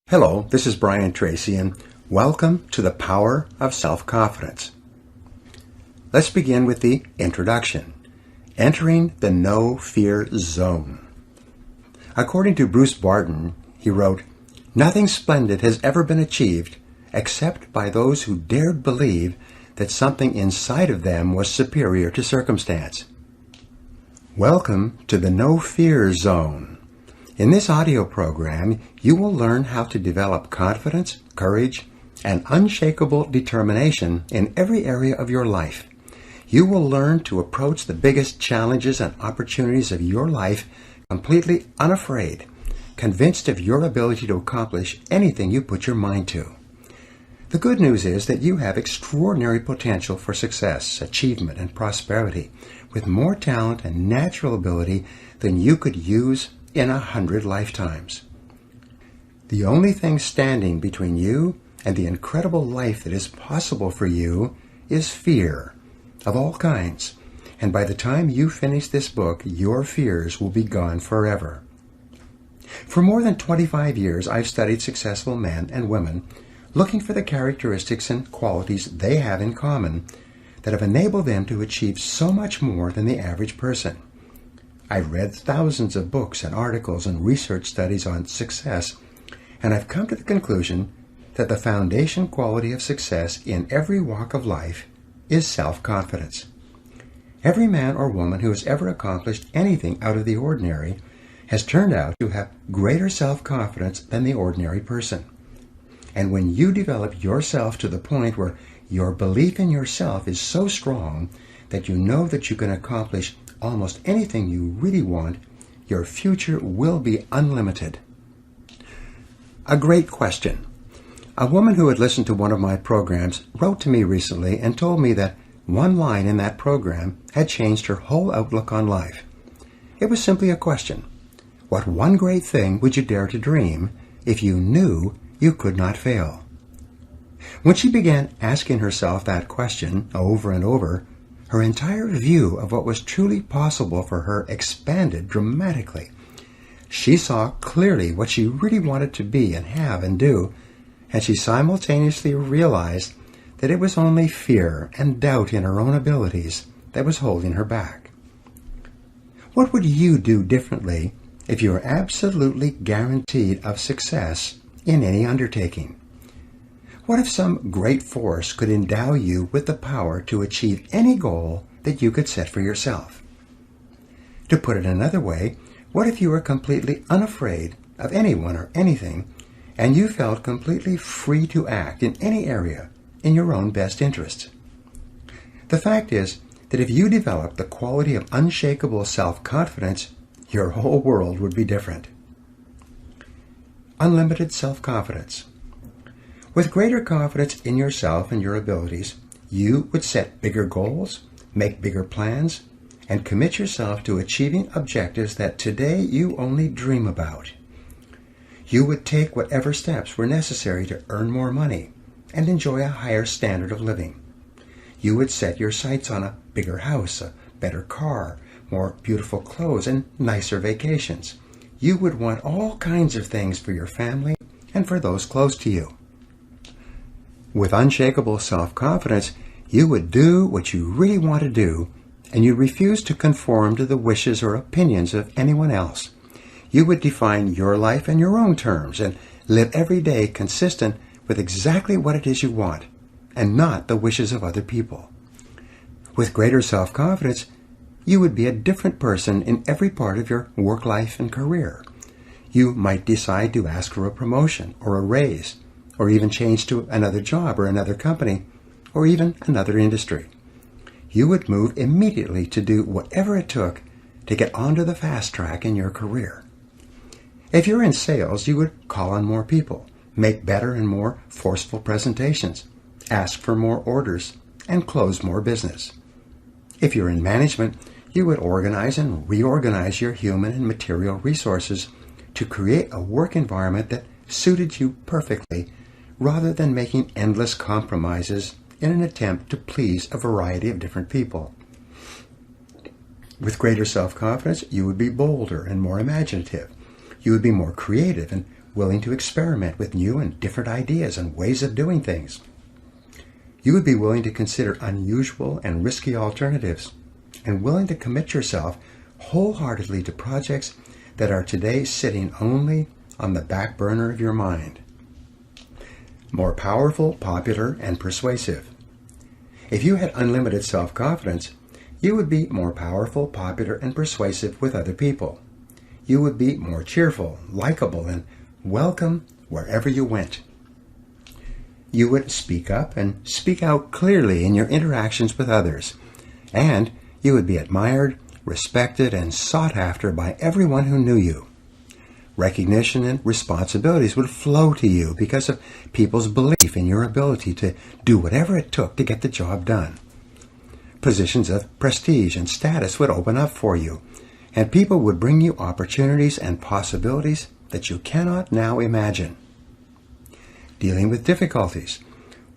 Hello, this is Brian Tracy, and welcome to the Power of Self-Confidence. Let's begin with the introduction, entering the no-fear zone. According to Bruce Barton, he wrote, "Nothing splendid has ever been achieved except by those who dared believe that something inside of them was superior to circumstance." Welcome to the no-fear zone. In this audio program, you will learn how to develop confidence, courage, and unshakable determination in every area of your life. You will learn to approach the biggest challenges and opportunities of your life completely unafraid, convinced of your ability to accomplish anything you put your mind to. The good news is that you have extraordinary potential for success, achievement, and prosperity, with more talent and natural ability than you could use in 100 lifetimes. The only thing standing between you and the incredible life that is possible for you is fear of all kinds. And by the time you finish this book, your fears will be gone forever. For more than 25 years, I've studied successful men and women, looking for the characteristics and qualities they have in common that have enabled them to achieve so much more than the average person. I've read thousands of books and articles and research studies on success, and I've come to the conclusion that the foundation quality of success in every walk of life is self-confidence. Every man or woman who has ever accomplished anything out of the ordinary has turned out to have greater self-confidence than the ordinary person. And when you develop yourself to the point where your belief in yourself is so strong that you know that you can accomplish almost anything you really want, your future will be unlimited. A great question. A woman who had listened to one of my programs wrote to me recently and told me that one line in that program had changed her whole outlook on life. It was simply a question. What one great thing would you dare to dream if you knew you could not fail? When she began asking herself that question over and over, her entire view of what was truly possible for her expanded dramatically. She saw clearly what she really wanted to be and have and do, and she simultaneously realized that it was only fear and doubt in her own abilities that was holding her back. What would you do differently if you were absolutely guaranteed of success in any undertaking? What if some great force could endow you with the power to achieve any goal that you could set for yourself? To put it another way, what if you were completely unafraid of anyone or anything, and you felt completely free to act in any area in your own best interests? The fact is that if you developed the quality of unshakable self-confidence, your whole world would be different. Unlimited self-confidence. With greater confidence in yourself and your abilities, you would set bigger goals, make bigger plans, and commit yourself to achieving objectives that today you only dream about. You would take whatever steps were necessary to earn more money and enjoy a higher standard of living. You would set your sights on a bigger house, a better car, more beautiful clothes, and nicer vacations. You would want all kinds of things for your family and for those close to you. With unshakable self-confidence, you would do what you really want to do, and you refuse to conform to the wishes or opinions of anyone else. You would define your life in your own terms and live every day consistent with exactly what it is you want, and not the wishes of other people. With greater self-confidence, you would be a different person in every part of your work life and career. You might decide to ask for a promotion or a raise, or even change to another job or another company, or even another industry. You would move immediately to do whatever it took to get onto the fast track in your career. If you're in sales, you would call on more people, make better and more forceful presentations, ask for more orders, and close more business. If you're in management, you would organize and reorganize your human and material resources to create a work environment that suited you perfectly, rather than making endless compromises in an attempt to please a variety of different people. With greater self-confidence, you would be bolder and more imaginative. You would be more creative and willing to experiment with new and different ideas and ways of doing things. You would be willing to consider unusual and risky alternatives, and willing to commit yourself wholeheartedly to projects that are today sitting only on the back burner of your mind. More powerful, popular, and persuasive. If you had unlimited self-confidence, you would be more powerful, popular, and persuasive with other people. You would be more cheerful, likable, and welcome wherever you went. You would speak up and speak out clearly in your interactions with others, and you would be admired, respected, and sought after by everyone who knew you. Recognition and responsibilities would flow to you because of people's belief in your ability to do whatever it took to get the job done. Positions of prestige and status would open up for you, and people would bring you opportunities and possibilities that you cannot now imagine. Dealing with difficulties.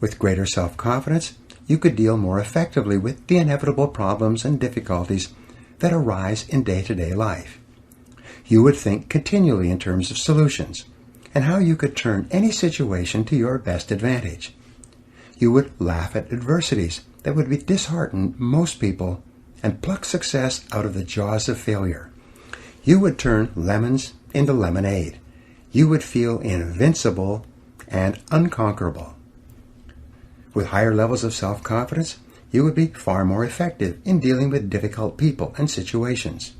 With greater self-confidence, you could deal more effectively with the inevitable problems and difficulties that arise in day-to-day life. You would think continually in terms of solutions and how you could turn any situation to your best advantage. You would laugh at adversities that would dishearten most people and pluck success out of the jaws of failure. You would turn lemons into lemonade. You would feel invincible and unconquerable. With higher levels of self-confidence, you would be far more effective in dealing with difficult people and situations.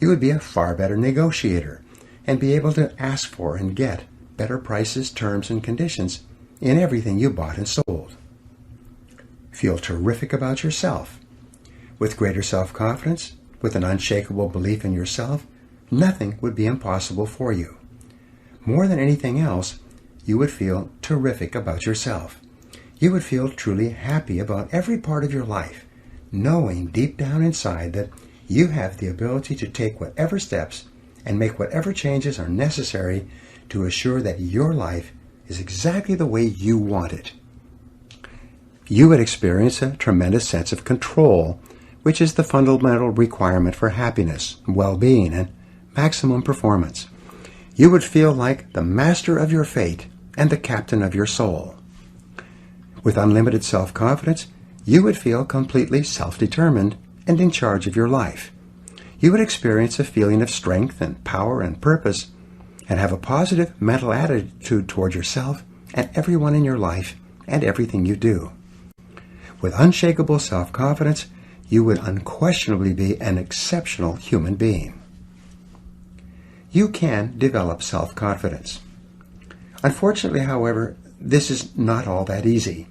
You would be a far better negotiator and be able to ask for and get better prices, terms, and conditions in everything you bought and sold. Feel terrific about yourself. With greater self-confidence, with an unshakable belief in yourself, nothing would be impossible for you. More than anything else, you would feel terrific about yourself. You would feel truly happy about every part of your life, knowing deep down inside that you have the ability to take whatever steps and make whatever changes are necessary to assure that your life is exactly the way you want it. You would experience a tremendous sense of control, which is the fundamental requirement for happiness, well-being, and maximum performance. You would feel like the master of your fate and the captain of your soul. With unlimited self-confidence, you would feel completely self-determined and in charge of your life. You would experience a feeling of strength and power and purpose, and have a positive mental attitude toward yourself and everyone in your life and everything you do. With unshakable self-confidence, you would unquestionably be an exceptional human being. You can develop self-confidence. Unfortunately, however, this is not all that easy.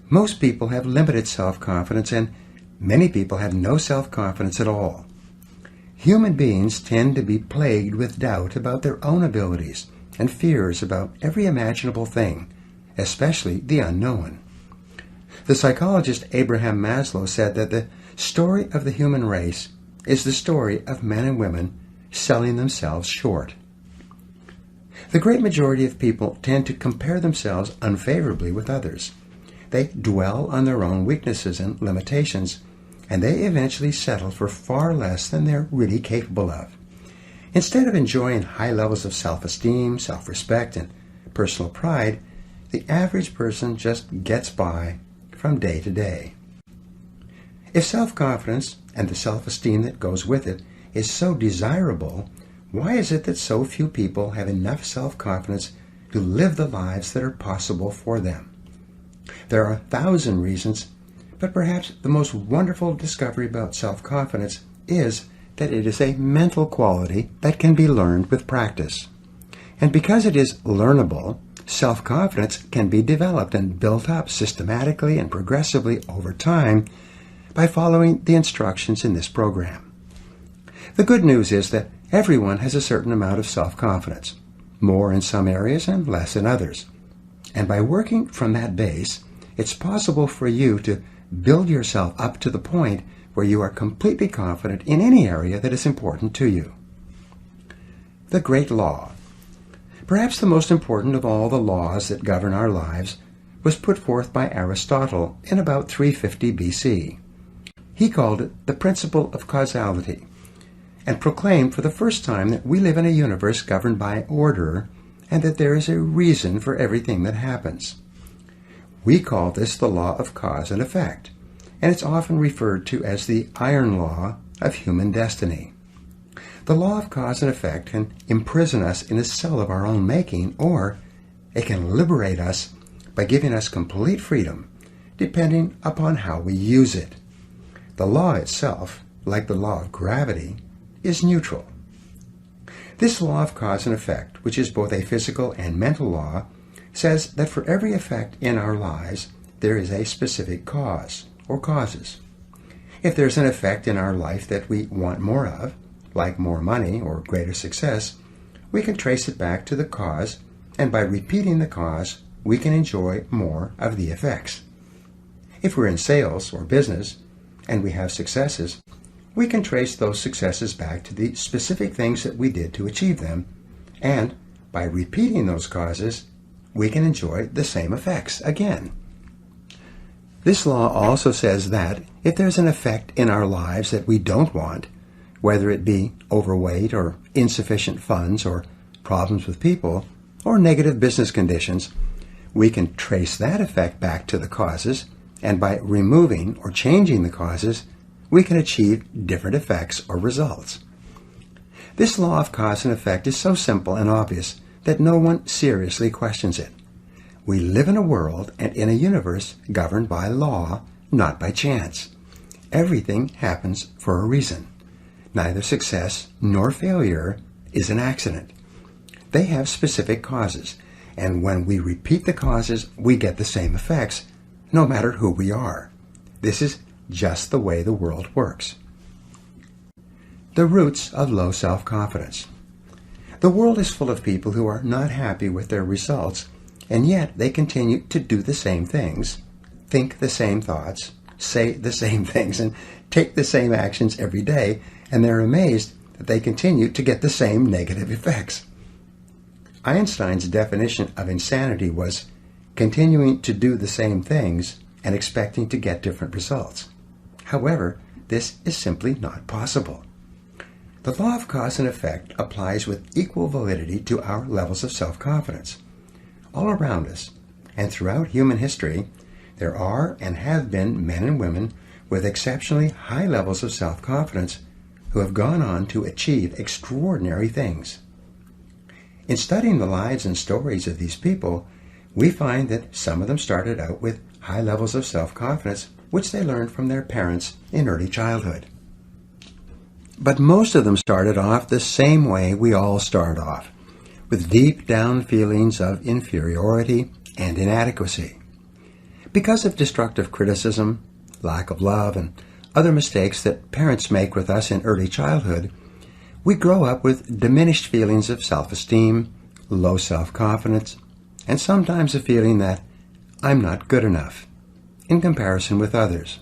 Most people have limited self-confidence, and many people have no self-confidence at all. Human beings tend to be plagued with doubt about their own abilities and fears about every imaginable thing, especially the unknown. The psychologist Abraham Maslow said that the story of the human race is the story of men and women selling themselves short. The great majority of people tend to compare themselves unfavorably with others. They dwell on their own weaknesses and limitations, and they eventually settle for far less than they're really capable of. Instead of enjoying high levels of self-esteem, self-respect, and personal pride, the average person just gets by from day to day. If self-confidence and the self-esteem that goes with it is so desirable, why is it that so few people have enough self-confidence to live the lives that are possible for them? There are 1,000 reasons, but perhaps the most wonderful discovery about self-confidence is that it is a mental quality that can be learned with practice. And because it is learnable, self-confidence can be developed and built up systematically and progressively over time by following the instructions in this program. The good news is that everyone has a certain amount of self-confidence, more in some areas and less in others. And by working from that base, it's possible for you to build yourself up to the point where you are completely confident in any area that is important to you. The Great Law. Perhaps the most important of all the laws that govern our lives was put forth by Aristotle in about 350 BC. He called it the principle of causality, and proclaimed for the first time that we live in a universe governed by order and that there is a reason for everything that happens. We call this the law of cause and effect, and it's often referred to as the iron law of human destiny. The law of cause and effect can imprison us in a cell of our own making, or it can liberate us by giving us complete freedom, depending upon how we use it. The law itself, like the law of gravity, is neutral. This law of cause and effect, which is both a physical and mental law, says that for every effect in our lives, there is a specific cause or causes. If there's an effect in our life that we want more of, like more money or greater success, we can trace it back to the cause, and by repeating the cause, we can enjoy more of the effects. If we're in sales or business, and we have successes, we can trace those successes back to the specific things that we did to achieve them, and by repeating those causes, we can enjoy the same effects again. This law also says that if there's an effect in our lives that we don't want, whether it be overweight or insufficient funds or problems with people or negative business conditions, we can trace that effect back to the causes, and by removing or changing the causes, we can achieve different effects or results. This law of cause and effect is so simple and obvious that no one seriously questions it. We live in a world and in a universe governed by law, not by chance. Everything happens for a reason. Neither success nor failure is an accident. They have specific causes, and when we repeat the causes, we get the same effects, no matter who we are. This is just the way the world works. The roots of low self-confidence. The world is full of people who are not happy with their results, and yet they continue to do the same things, think the same thoughts, say the same things, and take the same actions every day, and they're amazed that they continue to get the same negative effects. Einstein's definition of insanity was continuing to do the same things and expecting to get different results. However, this is simply not possible. The law of cause and effect applies with equal validity to our levels of self-confidence. All around us, and throughout human history, there are and have been men and women with exceptionally high levels of self-confidence who have gone on to achieve extraordinary things. In studying the lives and stories of these people, we find that some of them started out with high levels of self-confidence, which they learned from their parents in early childhood. But most of them started off the same way we all start off, with deep down feelings of inferiority and inadequacy. Because of destructive criticism, lack of love, and other mistakes that parents make with us in early childhood, we grow up with diminished feelings of self-esteem, low self-confidence, and sometimes a feeling that I'm not good enough in comparison with others.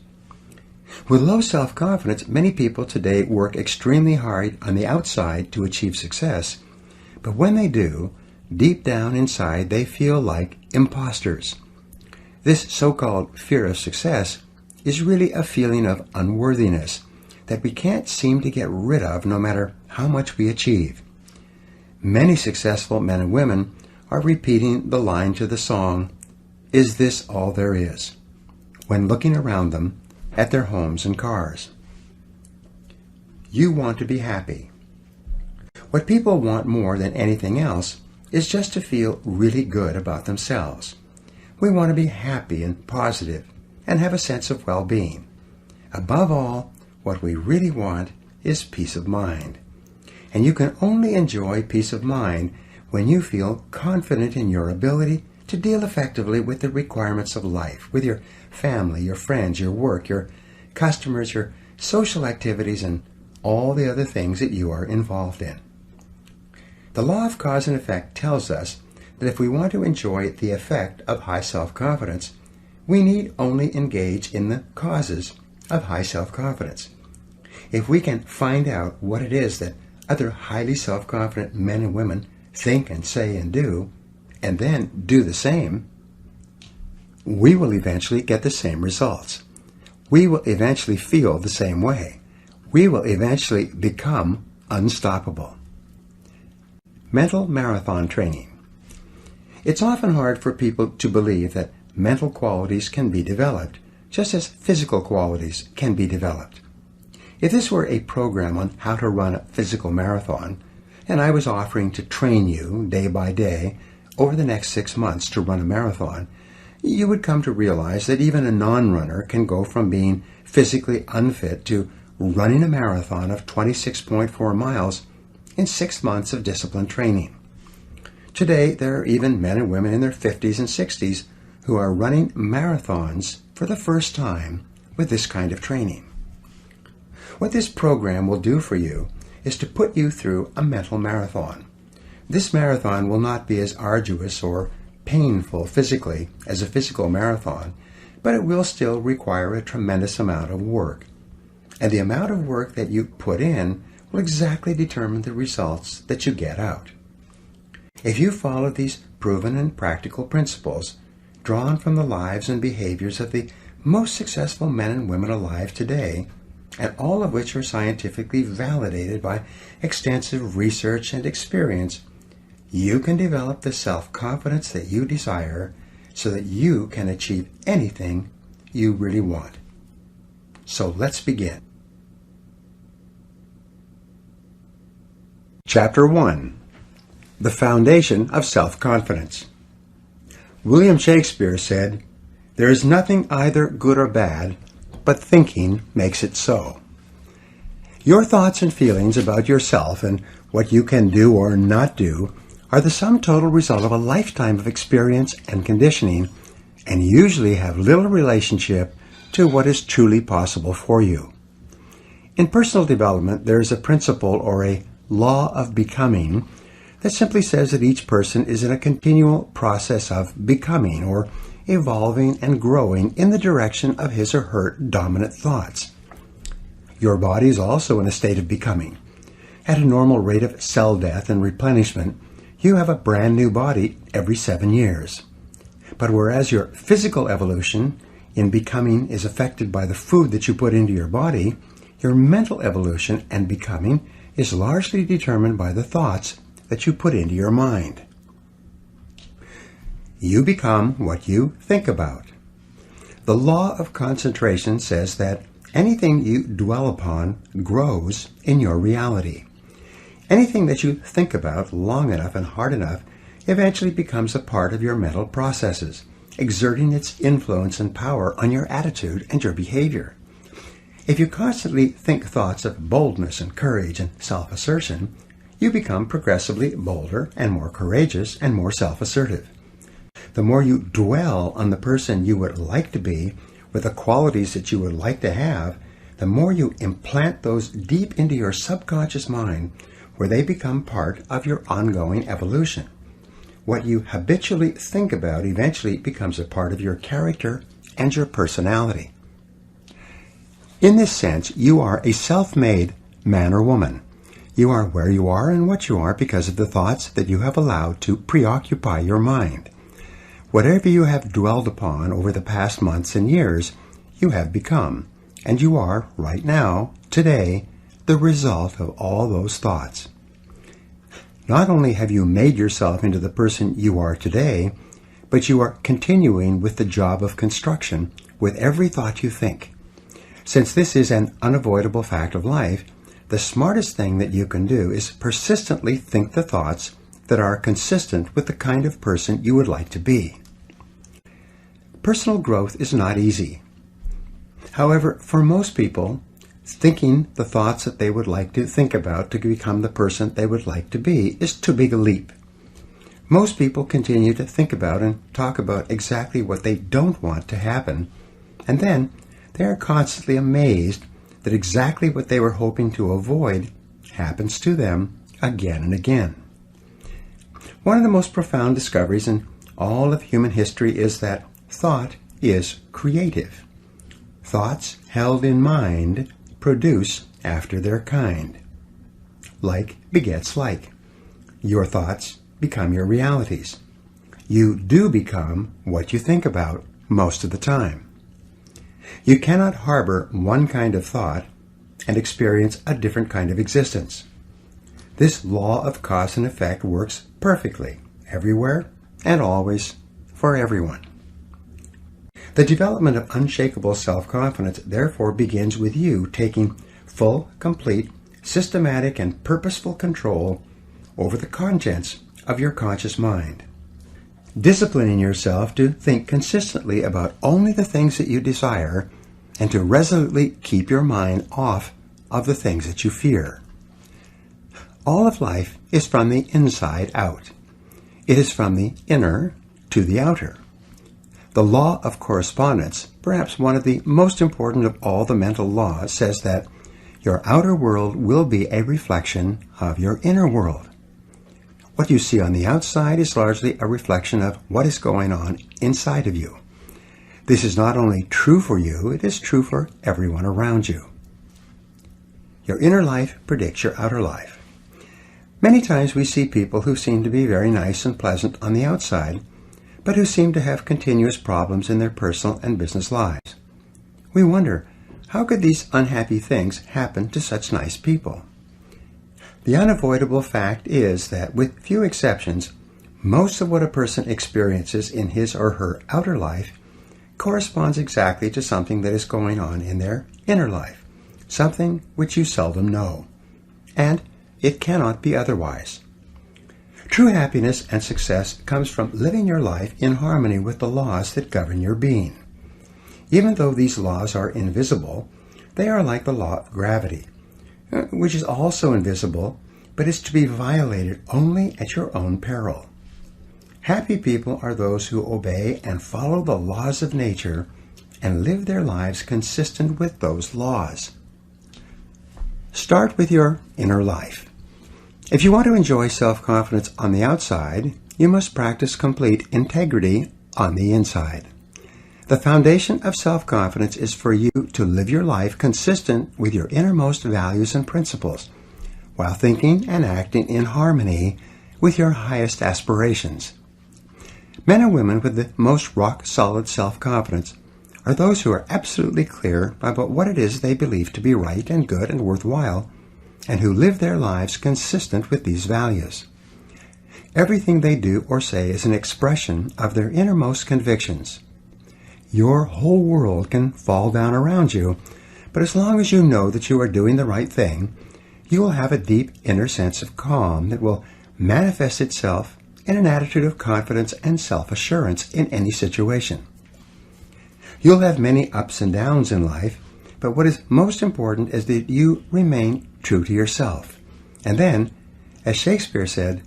With low self-confidence, many people today work extremely hard on the outside to achieve success, but when they do, deep down inside they feel like imposters. This so-called fear of success is really a feeling of unworthiness that we can't seem to get rid of no matter how much we achieve. Many successful men and women are repeating the line to the song, "Is this all there is?" when looking around them at their homes and cars. You want to be happy. What people want more than anything else is just to feel really good about themselves. We want to be happy and positive and have a sense of well-being. Above all, what we really want is peace of mind. And you can only enjoy peace of mind when you feel confident in your ability to deal effectively with the requirements of life, with your family, your friends, your work, your customers, your social activities, and all the other things that you are involved in. The law of cause and effect tells us that if we want to enjoy the effect of high self-confidence, we need only engage in the causes of high self-confidence. If we can find out what it is that other highly self-confident men and women think and say and do, and then do the same, we will eventually get the same results. We will eventually feel the same way. We will eventually become unstoppable. Mental marathon training. It's often hard for people to believe that mental qualities can be developed, just as physical qualities can be developed. If this were a program on how to run a physical marathon, and I was offering to train you day by day over the next 6 months to run a marathon, you would come to realize that even a non-runner can go from being physically unfit to running a marathon of 26.4 miles in 6 months of disciplined training. Today, there are even men and women in their 50s and 60s who are running marathons for the first time with this kind of training. What this program will do for you is to put you through a mental marathon. This marathon will not be as arduous or painful physically as a physical marathon, but it will still require a tremendous amount of work. And the amount of work that you put in will exactly determine the results that you get out. If you follow these proven and practical principles, drawn from the lives and behaviors of the most successful men and women alive today, and all of which are scientifically validated by extensive research and experience, you can develop the self-confidence that you desire so that you can achieve anything you really want. So let's begin. Chapter 1. The Foundation of Self-Confidence. William Shakespeare said, "There is nothing either good or bad, but thinking makes it so." Your thoughts and feelings about yourself and what you can do or not do are the sum total result of a lifetime of experience and conditioning, and usually have little relationship to what is truly possible for you. In personal development, there is a principle or a law of becoming that simply says that each person is in a continual process of becoming or evolving and growing in the direction of his or her dominant thoughts. Your body is also in a state of becoming. At a normal rate of cell death and replenishment, you have a brand new body every 7 years. But whereas your physical evolution in becoming is affected by the food that you put into your body, your mental evolution and becoming is largely determined by the thoughts that you put into your mind. You become what you think about. The law of concentration says that anything you dwell upon grows in your reality. Anything that you think about long enough and hard enough eventually becomes a part of your mental processes, exerting its influence and power on your attitude and your behavior. If you constantly think thoughts of boldness and courage and self-assertion, you become progressively bolder and more courageous and more self-assertive. The more you dwell on the person you would like to be with the qualities that you would like to have, the more you implant those deep into your subconscious mind where they become part of your ongoing evolution. What you habitually think about eventually becomes a part of your character and your personality. In this sense, you are a self-made man or woman. You are where you are and what you are because of the thoughts that you have allowed to preoccupy your mind. Whatever you have dwelled upon over the past months and years, you have become, and you are, right now, today, the result of all those thoughts. Not only have you made yourself into the person you are today, but you are continuing with the job of construction with every thought you think. Since this is an unavoidable fact of life, the smartest thing that you can do is persistently think the thoughts that are consistent with the kind of person you would like to be. Personal growth is not easy. However, for most people, thinking the thoughts that they would like to think about to become the person they would like to be is too big a leap. Most people continue to think about and talk about exactly what they don't want to happen, and then they are constantly amazed that exactly what they were hoping to avoid happens to them again and again. One of the most profound discoveries in all of human history is that thought is creative. Thoughts held in mind produce after their kind. Like begets like. Your thoughts become your realities. You do become what you think about most of the time. You cannot harbor one kind of thought and experience a different kind of existence. This law of cause and effect works perfectly, everywhere and always for everyone. The development of unshakable self-confidence therefore begins with you taking full, complete, systematic, and purposeful control over the contents of your conscious mind. Disciplining yourself to think consistently about only the things that you desire and to resolutely keep your mind off of the things that you fear. All of life is from the inside out. It is from the inner to the outer. The law of correspondence, perhaps one of the most important of all the mental laws, says that your outer world will be a reflection of your inner world. What you see on the outside is largely a reflection of what is going on inside of you. This is not only true for you, it is true for everyone around you. Your inner life predicts your outer life. Many times we see people who seem to be very nice and pleasant on the outside, but who seem to have continuous problems in their personal and business lives. We wonder, how could these unhappy things happen to such nice people? The unavoidable fact is that, with few exceptions, most of what a person experiences in his or her outer life corresponds exactly to something that is going on in their inner life, something which you seldom know. And it cannot be otherwise. True happiness and success comes from living your life in harmony with the laws that govern your being. Even though these laws are invisible, they are like the law of gravity, which is also invisible, but is to be violated only at your own peril. Happy people are those who obey and follow the laws of nature and live their lives consistent with those laws. Start with your inner life. If you want to enjoy self-confidence on the outside, you must practice complete integrity on the inside. The foundation of self-confidence is for you to live your life consistent with your innermost values and principles, while thinking and acting in harmony with your highest aspirations. Men and women with the most rock-solid self-confidence are those who are absolutely clear about what it is they believe to be right and good and worthwhile, and who live their lives consistent with these values. Everything they do or say is an expression of their innermost convictions. Your whole world can fall down around you, but as long as you know that you are doing the right thing, you will have a deep inner sense of calm that will manifest itself in an attitude of confidence and self-assurance in any situation. You'll have many ups and downs in life, but what is most important is that you remain true to yourself. And then, as Shakespeare said,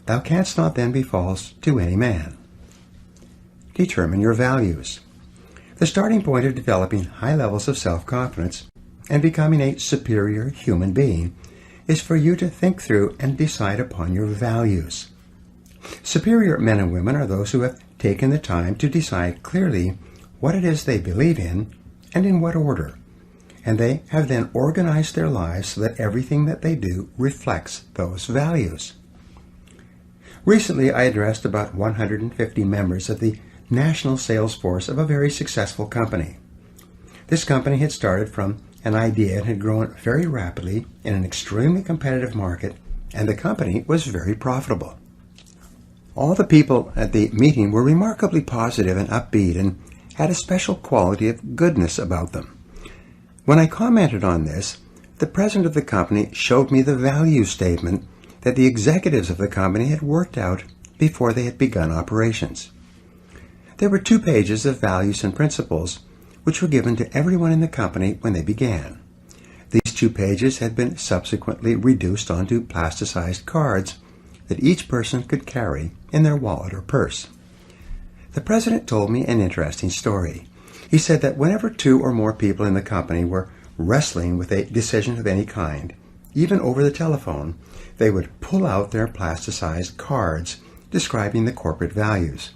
"Thou canst not then be false to any man." Determine your values. The starting point of developing high levels of self-confidence and becoming a superior human being is for you to think through and decide upon your values. Superior men and women are those who have taken the time to decide clearly what it is they believe in and in what order, and they have then organized their lives so that everything that they do reflects those values. Recently, I addressed about 150 members of the national sales force of a very successful company. This company had started from an idea and had grown very rapidly in an extremely competitive market, and the company was very profitable. All the people at the meeting were remarkably positive and upbeat and had a special quality of goodness about them. When I commented on this, the president of the company showed me the value statement that the executives of the company had worked out before they had begun operations. There were 2 pages of values and principles which were given to everyone in the company when they began. These 2 pages had been subsequently reduced onto plasticized cards that each person could carry in their wallet or purse. The president told me an interesting story. He said that whenever 2 or more people in the company were wrestling with a decision of any kind, even over the telephone, they would pull out their plasticized cards describing the corporate values.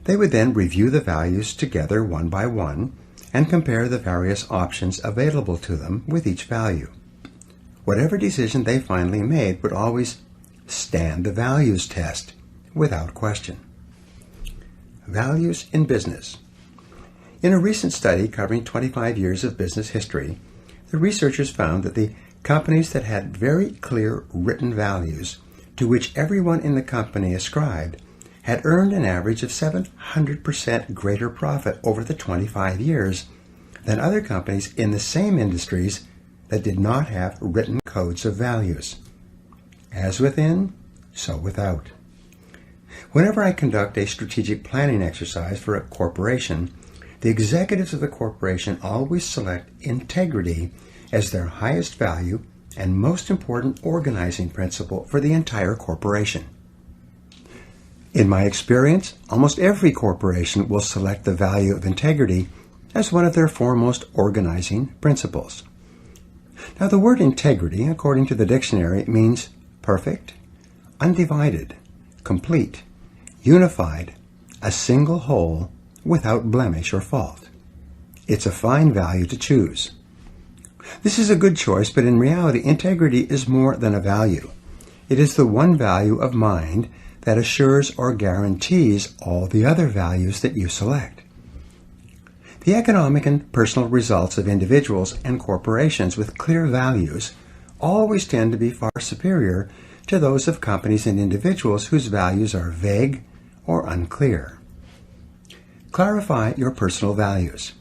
They would then review the values together one by one and compare the various options available to them with each value. Whatever decision they finally made would always stand the values test without question. Values in business. In a recent study covering 25 years of business history, the researchers found that the companies that had very clear written values to which everyone in the company ascribed had earned an average of 700% greater profit over the 25 years than other companies in the same industries that did not have written codes of values. As within, so without. Whenever I conduct a strategic planning exercise for a corporation, the executives of the corporation always select integrity as their highest value and most important organizing principle for the entire corporation. In my experience, almost every corporation will select the value of integrity as one of their foremost organizing principles. Now, the word integrity, according to the dictionary, means perfect, undivided, complete, unified, a single whole, without blemish or fault. It's a fine value to choose. This is a good choice, but in reality, integrity is more than a value. It is the one value of mind that assures or guarantees all the other values that you select. The economic and personal results of individuals and corporations with clear values always tend to be far superior to those of companies and individuals whose values are vague or unclear. Clarify your personal values.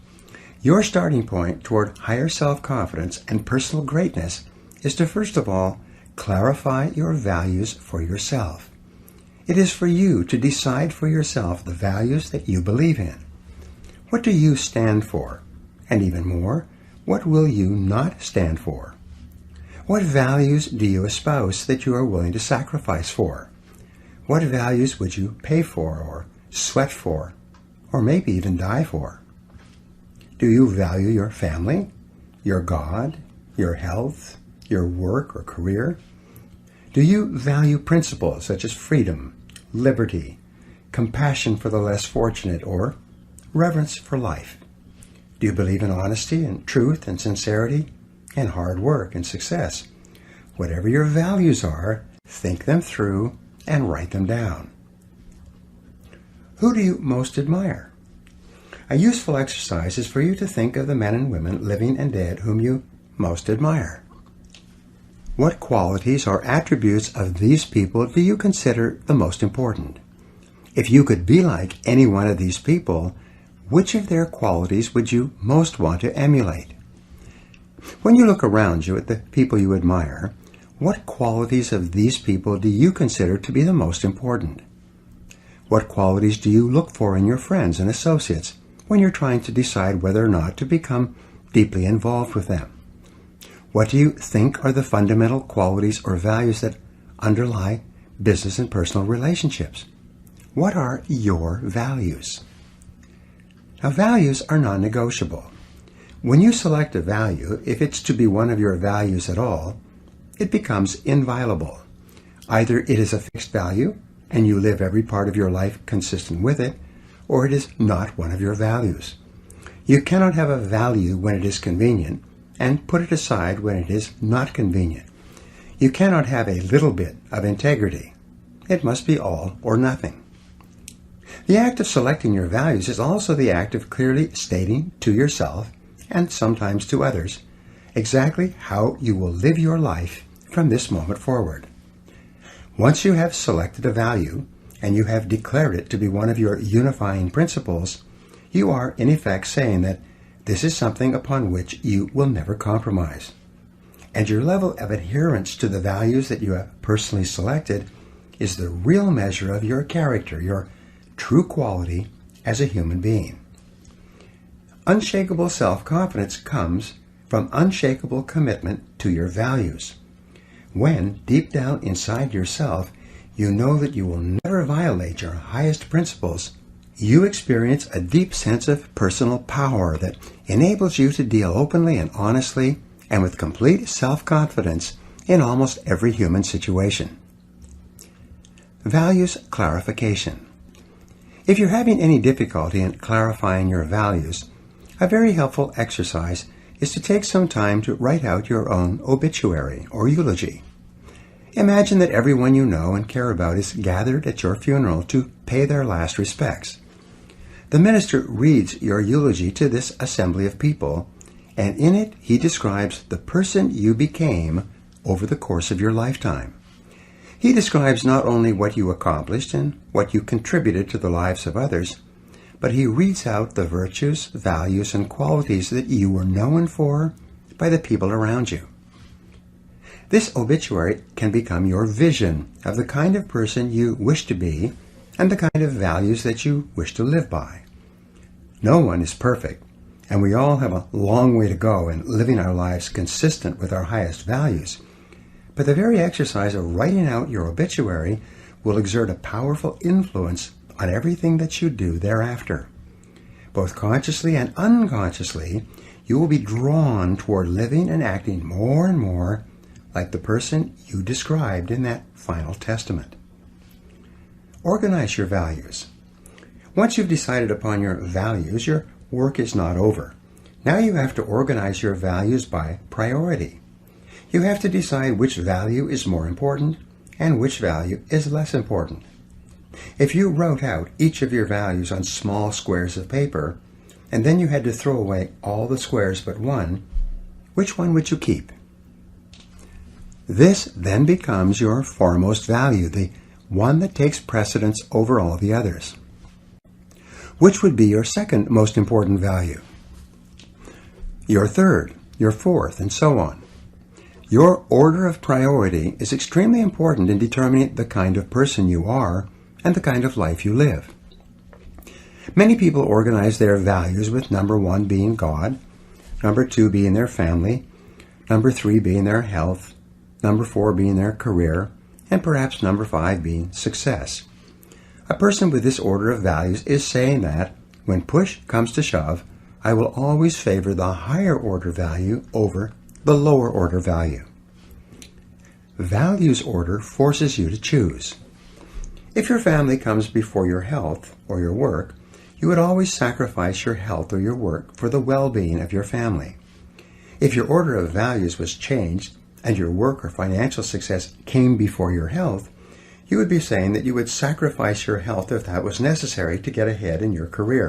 Your starting point toward higher self-confidence and personal greatness is to, first of all, clarify your values for yourself. It is for you to decide for yourself the values that you believe in. What do you stand for? And even more, what will you not stand for? What values do you espouse that you are willing to sacrifice for? What values would you pay for or sweat for, or maybe even die for? Do you value your family, your God, your health, your work or career? Do you value principles such as freedom, liberty, compassion for the less fortunate, or reverence for life? Do you believe in honesty and truth and sincerity and hard work and success? Whatever your values are, think them through and write them down. Who do you most admire? A useful exercise is for you to think of the men and women, living and dead, whom you most admire. What qualities or attributes of these people do you consider the most important? If you could be like any one of these people, which of their qualities would you most want to emulate? When you look around you at the people you admire, what qualities of these people do you consider to be the most important? What qualities do you look for in your friends and associates when you're trying to decide whether or not to become deeply involved with them? What do you think are the fundamental qualities or values that underlie business and personal relationships? What are your values? Now, values are non-negotiable. When you select a value, if it's to be one of your values at all, it becomes inviolable. Either it is a fixed value, and you live every part of your life consistent with it, or it is not one of your values. You cannot have a value when it is convenient and put it aside when it is not convenient. You cannot have a little bit of integrity. It must be all or nothing. The act of selecting your values is also the act of clearly stating to yourself, and sometimes to others, exactly how you will live your life from this moment forward. Once you have selected a value, and you have declared it to be one of your unifying principles, you are in effect saying that this is something upon which you will never compromise. And your level of adherence to the values that you have personally selected is the real measure of your character, your true quality as a human being. Unshakable self-confidence comes from unshakable commitment to your values. When, deep down inside yourself, you know that you will never violate your highest principles, you experience a deep sense of personal power that enables you to deal openly and honestly and with complete self-confidence in almost every human situation. Values clarification. If you're having any difficulty in clarifying your values, a very helpful exercise is to take some time to write out your own obituary or eulogy. Imagine that everyone you know and care about is gathered at your funeral to pay their last respects. The minister reads your eulogy to this assembly of people, and in it he describes the person you became over the course of your lifetime. He describes not only what you accomplished and what you contributed to the lives of others, but he reads out the virtues, values, and qualities that you were known for by the people around you. This obituary can become your vision of the kind of person you wish to be and the kind of values that you wish to live by. No one is perfect, and we all have a long way to go in living our lives consistent with our highest values. But the very exercise of writing out your obituary will exert a powerful influence on everything that you do thereafter. Both consciously and unconsciously, you will be drawn toward living and acting more and more like the person you described in that final testament. Organize your values. Once you've decided upon your values, your work is not over. Now you have to organize your values by priority. You have to decide which value is more important and which value is less important. If you wrote out each of your values on small squares of paper, and then you had to throw away all the squares but one, which one would you keep? This then becomes your foremost value, the one that takes precedence over all the others. Which would be your second most important value? Your third, your fourth, and so on. Your order of priority is extremely important in determining the kind of person you are and the kind of life you live. Many people organize their values with number 1 being God, number 2 being their family, number 3 being their health, number 4 being their career, and perhaps number 5 being success. A person with this order of values is saying that, when push comes to shove, I will always favor the higher order value over the lower order value. Values order forces you to choose. If your family comes before your health or your work, you would always sacrifice your health or your work for the well-being of your family. If your order of values was changed and your work or financial success came before your health, you would be saying that you would sacrifice your health if that was necessary to get ahead in your career.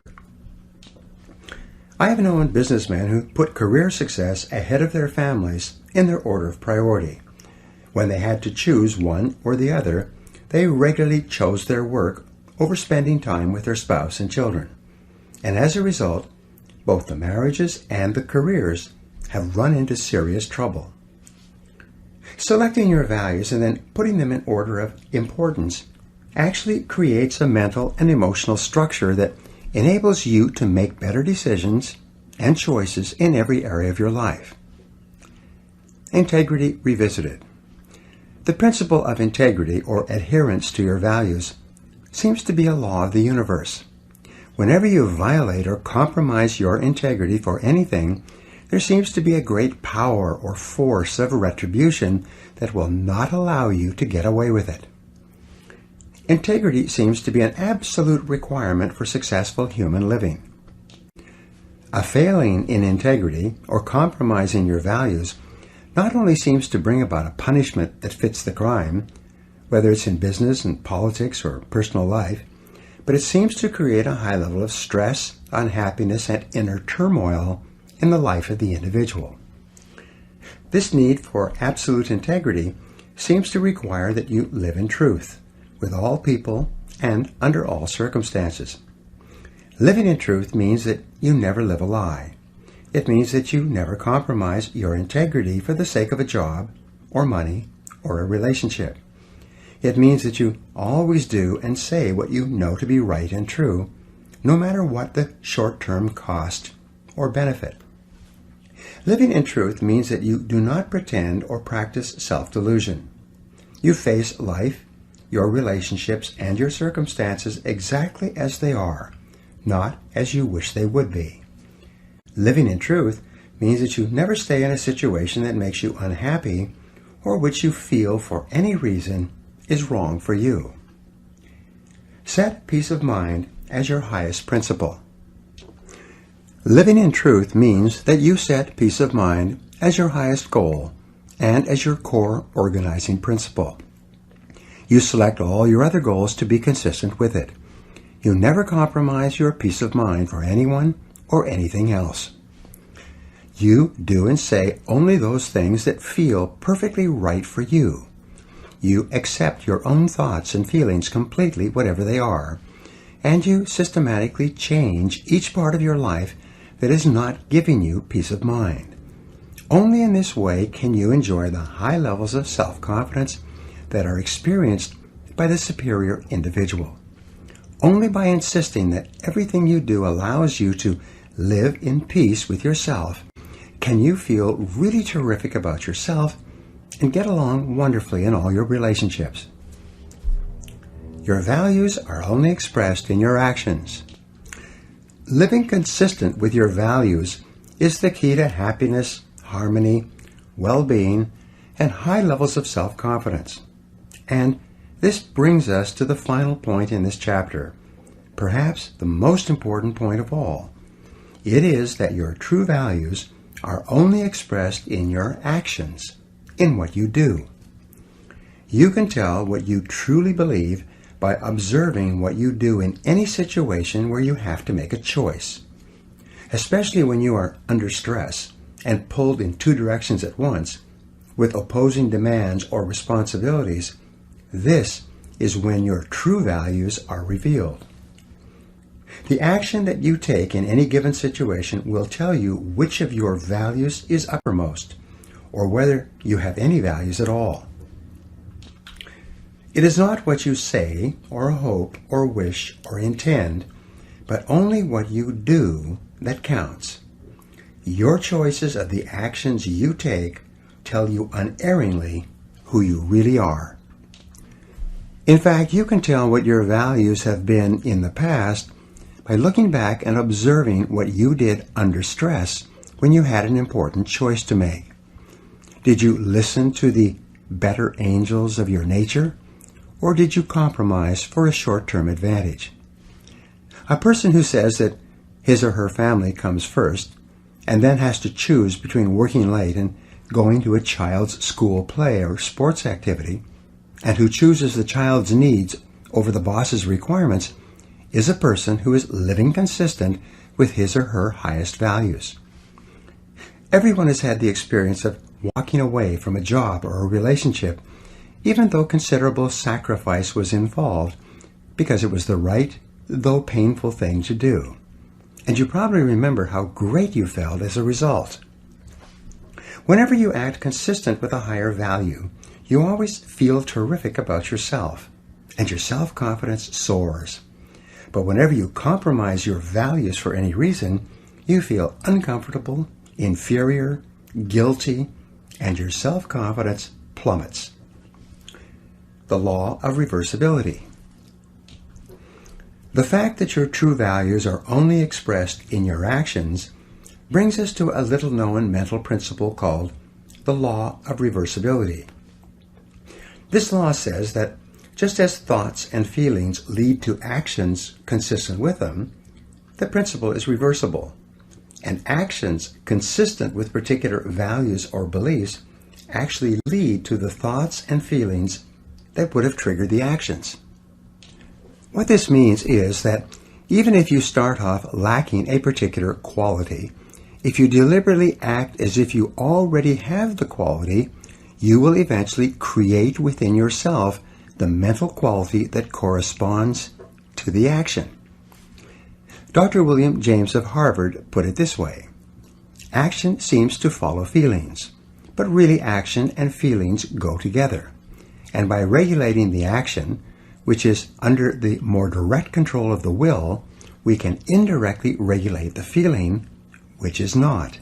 I have known businessmen who put career success ahead of their families in their order of priority. When they had to choose one or the other, they regularly chose their work over spending time with their spouse and children. And as a result, both the marriages and the careers have run into serious trouble. Selecting your values and then putting them in order of importance actually creates a mental and emotional structure that enables you to make better decisions and choices in every area of your life. Integrity Revisited. The principle of integrity, or adherence to your values, seems to be a law of the universe. Whenever you violate or compromise your integrity for anything, there seems to be a great power or force of retribution that will not allow you to get away with it. Integrity seems to be an absolute requirement for successful human living. A failing in integrity or compromising your values not only seems to bring about a punishment that fits the crime, whether it's in business and politics or personal life, but it seems to create a high level of stress, unhappiness, and inner turmoil in the life of the individual. This need for absolute integrity seems to require that you live in truth with all people and under all circumstances. Living in truth means that you never live a lie. It means that you never compromise your integrity for the sake of a job or money or a relationship. It means that you always do and say what you know to be right and true, no matter what the short-term cost or benefit. Living in truth means that you do not pretend or practice self-delusion. You face life, your relationships, and your circumstances exactly as they are, not as you wish they would be. Living in truth means that you never stay in a situation that makes you unhappy or which you feel for any reason is wrong for you. Set peace of mind as your highest principle. Living in truth means that you set peace of mind as your highest goal and as your core organizing principle. You select all your other goals to be consistent with it. You never compromise your peace of mind for anyone or anything else. You do and say only those things that feel perfectly right for you. you accept your own thoughts and feelings completely, whatever they are, and you systematically change each part of your life that is not giving you peace of mind. Only in this way can you enjoy the high levels of self-confidence that are experienced by the superior individual. Only by insisting that everything you do allows you to live in peace with yourself can you feel really terrific about yourself and get along wonderfully in all your relationships. Your values are only expressed in your actions. Living consistent with your values is the key to happiness, harmony, well-being, and high levels of self-confidence. And this brings us to the final point in this chapter, perhaps the most important point of all. It is that your true values are only expressed in your actions, in what you do. You can tell what you truly believe by observing what you do in any situation where you have to make a choice. Especially when you are under stress and pulled in two directions at once, with opposing demands or responsibilities, this is when your true values are revealed. The action that you take in any given situation will tell you which of your values is uppermost, or whether you have any values at all. It is not what you say, or hope, or wish, or intend, but only what you do that counts. Your choices of the actions you take tell you unerringly who you really are. In fact, you can tell what your values have been in the past by looking back and observing what you did under stress when you had an important choice to make. Did you listen to the better angels of your nature, or did you compromise for a short-term advantage? A person who says that his or her family comes first and then has to choose between working late and going to a child's school play or sports activity, and who chooses the child's needs over the boss's requirements, is a person who is living consistent with his or her highest values. Everyone has had the experience of walking away from a job or a relationship, even though considerable sacrifice was involved, because it was the right, though painful thing to do. And you probably remember how great you felt as a result. Whenever you act consistent with a higher value, you always feel terrific about yourself, and your self-confidence soars. But whenever you compromise your values for any reason, you feel uncomfortable, inferior, guilty, and your self-confidence plummets. The law of reversibility. The fact that your true values are only expressed in your actions brings us to a little-known mental principle called the law of reversibility. This law says that just as thoughts and feelings lead to actions consistent with them, the principle is reversible, and actions consistent with particular values or beliefs actually lead to the thoughts and feelings that would have triggered the actions. What this means is that even if you start off lacking a particular quality, if you deliberately act as if you already have the quality, you will eventually create within yourself the mental quality that corresponds to the action. Dr. William James of Harvard put it this way: action seems to follow feelings, but really action and feelings go together. And by regulating the action, which is under the more direct control of the will, we can indirectly regulate the feeling, which is not.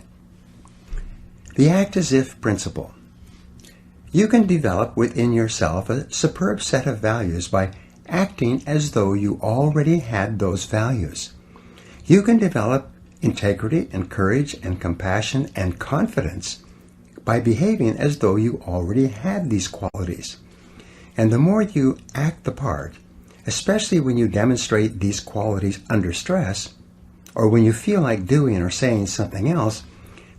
The act-as-if principle. You can develop within yourself a superb set of values by acting as though you already had those values. You can develop integrity and courage and compassion and confidence by behaving as though you already had these qualities. And the more you act the part, especially when you demonstrate these qualities under stress, or when you feel like doing or saying something else,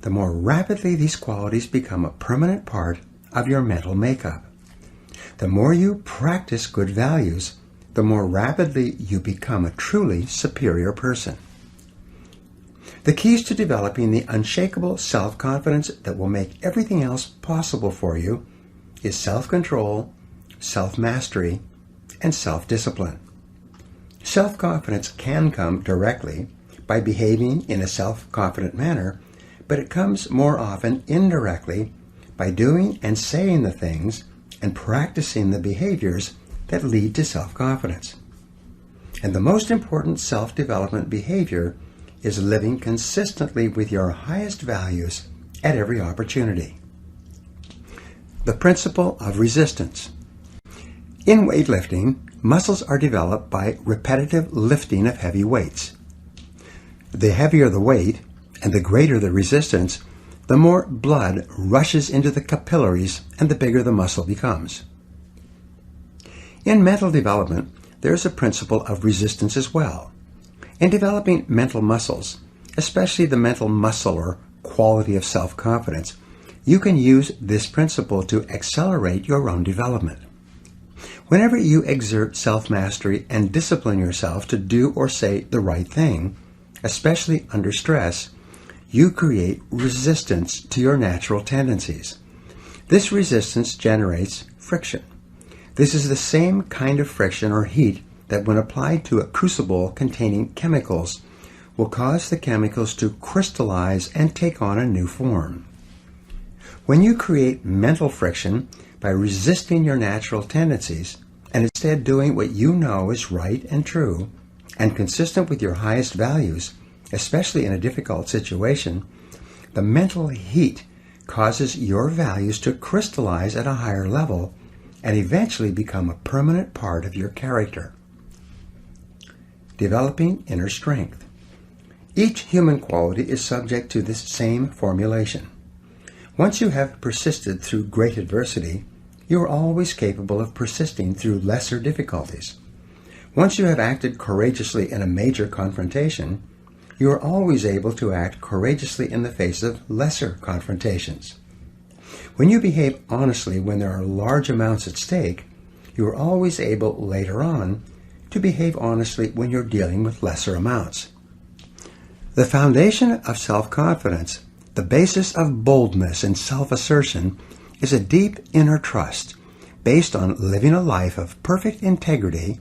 the more rapidly these qualities become a permanent part of your mental makeup. The more you practice good values, the more rapidly you become a truly superior person. The keys to developing the unshakable self-confidence that will make everything else possible for you is self-control, self-mastery, and self-discipline. Self-confidence can come directly by behaving in a self-confident manner, but it comes more often indirectly by doing and saying the things and practicing the behaviors that lead to self-confidence. And the most important self-development behavior is living consistently with your highest values at every opportunity. The principle of resistance. In weightlifting, muscles are developed by repetitive lifting of heavy weights. The heavier the weight and the greater the resistance, the more blood rushes into the capillaries and the bigger the muscle becomes. In mental development, there is a principle of resistance as well. In developing mental muscles, especially the mental muscle or quality of self-confidence, you can use this principle to accelerate your own development. Whenever you exert self-mastery and discipline yourself to do or say the right thing, especially under stress, you create resistance to your natural tendencies. This resistance generates friction. This is the same kind of friction or heat that when applied to a crucible containing chemicals will cause the chemicals to crystallize and take on a new form. When you create mental friction by resisting your natural tendencies and instead doing what you know is right and true and consistent with your highest values, especially in a difficult situation, the mental heat causes your values to crystallize at a higher level and eventually become a permanent part of your character. Developing inner strength. Each human quality is subject to this same formulation. Once you have persisted through great adversity, you are always capable of persisting through lesser difficulties. Once you have acted courageously in a major confrontation, you are always able to act courageously in the face of lesser confrontations. When you behave honestly when there are large amounts at stake, you are always able later on to behave honestly when you're dealing with lesser amounts. The foundation of self-confidence, the basis of boldness and self-assertion, is a deep inner trust based on living a life of perfect integrity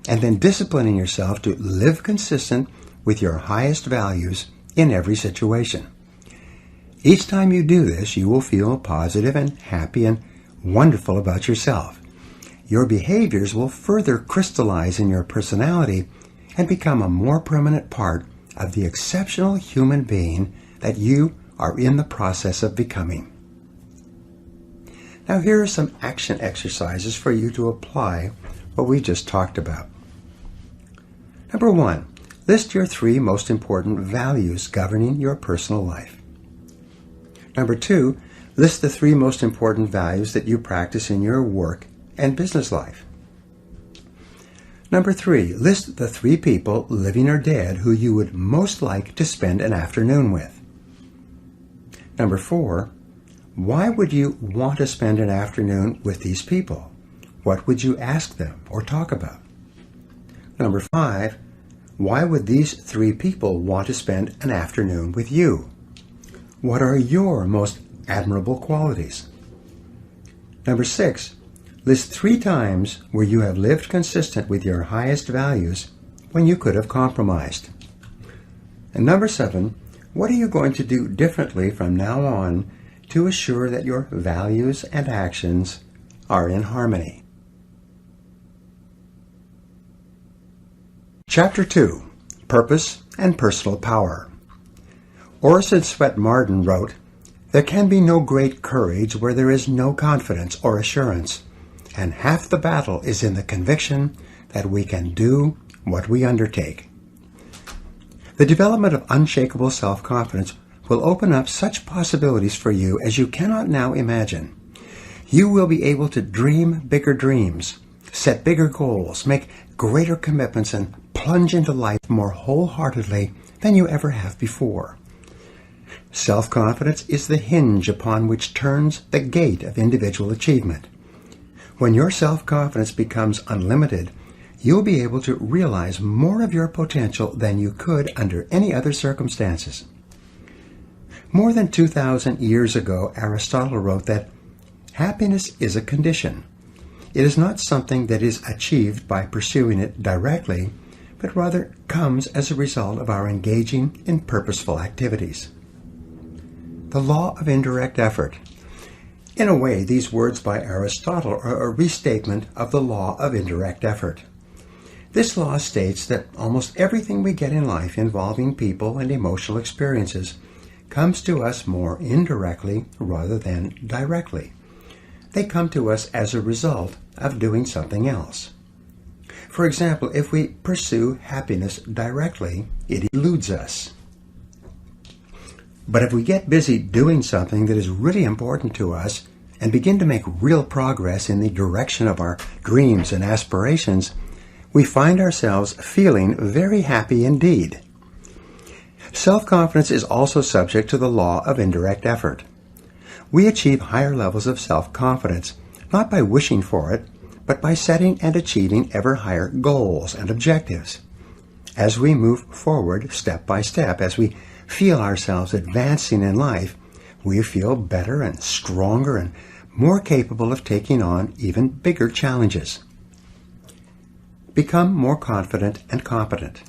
and then disciplining yourself to live consistent with your highest values in every situation. Each time you do this, you will feel positive and happy and wonderful about yourself. Your behaviors will further crystallize in your personality and become a more permanent part of the exceptional human being that you are in the process of becoming. Now here are some action exercises for you to apply what we just talked about. Number 1, list your 3 most important values governing your personal life. Number 2, list the 3 most important values that you practice in your work and business life. Number 3, list the 3 people, living or dead, who you would most like to spend an afternoon with. Number 4, why would you want to spend an afternoon with these people? What would you ask them or talk about? Number 5, why would these 3 people want to spend an afternoon with you? What are your most admirable qualities? Number 6, list 3 times where you have lived consistent with your highest values when you could have compromised. And number 7, what are you going to do differently from now on to assure that your values and actions are in harmony? Chapter 2, Purpose and Personal Power. Orison Swett Marden wrote, "There can be no great courage where there is no confidence or assurance, and half the battle is in the conviction that we can do what we undertake." The development of unshakable self-confidence will open up such possibilities for you as you cannot now imagine. You will be able to dream bigger dreams, set bigger goals, make greater commitments, and plunge into life more wholeheartedly than you ever have before. Self-confidence is the hinge upon which turns the gate of individual achievement. When your self-confidence becomes unlimited, you'll be able to realize more of your potential than you could under any other circumstances. More than 2,000 years ago, Aristotle wrote that happiness is a condition. It is not something that is achieved by pursuing it directly, but rather comes as a result of our engaging in purposeful activities. The law of indirect effort. In a way, these words by Aristotle are a restatement of the law of indirect effort. This law states that almost everything we get in life involving people and emotional experiences comes to us more indirectly rather than directly. They come to us as a result of doing something else. For example, if we pursue happiness directly, it eludes us. But if we get busy doing something that is really important to us and begin to make real progress in the direction of our dreams and aspirations, we find ourselves feeling very happy indeed. Self-confidence is also subject to the law of indirect effort. We achieve higher levels of self-confidence not by wishing for it, but by setting and achieving ever higher goals and objectives. As we move forward step by step, as we feel ourselves advancing in life, we feel better and stronger and more capable of taking on even bigger challenges. Become more confident and competent.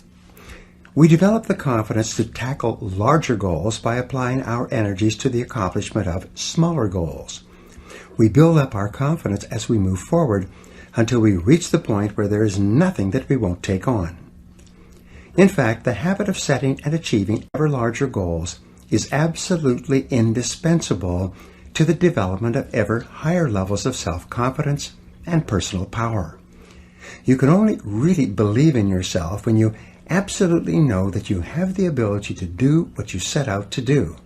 We develop the confidence to tackle larger goals by applying our energies to the accomplishment of smaller goals. We build up our confidence as we move forward until we reach the point where there is nothing that we won't take on. In fact, the habit of setting and achieving ever larger goals is absolutely indispensable to the development of ever higher levels of self-confidence and personal power. You can only really believe in yourself when you absolutely know that you have the ability to do what you set out to do.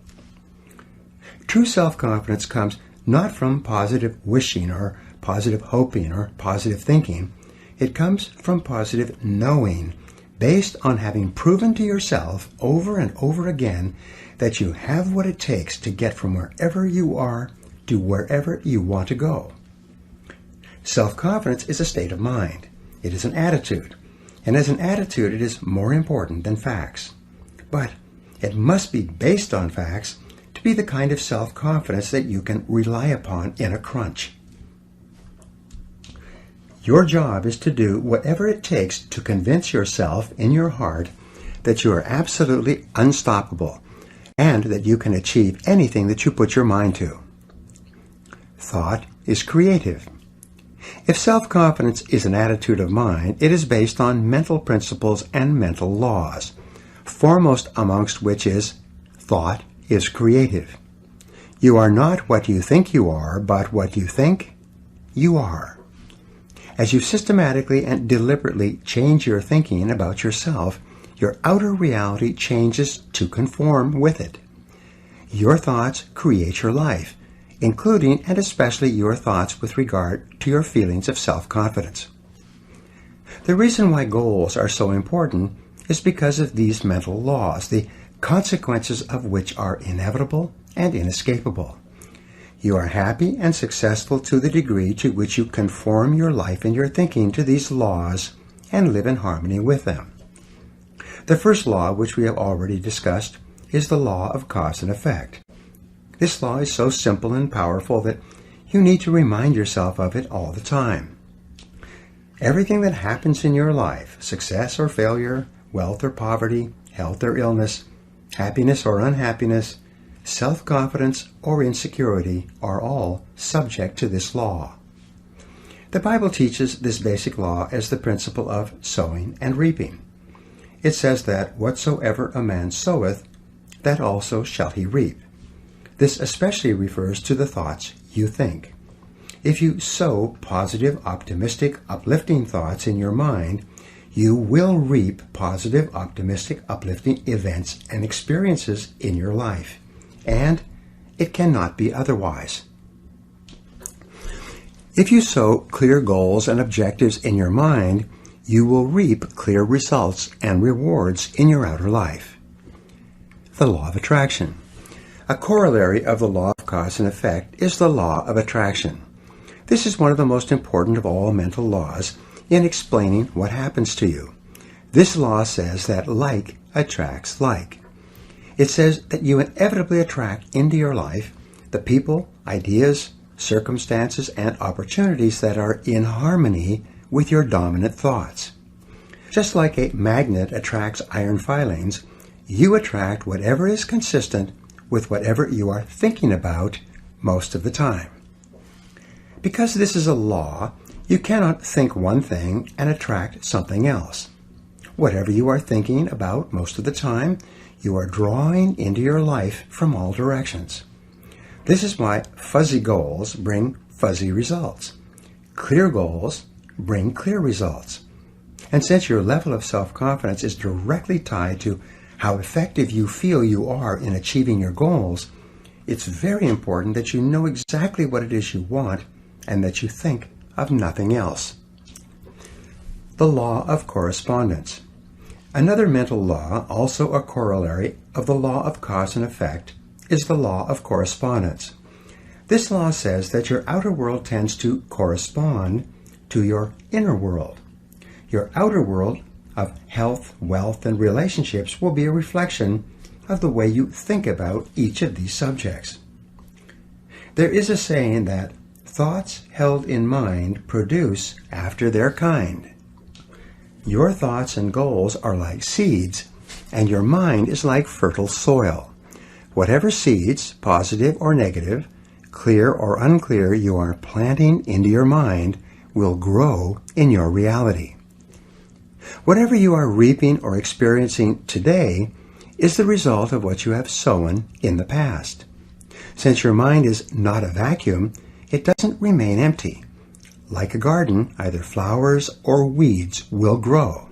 True self-confidence comes not from positive wishing or positive hoping or positive thinking. It comes from positive knowing, based on having proven to yourself over and over again that you have what it takes to get from wherever you are to wherever you want to go. Self-confidence is a state of mind. It is an attitude. And as an attitude, it is more important than facts. But it must be based on facts to be the kind of self-confidence that you can rely upon in a crunch. Your job is to do whatever it takes to convince yourself in your heart that you are absolutely unstoppable and that you can achieve anything that you put your mind to. Thought is creative. If self-confidence is an attitude of mind, it is based on mental principles and mental laws, foremost amongst which is thought is creative. You are not what you think you are, but what you think you are. As you systematically and deliberately change your thinking about yourself, your outer reality changes to conform with it. Your thoughts create your life, including and especially your thoughts with regard to your feelings of self-confidence. The reason why goals are so important is because of these mental laws, the consequences of which are inevitable and inescapable. You are happy and successful to the degree to which you conform your life and your thinking to these laws and live in harmony with them. The first law, which we have already discussed, is the law of cause and effect. This law is so simple and powerful that you need to remind yourself of it all the time. Everything that happens in your life, success or failure, wealth or poverty, health or illness, happiness or unhappiness, self-confidence or insecurity, are all subject to this law. The Bible teaches this basic law as the principle of sowing and reaping. It says that whatsoever a man soweth, that also shall he reap. This especially refers to the thoughts you think. If you sow positive, optimistic, uplifting thoughts in your mind, you will reap positive, optimistic, uplifting events and experiences in your life. And it cannot be otherwise. If you sow clear goals and objectives in your mind, you will reap clear results and rewards in your outer life. The law of attraction. A corollary of the law of cause and effect is the law of attraction. This is one of the most important of all mental laws in explaining what happens to you. This law says that like attracts like. It says that you inevitably attract into your life the people, ideas, circumstances, and opportunities that are in harmony with your dominant thoughts. Just like a magnet attracts iron filings, you attract whatever is consistent with whatever you are thinking about most of the time. Because this is a law, you cannot think one thing and attract something else. Whatever you are thinking about most of the time, you are drawing into your life from all directions. This is why fuzzy goals bring fuzzy results. Clear goals bring clear results. And since your level of self-confidence is directly tied to how effective you feel you are in achieving your goals, it's very important that you know exactly what it is you want and that you think of nothing else. The law of correspondence. Another mental law, also a corollary of the law of cause and effect, is the law of correspondence. This law says that your outer world tends to correspond to your inner world. Your outer world of health, wealth, and relationships will be a reflection of the way you think about each of these subjects. There is a saying that thoughts held in mind produce after their kind. Your thoughts and goals are like seeds, and your mind is like fertile soil. Whatever seeds, positive or negative, clear or unclear, you are planting into your mind will grow in your reality. Whatever you are reaping or experiencing today is the result of what you have sown in the past. Since your mind is not a vacuum, it doesn't remain empty. Like a garden, either flowers or weeds will grow.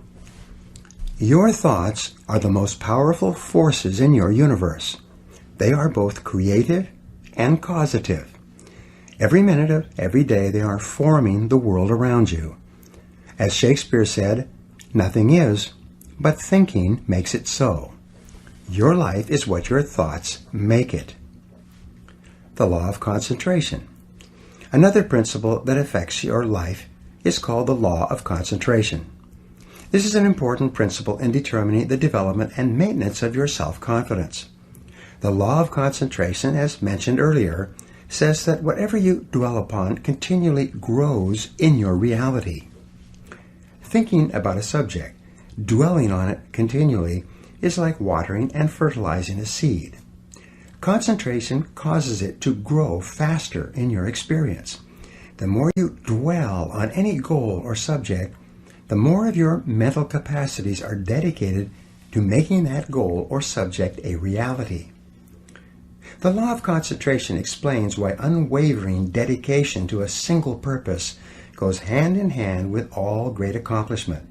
Your thoughts are the most powerful forces in your universe. They are both creative and causative. Every minute of every day they are forming the world around you. As Shakespeare said, nothing is, but thinking makes it so. Your life is what your thoughts make it. The law of concentration. Another principle that affects your life is called the law of concentration. This is an important principle in determining the development and maintenance of your self-confidence. The law of concentration, as mentioned earlier, says that whatever you dwell upon continually grows in your reality. Thinking about a subject, dwelling on it continually, is like watering and fertilizing a seed. Concentration causes it to grow faster in your experience. The more you dwell on any goal or subject, the more of your mental capacities are dedicated to making that goal or subject a reality. The law of concentration explains why unwavering dedication to a single purpose goes hand in hand with all great accomplishment.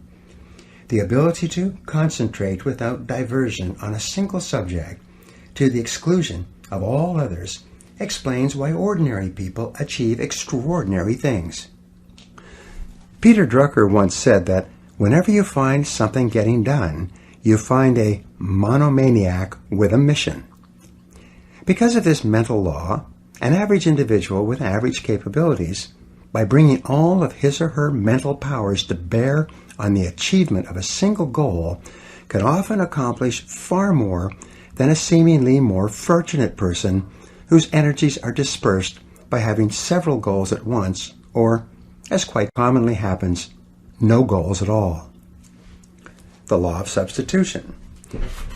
The ability to concentrate without diversion on a single subject to the exclusion of all others explains why ordinary people achieve extraordinary things. Peter Drucker once said that whenever you find something getting done, you find a monomaniac with a mission. Because of this mental law, an average individual with average capabilities, by bringing all of his or her mental powers to bear on the achievement of a single goal, can often accomplish far more than a seemingly more fortunate person whose energies are dispersed by having several goals at once, or, as quite commonly happens, no goals at all. The law of substitution.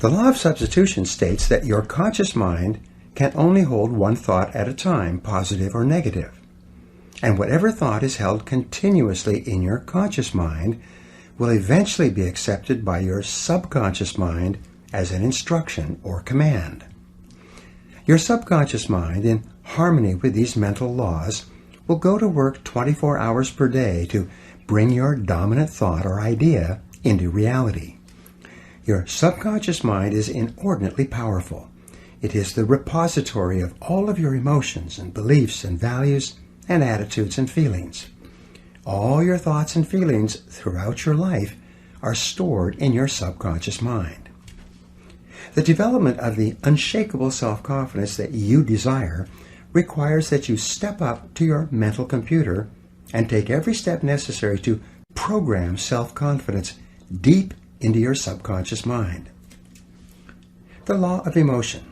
The law of substitution states that your conscious mind can only hold one thought at a time, positive or negative. And whatever thought is held continuously in your conscious mind will eventually be accepted by your subconscious mind as an instruction or command. Your subconscious mind, in harmony with these mental laws, will go to work 24 hours per day to bring your dominant thought or idea into reality. Your subconscious mind is inordinately powerful. It is the repository of all of your emotions and beliefs and values and attitudes and feelings. All your thoughts and feelings throughout your life are stored in your subconscious mind. The development of the unshakable self-confidence that you desire requires that you step up to your mental computer and take every step necessary to program self-confidence deep into your subconscious mind. The law of emotion.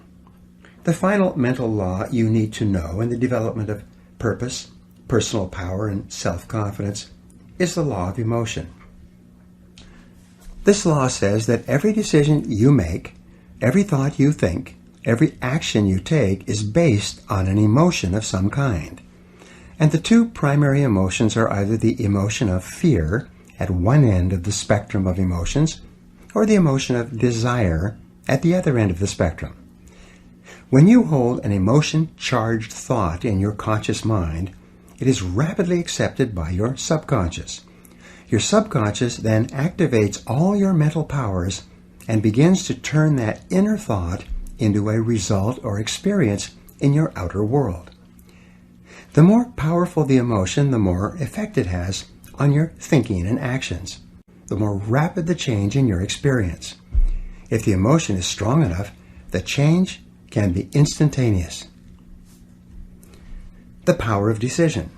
The final mental law you need to know in the development of purpose, personal power, and self-confidence is the law of emotion. This law says that every decision you make, every thought you think, every action you take is based on an emotion of some kind. And the two primary emotions are either the emotion of fear at one end of the spectrum of emotions, or the emotion of desire at the other end of the spectrum. When you hold an emotion-charged thought in your conscious mind, it is rapidly accepted by your subconscious. Your subconscious then activates all your mental powers and begins to turn that inner thought into a result or experience in your outer world. The more powerful the emotion, the more effect it has on your thinking and actions, the more rapid the change in your experience. If the emotion is strong enough, the change can be instantaneous. The power of decision.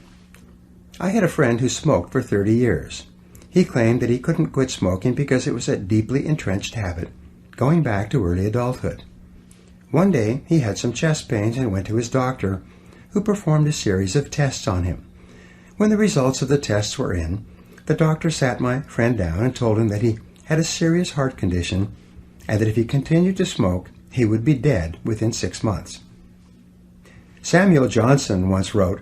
I had a friend who smoked for 30 years. He claimed that he couldn't quit smoking because it was a deeply entrenched habit, going back to early adulthood. One day, he had some chest pains and went to his doctor, who performed a series of tests on him. When the results of the tests were in, the doctor sat my friend down and told him that he had a serious heart condition and that if he continued to smoke, he would be dead within 6 months. Samuel Johnson once wrote,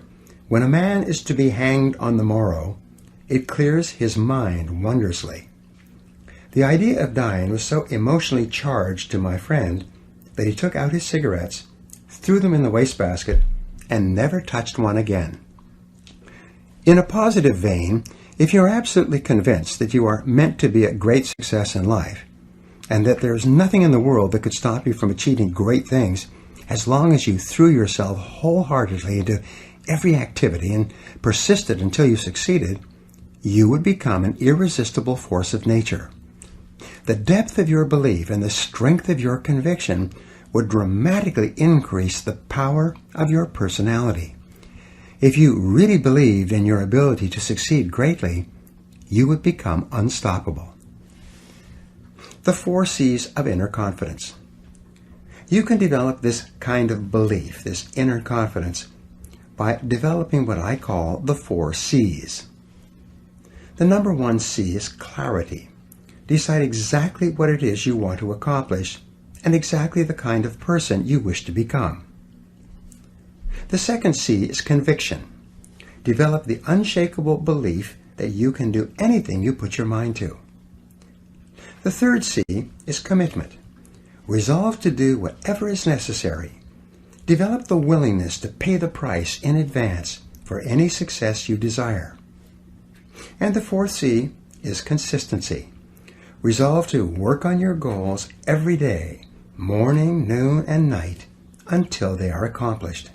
"When a man is to be hanged on the morrow, it clears his mind wondrously." The idea of dying was so emotionally charged to my friend that he took out his cigarettes, threw them in the wastebasket, and never touched one again. In a positive vein, if you're absolutely convinced that you are meant to be a great success in life, and that there's nothing in the world that could stop you from achieving great things, as long as you threw yourself wholeheartedly into every activity and persisted until you succeeded, you would become an irresistible force of nature. The depth of your belief and the strength of your conviction would dramatically increase the power of your personality. If you really believed in your ability to succeed greatly, you would become unstoppable. The 4 C's of inner confidence. You can develop this kind of belief, this inner confidence, by developing what I call the 4 C's. The number 1 C is clarity. Decide exactly what it is you want to accomplish and exactly the kind of person you wish to become. The second C is conviction. Develop the unshakable belief that you can do anything you put your mind to. The third C is commitment. Resolve to do whatever is necessary. Develop the willingness to pay the price in advance for any success you desire. And the fourth C is consistency. Resolve to work on your goals every day, morning, noon, and night, until they are accomplished.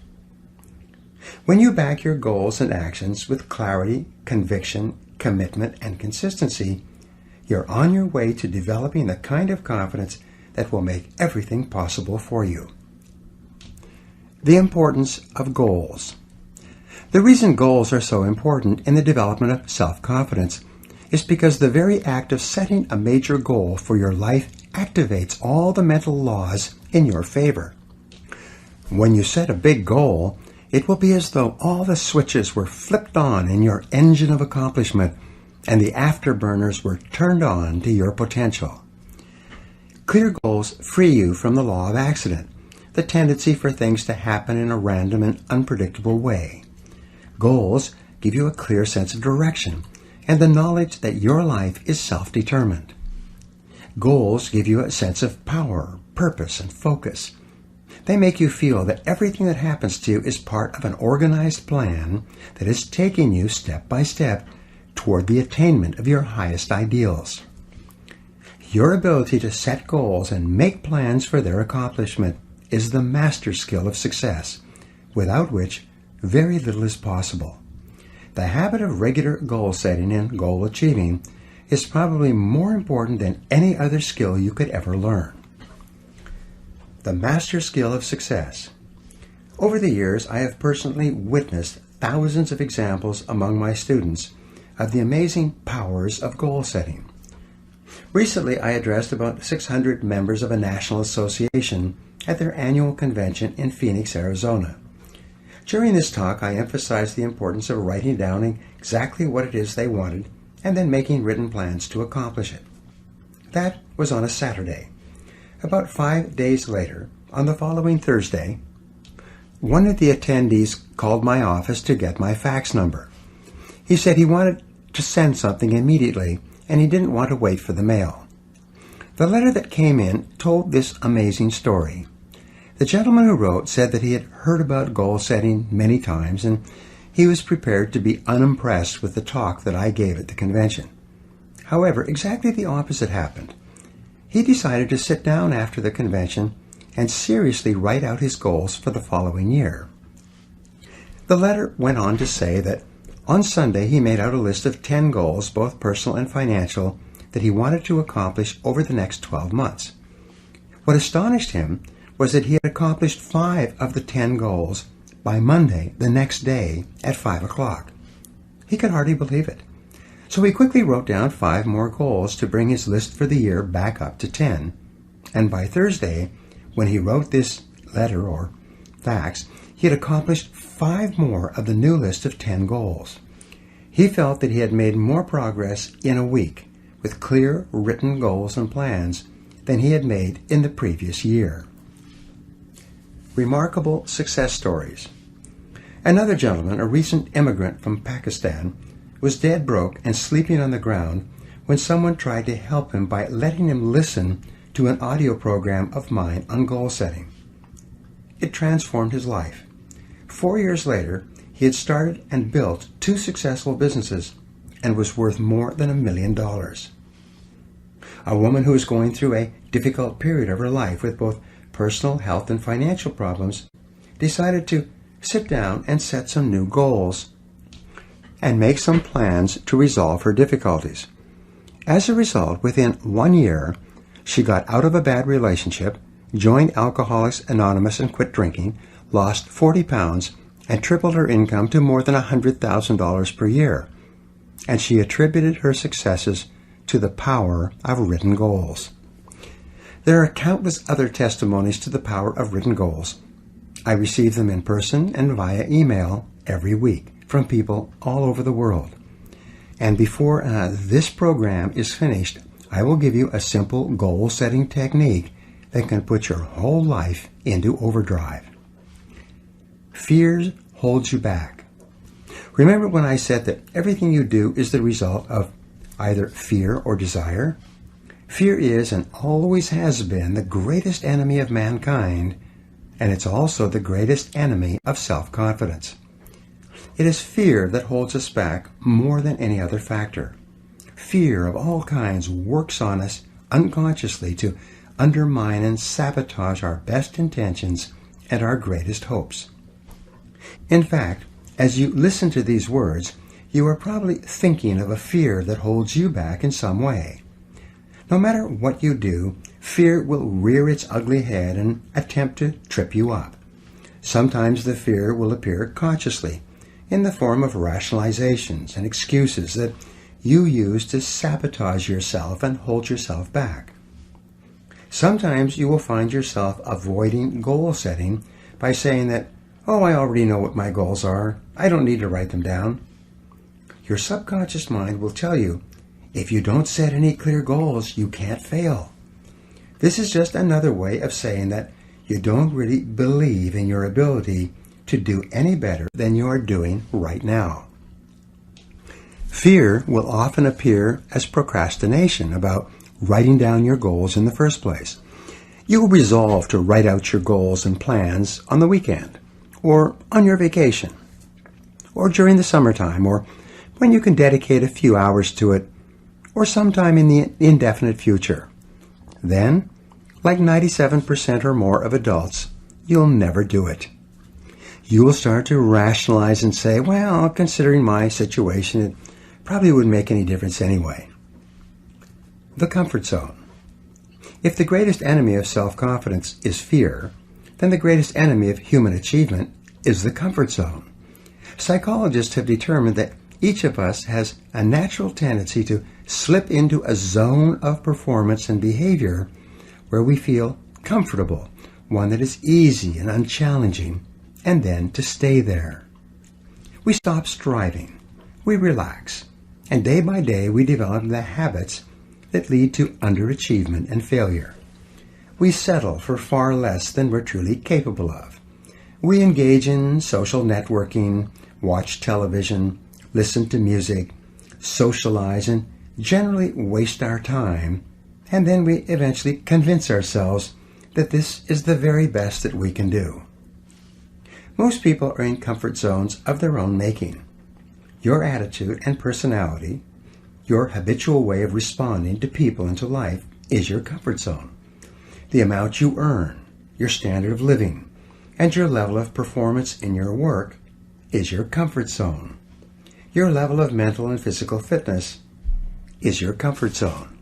When you back your goals and actions with clarity, conviction, commitment, and consistency, you're on your way to developing the kind of confidence that will make everything possible for you. The importance of goals. The reason goals are so important in the development of self-confidence is because the very act of setting a major goal for your life activates all the mental laws in your favor. When you set a big goal, it will be as though all the switches were flipped on in your engine of accomplishment and the afterburners were turned on to your potential. Clear goals free you from the law of accident, the tendency for things to happen in a random and unpredictable way. Goals give you a clear sense of direction and the knowledge that your life is self-determined. Goals give you a sense of power, purpose, and focus. They make you feel that everything that happens to you is part of an organized plan that is taking you step by step toward the attainment of your highest ideals. Your ability to set goals and make plans for their accomplishment is the master skill of success, without which very little is possible. The habit of regular goal setting and goal achieving is probably more important than any other skill you could ever learn. The master skill of success. Over the years, I have personally witnessed thousands of examples among my students of the amazing powers of goal setting. Recently, I addressed about 600 members of a national association at their annual convention in Phoenix, Arizona. During this talk, I emphasized the importance of writing down exactly what it is they wanted and then making written plans to accomplish it. That was on a Saturday. About 5 days later, on the following Thursday, one of the attendees called my office to get my fax number. He said he wanted to send something immediately and he didn't want to wait for the mail. The letter that came in told this amazing story. The gentleman who wrote said that he had heard about goal setting many times and he was prepared to be unimpressed with the talk that I gave at the convention. However, exactly the opposite happened. He decided to sit down after the convention and seriously write out his goals for the following year. The letter went on to say that on Sunday he made out a list of 10 goals, both personal and financial, that he wanted to accomplish over the next 12 months. What astonished him was that he had accomplished 5 of the 10 goals by Monday, the next day, at 5 o'clock. He could hardly believe it. So he quickly wrote down 5 more goals to bring his list for the year back up to 10. And by Thursday, when he wrote this letter or fax, he had accomplished 5 more of the new list of 10 goals. He felt that he had made more progress in a week with clear written goals and plans than he had made in the previous year. Remarkable success stories. Another gentleman, a recent immigrant from Pakistan, was dead broke and sleeping on the ground when someone tried to help him by letting him listen to an audio program of mine on goal setting. It transformed his life. 4 years later, he had started and built 2 successful businesses and was worth more than $1 million. A woman who was going through a difficult period of her life with both personal, health, and financial problems decided to sit down and set some new goals and make some plans to resolve her difficulties. As a result, within 1 year, she got out of a bad relationship, joined Alcoholics Anonymous and quit drinking, lost 40 pounds, and tripled her income to more than $100,000 per year. And she attributed her successes to the power of written goals. There are countless other testimonies to the power of written goals. I receive them in person and via email every week from people all over the world. And before this program is finished, I will give you a simple goal-setting technique that can put your whole life into overdrive. Fear holds you back. Remember when I said that everything you do is the result of either fear or desire? Fear is and always has been the greatest enemy of mankind, and it's also the greatest enemy of self-confidence. It is fear that holds us back more than any other factor. Fear of all kinds works on us unconsciously to undermine and sabotage our best intentions and our greatest hopes. In fact, as you listen to these words, you are probably thinking of a fear that holds you back in some way. No matter what you do, fear will rear its ugly head and attempt to trip you up. Sometimes the fear will appear consciously, in the form of rationalizations and excuses that you use to sabotage yourself and hold yourself back. Sometimes you will find yourself avoiding goal setting by saying that, "Oh, I already know what my goals are. I don't need to write them down." Your subconscious mind will tell you, if you don't set any clear goals, you can't fail. This is just another way of saying that you don't really believe in your ability to do any better than you are doing right now. Fear will often appear as procrastination about writing down your goals in the first place. You will resolve to write out your goals and plans on the weekend, or on your vacation, or during the summertime, or when you can dedicate a few hours to it, or sometime in the indefinite future. Then, like 97% or more of adults, you'll never do it. You will start to rationalize and say, "Well, considering my situation, it probably wouldn't make any difference anyway." The comfort zone. If the greatest enemy of self-confidence is fear, then the greatest enemy of human achievement is the comfort zone. Psychologists have determined that each of us has a natural tendency to slip into a zone of performance and behavior where we feel comfortable, one that is easy and unchallenging, and then to stay there. We stop striving, we relax, and day by day we develop the habits that lead to underachievement and failure. We settle for far less than we're truly capable of. We engage in social networking, watch television, listen to music, socialize, and generally waste our time, and then we eventually convince ourselves that this is the very best that we can do. Most people are in comfort zones of their own making. Your attitude and personality, your habitual way of responding to people and to life is your comfort zone. The amount you earn, your standard of living, and your level of performance in your work is your comfort zone. Your level of mental and physical fitness is your comfort zone.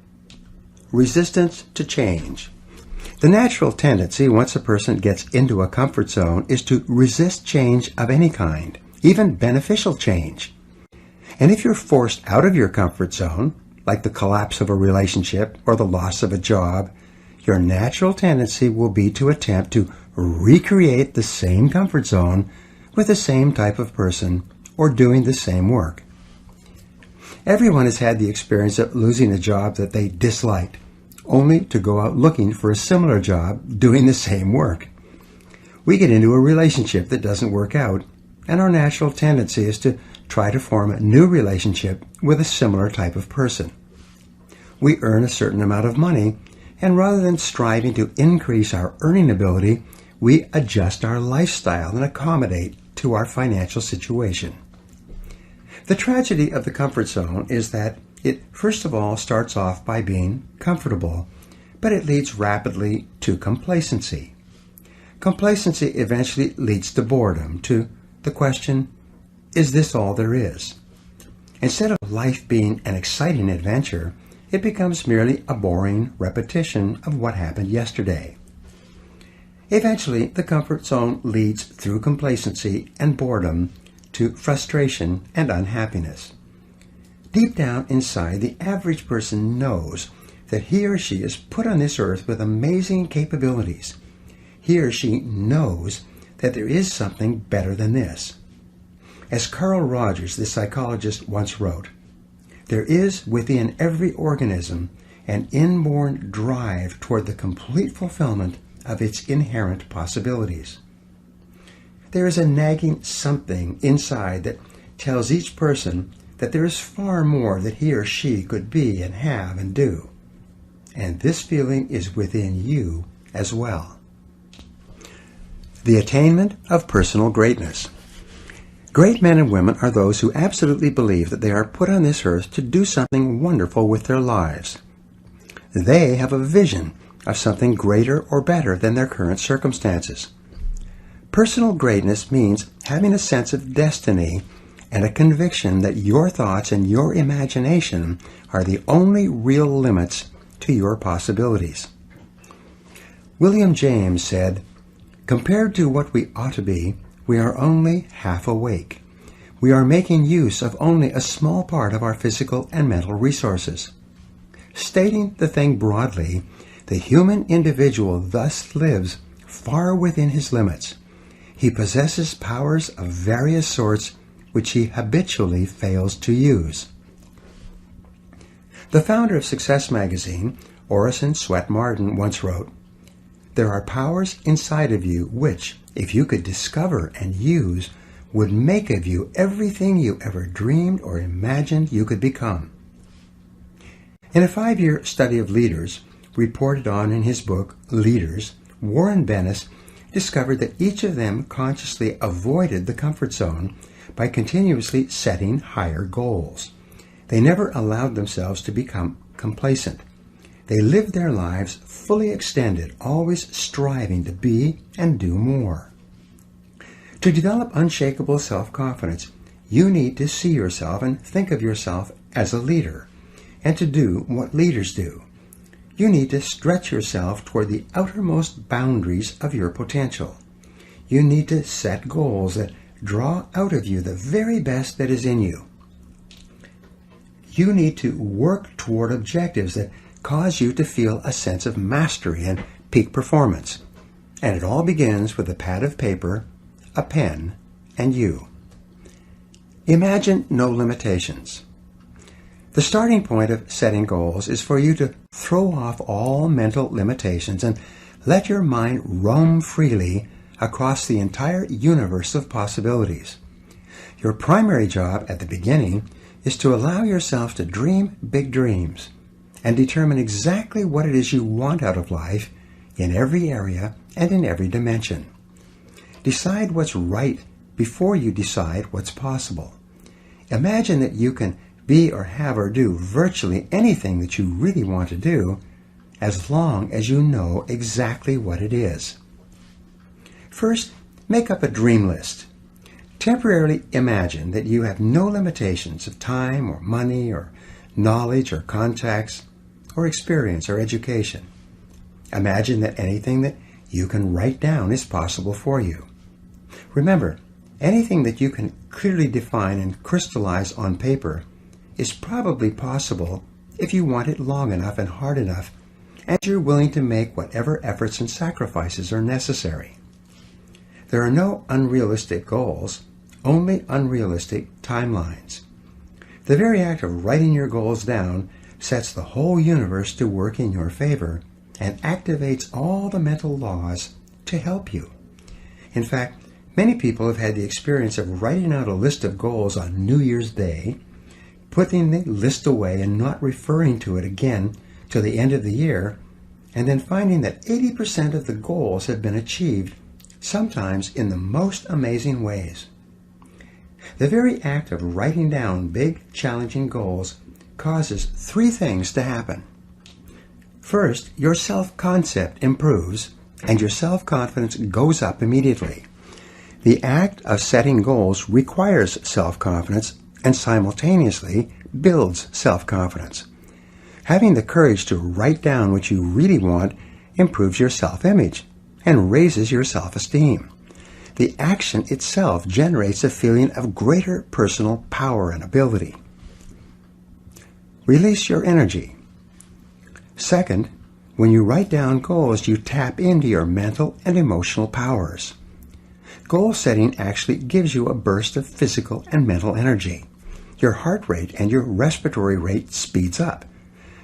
Resistance to change. The natural tendency once a person gets into a comfort zone is to resist change of any kind, even beneficial change. And if you're forced out of your comfort zone, like the collapse of a relationship or the loss of a job, your natural tendency will be to attempt to recreate the same comfort zone with the same type of person or doing the same work. Everyone has had the experience of losing a job that they disliked, only to go out looking for a similar job doing the same work. We get into a relationship that doesn't work out, and our natural tendency is to try to form a new relationship with a similar type of person. We earn a certain amount of money, and rather than striving to increase our earning ability, we adjust our lifestyle and accommodate to our financial situation. The tragedy of the comfort zone is that it first of all starts off by being comfortable, but it leads rapidly to complacency. Complacency eventually leads to boredom, to the question, is this all there is? Instead of life being an exciting adventure, it becomes merely a boring repetition of what happened yesterday. Eventually, the comfort zone leads through complacency and boredom to frustration and unhappiness. Deep down inside, the average person knows that he or she is put on this earth with amazing capabilities. He or she knows that there is something better than this. As Carl Rogers, the psychologist, once wrote, "There is within every organism an inborn drive toward the complete fulfillment of its inherent possibilities." There is a nagging something inside that tells each person that there is far more that he or she could be and have and do. And this feeling is within you as well. The attainment of personal greatness. Great men and women are those who absolutely believe that they are put on this earth to do something wonderful with their lives. They have a vision of something greater or better than their current circumstances. Personal greatness means having a sense of destiny and a conviction that your thoughts and your imagination are the only real limits to your possibilities. William James said, "Compared to what we ought to be, we are only half awake. We are making use of only a small part of our physical and mental resources." Stating the thing broadly, the human individual thus lives far within his limits. He possesses powers of various sorts which he habitually fails to use. The founder of Success magazine, Orison Swett Marden, once wrote, "There are powers inside of you which, if you could discover and use, would make of you everything you ever dreamed or imagined you could become." In a 5-year study of leaders, reported on in his book, Leaders, Warren Bennis discovered that each of them consciously avoided the comfort zone by continuously setting higher goals. They never allowed themselves to become complacent. They lived their lives fully extended, always striving to be and do more. To develop unshakable self-confidence, you need to see yourself and think of yourself as a leader, and to do what leaders do. You need to stretch yourself toward the outermost boundaries of your potential. You need to set goals that draw out of you the very best that is in you. You need to work toward objectives that cause you to feel a sense of mastery and peak performance. And it all begins with a pad of paper, a pen, and you. Imagine no limitations. The starting point of setting goals is for you to throw off all mental limitations and let your mind roam freely across the entire universe of possibilities. Your primary job at the beginning is to allow yourself to dream big dreams and determine exactly what it is you want out of life in every area and in every dimension. Decide what's right before you decide what's possible. Imagine that you can be or have or do virtually anything that you really want to do as long as you know exactly what it is. First, make up a dream list. Temporarily imagine that you have no limitations of time or money or knowledge or contacts or experience or education. Imagine that anything that you can write down is possible for you. Remember, anything that you can clearly define and crystallize on paper is probably possible if you want it long enough and hard enough, and you're willing to make whatever efforts and sacrifices are necessary. There are no unrealistic goals, only unrealistic timelines. The very act of writing your goals down sets the whole universe to work in your favor and activates all the mental laws to help you. In fact, many people have had the experience of writing out a list of goals on New Year's Day, putting the list away and not referring to it again till the end of the year, and then finding that 80% of the goals have been achieved, sometimes in the most amazing ways. The very act of writing down big, challenging goals causes three things to happen. First, your self-concept improves and your self-confidence goes up immediately. The act of setting goals requires self-confidence and simultaneously builds self-confidence. Having the courage to write down what you really want improves your self-image and raises your self-esteem. The action itself generates a feeling of greater personal power and ability. Release your energy. Second, when you write down goals, you tap into your mental and emotional powers. Goal setting actually gives you a burst of physical and mental energy. Your heart rate and your respiratory rate speeds up.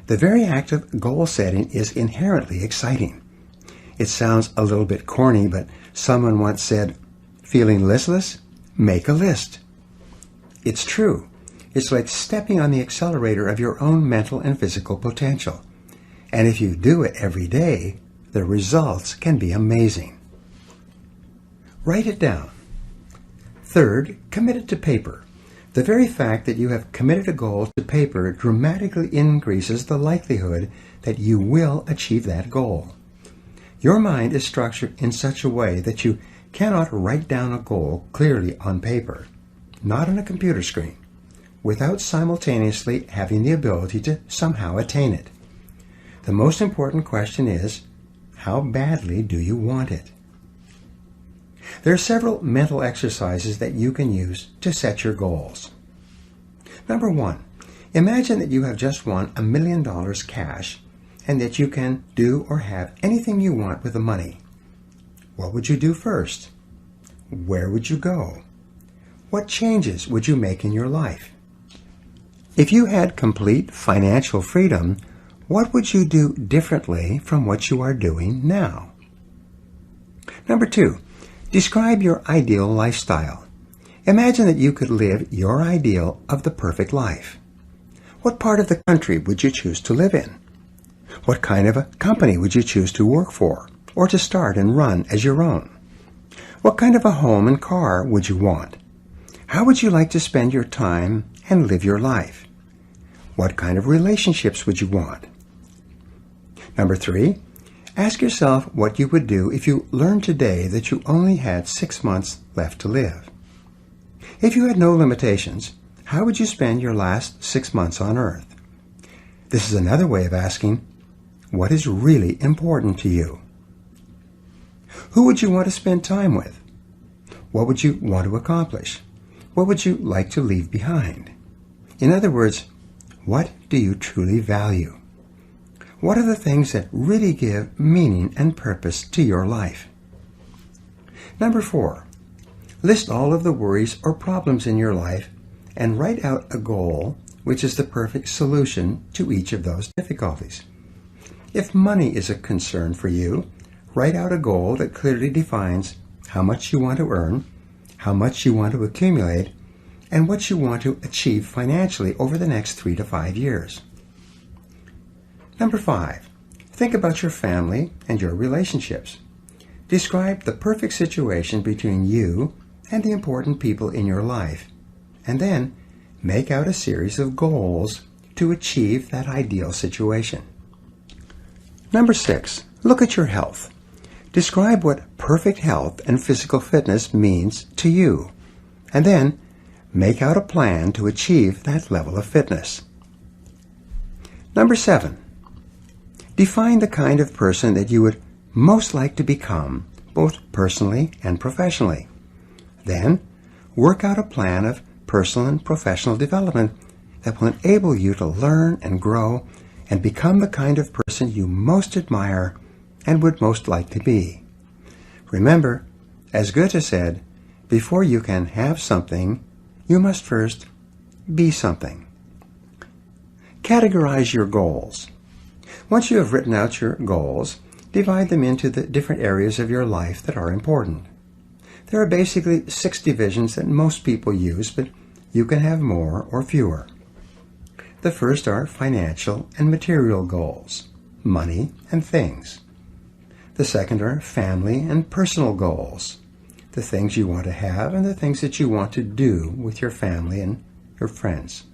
The very act of goal setting is inherently exciting. It sounds a little bit corny, but someone once said, "Feeling listless? Make a list." It's true. It's like stepping on the accelerator of your own mental and physical potential. And if you do it every day, the results can be amazing. Write it down. Third, commit it to paper. The very fact that you have committed a goal to paper dramatically increases the likelihood that you will achieve that goal. Your mind is structured in such a way that you cannot write down a goal clearly on paper, not on a computer screen, without simultaneously having the ability to somehow attain it. The most important question is, how badly do you want it? There are several mental exercises that you can use to set your goals. Number one, imagine that you have just won $1 million cash and that you can do or have anything you want with the money. What would you do first? Where would you go? What changes would you make in your life? If you had complete financial freedom, what would you do differently from what you are doing now? Number two, describe your ideal lifestyle. Imagine that you could live your ideal of the perfect life. What part of the country would you choose to live in? What kind of a company would you choose to work for or to start and run as your own? What kind of a home and car would you want? How would you like to spend your time and live your life? What kind of relationships would you want? Number three, ask yourself what you would do if you learned today that you only had 6 months left to live. If you had no limitations, how would you spend your last 6 months on Earth? This is another way of asking, what is really important to you? Who would you want to spend time with? What would you want to accomplish? What would you like to leave behind? In other words, what do you truly value? What are the things that really give meaning and purpose to your life? Number four, List all of the worries or problems in your life and write out a goal which is the perfect solution to each of those difficulties. If money is a concern for you, write out a goal that clearly defines how much you want to earn, how much you want to accumulate, and what you want to achieve financially over the next 3 to 5 years. Number 5, think about your family and your relationships. Describe the perfect situation between you and the important people in your life, and then make out a series of goals to achieve that ideal situation. Number 6, look at your health. Describe what perfect health and physical fitness means to you, and then make out a plan to achieve that level of fitness. Number 7, define the kind of person that you would most like to become, both personally and professionally. Then, work out a plan of personal and professional development that will enable you to learn and grow and become the kind of person you most admire and would most like to be. Remember, as Goethe said, before you can have something, you must first be something. Categorize your goals. Once you have written out your goals, divide them into the different areas of your life that are important. There are basically 6 divisions that most people use, but you can have more or fewer. The first are financial and material goals, money and things. The second are family and personal goals, the things you want to have and the things that you want to do with your family and your friends.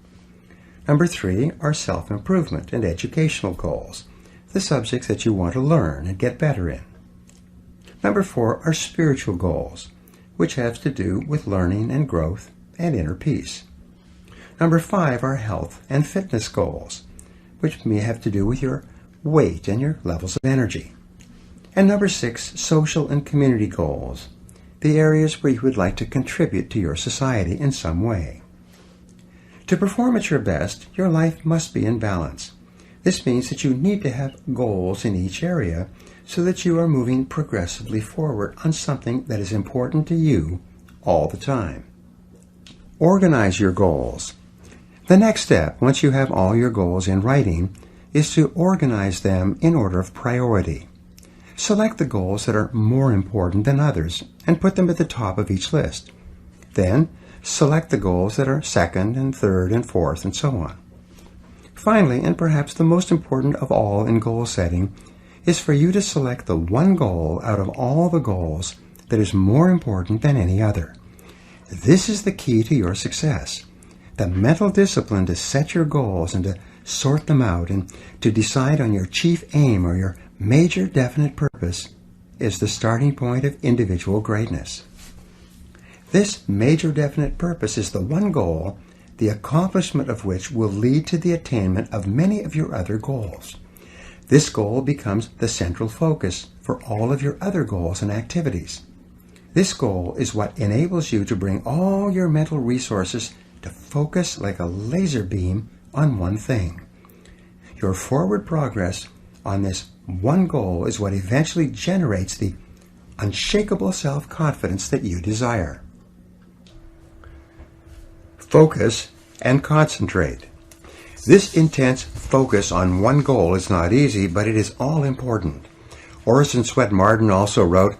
Number 3 are self-improvement and educational goals, the subjects that you want to learn and get better in. Number 4 are spiritual goals, which have to do with learning and growth and inner peace. Number 5 are health and fitness goals, which may have to do with your weight and your levels of energy. And number 6, social and community goals, the areas where you would like to contribute to your society in some way. To perform at your best, your life must be in balance. This means that you need to have goals in each area so that you are moving progressively forward on something that is important to you all the time. Organize your goals. The next step, once you have all your goals in writing, is to organize them in order of priority. Select the goals that are more important than others and put them at the top of each list. Then, select the goals that are second and third and fourth and so on. Finally, and perhaps the most important of all in goal setting, is for you to select the one goal out of all the goals that is more important than any other. This is the key to your success. The mental discipline to set your goals and to sort them out and to decide on your chief aim or your major definite purpose is the starting point of individual greatness. This major definite purpose is the one goal, the accomplishment of which will lead to the attainment of many of your other goals. This goal becomes the central focus for all of your other goals and activities. This goal is what enables you to bring all your mental resources to focus like a laser beam on one thing. Your forward progress on this one goal is what eventually generates the unshakable self-confidence that you desire. Focus and concentrate. This intense focus on one goal is not easy, but it is all important. Orison Swett Marden also wrote,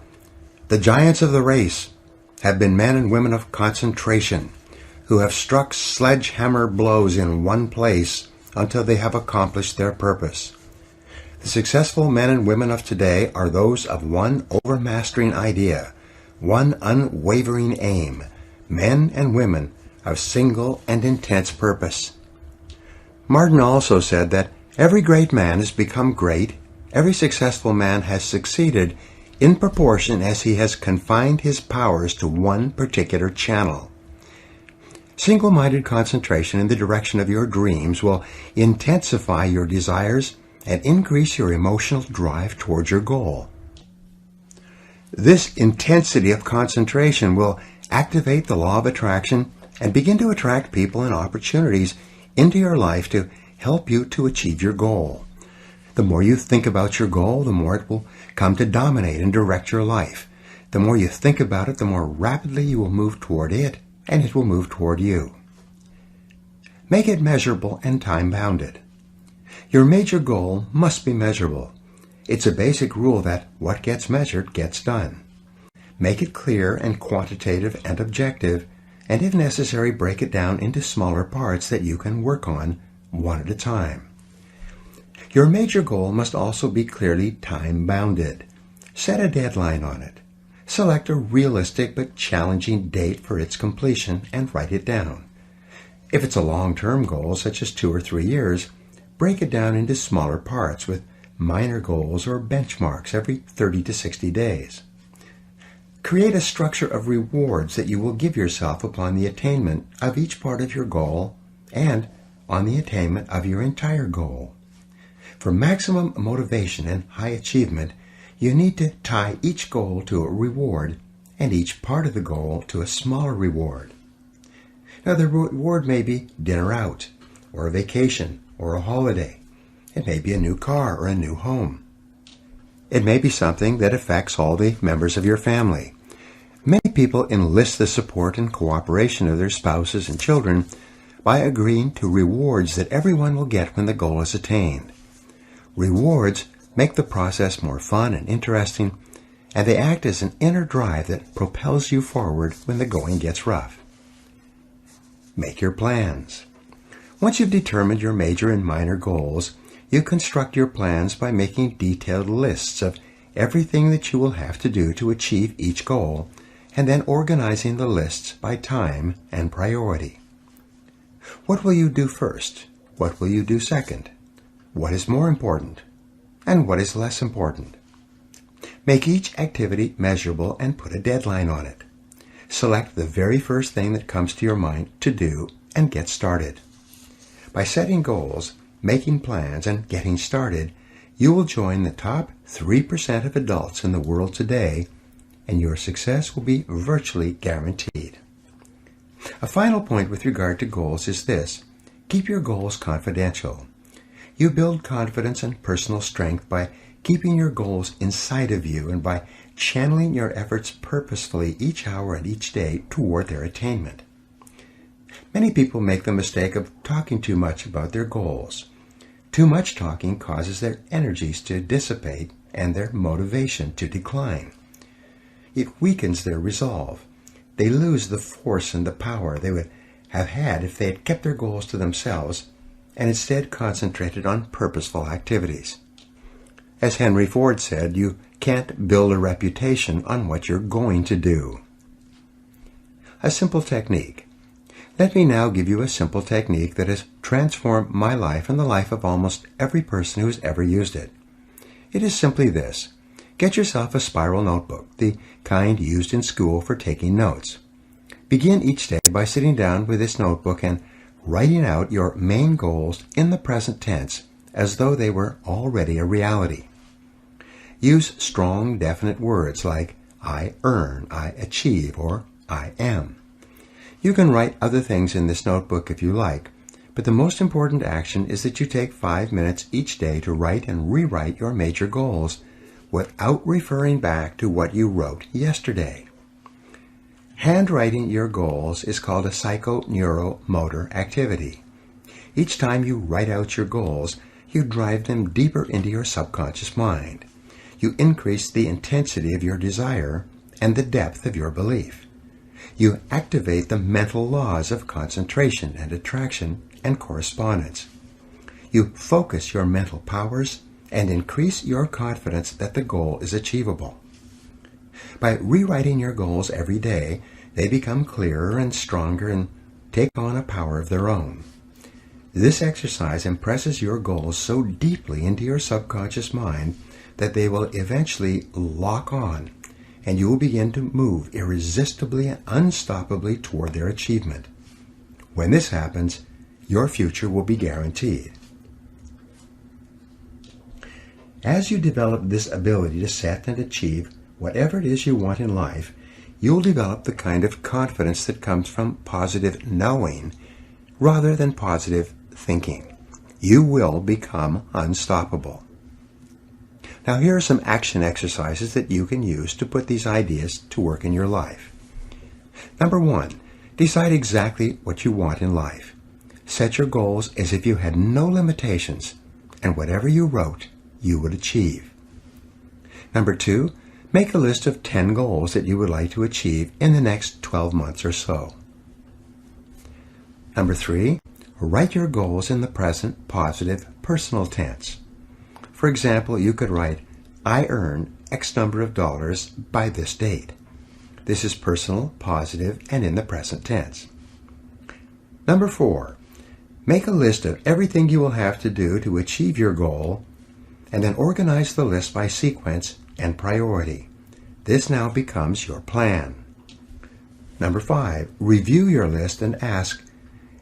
"The giants of the race have been men and women of concentration, who have struck sledgehammer blows in one place until they have accomplished their purpose. The successful men and women of today are those of one overmastering idea, one unwavering aim, men and women of single and intense purpose." Martin also said that every great man has become great, every successful man has succeeded in proportion as he has confined his powers to one particular channel. Single-minded concentration in the direction of your dreams will intensify your desires and increase your emotional drive towards your goal. This intensity of concentration will activate the law of attraction and begin to attract people and opportunities into your life to help you to achieve your goal. The more you think about your goal, the more it will come to dominate and direct your life. The more you think about it, the more rapidly you will move toward it, and it will move toward you. Make it measurable and time-bounded. Your major goal must be measurable. It's a basic rule that what gets measured gets done. Make it clear and quantitative and objective, and if necessary, break it down into smaller parts that you can work on one at a time. Your major goal must also be clearly time-bounded. Set a deadline on it. Select a realistic but challenging date for its completion and write it down. If it's a long-term goal, such as 2 or 3 years, break it down into smaller parts with minor goals or benchmarks every 30 to 60 days. Create a structure of rewards that you will give yourself upon the attainment of each part of your goal and on the attainment of your entire goal. For maximum motivation and high achievement, you need to tie each goal to a reward and each part of the goal to a smaller reward. Now, the reward may be dinner out, or a vacation, or a holiday. It may be a new car or a new home. It may be something that affects all the members of your family. Many people enlist the support and cooperation of their spouses and children by agreeing to rewards that everyone will get when the goal is attained. Rewards make the process more fun and interesting, and they act as an inner drive that propels you forward when the going gets rough. Make your plans. Once you've determined your major and minor goals, you construct your plans by making detailed lists of everything that you will have to do to achieve each goal, and then organizing the lists by time and priority. What will you do first? What will you do second? What is more important? And what is less important? Make each activity measurable and put a deadline on it. Select the very first thing that comes to your mind to do and get started. By setting goals, making plans, and getting started, you will join the top 3% of adults in the world today, and your success will be virtually guaranteed. A final point with regard to goals is this: keep your goals confidential. You build confidence and personal strength by keeping your goals inside of you and by channeling your efforts purposefully each hour and each day toward their attainment. Many people make the mistake of talking too much about their goals. Too much talking causes their energies to dissipate and their motivation to decline. It weakens their resolve. They lose the force and the power they would have had if they had kept their goals to themselves and instead concentrated on purposeful activities. As Henry Ford said, you can't build a reputation on what you're going to do. A simple technique. Let me now give you a simple technique that has transformed my life and the life of almost every person who has ever used it. It is simply this: get yourself a spiral notebook, the kind used in school for taking notes. Begin each day by sitting down with this notebook and writing out your main goals in the present tense as though they were already a reality. Use strong, definite words like I earn, I achieve, or I am. You can write other things in this notebook if you like, but the most important action is that you take 5 minutes each day to write and rewrite your major goals without referring back to what you wrote yesterday. Handwriting your goals is called a psychoneuromotor activity. Each time you write out your goals, you drive them deeper into your subconscious mind. You increase the intensity of your desire and the depth of your belief. You activate the mental laws of concentration and attraction and correspondence. You focus your mental powers and increase your confidence that the goal is achievable. By rewriting your goals every day, they become clearer and stronger and take on a power of their own. This exercise impresses your goals so deeply into your subconscious mind that they will eventually lock on, and you will begin to move irresistibly and unstoppably toward their achievement. When this happens, your future will be guaranteed. As you develop this ability to set and achieve whatever it is you want in life, you'll develop the kind of confidence that comes from positive knowing rather than positive thinking. You will become unstoppable. Now here are some action exercises that you can use to put these ideas to work in your life. Number 1, decide exactly what you want in life. Set your goals as if you had no limitations, and whatever you wrote, you would achieve. Number 2, make a list of 10 goals that you would like to achieve in the next 12 months or so. Number 3, write your goals in the present positive personal tense. For example, you could write, I earn X number of dollars by this date. This is personal, positive, and in the present tense. Number 4, make a list of everything you will have to do to achieve your goal, and then organize the list by sequence and priority. This now becomes your plan. Number 5, review your list and ask,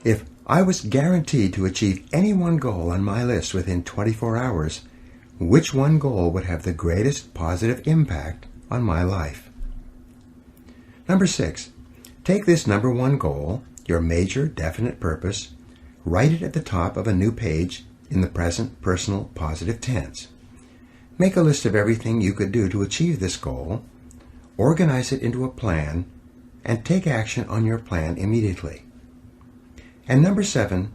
if I was guaranteed to achieve any one goal on my list within 24 hours, which one goal would have the greatest positive impact on my life? Number 6, take this number 1 goal, your major definite purpose, write it at the top of a new page in the present personal positive tense. Make a list of everything you could do to achieve this goal, organize it into a plan, and take action on your plan immediately. And number 7,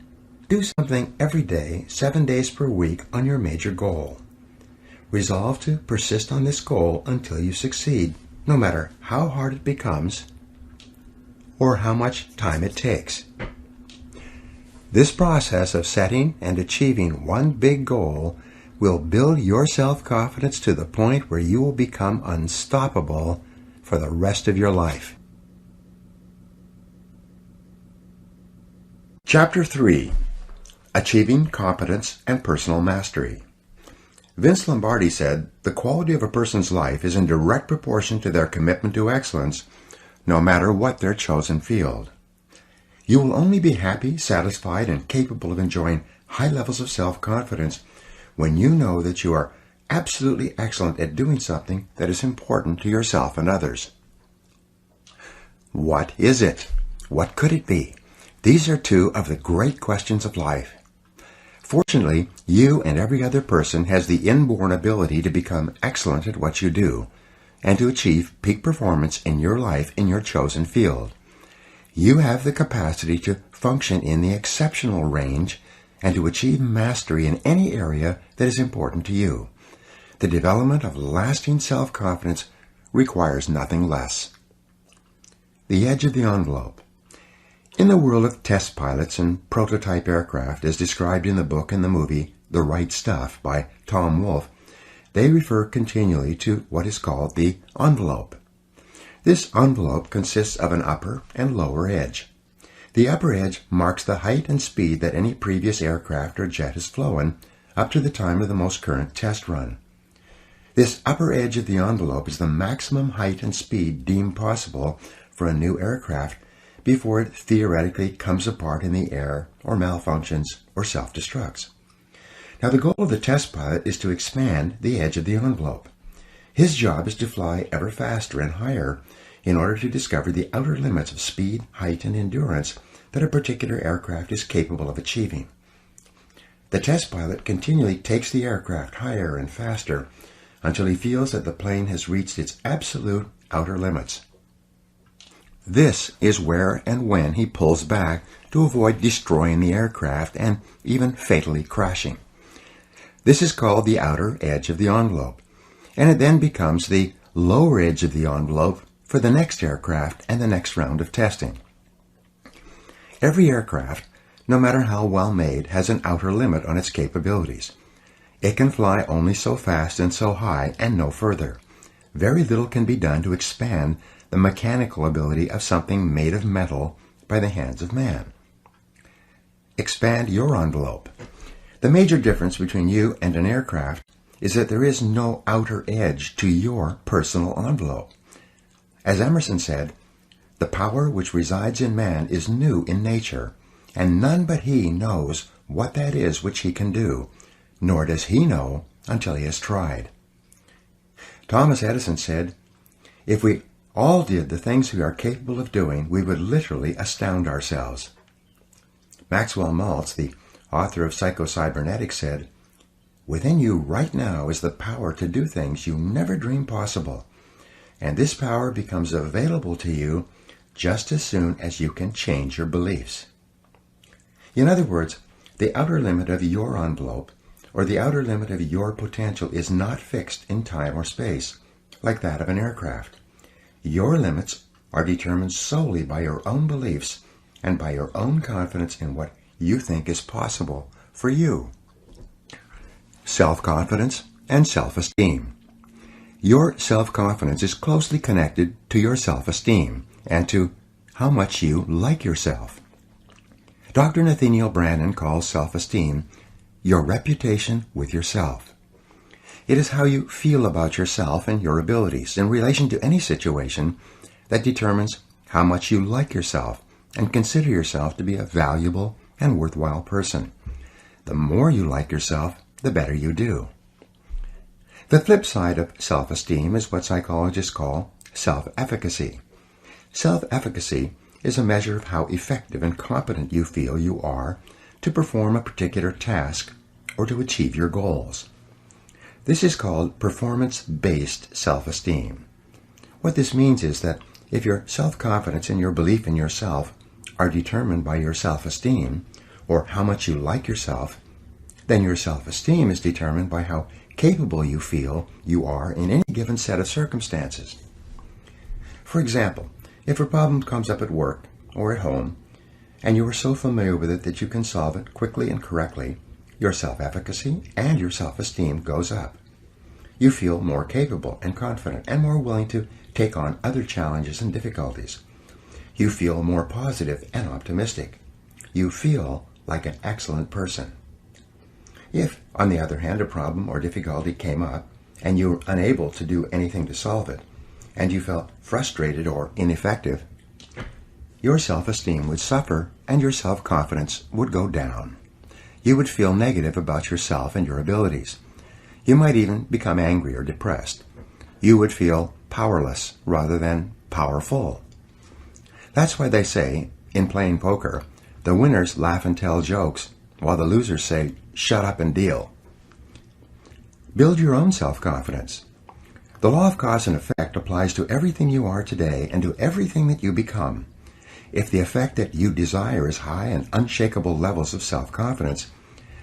do something every day, 7 days per week on your major goal. Resolve to persist on this goal until you succeed, no matter how hard it becomes or how much time it takes. This process of setting and achieving one big goal will build your self-confidence to the point where you will become unstoppable for the rest of your life. Chapter 3, Achieving Competence and Personal Mastery. Vince Lombardi said, the quality of a person's life is in direct proportion to their commitment to excellence, no matter what their chosen field. You will only be happy, satisfied, and capable of enjoying high levels of self-confidence when you know that you are absolutely excellent at doing something that is important to yourself and others. What is it? What could it be? These are two of the great questions of life. Fortunately, you and every other person has the inborn ability to become excellent at what you do and to achieve peak performance in your life in your chosen field. You have the capacity to function in the exceptional range and to achieve mastery in any area that is important to you. The development of lasting self-confidence requires nothing less. The edge of the envelope. In the world of test pilots and prototype aircraft, as described in the book and the movie The Right Stuff by Tom Wolfe, they refer continually to what is called the envelope. This envelope consists of an upper and lower edge. The upper edge marks the height and speed that any previous aircraft or jet has flown up to the time of the most current test run. This upper edge of the envelope is the maximum height and speed deemed possible for a new aircraft before it theoretically comes apart in the air or malfunctions or self-destructs. Now the goal of the test pilot is to expand the edge of the envelope. His job is to fly ever faster and higher in order to discover the outer limits of speed, height, and endurance that a particular aircraft is capable of achieving. The test pilot continually takes the aircraft higher and faster until he feels that the plane has reached its absolute outer limits. This is where and when he pulls back to avoid destroying the aircraft and even fatally crashing. This is called the outer edge of the envelope, and it then becomes the lower edge of the envelope for the next aircraft and the next round of testing. Every aircraft, no matter how well made, has an outer limit on its capabilities. It can fly only so fast and so high and no further. Very little can be done to expand the mechanical ability of something made of metal by the hands of man. Expand your envelope. The major difference between you and an aircraft is that there is no outer edge to your personal envelope. As Emerson said, the power which resides in man is new in nature, and none but he knows what that is which he can do, nor does he know until he has tried. Thomas Edison said, if we all did the things we are capable of doing, we would literally astound ourselves. Maxwell Maltz, the author of Psycho-Cybernetics, said, Within you right now is the power to do things you never dreamed possible. And this power becomes available to you just as soon as you can change your beliefs. In other words, the outer limit of your envelope, or the outer limit of your potential, is not fixed in time or space, like that of an aircraft. Your limits are determined solely by your own beliefs and by your own confidence in what you think is possible for you. Self-confidence and self-esteem. Your self-confidence is closely connected to your self-esteem and to how much you like yourself. Dr. Nathaniel Branden calls self-esteem your reputation with yourself. It is how you feel about yourself and your abilities in relation to any situation that determines how much you like yourself and consider yourself to be a valuable and worthwhile person. The more you like yourself, the better you do. The flip side of self-esteem is what psychologists call self-efficacy. Self-efficacy is a measure of how effective and competent you feel you are to perform a particular task or to achieve your goals. This is called performance-based self-esteem. What this means is that if your self-confidence and your belief in yourself are determined by your self-esteem, or how much you like yourself, then your self-esteem is determined by how capable you feel you are in any given set of circumstances. For example, if a problem comes up at work or at home, and you are so familiar with it that you can solve it quickly and correctly, your self-efficacy and your self-esteem goes up. You feel more capable and confident and more willing to take on other challenges and difficulties. You feel more positive and optimistic. You feel like an excellent person. If, on the other hand, a problem or difficulty came up and you were unable to do anything to solve it, and you felt frustrated or ineffective, your self-esteem would suffer and your self-confidence would go down. You would feel negative about yourself and your abilities. You might even become angry or depressed. You would feel powerless rather than powerful. That's why they say, in playing poker, the winners laugh and tell jokes, while the losers say, shut up and deal. Build your own self-confidence. The law of cause and effect applies to everything you are today and to everything that you become. If the effect that you desire is high and unshakable levels of self-confidence,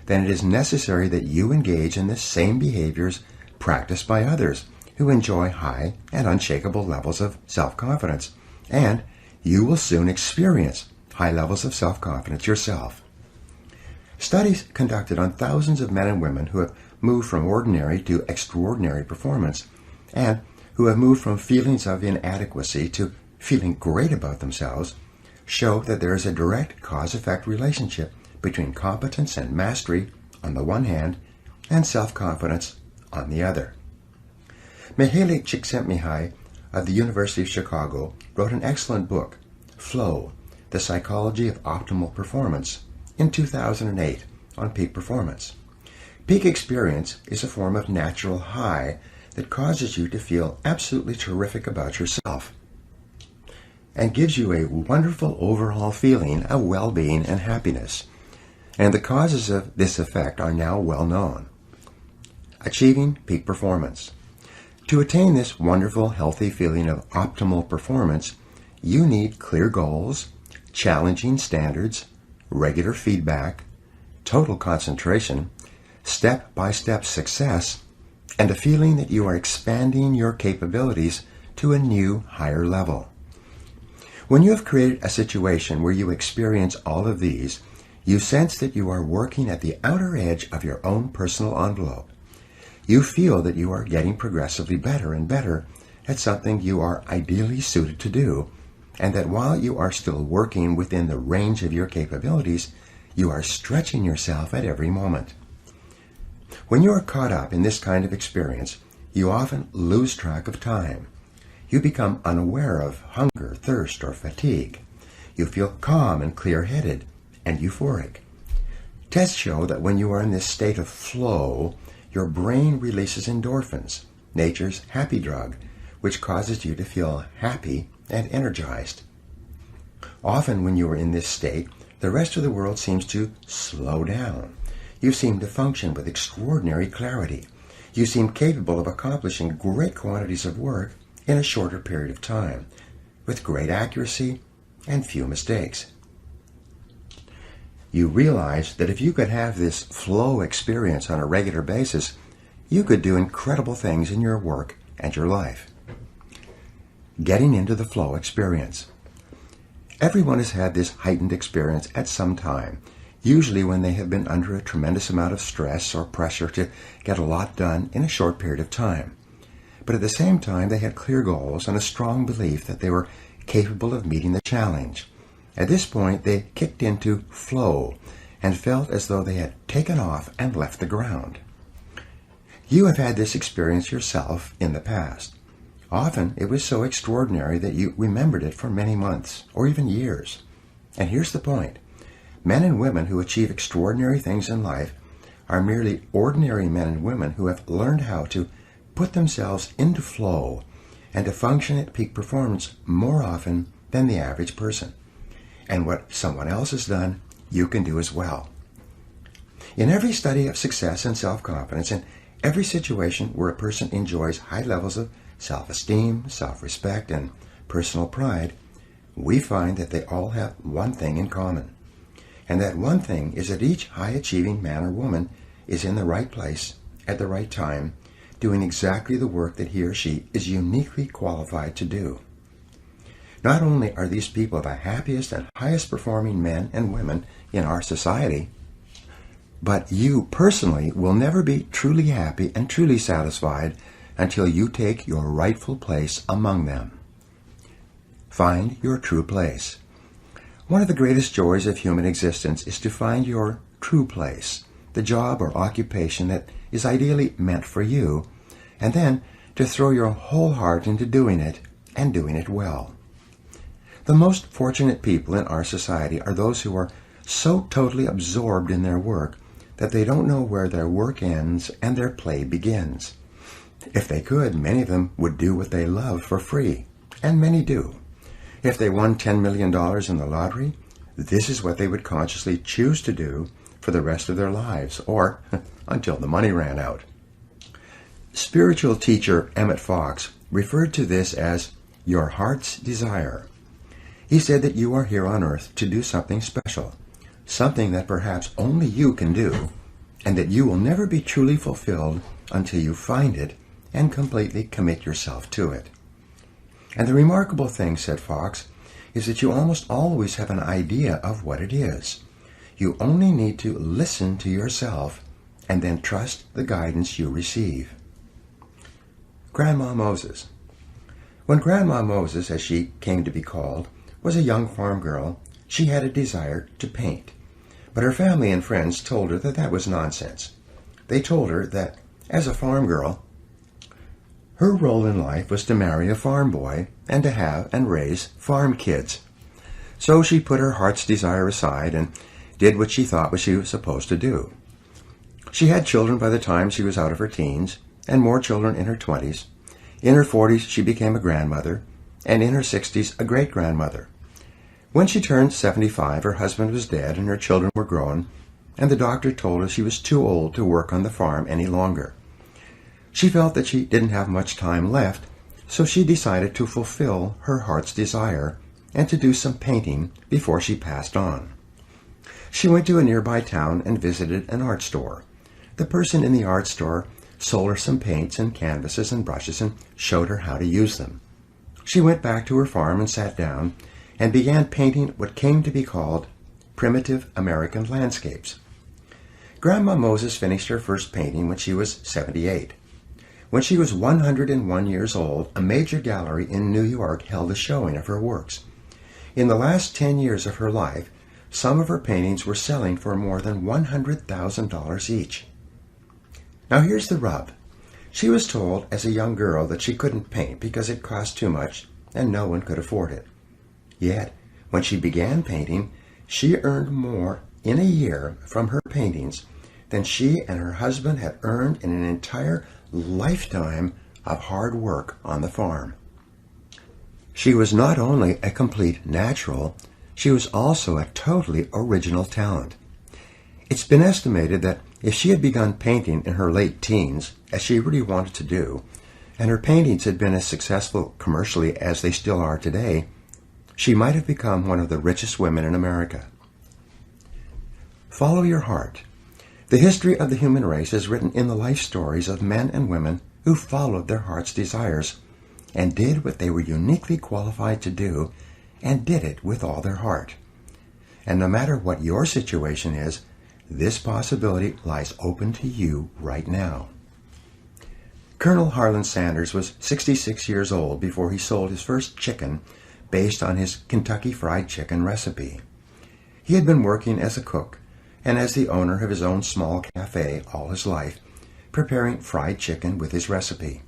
then it is necessary that you engage in the same behaviors practiced by others who enjoy high and unshakable levels of self-confidence, and you will soon experience high levels of self-confidence yourself. Studies conducted on thousands of men and women who have moved from ordinary to extraordinary performance, and who have moved from feelings of inadequacy to feeling great about themselves, show that there is a direct cause-effect relationship between competence and mastery on the one hand and self-confidence on the other. Mihaly Csikszentmihalyi of the University of Chicago wrote an excellent book, Flow, The Psychology of Optimal Performance, in 2008 on peak performance. Peak experience is a form of natural high that causes you to feel absolutely terrific about yourself and gives you a wonderful overall feeling of well-being and happiness. And the causes of this effect are now well known. Achieving peak performance. To attain this wonderful, healthy feeling of optimal performance, you need clear goals, challenging standards, regular feedback, total concentration, step-by-step success, and a feeling that you are expanding your capabilities to a new, higher level. When you have created a situation where you experience all of these, you sense that you are working at the outer edge of your own personal envelope. You feel that you are getting progressively better and better at something you are ideally suited to do, and that while you are still working within the range of your capabilities, you are stretching yourself at every moment. When you are caught up in this kind of experience, you often lose track of time. You become unaware of hunger, thirst, or fatigue. You feel calm and clear-headed and euphoric. Tests show that when you are in this state of flow, your brain releases endorphins, nature's happy drug, which causes you to feel happy and energized. Often when you are in this state, the rest of the world seems to slow down. You seem to function with extraordinary clarity. You seem capable of accomplishing great quantities of work in a shorter period of time, with great accuracy and few mistakes. You realize that if you could have this flow experience on a regular basis, you could do incredible things in your work and your life. Getting into the flow experience. Everyone has had this heightened experience at some time, usually when they have been under a tremendous amount of stress or pressure to get a lot done in a short period of time. But at the same time, they had clear goals and a strong belief that they were capable of meeting the challenge. At this point, they kicked into flow and felt as though they had taken off and left the ground. You have had this experience yourself in the past. Often, it was so extraordinary that you remembered it for many months or even years. And here's the point. Men and women who achieve extraordinary things in life are merely ordinary men and women who have learned how to put themselves into flow and to function at peak performance more often than the average person. And what someone else has done, you can do as well. In every study of success and self-confidence, in every situation where a person enjoys high levels of self-esteem, self-respect, and personal pride, we find that they all have one thing in common. And that one thing is that each high-achieving man or woman is in the right place at the right time, doing exactly the work that he or she is uniquely qualified to do. Not only are these people the happiest and highest performing men and women in our society, but you personally will never be truly happy and truly satisfied until you take your rightful place among them. Find your true place. One of the greatest joys of human existence is to find your true place, the job or occupation that is ideally meant for you, and then to throw your whole heart into doing it and doing it well. The most fortunate people in our society are those who are so totally absorbed in their work that they don't know where their work ends and their play begins. If they could, many of them would do what they love for free, and many do. If they won $10 million in the lottery, this is what they would consciously choose to do for the rest of their lives, or until the money ran out. Spiritual teacher Emmett Fox referred to this as your heart's desire. He said that you are here on earth to do something special, something that perhaps only you can do, and that you will never be truly fulfilled until you find it and completely commit yourself to it. And the remarkable thing, said Fox, is that you almost always have an idea of what it is. You only need to listen to yourself and then trust the guidance you receive. Grandma Moses. When Grandma Moses, as she came to be called, was a young farm girl, she had a desire to paint. But her family and friends told her that that was nonsense. They told her that, as a farm girl, her role in life was to marry a farm boy and to have and raise farm kids. So she put her heart's desire aside and did what she thought she was supposed to do. She had children by the time she was out of her teens, and more children in her 20s. In her 40s, she became a grandmother, and in her 60s, a great-grandmother. When she turned 75, her husband was dead and her children were grown, and the doctor told her she was too old to work on the farm any longer. She felt that she didn't have much time left, so she decided to fulfill her heart's desire and to do some painting before she passed on. She went to a nearby town and visited an art store. The person in the art store sold her some paints and canvases and brushes and showed her how to use them. She went back to her farm and sat down and began painting what came to be called primitive American landscapes. Grandma Moses finished her first painting when she was 78. When she was 101 years old, a major gallery in New York held a showing of her works. In the last 10 years of her life, some of her paintings were selling for more than $100,000 each. Now here's the rub. She was told as a young girl that she couldn't paint because it cost too much and no one could afford it. Yet, when she began painting, she earned more in a year from her paintings than she and her husband had earned in an entire lifetime of hard work on the farm. She was not only a complete natural, she was also a totally original talent. It's been estimated that If she had begun painting in her late teens, as she really wanted to do, and her paintings had been as successful commercially as they still are today, she might have become one of the richest women in America. Follow your heart. The history of the human race is written in the life stories of men and women who followed their heart's desires and did what they were uniquely qualified to do, and did it with all their heart. And no matter what your situation is, this possibility lies open to you right now. Colonel Harlan Sanders was 66 years old before he sold his first chicken based on his Kentucky Fried Chicken recipe. He had been working as a cook and as the owner of his own small cafe all his life, preparing fried chicken with his recipe.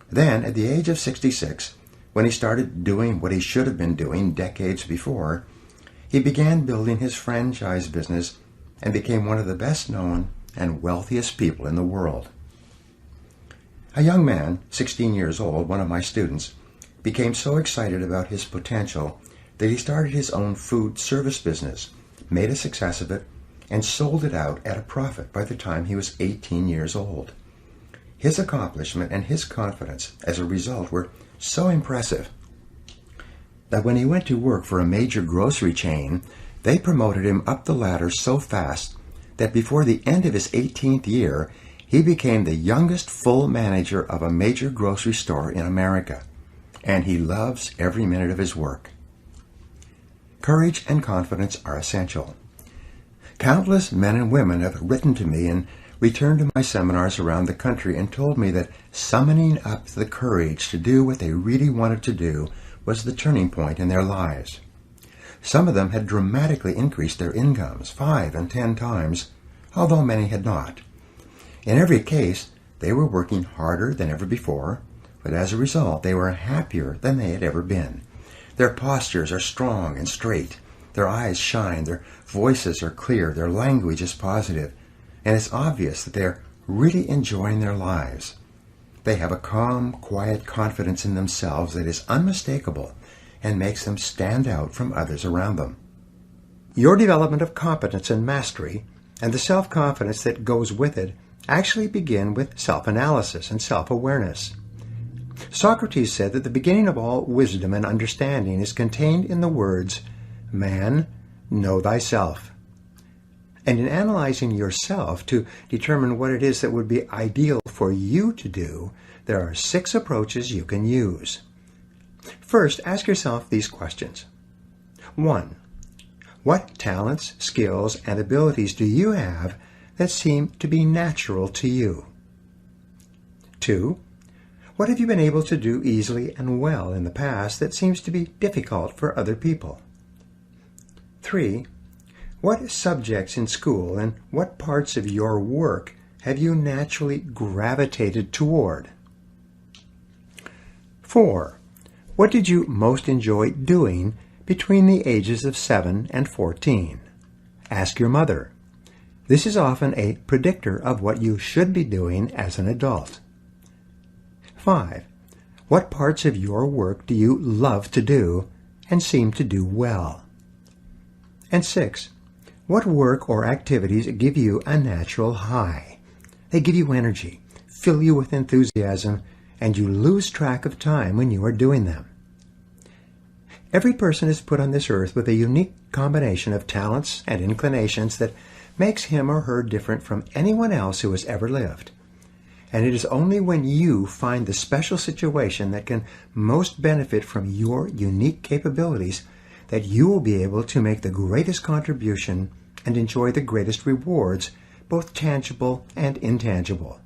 Then, at the age of 66, when he started doing what he should have been doing decades before, he began building his franchise business and became one of the best known and wealthiest people in the world. A young man, 16 years old, one of my students, became so excited about his potential that he started his own food service business, made a success of it, and sold it out at a profit by the time he was 18 years old. His accomplishment and his confidence as a result were so impressive that when he went to work for a major grocery chain, they promoted him up the ladder so fast that before the end of his 18th year, he became the youngest full manager of a major grocery store in America, and he loves every minute of his work. Courage and confidence are essential. Countless men and women have written to me and returned to my seminars around the country and told me that summoning up the courage to do what they really wanted to do was the turning point in their lives. Some of them had dramatically increased their incomes 5 and 10 times, although many had not. In every case, they were working harder than ever before, but as a result, they were happier than they had ever been. Their postures are strong and straight. Their eyes shine, their voices are clear, their language is positive, and it's obvious that they're really enjoying their lives. They have a calm, quiet confidence in themselves that is unmistakable and makes them stand out from others around them. Your development of competence and mastery, and the self-confidence that goes with it, actually begin with self-analysis and self-awareness. Socrates said that the beginning of all wisdom and understanding is contained in the words, "Man, know thyself." And in analyzing yourself to determine what it is that would be ideal for you to do, there are 6 approaches you can use. First, ask yourself these questions. 1. What talents, skills, and abilities do you have that seem to be natural to you? 2. What have you been able to do easily and well in the past that seems to be difficult for other people? 3. What subjects in school and what parts of your work have you naturally gravitated toward? 4. What did you most enjoy doing between the ages of 7 and 14? Ask your mother. This is often a predictor of what you should be doing as an adult. 5. What parts of your work do you love to do and seem to do well? And 6. What work or activities give you a natural high? They give you energy, fill you with enthusiasm, and you lose track of time when you are doing them. Every person is put on this earth with a unique combination of talents and inclinations that makes him or her different from anyone else who has ever lived. And it is only when you find the special situation that can most benefit from your unique capabilities that you will be able to make the greatest contribution and enjoy the greatest rewards, both tangible and intangible.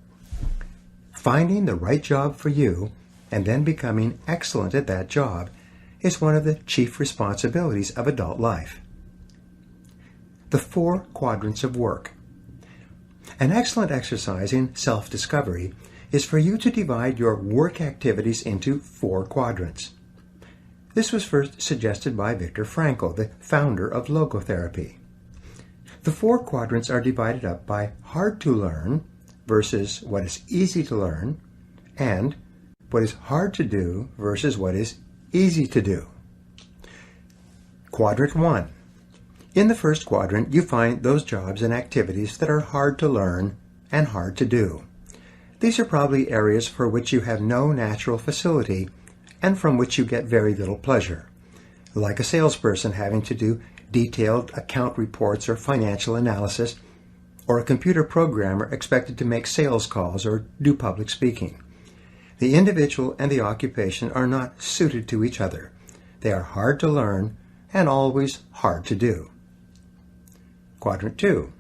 Finding the right job for you and then becoming excellent at that job is one of the chief responsibilities of adult life. The 4 quadrants of work. An excellent exercise in self-discovery is for you to divide your work activities into 4 quadrants. This was first suggested by Viktor Frankl, the founder of logotherapy. The 4 quadrants are divided up by hard to learn versus what is easy to learn, and what is hard to do versus what is easy to do. Quadrant 1. In the first quadrant, you find those jobs and activities that are hard to learn and hard to do. These are probably areas for which you have no natural facility and from which you get very little pleasure, like a salesperson having to do detailed account reports or financial analysis, or a computer programmer expected to make sales calls or do public speaking. The individual and the occupation are not suited to each other. They are hard to learn and always hard to do. Quadrant 2.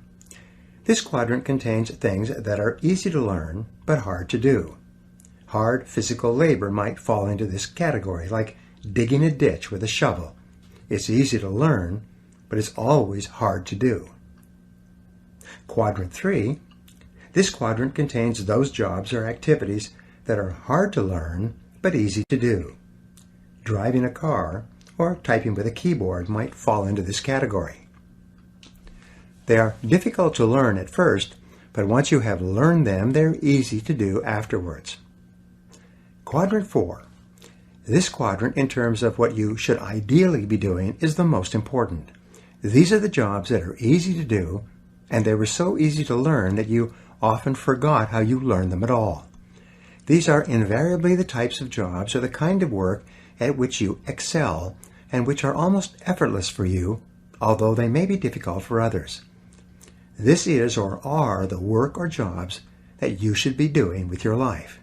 This quadrant contains things that are easy to learn but hard to do. Hard physical labor might fall into this category, like digging a ditch with a shovel. It's easy to learn, but it's always hard to do. Quadrant 3. This quadrant contains those jobs or activities that are hard to learn but easy to do. Driving a car or typing with a keyboard might fall into this category. They are difficult to learn at first, but once you have learned them, they're easy to do afterwards. Quadrant 4. This quadrant, in terms of what you should ideally be doing, is the most important. These are the jobs that are easy to do, and they were so easy to learn that you often forgot how you learned them at all. These are invariably the types of jobs or the kind of work at which you excel and which are almost effortless for you, although they may be difficult for others. This is or are the work or jobs that you should be doing with your life.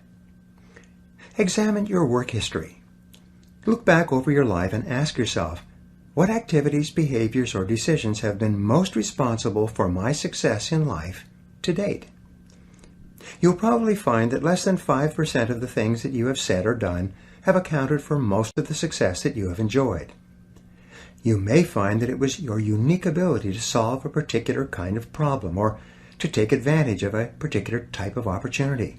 Examine your work history. Look back over your life and ask yourself, what activities, behaviors, or decisions have been most responsible for my success in life to date? You'll probably find that less than 5% of the things that you have said or done have accounted for most of the success that you have enjoyed. You may find that it was your unique ability to solve a particular kind of problem or to take advantage of a particular type of opportunity.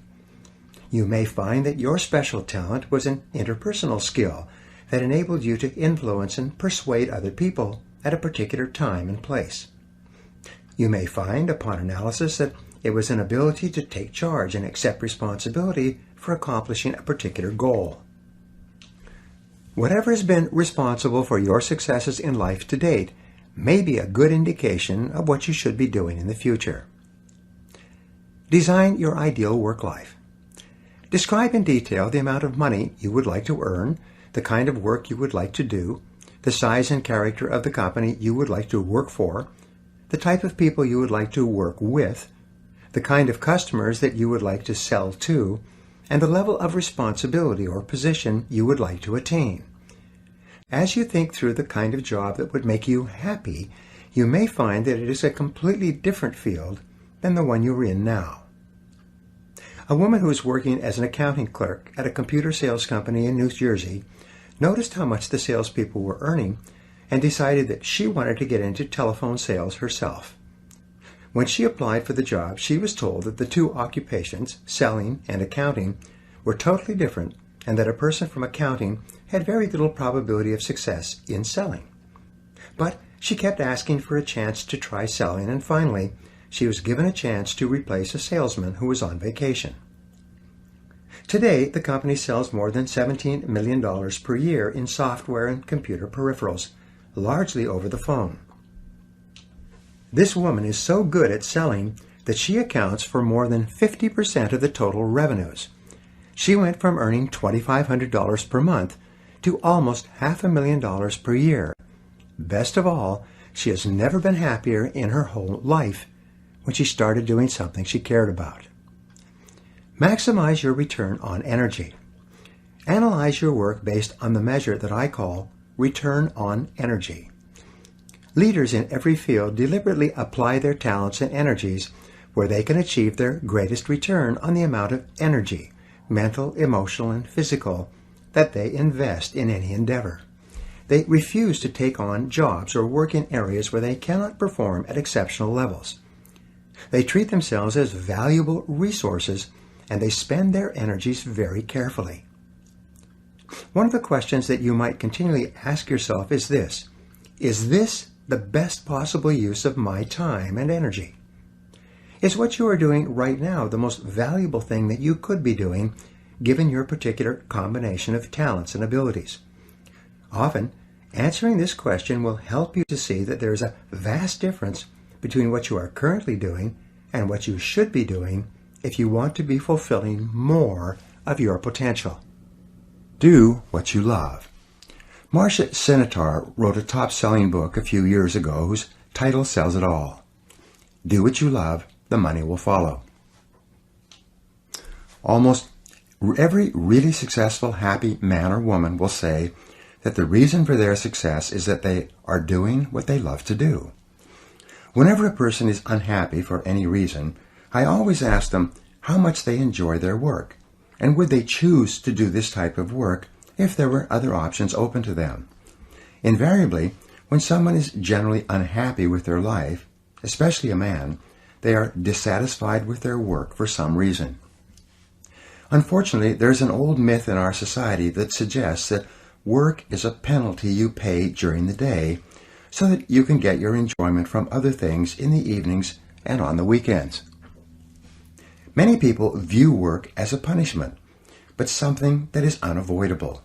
You may find that your special talent was an interpersonal skill that enabled you to influence and persuade other people at a particular time and place. You may find, upon analysis, that it was an ability to take charge and accept responsibility for accomplishing a particular goal. Whatever has been responsible for your successes in life to date may be a good indication of what you should be doing in the future. Design your ideal work life. Describe in detail the amount of money you would like to earn, the kind of work you would like to do, the size and character of the company you would like to work for, the type of people you would like to work with, the kind of customers that you would like to sell to, and the level of responsibility or position you would like to attain. As you think through the kind of job that would make you happy, you may find that it is a completely different field than the one you're in now. A woman who was working as an accounting clerk at a computer sales company in New Jersey noticed how much the salespeople were earning and decided that she wanted to get into telephone sales herself. When she applied for the job, she was told that the two occupations, selling and accounting, were totally different and that a person from accounting had very little probability of success in selling. But she kept asking for a chance to try selling, and finally, she was given a chance to replace a salesman who was on vacation. Today, the company sells more than $17 million per year in software and computer peripherals, largely over the phone. This woman is so good at selling that she accounts for more than 50% of the total revenues. She went from earning $2,500 per month to almost $500,000 per year. Best of all, she has never been happier in her whole life when she started doing something she cared about. Maximize your return on energy. Analyze your work based on the measure that I call return on energy. Leaders in every field deliberately apply their talents and energies where they can achieve their greatest return on the amount of energy, mental, emotional, and physical, that they invest in any endeavor. They refuse to take on jobs or work in areas where they cannot perform at exceptional levels. They treat themselves as valuable resources, and they spend their energies very carefully. One of the questions that you might continually ask yourself is this: is this the best possible use of my time and energy? Is what you are doing right now the most valuable thing that you could be doing, given your particular combination of talents and abilities? Often, Answering this question will help you to see that there is a vast difference between what you are currently doing and what you should be doing if you want to be fulfilling more of your potential. Do what you love. Marcia Sinitar wrote a top-selling book a few years ago whose title says it all. Do what you love, the money will follow. Almost every really successful, happy man or woman will say that the reason for their success is that they are doing what they love to do. Whenever a person is unhappy for any reason, I always ask them how much they enjoy their work, and would they choose to do this type of work if there were other options open to them. Invariably, when someone is generally unhappy with their life, especially a man, they are dissatisfied with their work for some reason. Unfortunately, there's an old myth in our society that suggests that work is a penalty you pay during the day so that you can get your enjoyment from other things in the evenings and on the weekends. Many people view work as a punishment, but something that is unavoidable.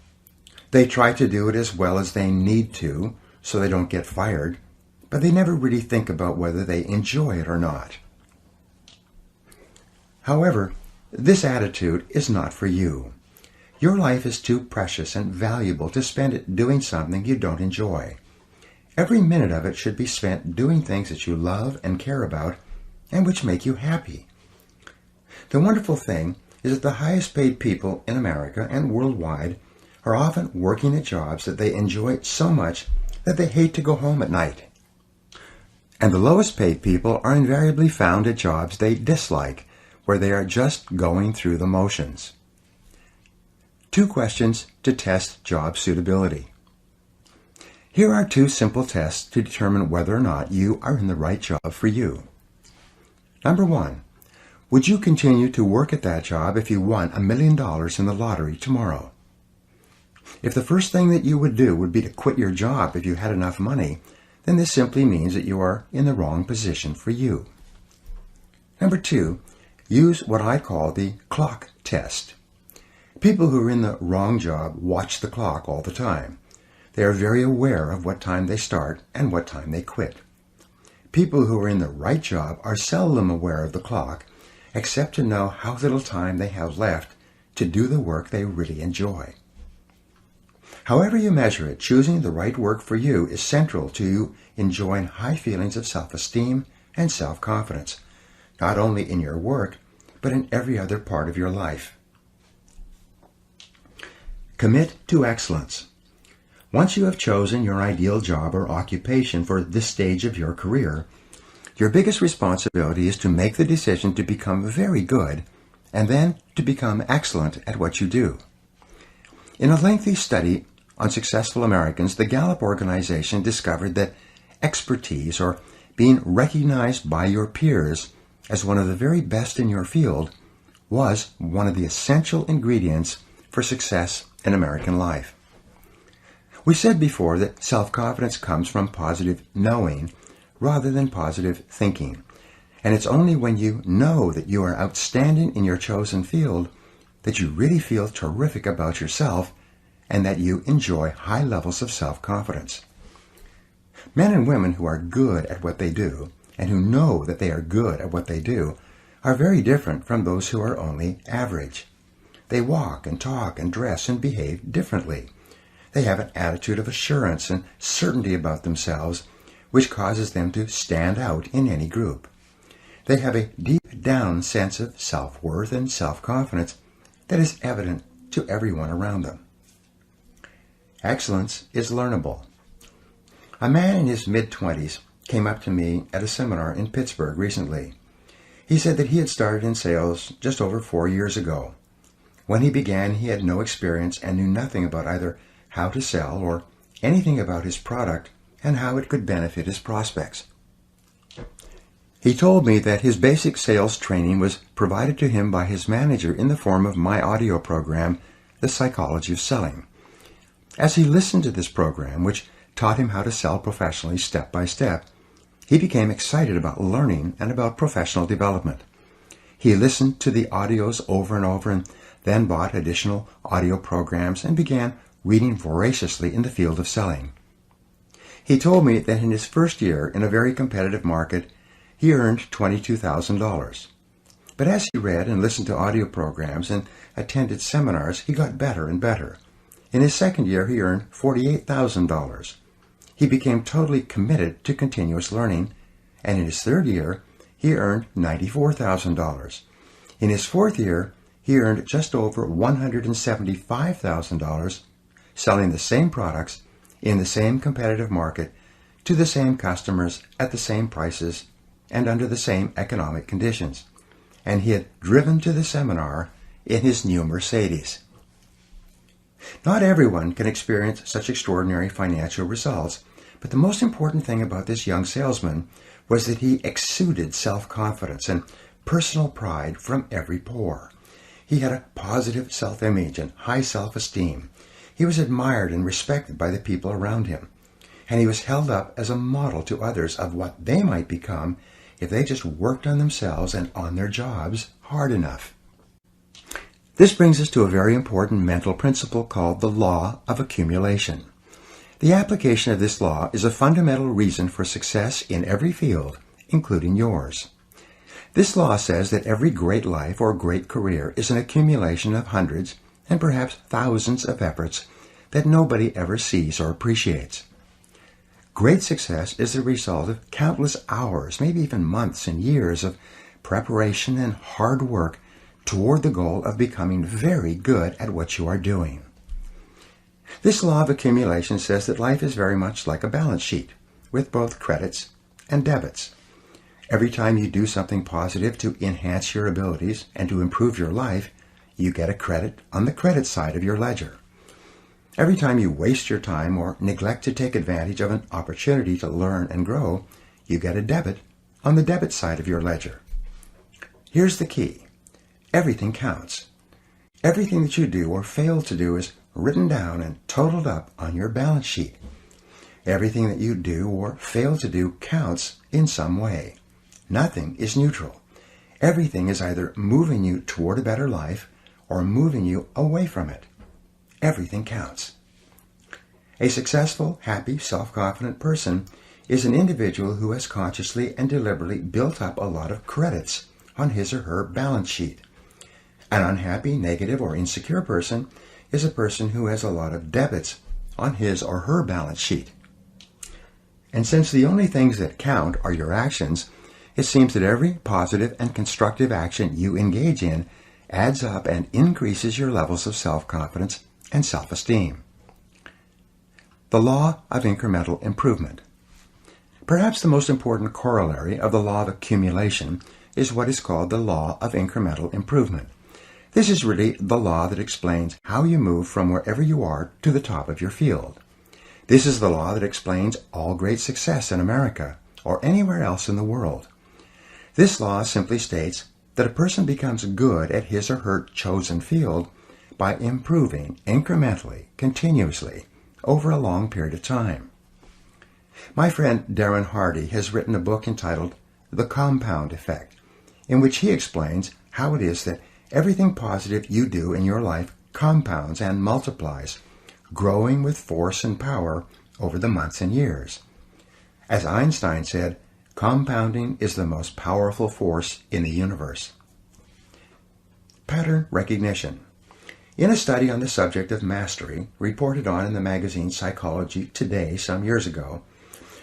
They try to do it as well as they need to so they don't get fired, but they never really think about whether they enjoy it or not. However, this attitude is not for you. Your life is too precious and valuable to spend it doing something you don't enjoy. Every minute of it should be spent doing things that you love and care about and which make you happy. The wonderful thing is that the highest paid people in America and worldwide are often working at jobs that they enjoy so much that they hate to go home at night. And the lowest paid people are invariably found at jobs they dislike, where they are just going through the motions. 2 questions to test job suitability. Here are 2 simple tests to determine whether or not you are in the right job for you. Number 1. Would you continue to work at that job if you won $1 million in the lottery tomorrow? If the first thing that you would do would be to quit your job if you had enough money, then this simply means that you are in the wrong position for you. Number 2, use what I call the clock test. People who are in the wrong job watch the clock all the time. They are very aware of what time they start and what time they quit. People who are in the right job are seldom aware of the clock, except to know how little time they have left to do the work they really enjoy. However you measure it, choosing the right work for you is central to you enjoying high feelings of self-esteem and self-confidence, not only in your work, but in every other part of your life. Commit to excellence. Once you have chosen your ideal job or occupation for this stage of your career, your biggest responsibility is to make the decision to become very good and then to become excellent at what you do. In a lengthy study on successful Americans, the Gallup organization discovered that expertise, or being recognized by your peers as one of the very best in your field, was one of the essential ingredients for success in American life. We said before that self-confidence comes from positive knowing rather than positive thinking, and it's only when you know that you are outstanding in your chosen field that you really feel terrific about yourself and that you enjoy high levels of self-confidence. Men and women who are good at what they do and who know that they are good at what they do are very different from those who are only average. They walk and talk and dress and behave differently. They have an attitude of assurance and certainty about themselves, which causes them to stand out in any group. They have a deep-down sense of self-worth and self-confidence that is evident to everyone around them. Excellence is learnable. A man in his mid-20s came up to me at a seminar in Pittsburgh recently. He said that he had started in sales just over 4 years ago. When he began, he had no experience and knew nothing about either how to sell or anything about his product and how it could benefit his prospects. He told me that his basic sales training was provided to him by his manager in the form of my audio program, The Psychology of Selling. As he listened to this program, which taught him how to sell professionally step by step, he became excited about learning and about professional development. He listened to the audios over and over and then bought additional audio programs and began reading voraciously in the field of selling. He told me that in his first year in a very competitive market, he earned $22,000. But as he read and listened to audio programs and attended seminars, he got better and better. In his second year, he earned $48,000. He became totally committed to continuous learning, and in his third year, he earned $94,000. In his fourth year, he earned just over $175,000 selling the same products in the same competitive market to the same customers at the same prices and under the same economic conditions. And he had driven to the seminar in his new Mercedes. Not everyone can experience such extraordinary financial results, but the most important thing about this young salesman was that he exuded self-confidence and personal pride from every pore. He had a positive self-image and high self-esteem. He was admired and respected by the people around him, and he was held up as a model to others of what they might become if they just worked on themselves and on their jobs hard enough. This brings us to a very important mental principle called the law of accumulation. The application of this law is a fundamental reason for success in every field, including yours. This law says that every great life or great career is an accumulation of hundreds and perhaps thousands of efforts that nobody ever sees or appreciates. Great success is the result of countless hours, maybe even months and years of preparation and hard work toward the goal of becoming very good at what you are doing. This law of accumulation says that life is very much like a balance sheet, with both credits and debits. Every time you do something positive to enhance your abilities and to improve your life, you get a credit on the credit side of your ledger. Every time you waste your time or neglect to take advantage of an opportunity to learn and grow, you get a debit on the debit side of your ledger. Here's the key. Everything counts. Everything that you do or fail to do is written down and totaled up on your balance sheet. Everything that you do or fail to do counts in some way. Nothing is neutral. Everything is either moving you toward a better life or moving you away from it. Everything counts. A successful, happy, self-confident person is an individual who has consciously and deliberately built up a lot of credits on his or her balance sheet. An unhappy, negative, or insecure person is a person who has a lot of debits on his or her balance sheet. And since the only things that count are your actions, it seems that every positive and constructive action you engage in adds up and increases your levels of self-confidence and self-esteem. The law of incremental improvement. Perhaps the most important corollary of the law of accumulation is what is called the law of incremental improvement. This is really the law that explains how you move from wherever you are to the top of your field. This is the law that explains all great success in America or anywhere else in the world. This law simply states that a person becomes good at his or her chosen field by improving incrementally, continuously, over a long period of time. My friend Darren Hardy has written a book entitled The Compound Effect, in which he explains how it is that everything positive you do in your life compounds and multiplies, growing with force and power over the months and years. As Einstein said, compounding is the most powerful force in the universe. Pattern recognition. In a study on the subject of mastery, reported on in the magazine Psychology Today some years ago,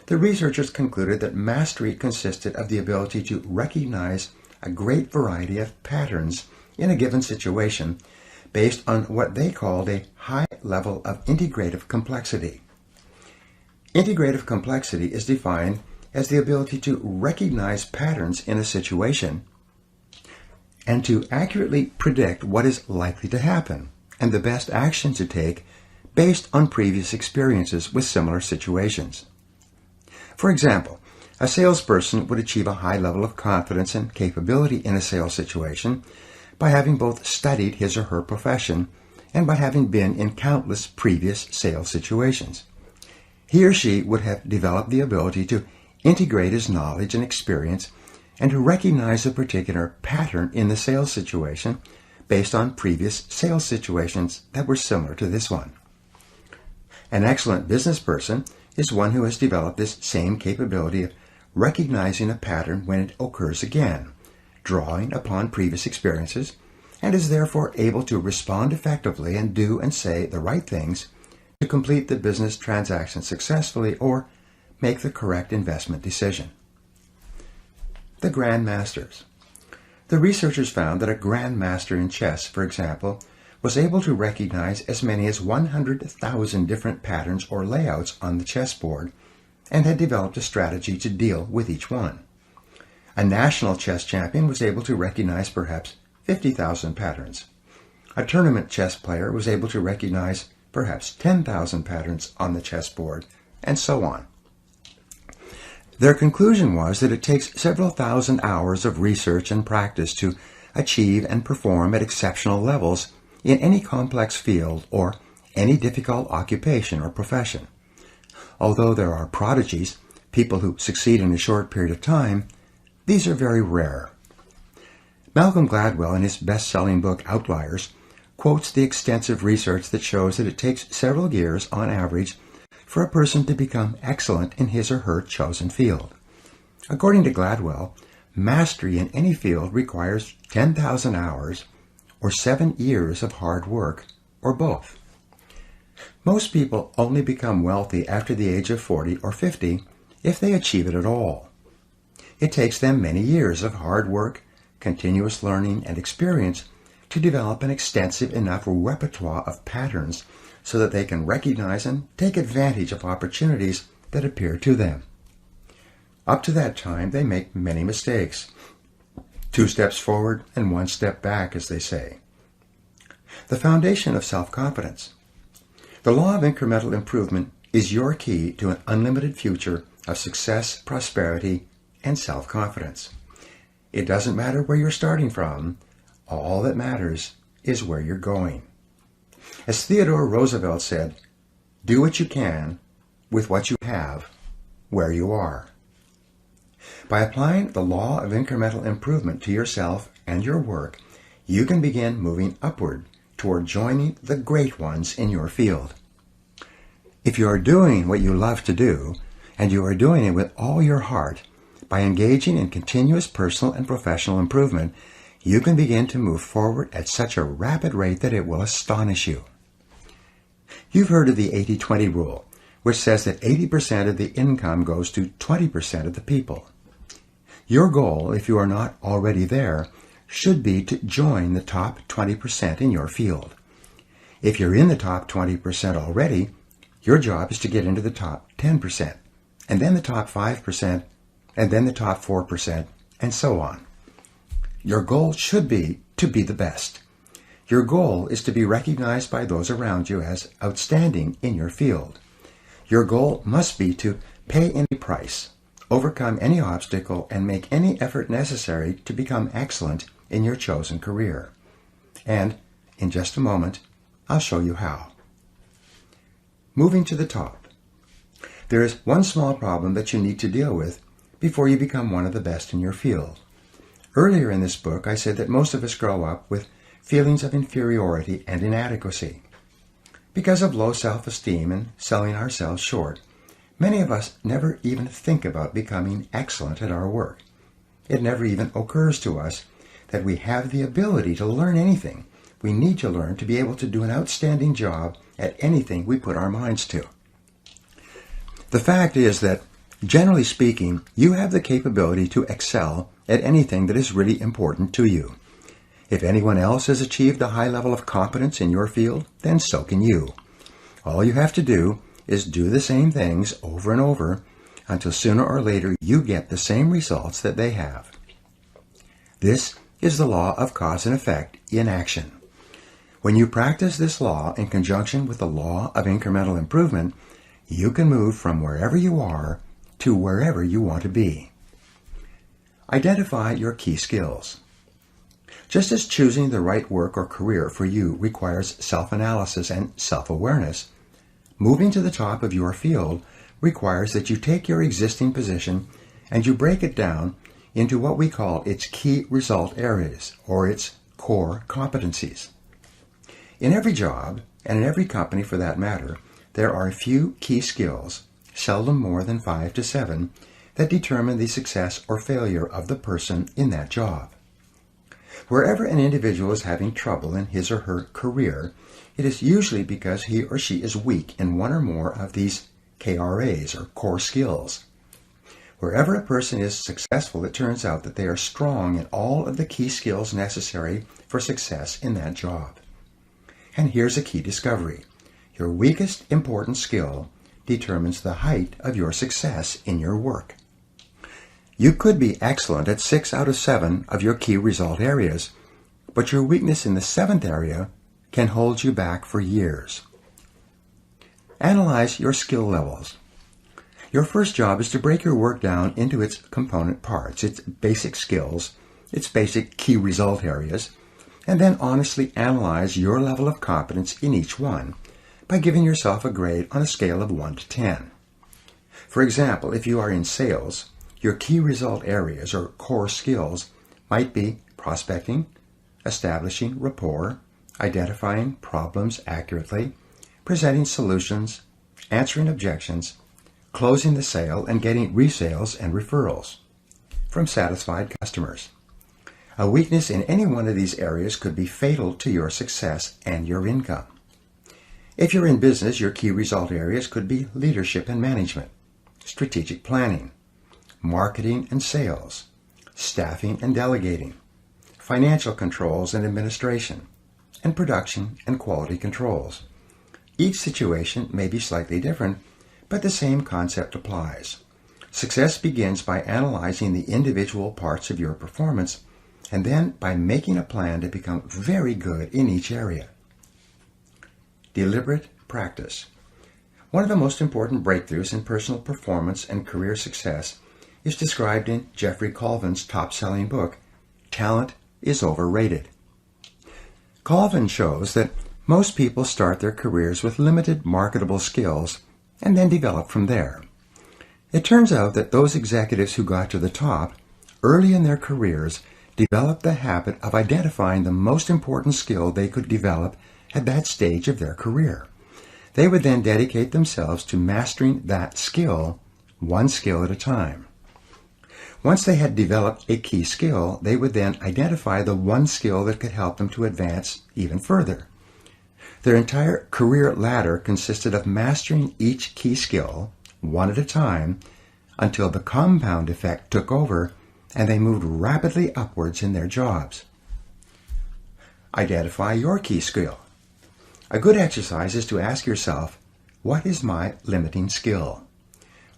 the researchers concluded that mastery consisted of the ability to recognize a great variety of patterns in a given situation based on what they called a high level of integrative complexity. Integrative complexity is defined as the ability to recognize patterns in a situation and to accurately predict what is likely to happen and the best action to take based on previous experiences with similar situations. For example, a salesperson would achieve a high level of confidence and capability in a sales situation by having both studied his or her profession and by having been in countless previous sales situations. He or she would have developed the ability to integrate his knowledge and experience and to recognize a particular pattern in the sales situation based on previous sales situations that were similar to this one. An excellent business person is one who has developed this same capability of recognizing a pattern when it occurs again, drawing upon previous experiences, and is therefore able to respond effectively and do and say the right things to complete the business transaction successfully or make the correct investment decision. The Grandmasters. The researchers found that a grandmaster in chess, for example, was able to recognize as many as 100,000 different patterns or layouts on the chessboard and had developed a strategy to deal with each one. A national chess champion was able to recognize perhaps 50,000 patterns. A tournament chess player was able to recognize perhaps 10,000 patterns on the chessboard, and so on. Their conclusion was that it takes several thousand hours of research and practice to achieve and perform at exceptional levels in any complex field or any difficult occupation or profession. Although there are prodigies, people who succeed in a short period of time, these are very rare. Malcolm Gladwell, in his best-selling book Outliers, quotes the extensive research that shows that it takes several years on average for a person to become excellent in his or her chosen field. According to Gladwell, mastery in any field requires 10,000 hours or 7 years of hard work, or both. Most people only become wealthy after the age of 40 or 50 if they achieve it at all. It takes them many years of hard work, continuous learning, and experience to develop an extensive enough repertoire of patterns so that they can recognize and take advantage of opportunities that appear to them. Up to that time, they make many mistakes. 2 steps forward and 1 step back, as they say. The foundation of self-confidence. The law of incremental improvement is your key to an unlimited future of success, prosperity, and self-confidence. It doesn't matter where you're starting from. All that matters is where you're going. As Theodore Roosevelt said, do what you can with what you have where you are. By applying the law of incremental improvement to yourself and your work, you can begin moving upward toward joining the great ones in your field. If you are doing what you love to do, and you are doing it with all your heart, by engaging in continuous personal and professional improvement, you can begin to move forward at such a rapid rate that it will astonish you. You've heard of the 80-20 rule, which says that 80% of the income goes to 20% of the people. Your goal, if you are not already there, should be to join the top 20% in your field. If you're in the top 20% already, your job is to get into the top 10%, and then the top 5%, and then the top 4%, and so on. Your goal should be to be the best. Your goal is to be recognized by those around you as outstanding in your field. Your goal must be to pay any price, overcome any obstacle, and make any effort necessary to become excellent in your chosen career. And, in just a moment, I'll show you how. Moving to the top. There is one small problem that you need to deal with before you become one of the best in your field. Earlier in this book, I said that most of us grow up with feelings of inferiority and inadequacy. Because of low self-esteem and selling ourselves short, many of us never even think about becoming excellent at our work. It never even occurs to us that we have the ability to learn anything we need to learn to be able to do an outstanding job at anything we put our minds to. The fact is that, generally speaking, you have the capability to excel at anything that is really important to you. If anyone else has achieved a high level of competence in your field, then so can you. All you have to do is do the same things over and over until sooner or later you get the same results that they have. This is the law of cause and effect in action. When you practice this law in conjunction with the law of incremental improvement, you can move from wherever you are to wherever you want to be. Identify your key skills. Just as choosing the right work or career for you requires self-analysis and self-awareness, moving to the top of your field requires that you take your existing position and you break it down into what we call its key result areas, or its core competencies. In every job, and in every company for that matter, there are a few key skills, seldom more than 5 to 7, that determine the success or failure of the person in that job. Wherever an individual is having trouble in his or her career, it is usually because he or she is weak in one or more of these KRAs, or core skills. Wherever a person is successful, it turns out that they are strong in all of the key skills necessary for success in that job. And here's a key discovery. Your weakest important skill determines the height of your success in your work. You could be excellent at 6 out of 7 of your key result areas, but your weakness in the 7th area can hold you back for years. Analyze your skill levels. Your first job is to break your work down into its component parts, its basic skills, its basic key result areas, and then honestly analyze your level of competence in each one by giving yourself a grade on a scale of 1 to 10. For example, if you are in sales, your key result areas or core skills might be prospecting, establishing rapport, identifying problems accurately, presenting solutions, answering objections, closing the sale, and getting resales and referrals from satisfied customers. A weakness in any one of these areas could be fatal to your success and your income. If you're in business, your key result areas could be leadership and management, strategic planning, marketing and sales, staffing and delegating, financial controls and administration, and production and quality controls. Each situation may be slightly different, but the same concept applies. Success begins by analyzing the individual parts of your performance and then by making a plan to become very good in each area. Deliberate practice. One of the most important breakthroughs in personal performance and career success is described in Jeffrey Colvin's top-selling book, Talent is Overrated. Colvin shows that most people start their careers with limited marketable skills and then develop from there. It turns out that those executives who got to the top early in their careers developed the habit of identifying the most important skill they could develop at that stage of their career. They would then dedicate themselves to mastering that skill, one skill at a time. Once they had developed a key skill, they would then identify the one skill that could help them to advance even further. Their entire career ladder consisted of mastering each key skill, one at a time, until the compound effect took over and they moved rapidly upwards in their jobs. Identify your key skill. A good exercise is to ask yourself, what is my limiting skill?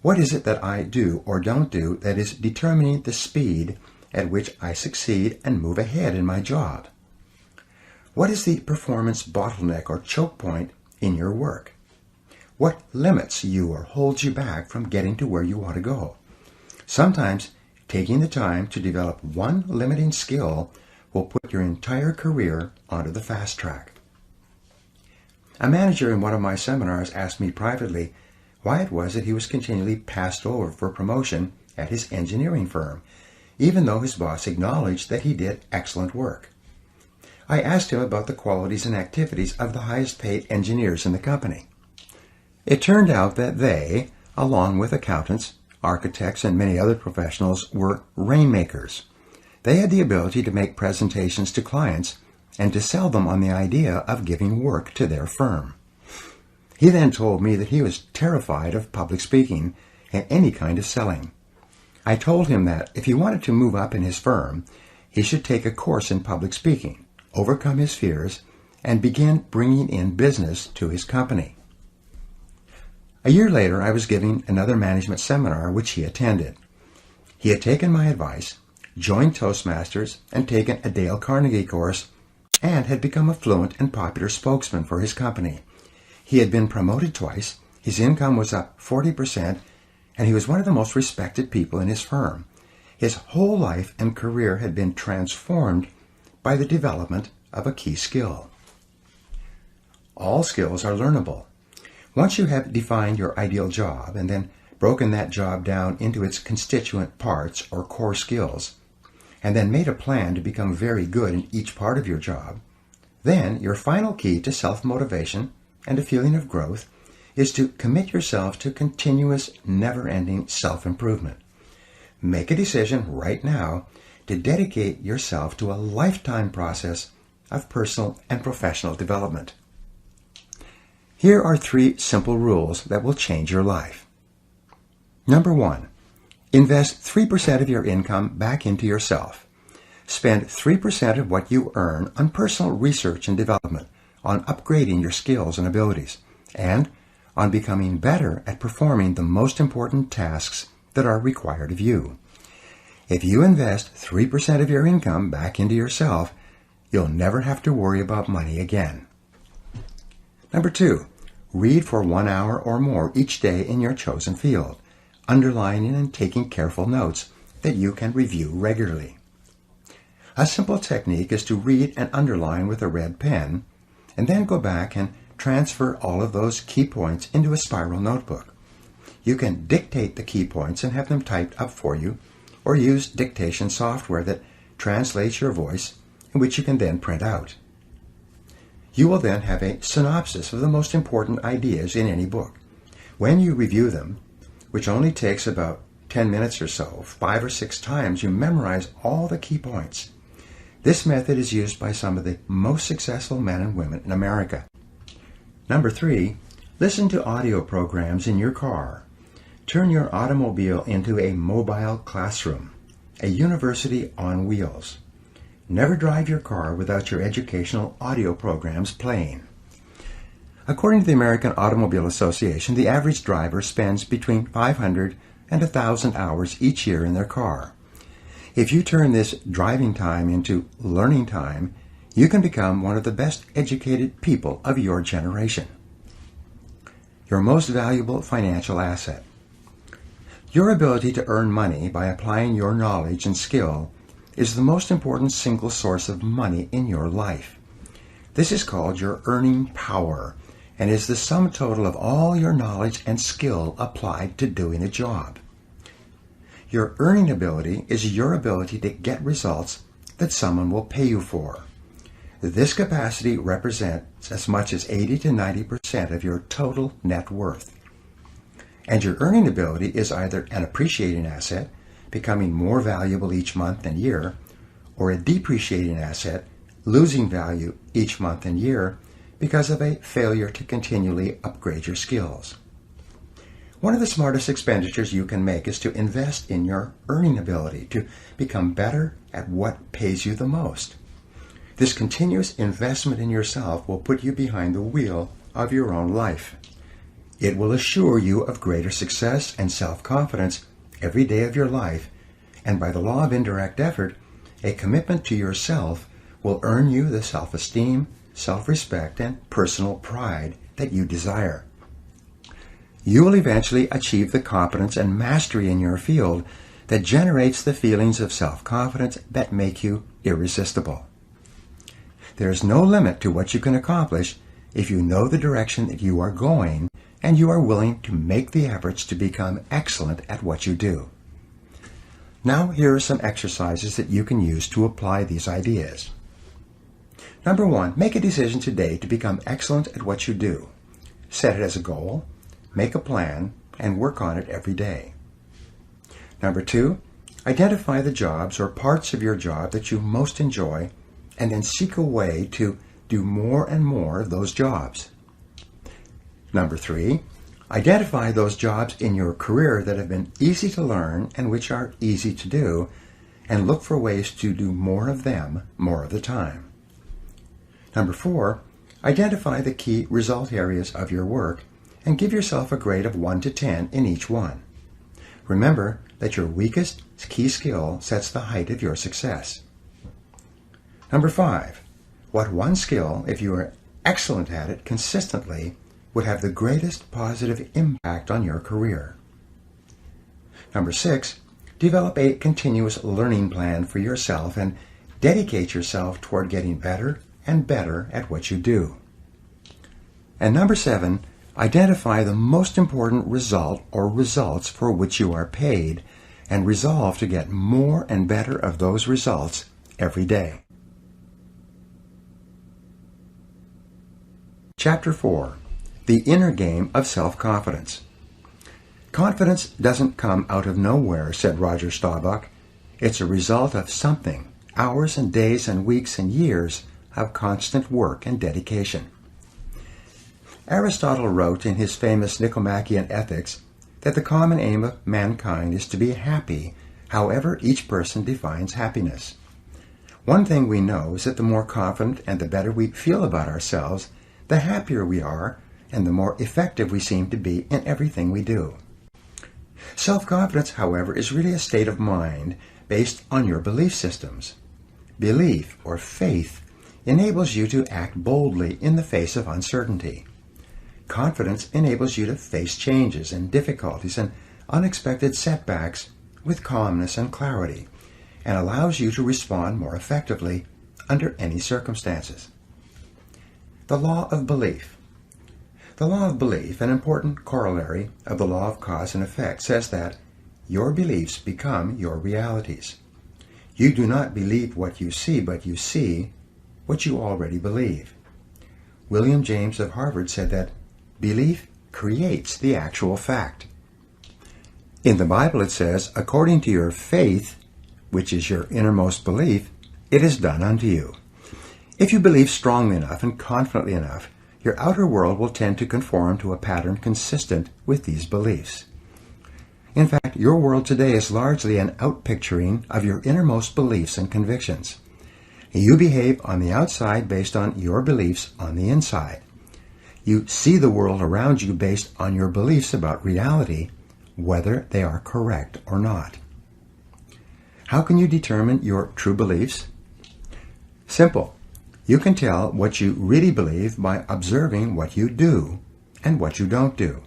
What is it that I do or don't do that is determining the speed at which I succeed and move ahead in my job? What is the performance bottleneck or choke point in your work? What limits you or holds you back from getting to where you want to go? Sometimes taking the time to develop one limiting skill will put your entire career onto the fast track. A manager in one of my seminars asked me privately why it was that he was continually passed over for promotion at his engineering firm, even though his boss acknowledged that he did excellent work. I asked him about the qualities and activities of the highest paid engineers in the company. It turned out that they, along with accountants, architects, and many other professionals, were rainmakers. They had the ability to make presentations to clients and to sell them on the idea of giving work to their firm. He then told me that he was terrified of public speaking and any kind of selling. I told him that if he wanted to move up in his firm, he should take a course in public speaking, overcome his fears, and begin bringing in business to his company. A year later, I was giving another management seminar which he attended. He had taken my advice, joined Toastmasters, and taken a Dale Carnegie course, and had become a fluent and popular spokesman for his company. He had been promoted twice, his income was up 40%, and he was one of the most respected people in his firm. His whole life and career had been transformed by the development of a key skill. All skills are learnable. Once you have defined your ideal job and then broken that job down into its constituent parts or core skills, and then made a plan to become very good in each part of your job, then your final key to self-motivation and a feeling of growth is to commit yourself to continuous, never-ending self-improvement. Make a decision right now to dedicate yourself to a lifetime process of personal and professional development. Here are 3 simple rules that will change your life. Number 1, invest 3% of your income back into yourself. Spend 3% of what you earn on personal research and development, on upgrading your skills and abilities, and on becoming better at performing the most important tasks that are required of you. If you invest 3% of your income back into yourself, you'll never have to worry about money again. Number 2, read for 1 hour or more each day in your chosen field, underlining and taking careful notes that you can review regularly. A simple technique is to read and underline with a red pen, and then go back and transfer all of those key points into a spiral notebook. You can dictate the key points and have them typed up for you, or use dictation software that translates your voice, and which you can then print out. You will then have a synopsis of the most important ideas in any book. When you review them, which only takes about 10 minutes or so, 5 or 6 times, you memorize all the key points. This method is used by some of the most successful men and women in America. Number 3, listen to audio programs in your car. Turn your automobile into a mobile classroom, a university on wheels. Never drive your car without your educational audio programs playing. According to the American Automobile Association, the average driver spends between 500 and 1,000 hours each year in their car. If you turn this driving time into learning time, you can become one of the best educated people of your generation. Your most valuable financial asset. Your ability to earn money by applying your knowledge and skill is the most important single source of money in your life. This is called your earning power and is the sum total of all your knowledge and skill applied to doing a job. Your earning ability is your ability to get results that someone will pay you for. This capacity represents as much as 80 to 90% of your total net worth. And your earning ability is either an appreciating asset, becoming more valuable each month and year, or a depreciating asset, losing value each month and year because of a failure to continually upgrade your skills. One of the smartest expenditures you can make is to invest in your earning ability, to become better at what pays you the most. This continuous investment in yourself will put you behind the wheel of your own life. It will assure you of greater success and self-confidence every day of your life, and by the law of indirect effort, a commitment to yourself will earn you the self-esteem, self-respect, and personal pride that you desire. You will eventually achieve the competence and mastery in your field that generates the feelings of self-confidence that make you irresistible. There is no limit to what you can accomplish if you know the direction that you are going and you are willing to make the efforts to become excellent at what you do. Now, here are some exercises that you can use to apply these ideas. Number 1, make a decision today to become excellent at what you do. Set it as a goal, make a plan, and work on it every day. Number 2, identify the jobs or parts of your job that you most enjoy, and then seek a way to do more and more of those jobs. Number 3, identify those jobs in your career that have been easy to learn and which are easy to do, and look for ways to do more of them more of the time. Number 4, identify the key result areas of your work and give yourself a grade of 1 to 10 in each one. Remember that your weakest key skill sets the height of your success. Number 5, what one skill, if you are excellent at it consistently, would have the greatest positive impact on your career. Number 6, develop a continuous learning plan for yourself and dedicate yourself toward getting better and better at what you do. And number 7, identify the most important result or results for which you are paid and resolve to get more and better of those results every day. Chapter 4. the inner game of self-confidence. Confidence doesn't come out of nowhere, said Roger Staubach. It's a result of something, hours and days and weeks and years of constant work and dedication. Aristotle wrote in his famous Nicomachean Ethics that the common aim of mankind is to be happy, however each person defines happiness. One thing we know is that the more confident and the better we feel about ourselves, the happier we are and the more effective we seem to be in everything we do. Self-confidence, however, is really a state of mind based on your belief systems. Belief, or faith, enables you to act boldly in the face of uncertainty. Confidence enables you to face changes and difficulties and unexpected setbacks with calmness and clarity, and allows you to respond more effectively under any circumstances. The law of belief. The law of belief, an important corollary of the law of cause and effect, says that your beliefs become your realities. You do not believe what you see, but you see what you already believe. William James of Harvard said that belief creates the actual fact. In the Bible it says, according to your faith, which is your innermost belief, it is done unto you. If you believe strongly enough and confidently enough, your outer world will tend to conform to a pattern consistent with these beliefs. In fact, your world today is largely an outpicturing of your innermost beliefs and convictions. You behave on the outside based on your beliefs on the inside. You see the world around you based on your beliefs about reality, whether they are correct or not. How can you determine your true beliefs? Simple. You can tell what you really believe by observing what you do and what you don't do.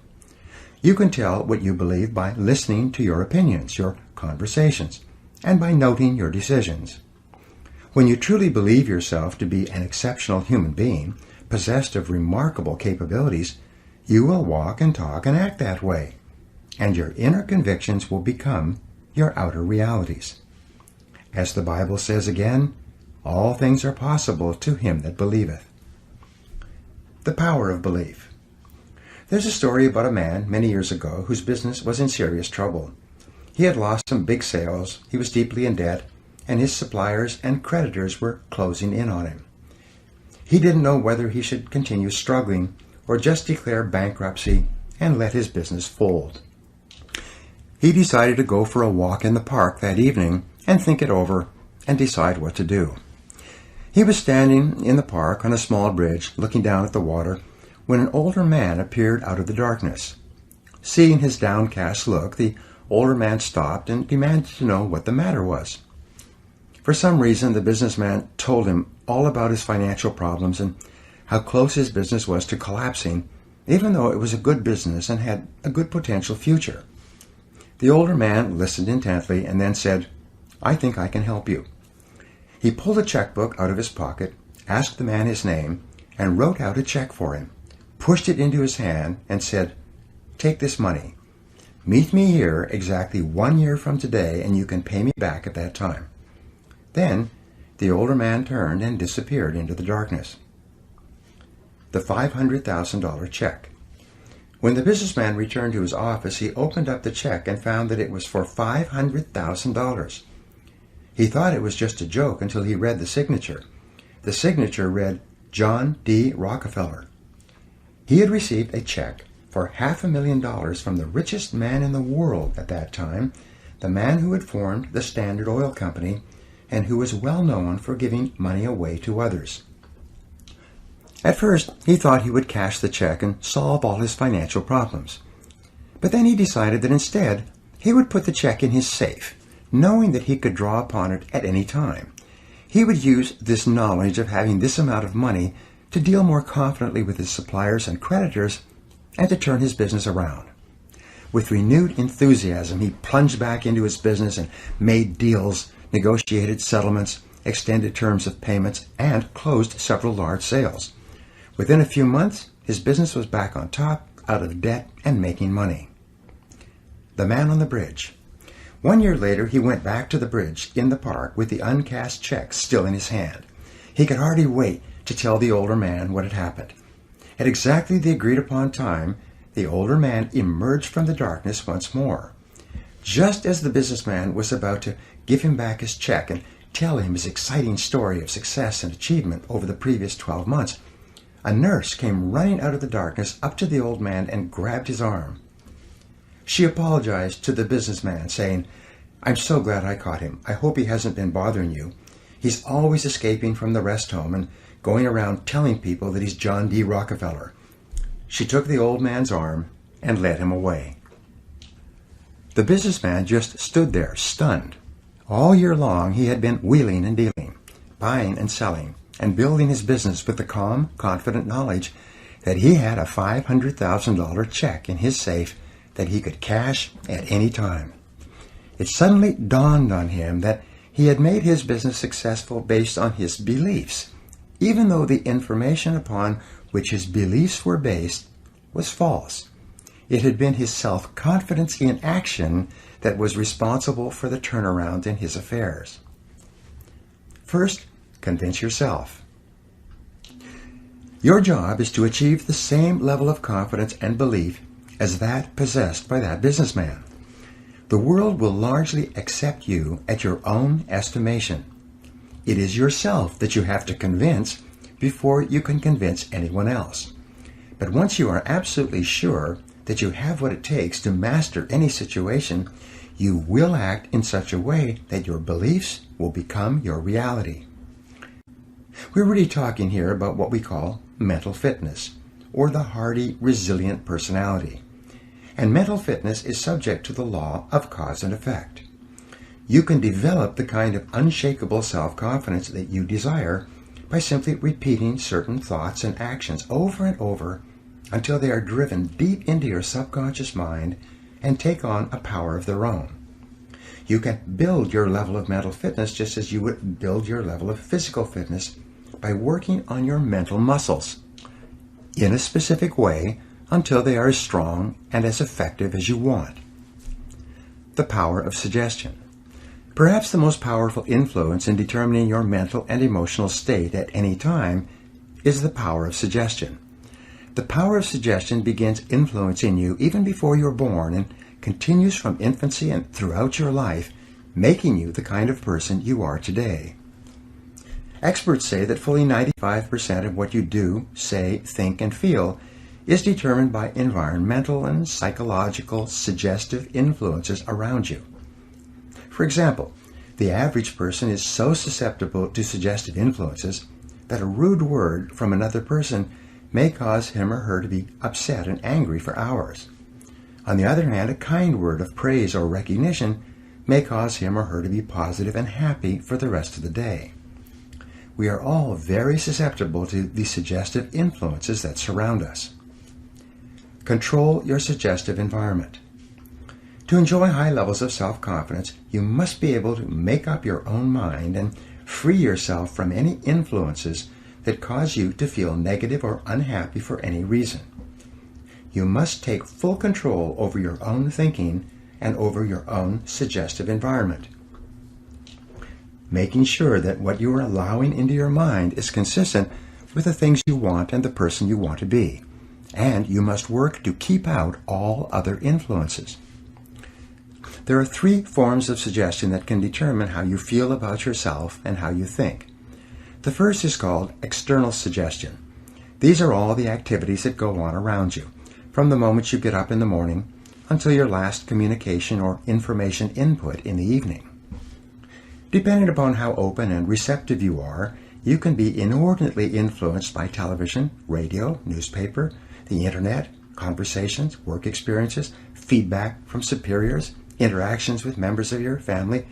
You can tell what you believe by listening to your opinions, your conversations, and by noting your decisions. When you truly believe yourself to be an exceptional human being, possessed of remarkable capabilities, you will walk and talk and act that way, and your inner convictions will become your outer realities. As the Bible says again, all things are possible to him that believeth. The power of belief. There's a story about a man many years ago whose business was in serious trouble. He had lost some big sales, he was deeply in debt, and his suppliers and creditors were closing in on him. He didn't know whether he should continue struggling or just declare bankruptcy and let his business fold. He decided to go for a walk in the park that evening and think it over and decide what to do. He was standing in the park on a small bridge looking down at the water when an older man appeared out of the darkness. Seeing his downcast look, the older man stopped and demanded to know what the matter was. For some reason, the businessman told him all about his financial problems and how close his business was to collapsing, even though it was a good business and had a good potential future. The older man listened intently and then said, "I think I can help you." He pulled a checkbook out of his pocket, asked the man his name, and wrote out a check for him, pushed it into his hand, and said, "Take this money. Meet me here exactly 1 year from today, and you can pay me back at that time." Then the older man turned and disappeared into the darkness. The $500,000 check. When the businessman returned to his office, he opened up the check and found that it was for $500,000. He thought it was just a joke until he read the signature. The signature read, John D. Rockefeller. He had received a check for $500,000 from the richest man in the world at that time, the man who had formed the Standard Oil Company and who was well known for giving money away to others. At first, he thought he would cash the check and solve all his financial problems. But then he decided that instead, he would put the check in his safe, knowing that he could draw upon it at any time. He would use this knowledge of having this amount of money to deal more confidently with his suppliers and creditors and to turn his business around. With renewed enthusiasm, he plunged back into his business and made deals, negotiated settlements, extended terms of payments, and closed several large sales. Within a few months, his business was back on top, out of debt, and making money. The man on the bridge. 1 year later, he went back to the bridge in the park with the uncashed check still in his hand. He could hardly wait to tell the older man what had happened. At exactly the agreed upon time, the older man emerged from the darkness once more. Just as the businessman was about to give him back his check and tell him his exciting story of success and achievement over the previous 12 months, a nurse came running out of the darkness up to the old man and grabbed his arm. She apologized to the businessman, saying, "I'm so glad I caught him. I hope he hasn't been bothering you. He's always escaping from the rest home and going around telling people that he's John D. Rockefeller." She took the old man's arm and led him away. The businessman just stood there, stunned. All year long he had been wheeling and dealing, buying and selling, and building his business with the calm, confident knowledge that he had a $500,000 check in his safe that he could cash at any time. It suddenly dawned on him that he had made his business successful based on his beliefs, even though the information upon which his beliefs were based was false. It had been his self-confidence in action that was responsible for the turnaround in his affairs. First, convince yourself. Your job is to achieve the same level of confidence and belief as that possessed by that businessman. The world will largely accept you at your own estimation. It is yourself that you have to convince before you can convince anyone else. But once you are absolutely sure that you have what it takes to master any situation, you will act in such a way that your beliefs will become your reality. We're really talking here about what we call mental fitness, or the hardy, resilient personality. And mental fitness is subject to the law of cause and effect. You can develop the kind of unshakable self-confidence that you desire by simply repeating certain thoughts and actions over and over until they are driven deep into your subconscious mind and take on a power of their own. You can build your level of mental fitness just as you would build your level of physical fitness by working on your mental muscles in a specific way until they are as strong and as effective as you want. The power of suggestion. Perhaps the most powerful influence in determining your mental and emotional state at any time is the power of suggestion. The power of suggestion begins influencing you even before you're born and continues from infancy and throughout your life, making you the kind of person you are today. Experts say that fully 95% of what you do, say, think, and feel is determined by environmental and psychological suggestive influences around you. For example, the average person is so susceptible to suggestive influences that a rude word from another person may cause him or her to be upset and angry for hours. On the other hand, a kind word of praise or recognition may cause him or her to be positive and happy for the rest of the day. We are all very susceptible to the suggestive influences that surround us. Control your suggestive environment. To enjoy high levels of self-confidence, you must be able to make up your own mind and free yourself from any influences that cause you to feel negative or unhappy for any reason. You must take full control over your own thinking and over your own suggestive environment, making sure that what you are allowing into your mind is consistent with the things you want and the person you want to be. And you must work to keep out all other influences. There are 3 forms of suggestion that can determine how you feel about yourself and how you think. The first is called external suggestion. These are all the activities that go on around you, from the moment you get up in the morning until your last communication or information input in the evening. Depending upon how open and receptive you are, you can be inordinately influenced by television, radio, newspaper, the internet, conversations, work experiences, feedback from superiors, interactions with members of your family,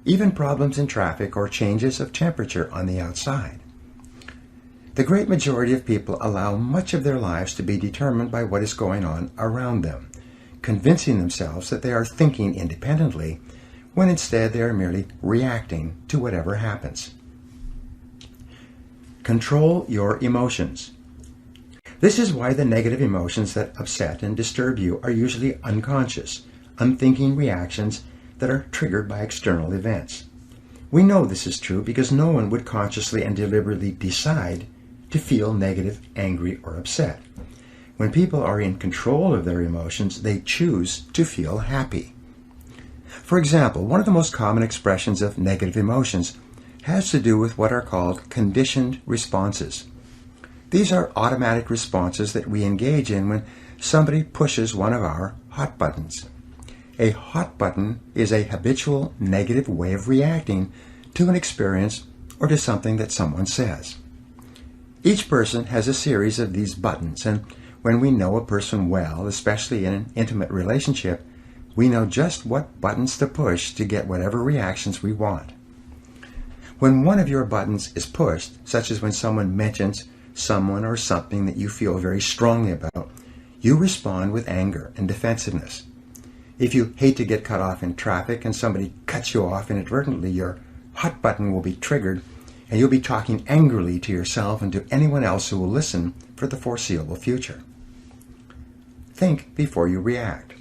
even problems in traffic or changes of temperature on the outside. The great majority of people allow much of their lives to be determined by what is going on around them, convincing themselves that they are thinking independently, when instead they are merely reacting to whatever happens. Control your emotions. This is why the negative emotions that upset and disturb you are usually unconscious, unthinking reactions that are triggered by external events. We know this is true because no one would consciously and deliberately decide to feel negative, angry, or upset. When people are in control of their emotions, they choose to feel happy. For example, one of the most common expressions of negative emotions has to do with what are called conditioned responses. These are automatic responses that we engage in when somebody pushes one of our hot buttons. A hot button is a habitual negative way of reacting to an experience or to something that someone says. Each person has a series of these buttons, and when we know a person well, especially in an intimate relationship, we know just what buttons to push to get whatever reactions we want. When one of your buttons is pushed, such as when someone mentions someone or something that you feel very strongly about, you respond with anger and defensiveness. If you hate to get cut off in traffic and somebody cuts you off inadvertently, your hot button will be triggered and you'll be talking angrily to yourself and to anyone else who will listen for the foreseeable future. Think before you react.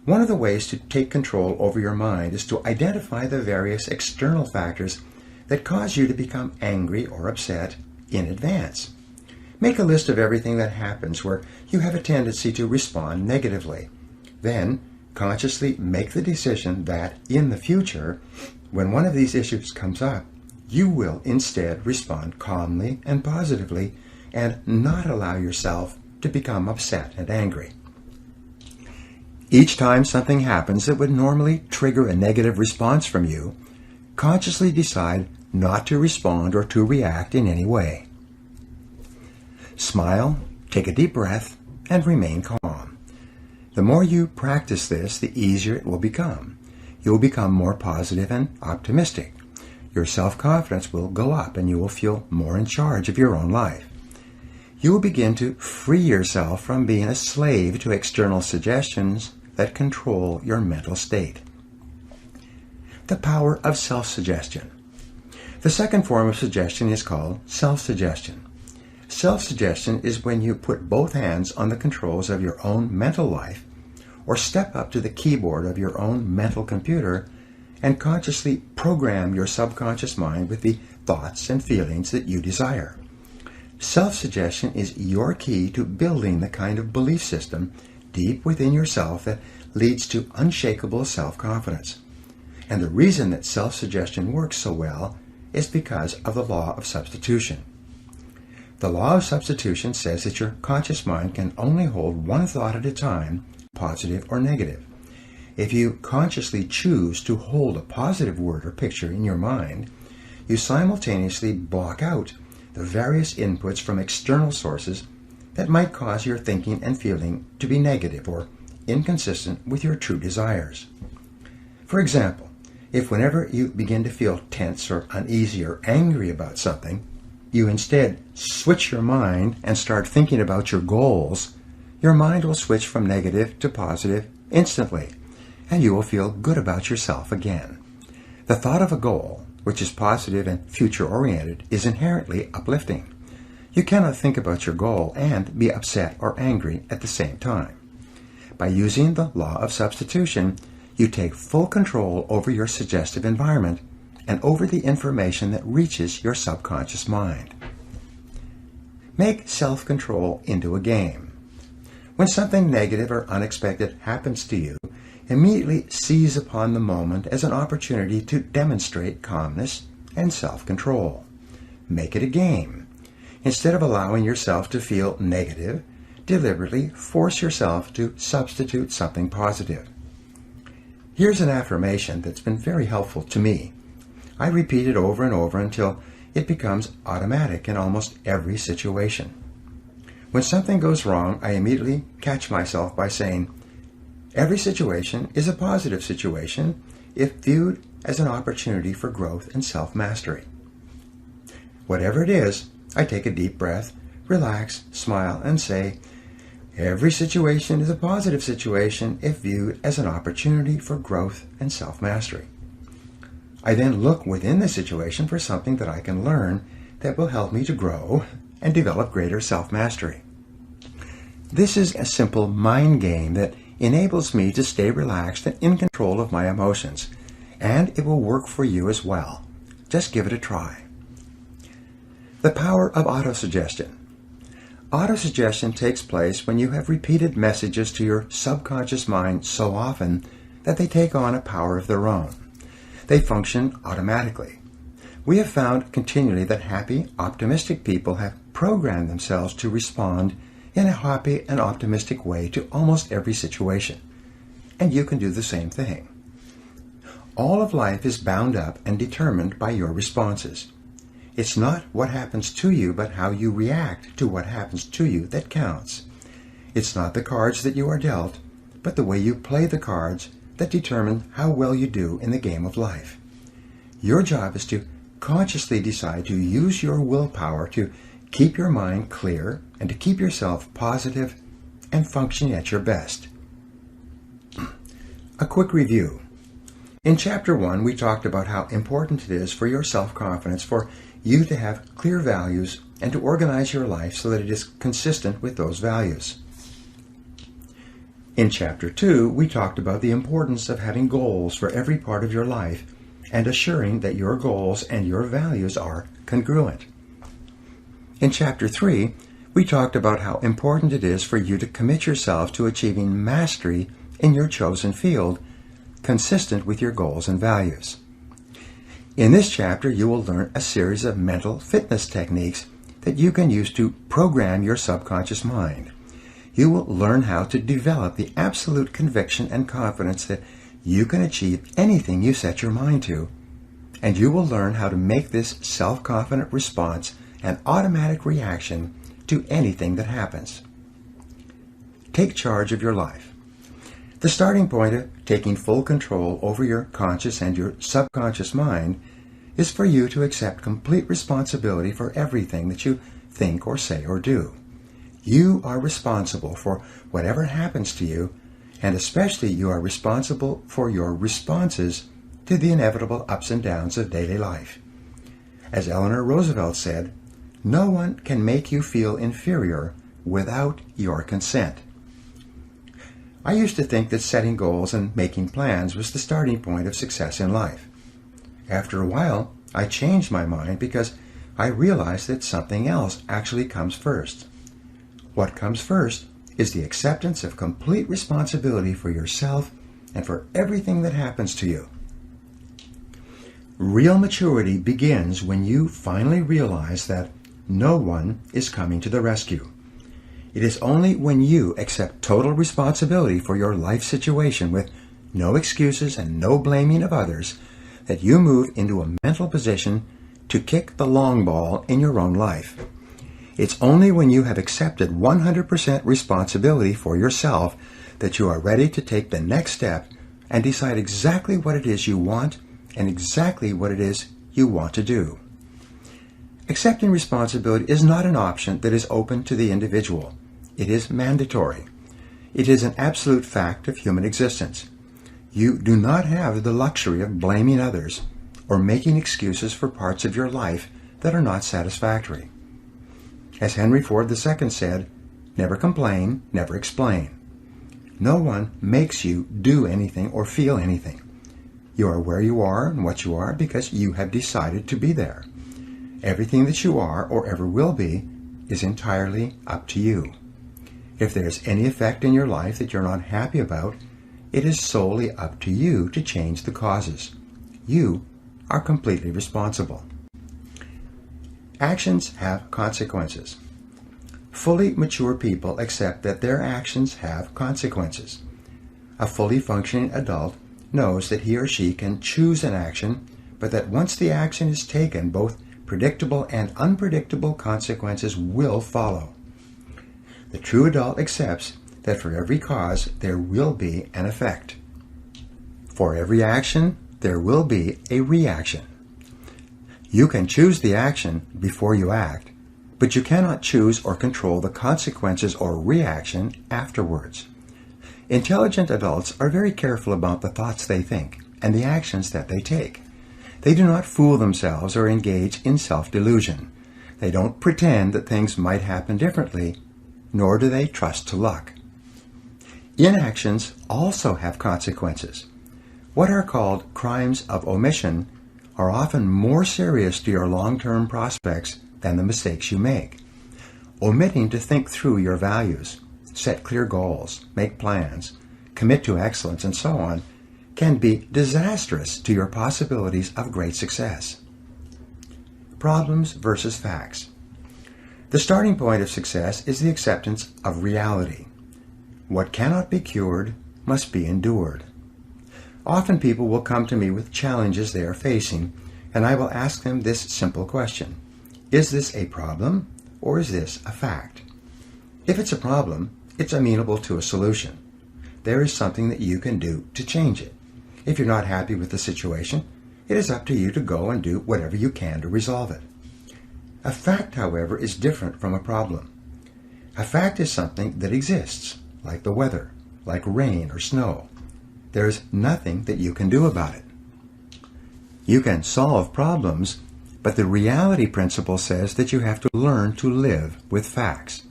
One of the ways to take control over your mind is to identify the various external factors that cause you to become angry or upset in advance. Make a list of everything that happens where you have a tendency to respond negatively. Then, consciously make the decision that, in the future, when one of these issues comes up, you will instead respond calmly and positively and not allow yourself to become upset and angry. Each time something happens that would normally trigger a negative response from you, consciously decide not to respond or to react in any way. Smile, take a deep breath, and remain calm. The more you practice this, the easier it will become. You will become more positive and optimistic. Your self-confidence will go up and you will feel more in charge of your own life. You will begin to free yourself from being a slave to external suggestions that control your mental state. The power of self-suggestion. The second form of suggestion is called self-suggestion. Self-suggestion is when you put both hands on the controls of your own mental life or step up to the keyboard of your own mental computer and consciously program your subconscious mind with the thoughts and feelings that you desire. Self-suggestion is your key to building the kind of belief system deep within yourself that leads to unshakable self-confidence. And the reason that self-suggestion works so well is because of the law of substitution. The law of substitution says that your conscious mind can only hold one thought at a time, positive or negative. If you consciously choose to hold a positive word or picture in your mind, you simultaneously block out the various inputs from external sources that might cause your thinking and feeling to be negative or inconsistent with your true desires. For example, if whenever you begin to feel tense or uneasy or angry about something, you instead switch your mind and start thinking about your goals, your mind will switch from negative to positive instantly, and you will feel good about yourself again. The thought of a goal, which is positive and future-oriented, is inherently uplifting. You cannot think about your goal and be upset or angry at the same time. By using the law of substitution, you take full control over your suggestive environment and over the information that reaches your subconscious mind. Make self-control into a game. When something negative or unexpected happens to you, immediately seize upon the moment as an opportunity to demonstrate calmness and self-control. Make it a game. Instead of allowing yourself to feel negative, deliberately force yourself to substitute something positive. Here's an affirmation that's been very helpful to me. I repeat it over and over until it becomes automatic in almost every situation. When something goes wrong, I immediately catch myself by saying, every situation is a positive situation if viewed as an opportunity for growth and self-mastery. Whatever it is, I take a deep breath, relax, smile, and say, every situation is a positive situation if viewed as an opportunity for growth and self-mastery. I then look within the situation for something that I can learn that will help me to grow and develop greater self-mastery. This is a simple mind game that enables me to stay relaxed and in control of my emotions, and it will work for you as well. Just give it a try. The power of autosuggestion. Autosuggestion takes place when you have repeated messages to your subconscious mind so often that they take on a power of their own. They function automatically. We have found continually that happy, optimistic people have programmed themselves to respond in a happy and optimistic way to almost every situation. And you can do the same thing. All of life is bound up and determined by your responses. It's not what happens to you, but how you react to what happens to you that counts. It's not the cards that you are dealt, but the way you play the cards that determine how well you do in the game of life. Your job is to consciously decide to use your willpower to keep your mind clear and to keep yourself positive and functioning at your best. A quick review. In Chapter 1, we talked about how important it is for your self-confidence for you to have clear values and to organize your life so that it is consistent with those values. In Chapter 2, we talked about the importance of having goals for every part of your life and assuring that your goals and your values are congruent. In Chapter 3, we talked about how important it is for you to commit yourself to achieving mastery in your chosen field, consistent with your goals and values. In this chapter, you will learn a series of mental fitness techniques that you can use to program your subconscious mind. You will learn how to develop the absolute conviction and confidence that you can achieve anything you set your mind to, and you will learn how to make this self-confident response an automatic reaction to anything that happens. Take charge of your life. The starting point of taking full control over your conscious and your subconscious mind is for you to accept complete responsibility for everything that you think or say or do. You are responsible for whatever happens to you, and especially you are responsible for your responses to the inevitable ups and downs of daily life. As Eleanor Roosevelt said, no one can make you feel inferior without your consent. I used to think that setting goals and making plans was the starting point of success in life. After a while, I changed my mind because I realized that something else actually comes first. What comes first is the acceptance of complete responsibility for yourself and for everything that happens to you. Real maturity begins when you finally realize that no one is coming to the rescue. It is only when you accept total responsibility for your life situation with no excuses and no blaming of others that you move into a mental position to kick the long ball in your own life. It's only when you have accepted 100% responsibility for yourself that you are ready to take the next step and decide exactly what it is you want and exactly what it is you want to do. Accepting responsibility is not an option that is open to the individual. It is mandatory. It is an absolute fact of human existence. You do not have the luxury of blaming others or making excuses for parts of your life that are not satisfactory. As Henry Ford II said, never complain, never explain. No one makes you do anything or feel anything. You are where you are and what you are because you have decided to be there. Everything that you are or ever will be is entirely up to you. If there's any effect in your life that you're not happy about, it is solely up to you to change the causes. You are completely responsible. Actions have consequences. Fully mature people accept that their actions have consequences. A fully functioning adult knows that he or she can choose an action, but that once the action is taken, both predictable and unpredictable consequences will follow. The true adult accepts that for every cause there will be an effect. For every action, there will be a reaction. You can choose the action before you act, but you cannot choose or control the consequences or reaction afterwards. Intelligent adults are very careful about the thoughts they think and the actions that they take. They do not fool themselves or engage in self-delusion. They don't pretend that things might happen differently, nor do they trust to luck. Inactions also have consequences. What are called crimes of omission are often more serious to your long-term prospects than the mistakes you make. Omitting to think through your values, set clear goals, make plans, commit to excellence, and so on, can be disastrous to your possibilities of great success. Problems versus facts. The starting point of success is the acceptance of reality. What cannot be cured must be endured. Often people will come to me with challenges they are facing, and I will ask them this simple question: is this a problem, or is this a fact? If it's a problem, it's amenable to a solution. There is something that you can do to change it. If you're not happy with the situation, it is up to you to go and do whatever you can to resolve it. A fact, however, is different from a problem. A fact is something that exists, like the weather, like rain or snow. There is nothing that you can do about it. You can solve problems, but the reality principle says that you have to learn to live with facts.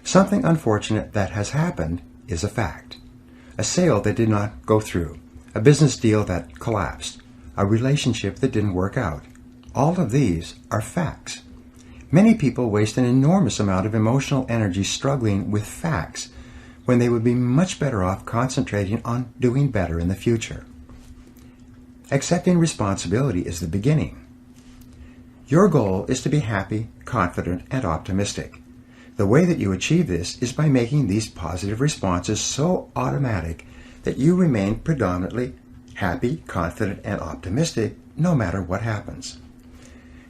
Something unfortunate that has happened is a fact. A sale that did not go through, a business deal that collapsed, a relationship that didn't work out. All of these are facts. Many people waste an enormous amount of emotional energy struggling with facts when they would be much better off concentrating on doing better in the future. Accepting responsibility is the beginning. Your goal is to be happy, confident, and optimistic. The way that you achieve this is by making these positive responses so automatic that you remain predominantly happy, confident, and optimistic no matter what happens.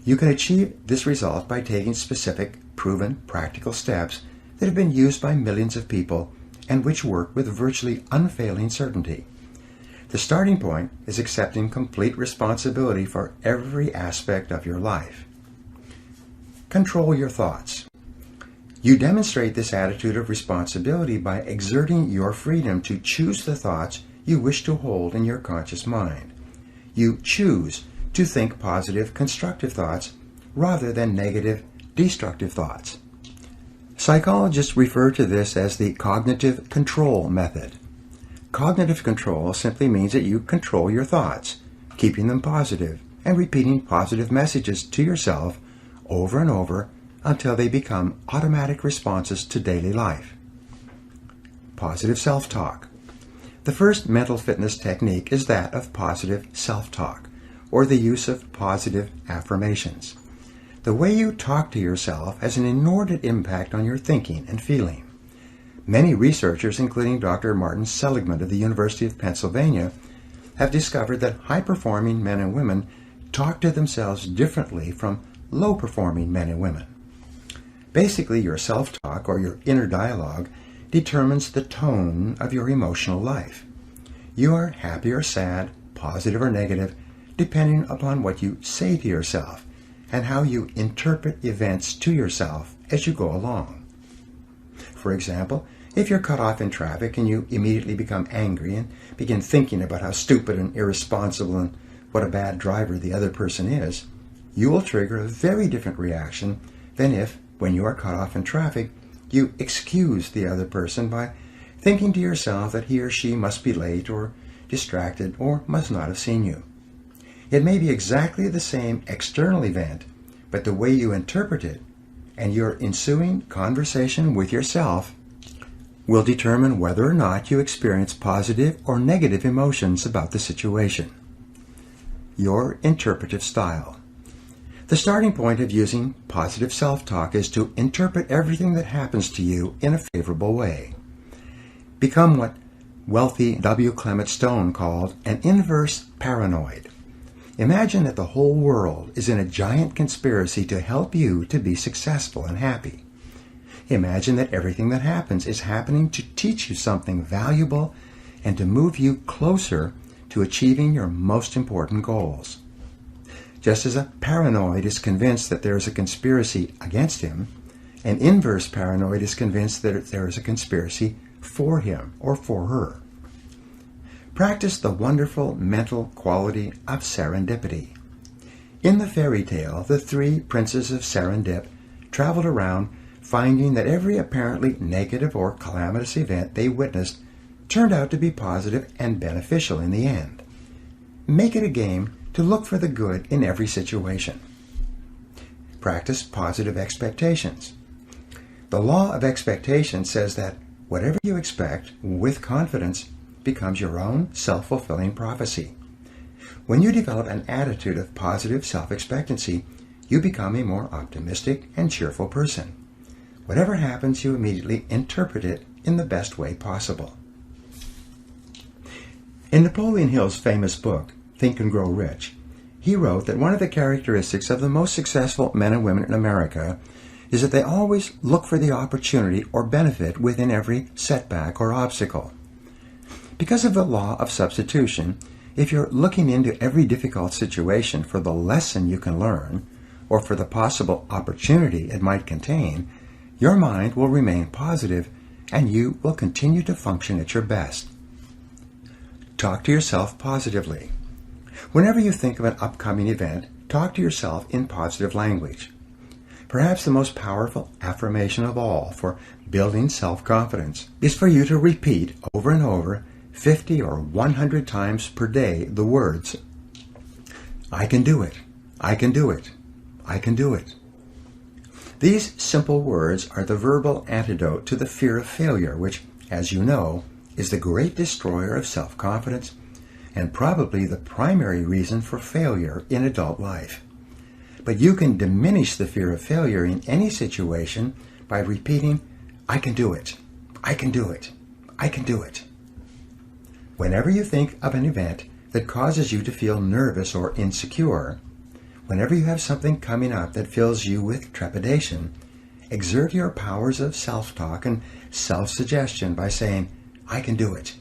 You can achieve this result by taking specific, proven, practical steps that have been used by millions of people and which work with virtually unfailing certainty. The starting point is accepting complete responsibility for every aspect of your life. Control your thoughts. You demonstrate this attitude of responsibility by exerting your freedom to choose the thoughts you wish to hold in your conscious mind. You choose to think positive, constructive thoughts rather than negative, destructive thoughts. Psychologists refer to this as the cognitive control method. Cognitive control simply means that you control your thoughts, keeping them positive and repeating positive messages to yourself over and over until they become automatic responses to daily life. Positive self-talk. The first mental fitness technique is that of positive self-talk, or the use of positive affirmations. The way you talk to yourself has an inordinate impact on your thinking and feeling. Many researchers, including Dr. Martin Seligman of the University of Pennsylvania, have discovered that high-performing men and women talk to themselves differently from low-performing men and women. Basically, your self-talk, or your inner dialogue, determines the tone of your emotional life. You are happy or sad, positive or negative, depending upon what you say to yourself and how you interpret events to yourself as you go along. For example, if you're cut off in traffic and you immediately become angry and begin thinking about how stupid and irresponsible and what a bad driver the other person is, you will trigger a very different reaction than if, when you are cut off in traffic, you excuse the other person by thinking to yourself that he or she must be late or distracted or must not have seen you. It may be exactly the same external event, but the way you interpret it and your ensuing conversation with yourself will determine whether or not you experience positive or negative emotions about the situation. Your interpretive style. The starting point of using positive self-talk is to interpret everything that happens to you in a favorable way. Become what wealthy W. Clement Stone called an inverse paranoid. Imagine that the whole world is in a giant conspiracy to help you to be successful and happy. Imagine that everything that happens is happening to teach you something valuable and to move you closer to achieving your most important goals. Just as a paranoid is convinced that there is a conspiracy against him, an inverse paranoid is convinced that there is a conspiracy for him or for her. Practice the wonderful mental quality of serendipity. In the fairy tale, the three princes of Serendip traveled around finding that every apparently negative or calamitous event they witnessed turned out to be positive and beneficial in the end. Make it a game to look for the good in every situation. practice positive expectations. The law of expectation says that whatever you expect with confidence becomes your own self-fulfilling prophecy. When you develop an attitude of positive self-expectancy, you become a more optimistic and cheerful person. Whatever happens, you immediately interpret it in the best way possible. In Napoleon Hill's famous book, Think and Grow Rich, he wrote that one of the characteristics of the most successful men and women in America is that they always look for the opportunity or benefit within every setback or obstacle. Because of the law of substitution, if you're looking into every difficult situation for the lesson you can learn, or for the possible opportunity it might contain, your mind will remain positive and you will continue to function at your best. Talk to yourself positively. Whenever you think of an upcoming event, talk to yourself in positive language. Perhaps the most powerful affirmation of all for building self-confidence is for you to repeat over and over 50 or 100 times per day the words, I can do it, I can do it, I can do it. These simple words are the verbal antidote to the fear of failure, which, as you know, is the great destroyer of self-confidence and probably the primary reason for failure in adult life. But you can diminish the fear of failure in any situation by repeating, I can do it, I can do it, I can do it. Whenever you think of an event that causes you to feel nervous or insecure, whenever you have something coming up that fills you with trepidation, exert your powers of self-talk and self-suggestion by saying, I can do it,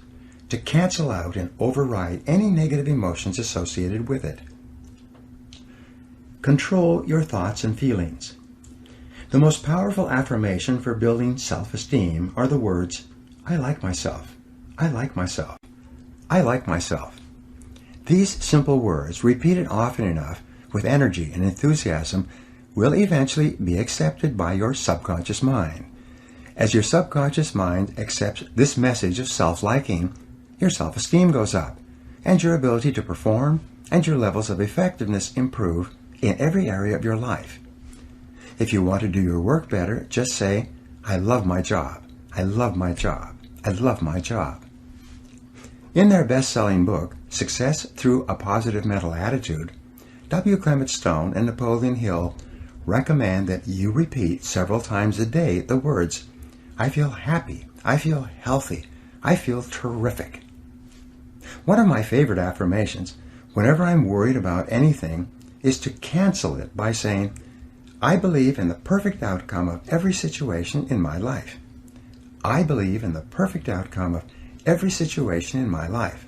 to cancel out and override any negative emotions associated with it. Control your thoughts and feelings. The most powerful affirmation for building self-esteem are the words, I like myself, I like myself, I like myself. These simple words, repeated often enough with energy and enthusiasm, will eventually be accepted by your subconscious mind. As your subconscious mind accepts this message of self-liking, your self-esteem goes up, and your ability to perform and your levels of effectiveness improve in every area of your life. If you want to do your work better, just say, I love my job, I love my job, I love my job. In their best-selling book, Success Through a Positive Mental Attitude, W. Clement Stone and Napoleon Hill recommend that you repeat several times a day the words, I feel happy, I feel healthy, I feel terrific. One of my favorite affirmations, whenever I'm worried about anything, is to cancel it by saying, I believe in the perfect outcome of every situation in my life. I believe in the perfect outcome of every situation in my life.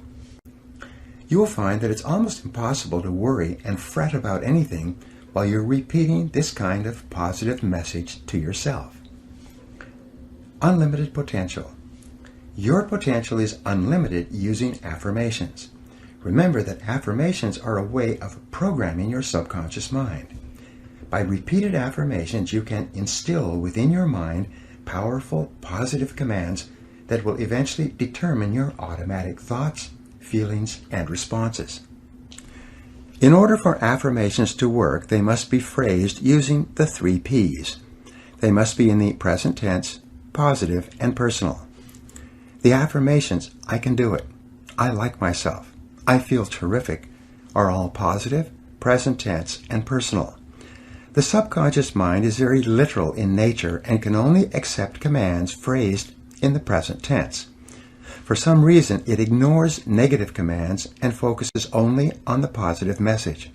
You will find that it's almost impossible to worry and fret about anything while you're repeating this kind of positive message to yourself. Unlimited potential. Your potential is unlimited using affirmations. Remember that affirmations are a way of programming your subconscious mind. By repeated affirmations, you can instill within your mind powerful, positive commands that will eventually determine your automatic thoughts, feelings, and responses. In order for affirmations to work, they must be phrased using the 3 Ps. They must be in the present tense, positive, and personal. The affirmations, I can do it, I like myself, I feel terrific, are all positive, present tense, and personal. The subconscious mind is very literal in nature and can only accept commands phrased in the present tense. For some reason, it ignores negative commands and focuses only on the positive message.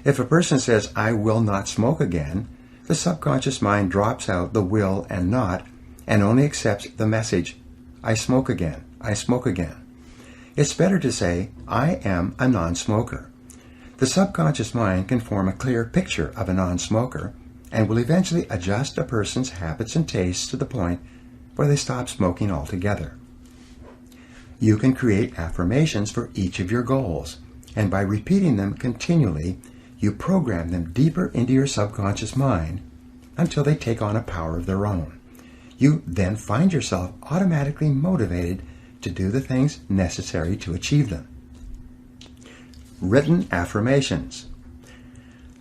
If a person says, I will not smoke again, the subconscious mind drops out the will and not and only accepts the message, I smoke again, I smoke again. It's better to say, I am a non-smoker. The subconscious mind can form a clear picture of a non-smoker and will eventually adjust a person's habits and tastes to the point where they stop smoking altogether. You can create affirmations for each of your goals, and by repeating them continually, you program them deeper into your subconscious mind until they take on a power of their own. You then find yourself automatically motivated to do the things necessary to achieve them. Written affirmations.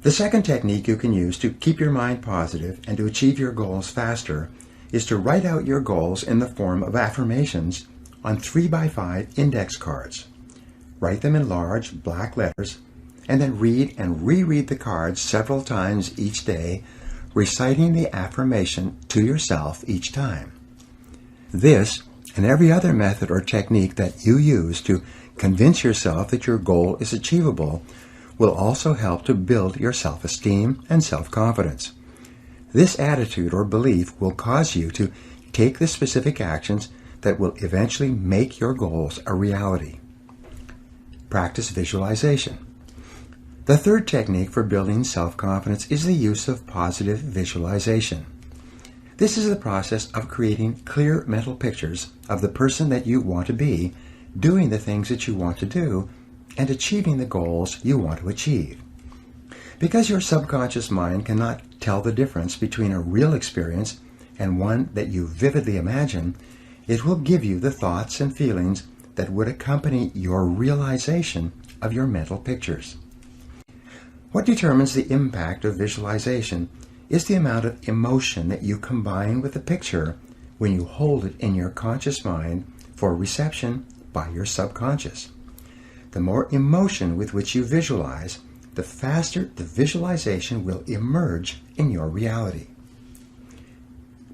The second technique you can use to keep your mind positive and to achieve your goals faster is to write out your goals in the form of affirmations on 3x5 index cards. Write them in large black letters and then read and reread the cards several times each day, reciting the affirmation to yourself each time. This and every other method or technique that you use to convince yourself that your goal is achievable will also help to build your self-esteem and self-confidence. This attitude or belief will cause you to take the specific actions that will eventually make your goals a reality. Practice visualization. The third technique for building self-confidence is the use of positive visualization. This is the process of creating clear mental pictures of the person that you want to be, doing the things that you want to do, and achieving the goals you want to achieve. Because your subconscious mind cannot tell the difference between a real experience and one that you vividly imagine, it will give you the thoughts and feelings that would accompany your realization of your mental pictures. What determines the impact of visualization is the amount of emotion that you combine with the picture when you hold it in your conscious mind for reception by your subconscious. The more emotion with which you visualize, the faster the visualization will emerge in your reality.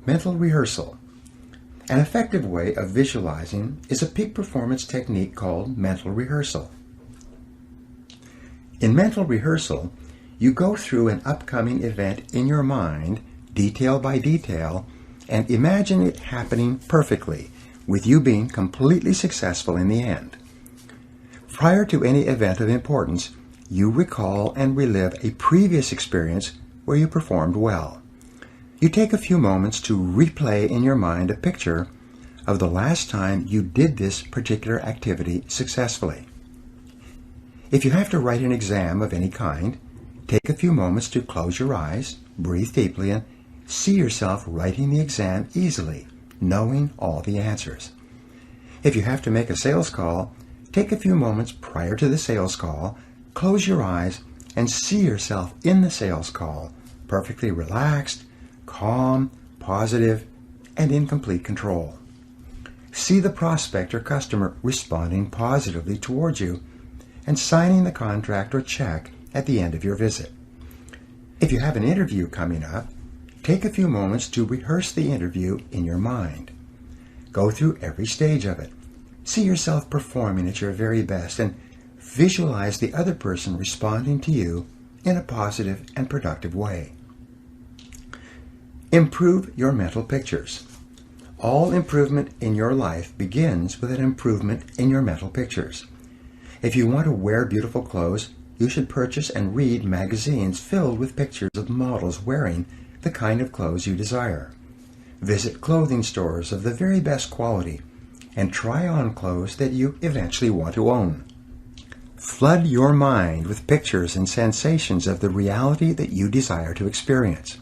Mental rehearsal. An effective way of visualizing is a peak performance technique called mental rehearsal. In mental rehearsal, you go through an upcoming event in your mind, detail by detail, and imagine it happening perfectly, with you being completely successful in the end. Prior to any event of importance, you recall and relive a previous experience where you performed well. You take a few moments to replay in your mind a picture of the last time you did this particular activity successfully. If you have to write an exam of any kind, take a few moments to close your eyes, breathe deeply, and see yourself writing the exam easily, knowing all the answers. If you have to make a sales call, take a few moments prior to the sales call, close your eyes, and see yourself in the sales call, perfectly relaxed, calm, positive, and in complete control. See the prospect or customer responding positively towards you and signing the contract or check at the end of your visit. If you have an interview coming up, take a few moments to rehearse the interview in your mind. Go through every stage of it. See yourself performing at your very best and visualize the other person responding to you in a positive and productive way. Improve your mental pictures. All improvement in your life begins with an improvement in your mental pictures. If you want to wear beautiful clothes, you should purchase and read magazines filled with pictures of models wearing the kind of clothes you desire. Visit clothing stores of the very best quality and try on clothes that you eventually want to own. Flood your mind with pictures and sensations of the reality that you desire to experience.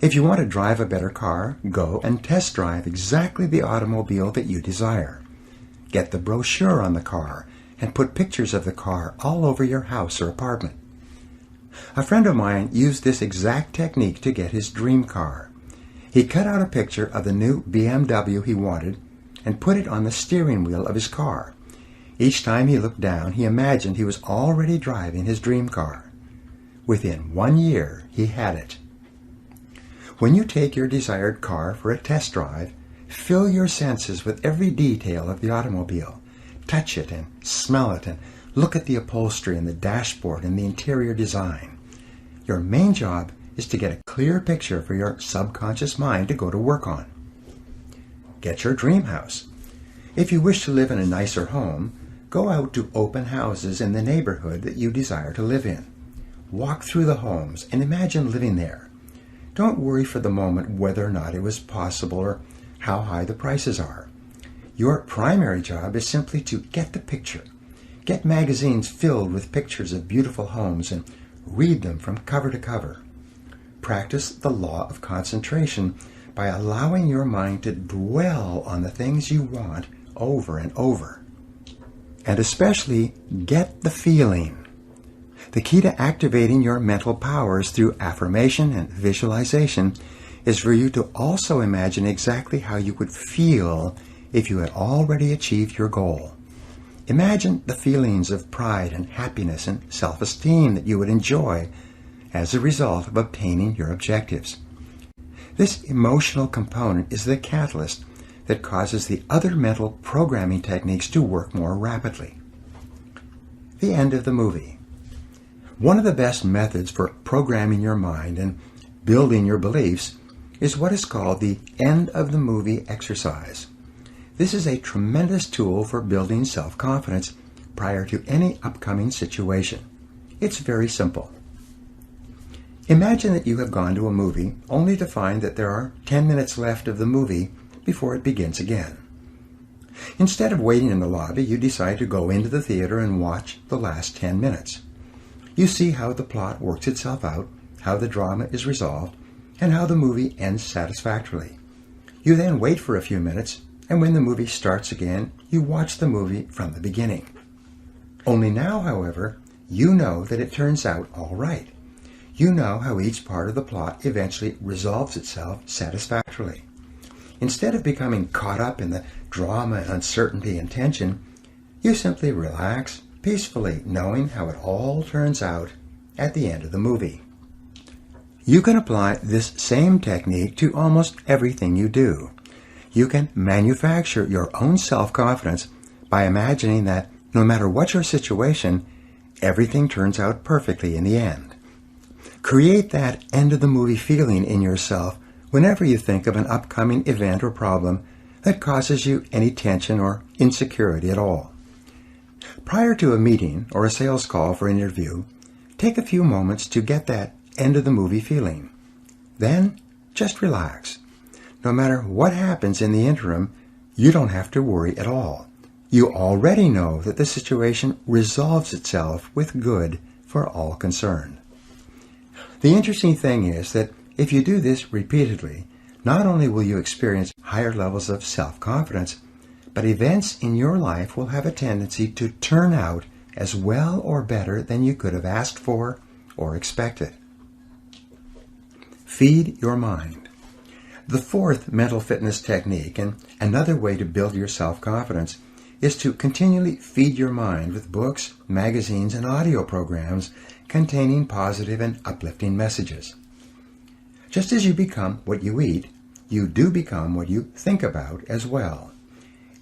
If you want to drive a better car, go and test drive exactly the automobile that you desire. Get the brochure on the car and put pictures of the car all over your house or apartment. A friend of mine used this exact technique to get his dream car. He cut out a picture of the new BMW he wanted and put it on the steering wheel of his car. Each time he looked down, he imagined he was already driving his dream car. Within 1 year, he had it. When you take your desired car for a test drive, fill your senses with every detail of the automobile. Touch it and smell it and look at the upholstery and the dashboard and the interior design. Your main job is to get a clear picture for your subconscious mind to go to work on. Get your dream house. If you wish to live in a nicer home, go out to open houses in the neighborhood that you desire to live in. Walk through the homes and imagine living there. Don't worry for the moment whether or not it was possible or how high the prices are. Your primary job is simply to get the picture. Get magazines filled with pictures of beautiful homes and read them from cover to cover. Practice the law of concentration by allowing your mind to dwell on the things you want over and over. And especially get the feeling. The key to activating your mental powers through affirmation and visualization is for you to also imagine exactly how you would feel if you had already achieved your goal. Imagine the feelings of pride and happiness and self-esteem that you would enjoy as a result of obtaining your objectives. This emotional component is the catalyst that causes the other mental programming techniques to work more rapidly. The end of the movie. One of the best methods for programming your mind and building your beliefs is what is called the end of the movie exercise. This is a tremendous tool for building self-confidence prior to any upcoming situation. It's very simple. Imagine that you have gone to a movie only to find that there are 10 minutes left of the movie before it begins again. Instead of waiting in the lobby, you decide to go into the theater and watch the last 10 minutes. You see how the plot works itself out, how the drama is resolved, and how the movie ends satisfactorily. You then wait for a few minutes, and when the movie starts again, you watch the movie from the beginning. Only now, however, you know that it turns out all right. You know how each part of the plot eventually resolves itself satisfactorily. Instead of becoming caught up in the drama and uncertainty and tension, you simply relax peacefully, knowing how it all turns out at the end of the movie. You can apply this same technique to almost everything you do. You can manufacture your own self-confidence by imagining that no matter what your situation, everything turns out perfectly in the end. Create that end-of-the-movie feeling in yourself whenever you think of an upcoming event or problem that causes you any tension or insecurity at all. Prior to a meeting or a sales call for an interview, take a few moments to get that end-of-the-movie feeling. Then, just relax. No matter what happens in the interim, you don't have to worry at all. You already know that the situation resolves itself with good for all concerned. The interesting thing is that if you do this repeatedly, not only will you experience higher levels of self-confidence, but events in your life will have a tendency to turn out as well or better than you could have asked for or expected. Feed your mind. The fourth mental fitness technique, and another way to build your self-confidence, is to continually feed your mind with books, magazines, and audio programs containing positive and uplifting messages. Just as you become what you eat, you do become what you think about as well.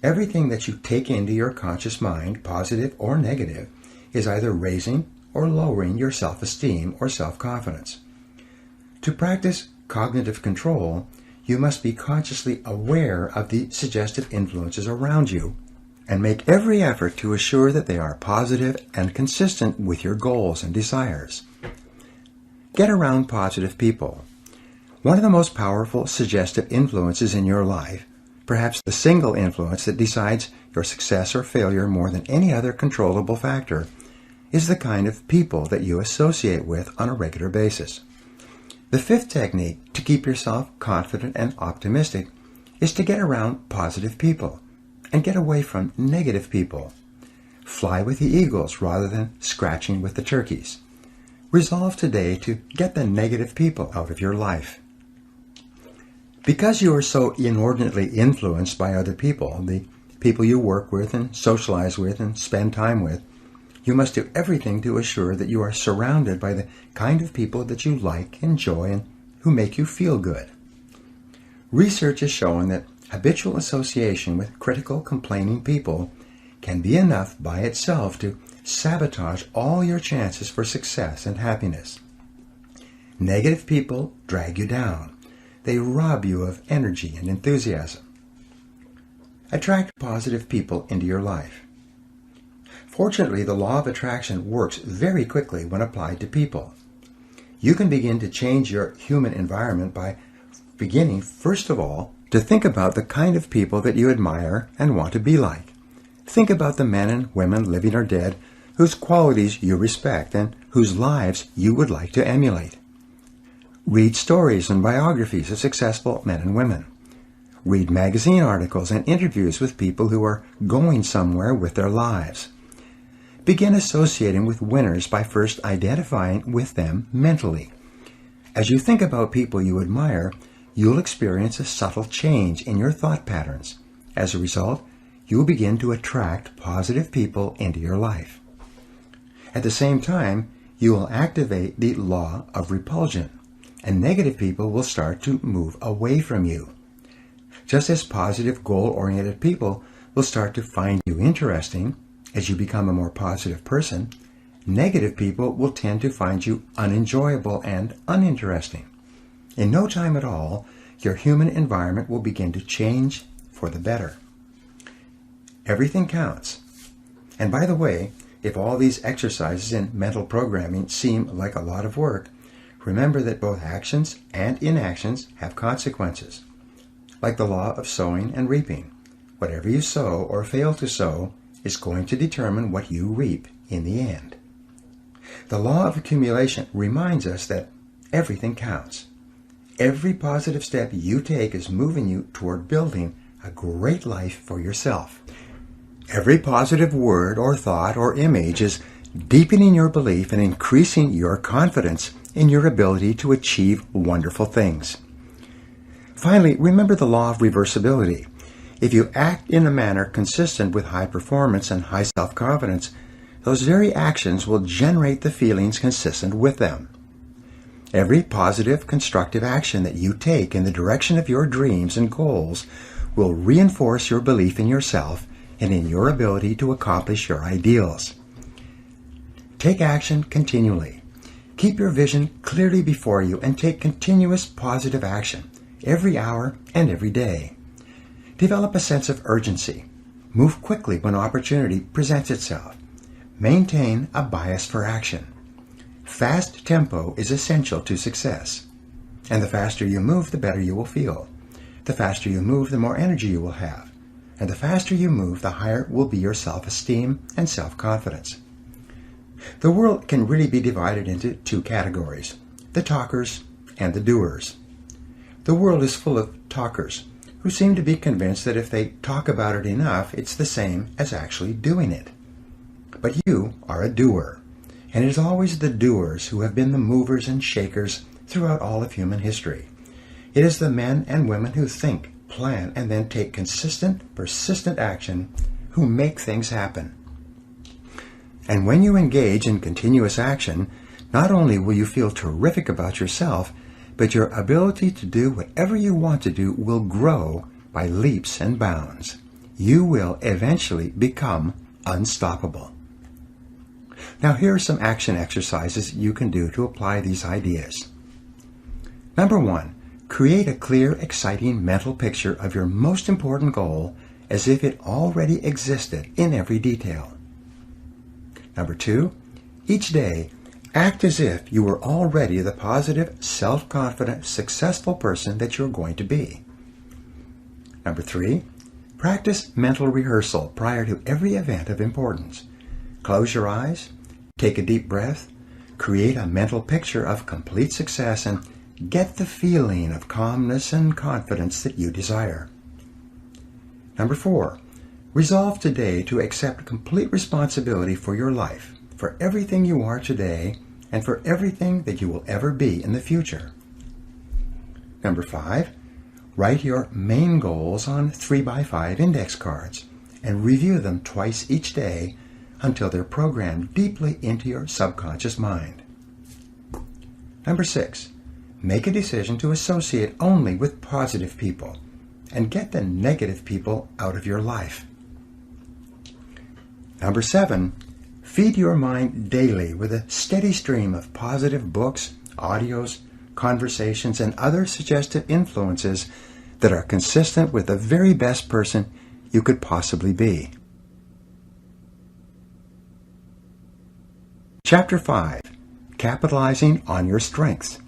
Everything that you take into your conscious mind, positive or negative, is either raising or lowering your self-esteem or self-confidence. To practice cognitive control, you must be consciously aware of the suggestive influences around you and make every effort to assure that they are positive and consistent with your goals and desires. Get around positive people. One of the most powerful suggestive influences in your life, perhaps the single influence that decides your success or failure more than any other controllable factor, is the kind of people that you associate with on a regular basis. The fifth technique to keep yourself confident and optimistic is to get around positive people and get away from negative people. Fly with the eagles rather than scratching with the turkeys. Resolve today to get the negative people out of your life. Because you are so inordinately influenced by other people, the people you work with and socialize with and spend time with, you must do everything to assure that you are surrounded by the kind of people that you like, enjoy, and who make you feel good. Research has shown that habitual association with critical, complaining people can be enough by itself to sabotage all your chances for success and happiness. Negative people drag you down. They rob you of energy and enthusiasm. Attract positive people into your life. Fortunately, the law of attraction works very quickly when applied to people. You can begin to change your human environment by beginning, first of all, to think about the kind of people that you admire and want to be like. Think about the men and women, living or dead, whose qualities you respect and whose lives you would like to emulate. Read stories and biographies of successful men and women. Read magazine articles and interviews with people who are going somewhere with their lives. begin associating with winners by first identifying with them mentally. As you think about people you admire, you'll experience a subtle change in your thought patterns. As a result, you'll begin to attract positive people into your life. At the same time, you will activate the law of repulsion, and negative people will start to move away from you. Just as positive, goal-oriented people will start to find you interesting as you become a more positive person, negative people will tend to find you unenjoyable and uninteresting. In no time at all, your human environment will begin to change for the better. Everything counts. And by the way, if all these exercises in mental programming seem like a lot of work, remember that both actions and inactions have consequences. Like the law of sowing and reaping, whatever you sow or fail to sow is going to determine what you reap in the end. The law of accumulation reminds us that everything counts. Every positive step you take is moving you toward building a great life for yourself. Every positive word or thought or image is deepening your belief and increasing your confidence in your ability to achieve wonderful things. Finally, remember the law of reversibility. If you act in a manner consistent with high performance and high self-confidence, those very actions will generate the feelings consistent with them. Every positive, constructive action that you take in the direction of your dreams and goals will reinforce your belief in yourself and in your ability to accomplish your ideals. Take action continually. Keep your vision clearly before you and take continuous positive action every hour and every day. Develop a sense of urgency. Move quickly when opportunity presents itself. Maintain a bias for action. Fast tempo is essential to success. And the faster you move, the better you will feel. The faster you move, the more energy you will have. And the faster you move, the higher will be your self-esteem and self-confidence. The world can really be divided into two categories, the talkers and the doers. The world is full of talkers who seem to be convinced that if they talk about it enough, it's the same as actually doing it. But you are a doer, and it is always the doers who have been the movers and shakers throughout all of human history. It is the men and women who think, plan, and then take consistent, persistent action who make things happen. And when you engage in continuous action, not only will you feel terrific about yourself, but your ability to do whatever you want to do will grow by leaps and bounds. You will eventually become unstoppable. Now here are some action exercises you can do to apply these ideas. Number 1, create a clear, exciting mental picture of your most important goal as if it already existed in every detail. Number 2, each day, act as if you were already the positive, self-confident, successful person that you're going to be. Number 3, practice mental rehearsal prior to every event of importance. Close your eyes, take a deep breath, create a mental picture of complete success, and get the feeling of calmness and confidence that you desire. Number 4, resolve today to accept complete responsibility for your life, for everything you are today, and for everything that you will ever be in the future. Number 5, write your main goals on 3x5 index cards and review them twice each day until they're programmed deeply into your subconscious mind. Number 6, make a decision to associate only with positive people and get the negative people out of your life. Number 7, feed your mind daily with a steady stream of positive books, audios, conversations, and other suggestive influences that are consistent with the very best person you could possibly be. Chapter 5, Capitalizing on Your Strengths.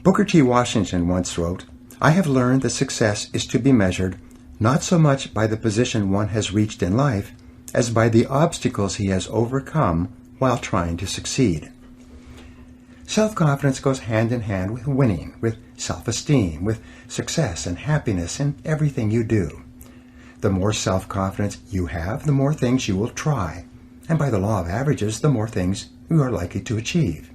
Booker T. Washington once wrote, "I have learned that success is to be measured not so much by the position one has reached in life as by the obstacles he has overcome while trying to succeed." Self-confidence goes hand in hand with winning, with self-esteem, with success and happiness in everything you do. The more self-confidence you have, the more things you will try. and by the law of averages, the more things you are likely to achieve.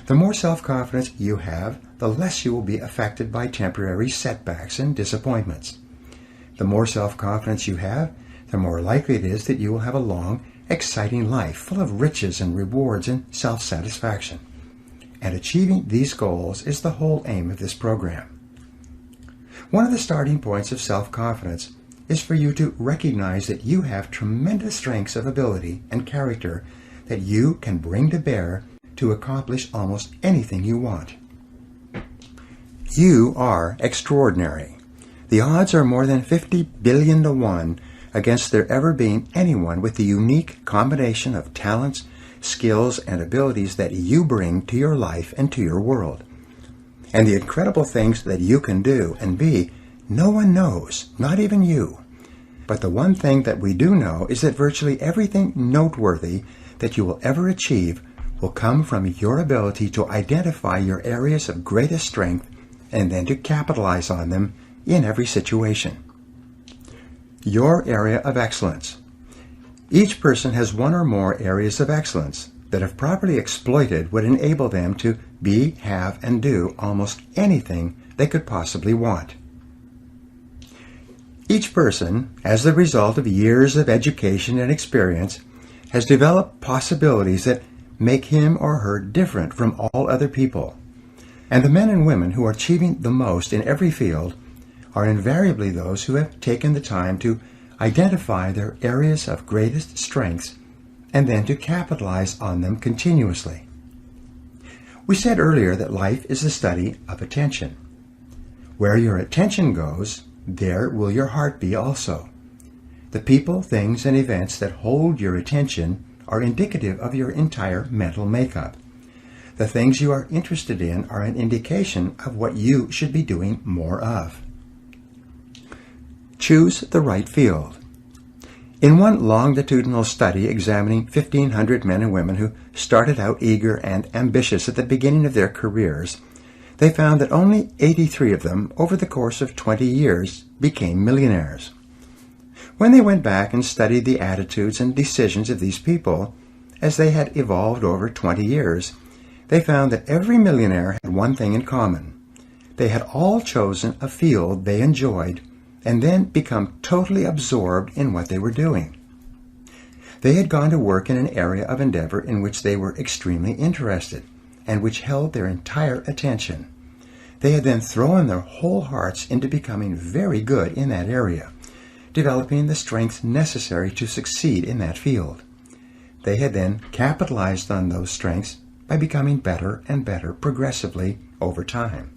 The more self-confidence you have, the less you will be affected by temporary setbacks and disappointments. The more self-confidence you have, the more likely it is that you will have a long, exciting life full of riches and rewards and self-satisfaction. And achieving these goals is the whole aim of this program. One of the starting points of self-confidence is for you to recognize that you have tremendous strengths of ability and character that you can bring to bear to accomplish almost anything you want. You are extraordinary. The odds are more than 50 billion to 1 against there ever being anyone with the unique combination of talents, skills, and abilities that you bring to your life and to your world. And the incredible things that you can do and be, no one knows, not even you. But the one thing that we do know is that virtually everything noteworthy that you will ever achieve will come from your ability to identify your areas of greatest strength and then to capitalize on them in every situation. Your area of excellence. Each person has one or more areas of excellence that, if properly exploited, would enable them to be, have, and do almost anything they could possibly want. Each person, as the result of years of education and experience, has developed possibilities that make him or her different from all other people. And the men and women who are achieving the most in every field are invariably those who have taken the time to identify their areas of greatest strengths and then to capitalize on them continuously. We said earlier that life is the study of attention. Where your attention goes, there will your heart be also. The people, things, and events that hold your attention are indicative of your entire mental makeup. The things you are interested in are an indication of what you should be doing more of. Choose the right field. In one longitudinal study examining 1,500 men and women who started out eager and ambitious at the beginning of their careers, they found that only 83 of them, over the course of 20 years, became millionaires. When they went back and studied the attitudes and decisions of these people, as they had evolved over 20 years, they found that every millionaire had one thing in common. They had all chosen a field they enjoyed and then become totally absorbed in what they were doing. They had gone to work in an area of endeavor in which they were extremely interested and which held their entire attention. They had then thrown their whole hearts into becoming very good in that area, developing the strength necessary to succeed in that field. They had then capitalized on those strengths by becoming better and better progressively over time.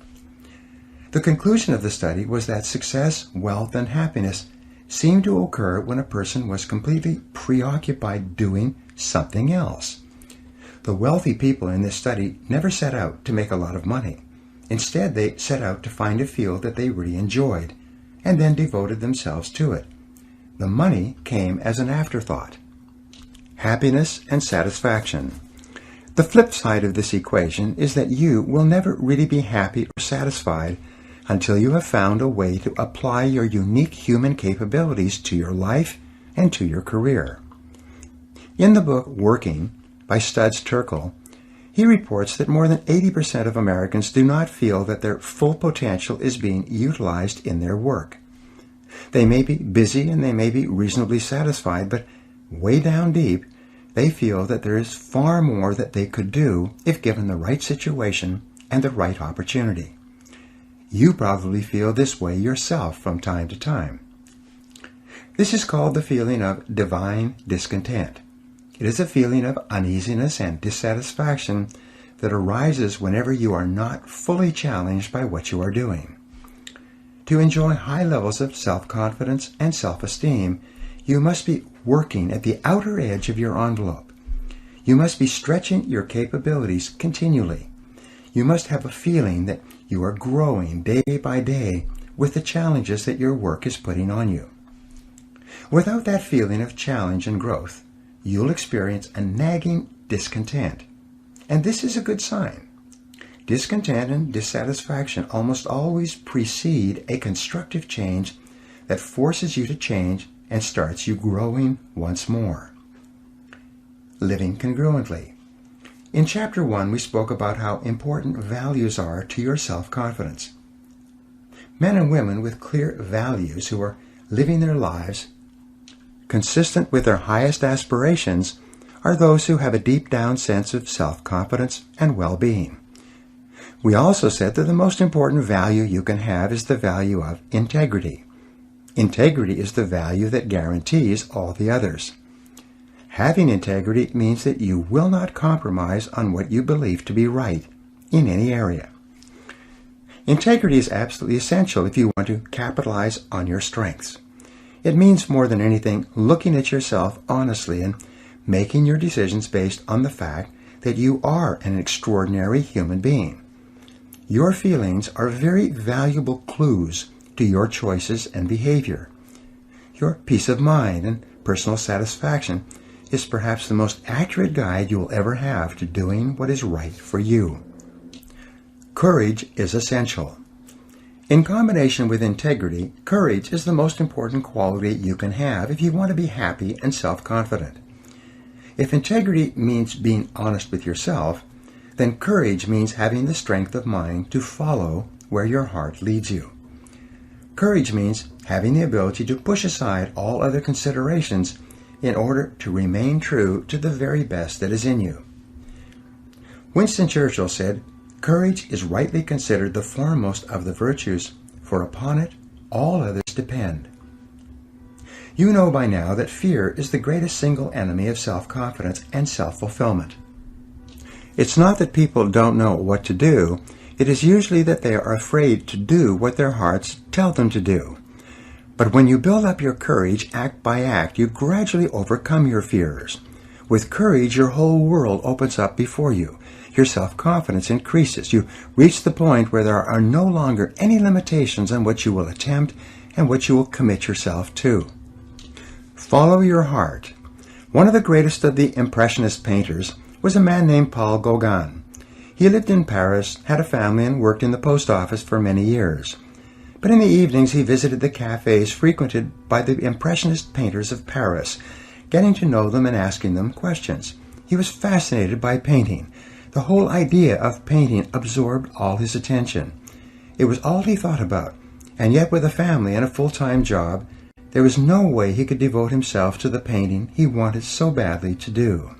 The conclusion of the study was that success, wealth, and happiness seemed to occur when a person was completely preoccupied doing something else. The wealthy people in this study never set out to make a lot of money. Instead, they set out to find a field that they really enjoyed, and then devoted themselves to it. The money came as an afterthought. Happiness and satisfaction. The flip side of this equation is that you will never really be happy or satisfied until you have found a way to apply your unique human capabilities to your life and to your career. In the book Working by Studs Terkel, he reports that more than 80% of Americans do not feel that their full potential is being utilized in their work. They may be busy and they may be reasonably satisfied, but way down deep, they feel that there is far more that they could do if given the right situation and the right opportunity. You probably feel this way yourself from time to time. This is called the feeling of divine discontent. It is a feeling of uneasiness and dissatisfaction that arises whenever you are not fully challenged by what you are doing. To enjoy high levels of self-confidence and self-esteem, you must be working at the outer edge of your envelope. You must be stretching your capabilities continually. You must have a feeling that you are growing day by day with the challenges that your work is putting on you. Without that feeling of challenge and growth, you'll experience a nagging discontent. And this is a good sign. Discontent and dissatisfaction almost always precede a constructive change that forces you to change and starts you growing once more. living congruently. In Chapter 1, we spoke about how important values are to your self-confidence. Men and women with clear values who are living their lives consistent with their highest aspirations are those who have a deep-down sense of self-confidence and well-being. We also said that the most important value you can have is the value of integrity. Integrity is the value that guarantees all the others. Having integrity means that you will not compromise on what you believe to be right in any area. Integrity is absolutely essential if you want to capitalize on your strengths. It means more than anything looking at yourself honestly and making your decisions based on the fact that you are an extraordinary human being. Your feelings are very valuable clues to your choices and behavior. Your peace of mind and personal satisfaction is perhaps the most accurate guide you will ever have to doing what is right for you. Courage is essential. In combination with integrity, courage is the most important quality you can have if you want to be happy and self-confident. If integrity means being honest with yourself, then courage means having the strength of mind to follow where your heart leads you. Courage means having the ability to push aside all other considerations in order to remain true to the very best that is in you. Winston Churchill said, "Courage is rightly considered the foremost of the virtues, for upon it all others depend." You know by now that fear is the greatest single enemy of self-confidence and self-fulfillment. It's not that people don't know what to do, it is usually that they are afraid to do what their hearts tell them to do. But when you build up your courage act by act, you gradually overcome your fears. With courage, your whole world opens up before you. Your self-confidence increases. You reach the point where there are no longer any limitations on what you will attempt and what you will commit yourself to. Follow your heart. One of the greatest of the Impressionist painters was a man named Paul Gauguin. He lived in Paris, had a family, and worked in the post office for many years. But in the evenings he visited the cafes frequented by the Impressionist painters of Paris, getting to know them and asking them questions. He was fascinated by painting. The whole idea of painting absorbed all his attention. It was all he thought about, and yet with a family and a full-time job, there was no way he could devote himself to the painting he wanted so badly to do.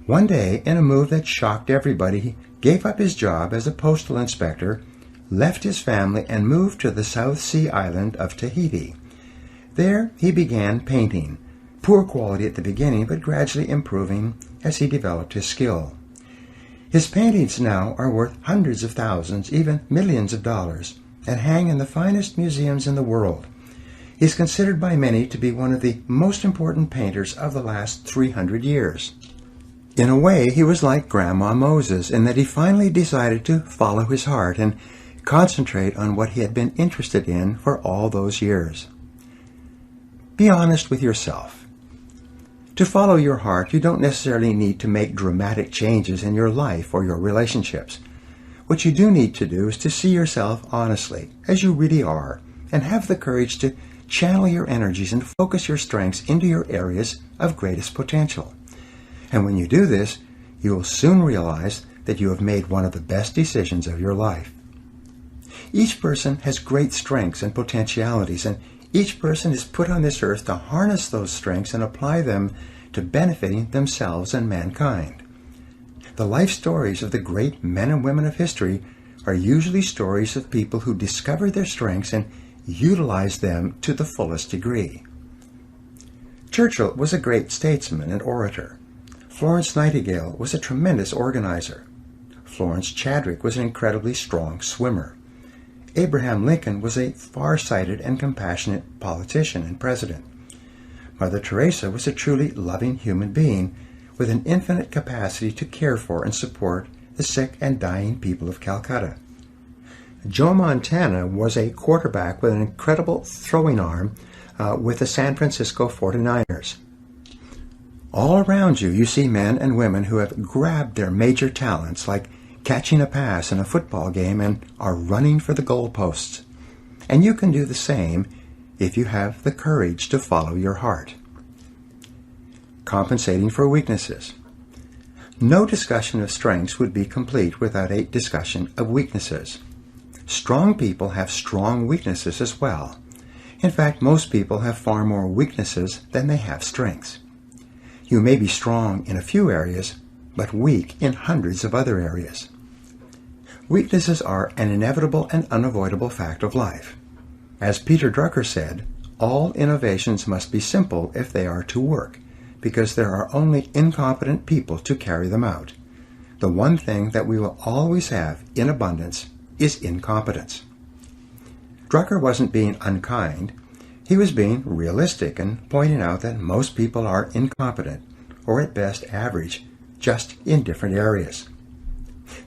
One day, in a move that shocked everybody, he gave up his job as a postal inspector, left his family, and moved to the South Sea island of Tahiti. There he began painting, poor quality at the beginning, but gradually improving as he developed his skill. His paintings now are worth hundreds of thousands, even millions of dollars, and hang in the finest museums in the world. He is considered by many to be one of the most important painters of the last 300 years. In a way, he was like Grandma Moses in that he finally decided to follow his heart and concentrate on what he had been interested in for all those years. Be honest with yourself. To follow your heart, you don't necessarily need to make dramatic changes in your life or your relationships. What you do need to do is to see yourself honestly, as you really are, and have the courage to channel your energies and focus your strengths into your areas of greatest potential. And when you do this, you will soon realize that you have made one of the best decisions of your life. Each person has great strengths and potentialities, and each person is put on this earth to harness those strengths and apply them to benefiting themselves and mankind. The life stories of the great men and women of history are usually stories of people who discovered their strengths and utilized them to the fullest degree. Churchill was a great statesman and orator. Florence Nightingale was a tremendous organizer. Florence Chadwick was an incredibly strong swimmer. Abraham Lincoln was a far-sighted and compassionate politician and president. Mother Teresa was a truly loving human being with an infinite capacity to care for and support the sick and dying people of Calcutta. Joe Montana was a quarterback with an incredible throwing arm with the San Francisco 49ers. All around you, you see men and women who have grabbed their major talents, like catching a pass in a football game, and are running for the goalposts. And you can do the same if you have the courage to follow your heart. compensating for weaknesses. No discussion of strengths would be complete without a discussion of weaknesses. Strong people have strong weaknesses as well. In fact, most people have far more weaknesses than they have strengths. You may be strong in a few areas, but weak in hundreds of other areas. Weaknesses are an inevitable and unavoidable fact of life. As Peter Drucker said, all innovations must be simple if they are to work, because there are only incompetent people to carry them out. The one thing that we will always have in abundance is incompetence. Drucker wasn't being unkind. He was being realistic and pointing out that most people are incompetent, or at best average, just in different areas.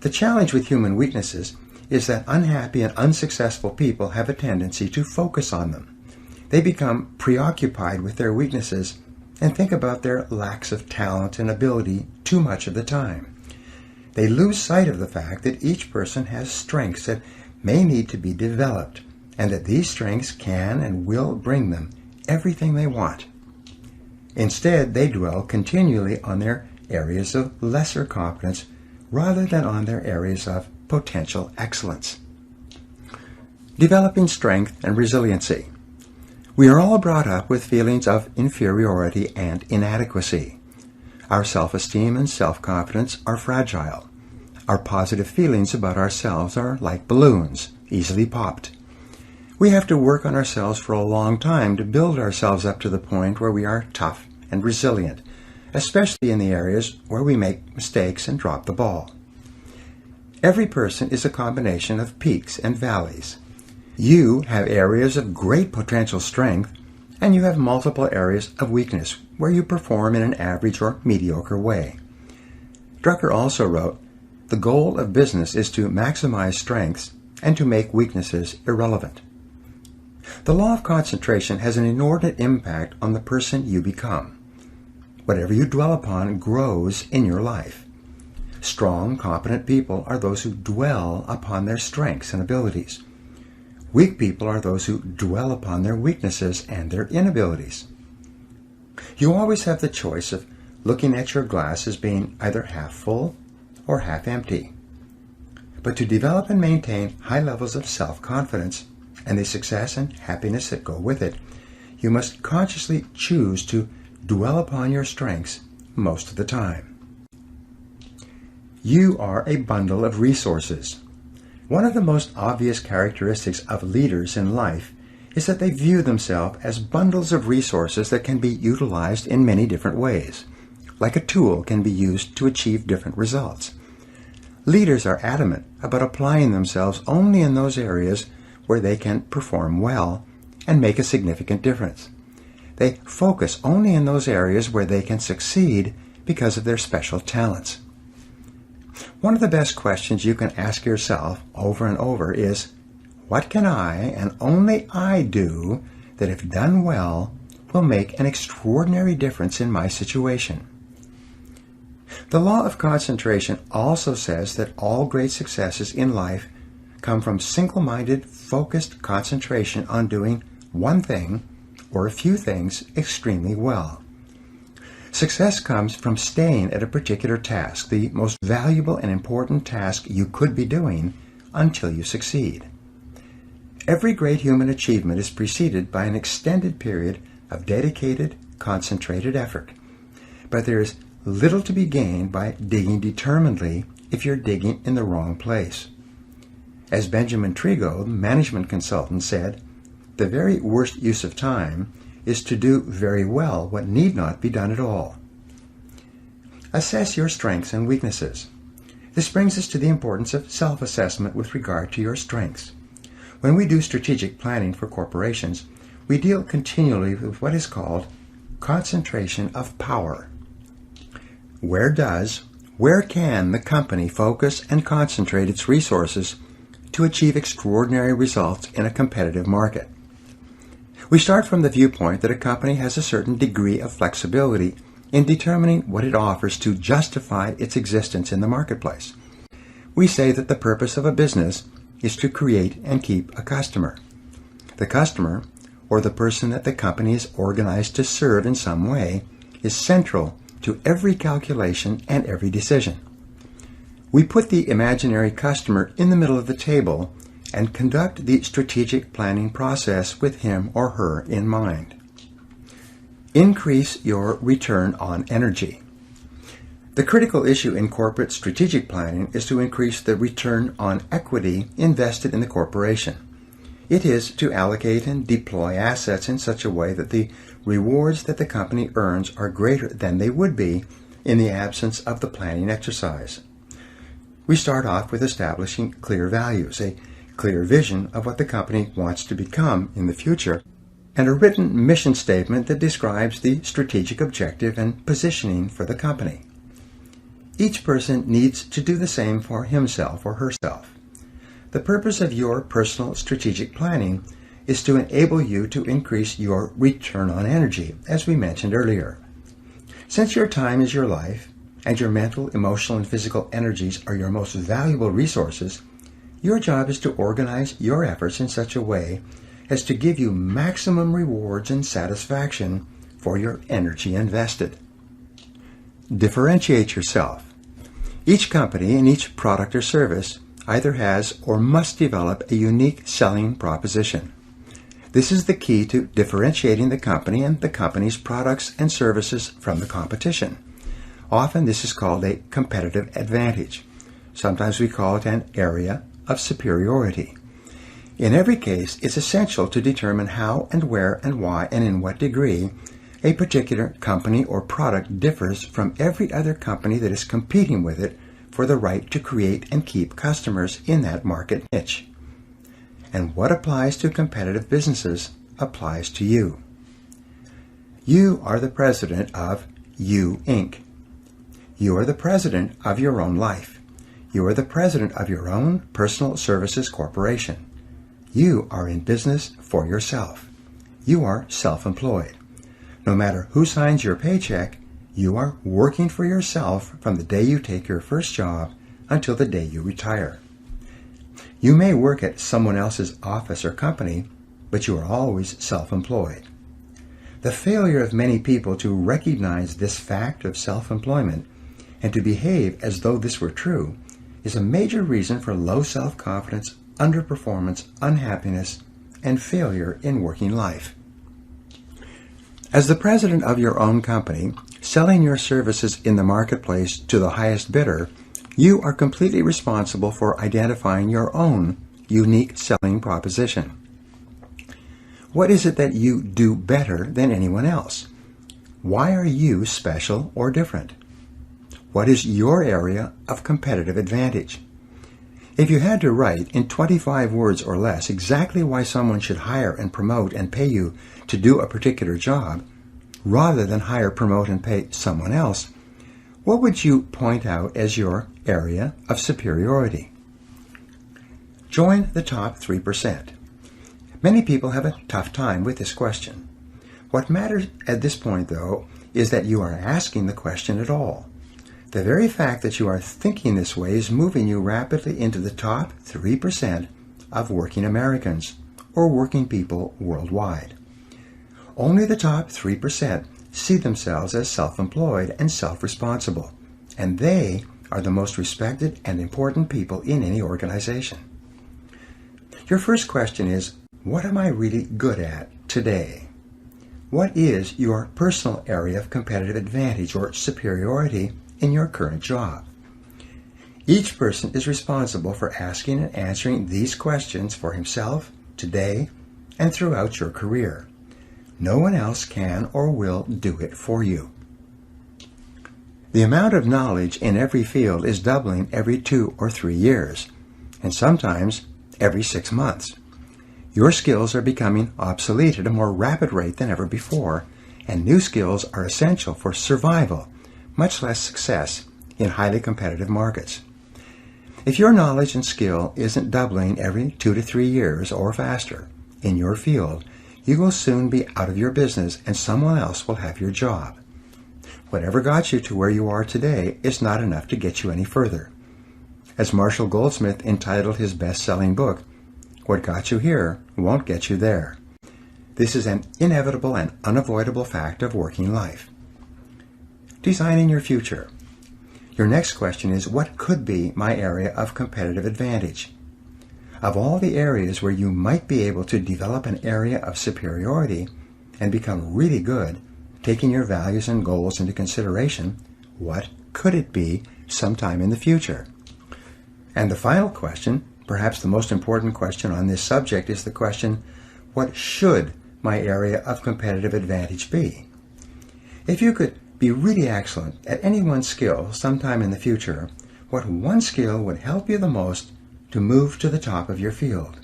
The challenge with human weaknesses is that unhappy and unsuccessful people have a tendency to focus on them. They become preoccupied with their weaknesses and think about their lacks of talent and ability too much of the time. They lose sight of the fact that each person has strengths that may need to be developed, and that these strengths can and will bring them everything they want. Instead, they dwell continually on their areas of lesser competence rather than on their areas of potential excellence. Developing strength and resiliency. We are all brought up with feelings of inferiority and inadequacy. Our self-esteem and self-confidence are fragile. Our positive feelings about ourselves are like balloons, easily popped. We have to work on ourselves for a long time to build ourselves up to the point where we are tough and resilient, especially in the areas where we make mistakes and drop the ball. Every person is a combination of peaks and valleys. You have areas of great potential strength, and you have multiple areas of weakness where you perform in an average or mediocre way. Drucker also wrote, "The goal of business is to maximize strengths and to make weaknesses irrelevant." The law of concentration has an inordinate impact on the person you become. Whatever you dwell upon grows in your life. Strong, competent people are those who dwell upon their strengths and abilities. Weak people are those who dwell upon their weaknesses and their inabilities. You always have the choice of looking at your glass as being either half full or half empty. But to develop and maintain high levels of self-confidence and the success and happiness that go with it, you must consciously choose to dwell upon your strengths most of the time. You are a bundle of resources. One of the most obvious characteristics of leaders in life is that they view themselves as bundles of resources that can be utilized in many different ways, like a tool can be used to achieve different results. Leaders are adamant about applying themselves only in those areas where they can perform well and make a significant difference. They focus only in those areas where they can succeed because of their special talents. One of the best questions you can ask yourself over and over is, what can I and only I do that, if done well, will make an extraordinary difference in my situation? The law of concentration also says that all great successes in life come from single-minded, focused concentration on doing one thing or a few things extremely well. Success comes from staying at a particular task, the most valuable and important task you could be doing, until you succeed. Every great human achievement is preceded by an extended period of dedicated, concentrated effort. But there is little to be gained by digging determinedly if you're digging in the wrong place. As Benjamin Trigo, the management consultant, said, "The very worst use of time is to do very well what need not be done at all." Assess your strengths and weaknesses. This brings us to the importance of self-assessment with regard to your strengths. When we do strategic planning for corporations, we deal continually with what is called concentration of power. Where can the company focus and concentrate its resources to achieve extraordinary results in a competitive market? We start from the viewpoint that a company has a certain degree of flexibility in determining what it offers to justify its existence in the marketplace. We say that the purpose of a business is to create and keep a customer. The customer, or the person that the company is organized to serve in some way, is central to every calculation and every decision. We put the imaginary customer in the middle of the table and conduct the strategic planning process with him or her in mind. Increase your return on energy. The critical issue in corporate strategic planning is to increase the return on equity invested in the corporation. It is to allocate and deploy assets in such a way that the rewards that the company earns are greater than they would be in the absence of the planning exercise. We start off with establishing clear values, a clear vision of what the company wants to become in the future, and a written mission statement that describes the strategic objective and positioning for the company. Each person needs to do the same for himself or herself. The purpose of your personal strategic planning is to enable you to increase your return on energy, as we mentioned earlier. Since your time is your life, and your mental, emotional, and physical energies are your most valuable resources, your job is to organize your efforts in such a way as to give you maximum rewards and satisfaction for your energy invested. Differentiate yourself. Each company and each product or service either has or must develop a unique selling proposition. This is the key to differentiating the company and the company's products and services from the competition. Often this is called a competitive advantage. Sometimes we call it an area of superiority. In every case, it's essential to determine how and where and why and in what degree a particular company or product differs from every other company that is competing with it for the right to create and keep customers in that market niche. And what applies to competitive businesses applies to you. You are the president of You, Inc. You are the president of your own life. You are the president of your own personal services corporation. You are in business for yourself. You are self-employed. No matter who signs your paycheck, you are working for yourself from the day you take your first job until the day you retire. You may work at someone else's office or company, but you are always self-employed. The failure of many people to recognize this fact of self-employment and to behave as though this were true is a major reason for low self-confidence, underperformance, unhappiness, and failure in working life. As the president of your own company, selling your services in the marketplace to the highest bidder, you are completely responsible for identifying your own unique selling proposition. What is it that you do better than anyone else? Why are you special or different? What is your area of competitive advantage? If you had to write in 25 words or less exactly why someone should hire and promote and pay you to do a particular job, rather than hire, promote, and pay someone else, what would you point out as your area of superiority? Join the top 3%. Many people have a tough time with this question. What matters at this point, though, is that you are asking the question at all. The very fact that you are thinking this way is moving you rapidly into the top 3% of working Americans, or working people worldwide. Only the top 3% see themselves as self-employed and self-responsible, and they are the most respected and important people in any organization. Your first question is, what am I really good at today? What is your personal area of competitive advantage or superiority in your current job? Each person is responsible for asking and answering these questions for himself, today, and throughout your career. No one else can or will do it for you. The amount of knowledge in every field is doubling every 2 or 3 years, and sometimes every 6 months. Your skills are becoming obsolete at a more rapid rate than ever before, and new skills are essential for survival, much less success, in highly competitive markets. If your knowledge and skill isn't doubling every 2 to 3 years or faster in your field, you will soon be out of your business and someone else will have your job. Whatever got you to where you are today is not enough to get you any further. As Marshall Goldsmith entitled his best-selling book, "What got you here won't get you there." This is an inevitable and unavoidable fact of working life. designing your future. Your next question is, what could be my area of competitive advantage? Of all the areas where you might be able to develop an area of superiority and become really good, taking your values and goals into consideration, what could it be sometime in the future? And the final question, perhaps the most important question on this subject, is the question, what should my area of competitive advantage be? If you could be really excellent at any one skill sometime in the future, what one skill would help you the most to move to the top of your field?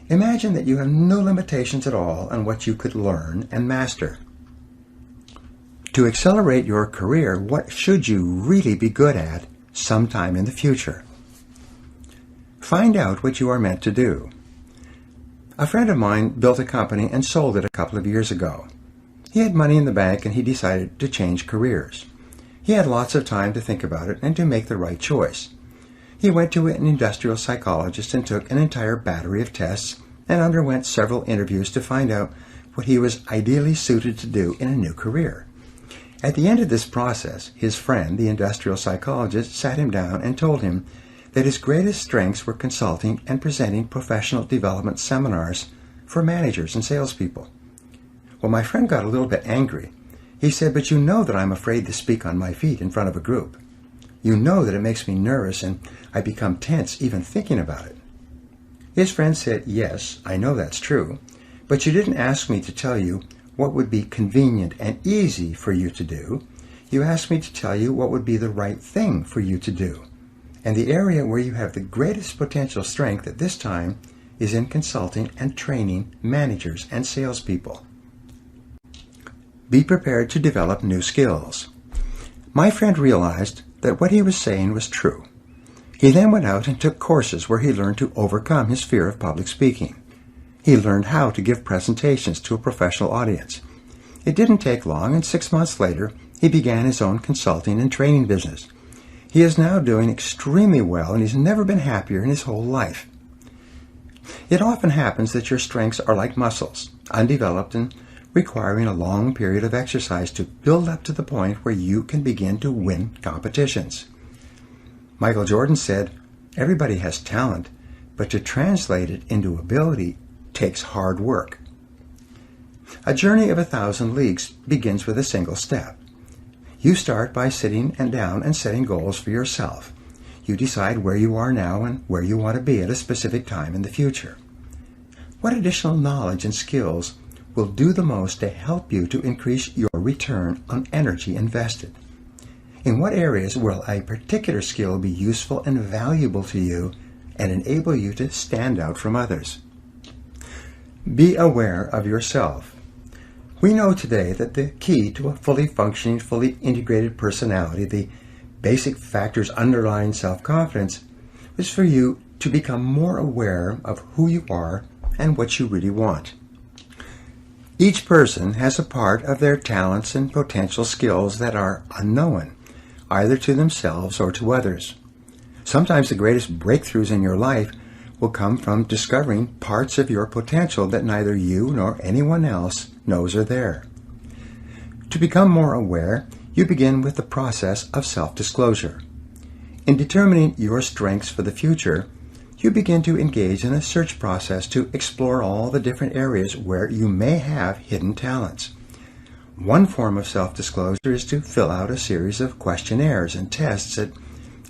Imagine that you have no limitations at all on what you could learn and master. To accelerate your career, what should you really be good at sometime in the future? Find out what you are meant to do. A friend of mine built a company and sold it a couple of years ago. He had money in the bank and he decided to change careers. He had lots of time to think about it and to make the right choice. He went to an industrial psychologist and took an entire battery of tests and underwent several interviews to find out what he was ideally suited to do in a new career. At the end of this process, his friend, the industrial psychologist, sat him down and told him that his greatest strengths were consulting and presenting professional development seminars for managers and salespeople. Well, my friend got a little bit angry. He said, "But you know that I'm afraid to speak on my feet in front of a group. You know that it makes me nervous and I become tense even thinking about it." His friend said, "Yes, I know that's true, but you didn't ask me to tell you what would be convenient and easy for you to do. You asked me to tell you what would be the right thing for you to do. And the area where you have the greatest potential strength at this time is in consulting and training managers and salespeople. Be prepared to develop new skills." My friend realized that what he was saying was true. He then went out and took courses where he learned to overcome his fear of public speaking. He learned how to give presentations to a professional audience. It didn't take long, and 6 months later, he began his own consulting and training business. He is now doing extremely well, and he's never been happier in his whole life. It often happens that your strengths are like muscles, undeveloped and requiring a long period of exercise to build up to the point where you can begin to win competitions. Michael Jordan said, "Everybody has talent, but to translate it into ability takes hard work." A journey of 1,000 leagues begins with a single step. You start by sitting down and setting goals for yourself. You decide where you are now and where you want to be at a specific time in the future. What additional knowledge and skills will do the most to help you to increase your return on energy invested? In what areas will a particular skill be useful and valuable to you and enable you to stand out from others? Be aware of yourself. We know today that the key to a fully functioning, fully integrated personality, the basic factors underlying self-confidence, is for you to become more aware of who you are and what you really want. Each person has a part of their talents and potential skills that are unknown, either to themselves or to others. Sometimes the greatest breakthroughs in your life will come from discovering parts of your potential that neither you nor anyone else knows are there. To become more aware, you begin with the process of self-disclosure. In determining your strengths for the future, you begin to engage in a search process to explore all the different areas where you may have hidden talents. One form of self-disclosure is to fill out a series of questionnaires and tests that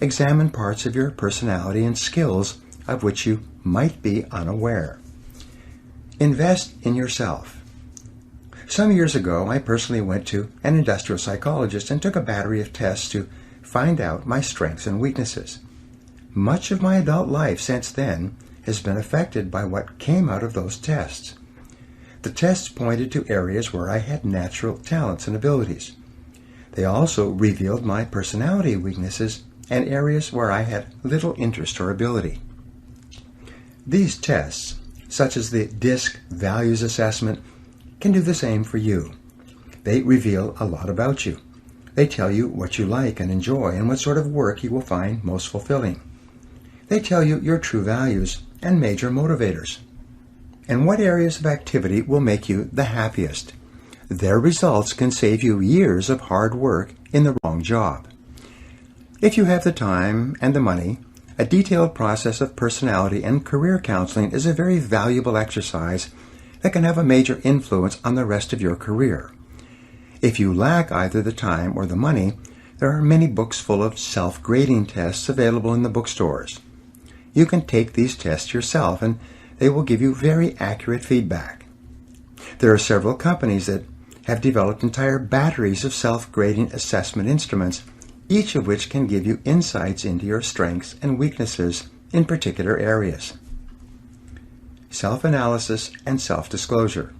examine parts of your personality and skills of which you might be unaware. Invest in yourself. Some years ago, I personally went to an industrial psychologist and took a battery of tests to find out my strengths and weaknesses. Much of my adult life since then has been affected by what came out of those tests. The tests pointed to areas where I had natural talents and abilities. They also revealed my personality weaknesses and areas where I had little interest or ability. These tests, such as the DISC Values Assessment, can do the same for you. They reveal a lot about you. They tell you what you like and enjoy and what sort of work you will find most fulfilling. They tell you your true values and major motivators, and what areas of activity will make you the happiest. their results can save you years of hard work in the wrong job. If you have the time and the money, a detailed process of personality and career counseling is a very valuable exercise that can have a major influence on the rest of your career. If you lack either the time or the money, there are many books full of self-grading tests available in the bookstores. You can take these tests yourself and they will give you very accurate feedback. There are several companies that have developed entire batteries of self-grading assessment instruments, each of which can give you insights into your strengths and weaknesses in particular areas. Self-analysis and self-disclosure.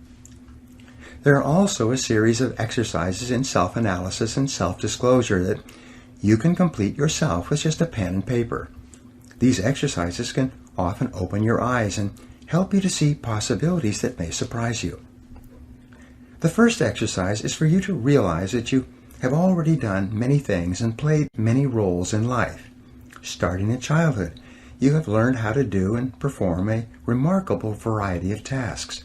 There are also a series of exercises in self-analysis and self-disclosure that you can complete yourself with just a pen and paper. These exercises can often open your eyes and help you to see possibilities that may surprise you. The first exercise is for you to realize that you have already done many things and played many roles in life. Starting in childhood, you have learned how to do and perform a remarkable variety of tasks.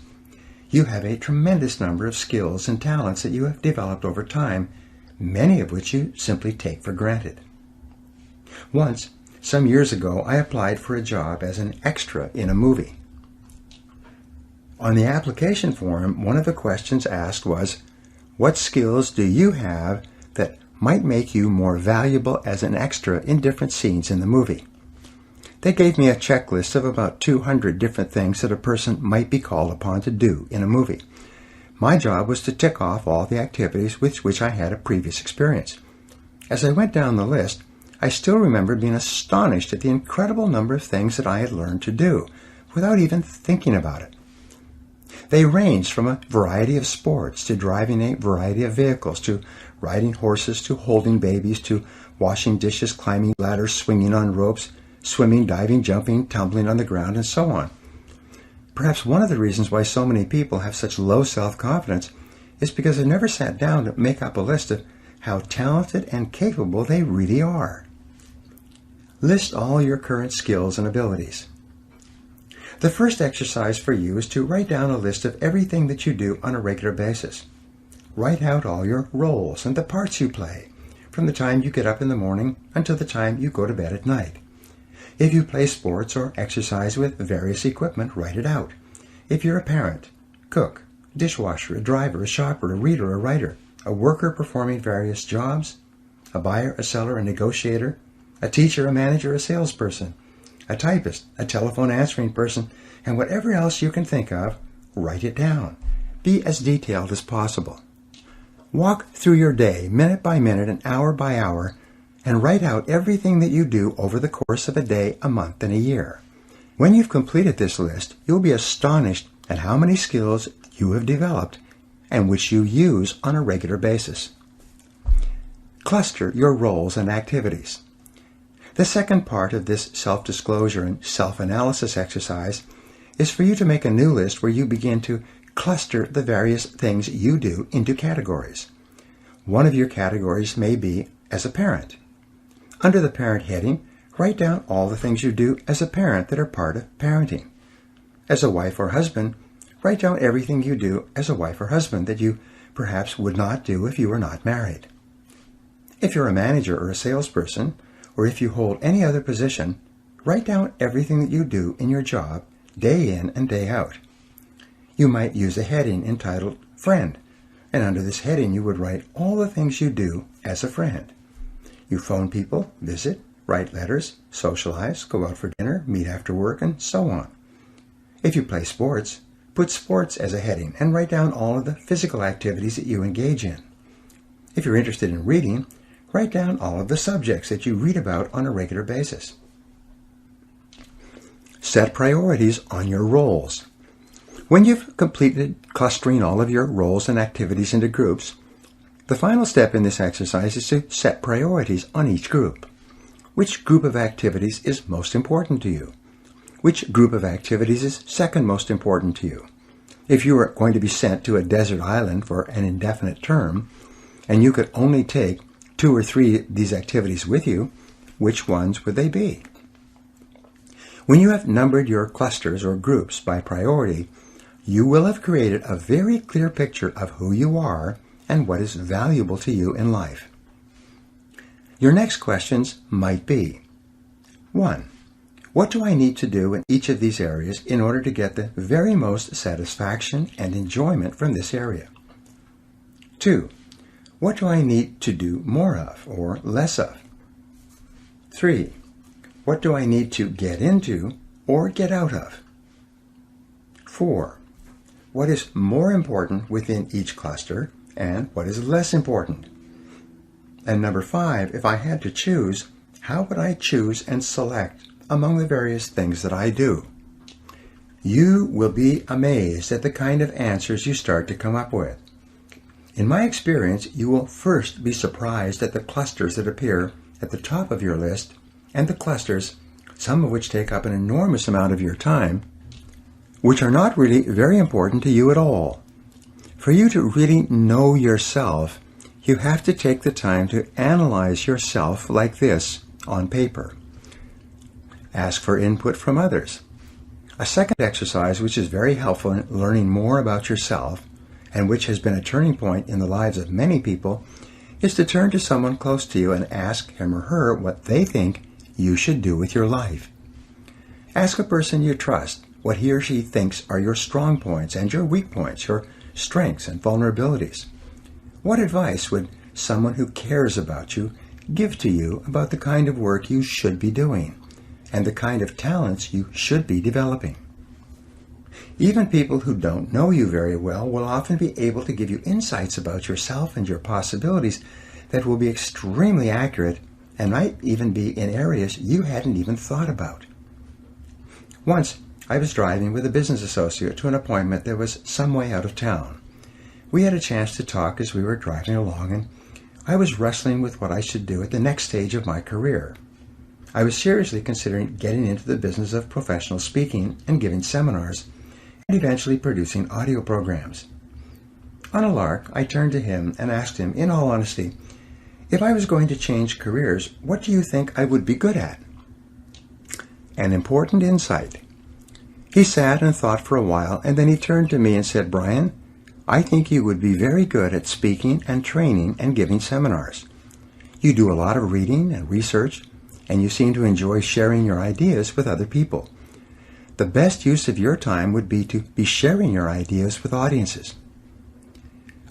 You have a tremendous number of skills and talents that you have developed over time, many of which you simply take for granted. Once, some years ago, I applied for a job as an extra in a movie. On the application form, one of the questions asked was, "What skills do you have that might make you more valuable as an extra in different scenes in the movie?" They gave me a checklist of about 200 different things that a person might be called upon to do in a movie. My job was to tick off all the activities with which I had a previous experience. As I went down the list, I still remember being astonished at the incredible number of things that I had learned to do without even thinking about it. They ranged from a variety of sports to driving a variety of vehicles to riding horses to holding babies to washing dishes, climbing ladders, swinging on ropes, swimming, diving, jumping, tumbling on the ground, and so on. Perhaps one of the reasons why so many people have such low self-confidence is because they never sat down to make up a list of how talented and capable they really are. List all your current skills and abilities. The first exercise for you is to write down a list of everything that you do on a regular basis. Write out all your roles and the parts you play, from the time you get up in the morning until the time you go to bed at night. If you play sports or exercise with various equipment, write it out. If you're a parent, cook, dishwasher, a driver, a shopper, a reader, a writer, a worker performing various jobs, a buyer, a seller, a negotiator, a teacher, a manager, a salesperson, a typist, a telephone answering person, and whatever else you can think of, write it down. Be as detailed as possible. Walk through your day, minute by minute and hour by hour, and write out everything that you do over the course of a day, a month, and a year. When you've completed this list, you'll be astonished at how many skills you have developed and which you use on a regular basis. Cluster your roles and activities. The second part of this self-disclosure and self-analysis exercise is for you to make a new list where you begin to cluster the various things you do into categories. One of your categories may be as a parent. Under the parent heading, write down all the things you do as a parent that are part of parenting. As a wife or husband, write down everything you do as a wife or husband that you perhaps would not do if you were not married. If you're a manager or a salesperson, or if you hold any other position, write down everything that you do in your job, day in and day out. You might use a heading entitled Friend, and under this heading you would write all the things you do as a friend. You phone people, visit, write letters, socialize, go out for dinner, meet after work, and so on. If you play sports, put sports as a heading and write down all of the physical activities that you engage in. If you're interested in reading, write down all of the subjects that you read about on a regular basis. Set priorities on your roles. When you've completed clustering all of your roles and activities into groups, the final step in this exercise is to set priorities on each group. Which group of activities is most important to you? Which group of activities is second most important to you? If you are going to be sent to a desert island for an indefinite term, and you could only take 2 or 3 of these activities with you, which ones would they be? When you have numbered your clusters or groups by priority, you will have created a very clear picture of who you are and what is valuable to you in life. Your next questions might be: 1. What do I need to do in each of these areas in order to get the very most satisfaction and enjoyment from this area? 2. What do I need to do more of or less of? 3. What do I need to get into or get out of? 4. What is more important within each cluster and what is less important? And number 5, if I had to choose, how would I choose and select among the various things that I do? You will be amazed at the kind of answers you start to come up with. In my experience, you will first be surprised at the clusters that appear at the top of your list and the clusters, some of which take up an enormous amount of your time, which are not really very important to you at all. For you to really know yourself, you have to take the time to analyze yourself like this on paper. Ask for input from others. A second exercise which is very helpful in learning more about yourself and which has been a turning point in the lives of many people is to turn to someone close to you and ask him or her what they think you should do with your life. Ask a person you trust what he or she thinks are your strong points and your weak points, your strengths and vulnerabilities. What advice would someone who cares about you give to you about the kind of work you should be doing and the kind of talents you should be developing? Even people who don't know you very well will often be able to give you insights about yourself and your possibilities that will be extremely accurate and might even be in areas you hadn't even thought about. Once, I was driving with a business associate to an appointment that was some way out of town. We had a chance to talk as we were driving along, and I was wrestling with what I should do at the next stage of my career. I was seriously considering getting into the business of professional speaking and giving seminars, and eventually producing audio programs. On a lark, I turned to him and asked him, in all honesty, if I was going to change careers, what do you think I would be good at? An important insight. He sat and thought for a while, and then he turned to me and said, "Brian, I think you would be very good at speaking and training and giving seminars. You do a lot of reading and research, and you seem to enjoy sharing your ideas with other people. The best use of your time would be to be sharing your ideas with audiences."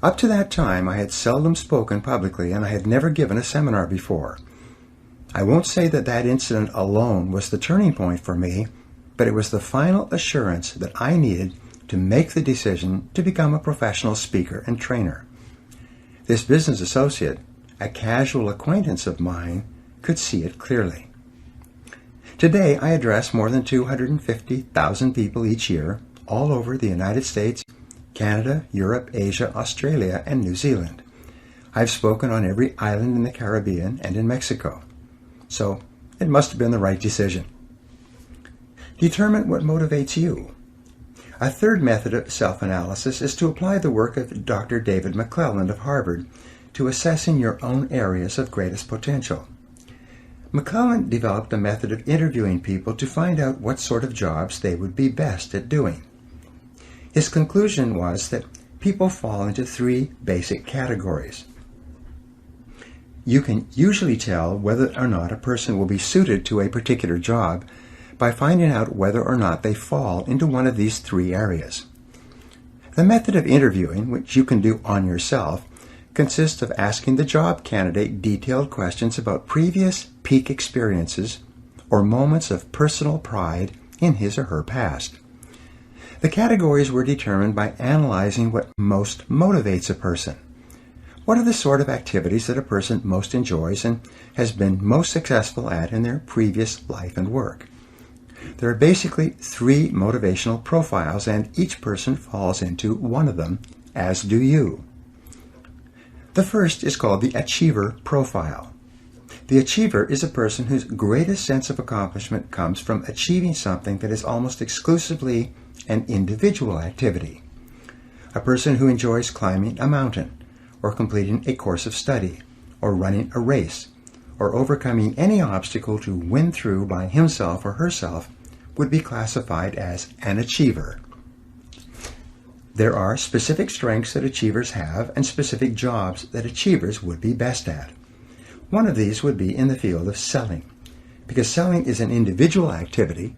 Up to that time, I had seldom spoken publicly, and I had never given a seminar before. I won't say that that incident alone was the turning point for me, but it was the final assurance that I needed to make the decision to become a professional speaker and trainer. This business associate, a casual acquaintance of mine, could see it clearly. Today, I address more than 250,000 people each year, all over the United States, Canada, Europe, Asia, Australia, and New Zealand. I've spoken on every island in the Caribbean and in Mexico. So, it must have been the right decision. Determine what motivates you. A third method of self-analysis is to apply the work of Dr. David McClelland of Harvard to assessing your own areas of greatest potential. McClelland developed a method of interviewing people to find out what sort of jobs they would be best at doing. His conclusion was that people fall into 3 basic categories. You can usually tell whether or not a person will be suited to a particular job by finding out whether or not they fall into one of these 3 areas. The method of interviewing, which you can do on yourself, consists of asking the job candidate detailed questions about previous peak experiences or moments of personal pride in his or her past. The categories were determined by analyzing what most motivates a person. What are the sort of activities that a person most enjoys and has been most successful at in their previous life and work? There are basically 3 motivational profiles, and each person falls into one of them, as do you. The first is called the achiever profile. The achiever is a person whose greatest sense of accomplishment comes from achieving something that is almost exclusively an individual activity. A person who enjoys climbing a mountain, or completing a course of study, or running a race, or overcoming any obstacle to win through by himself or herself would be classified as an achiever. There are specific strengths that achievers have and specific jobs that achievers would be best at. One of these would be in the field of selling. Because selling is an individual activity,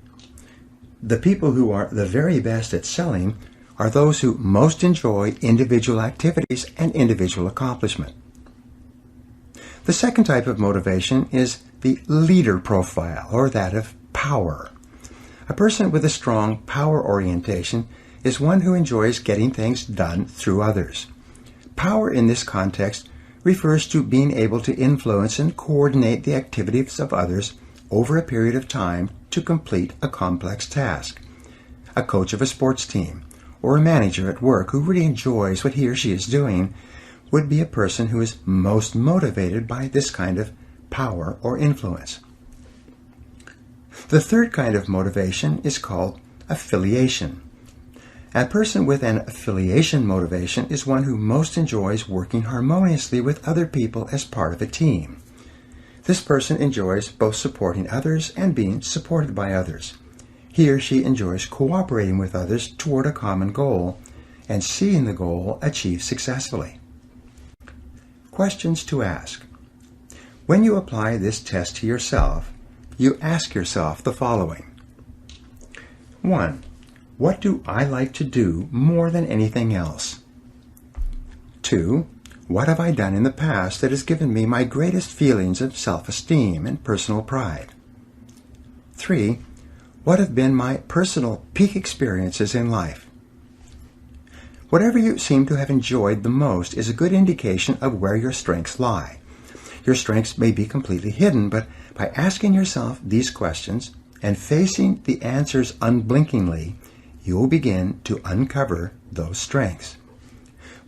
the people who are the very best at selling are those who most enjoy individual activities and individual accomplishment. The second type of motivation is the leader profile, or that of power. A person with a strong power orientation is one who enjoys getting things done through others. Power in this context refers to being able to influence and coordinate the activities of others over a period of time to complete a complex task. A coach of a sports team or a manager at work who really enjoys what he or she is doing would be a person who is most motivated by this kind of power or influence. The third kind of motivation is called affiliation. A person with an affiliation motivation is one who most enjoys working harmoniously with other people as part of a team. This person enjoys both supporting others and being supported by others. He or she enjoys cooperating with others toward a common goal and seeing the goal achieved successfully. Questions to ask. When you apply this test to yourself, you ask yourself the following. 1. What do I like to do more than anything else? 2. What have I done in the past that has given me my greatest feelings of self-esteem and personal pride? 3. What have been my personal peak experiences in life? Whatever you seem to have enjoyed the most is a good indication of where your strengths lie. Your strengths may be completely hidden, but by asking yourself these questions and facing the answers unblinkingly, you will begin to uncover those strengths.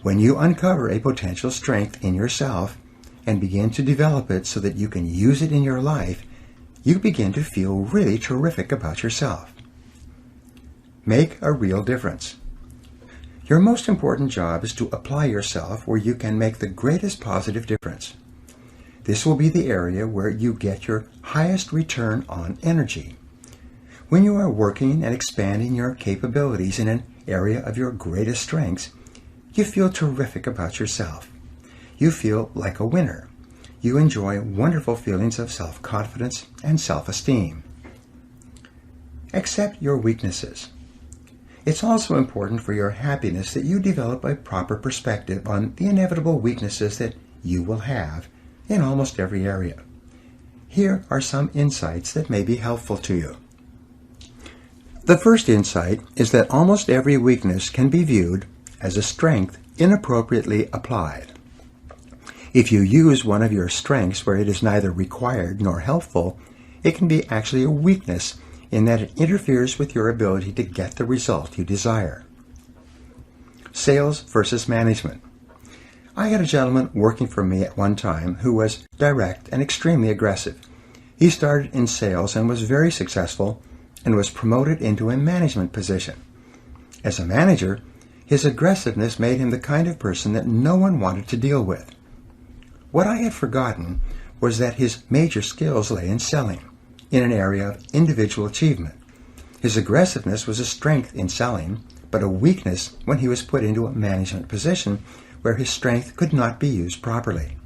When you uncover a potential strength in yourself and begin to develop it so that you can use it in your life, you begin to feel really terrific about yourself. Make a real difference. Your most important job is to apply yourself where you can make the greatest positive difference. This will be the area where you get your highest return on energy. When you are working and expanding your capabilities in an area of your greatest strengths, you feel terrific about yourself. You feel like a winner. You enjoy wonderful feelings of self-confidence and self-esteem. Accept your weaknesses. It's also important for your happiness that you develop a proper perspective on the inevitable weaknesses that you will have in almost every area. Here are some insights that may be helpful to you. The first insight is that almost every weakness can be viewed as a strength inappropriately applied. If you use one of your strengths where it is neither required nor helpful, it can be actually a weakness in that it interferes with your ability to get the result you desire. Sales versus management. I had a gentleman working for me at one time who was direct and extremely aggressive. He started in sales and was very successful and was promoted into a management position. As a manager, his aggressiveness made him the kind of person that no one wanted to deal with. What I had forgotten was that his major skills lay in selling, in an area of individual achievement. His aggressiveness was a strength in selling, but a weakness when he was put into a management position where his strength could not be used properly.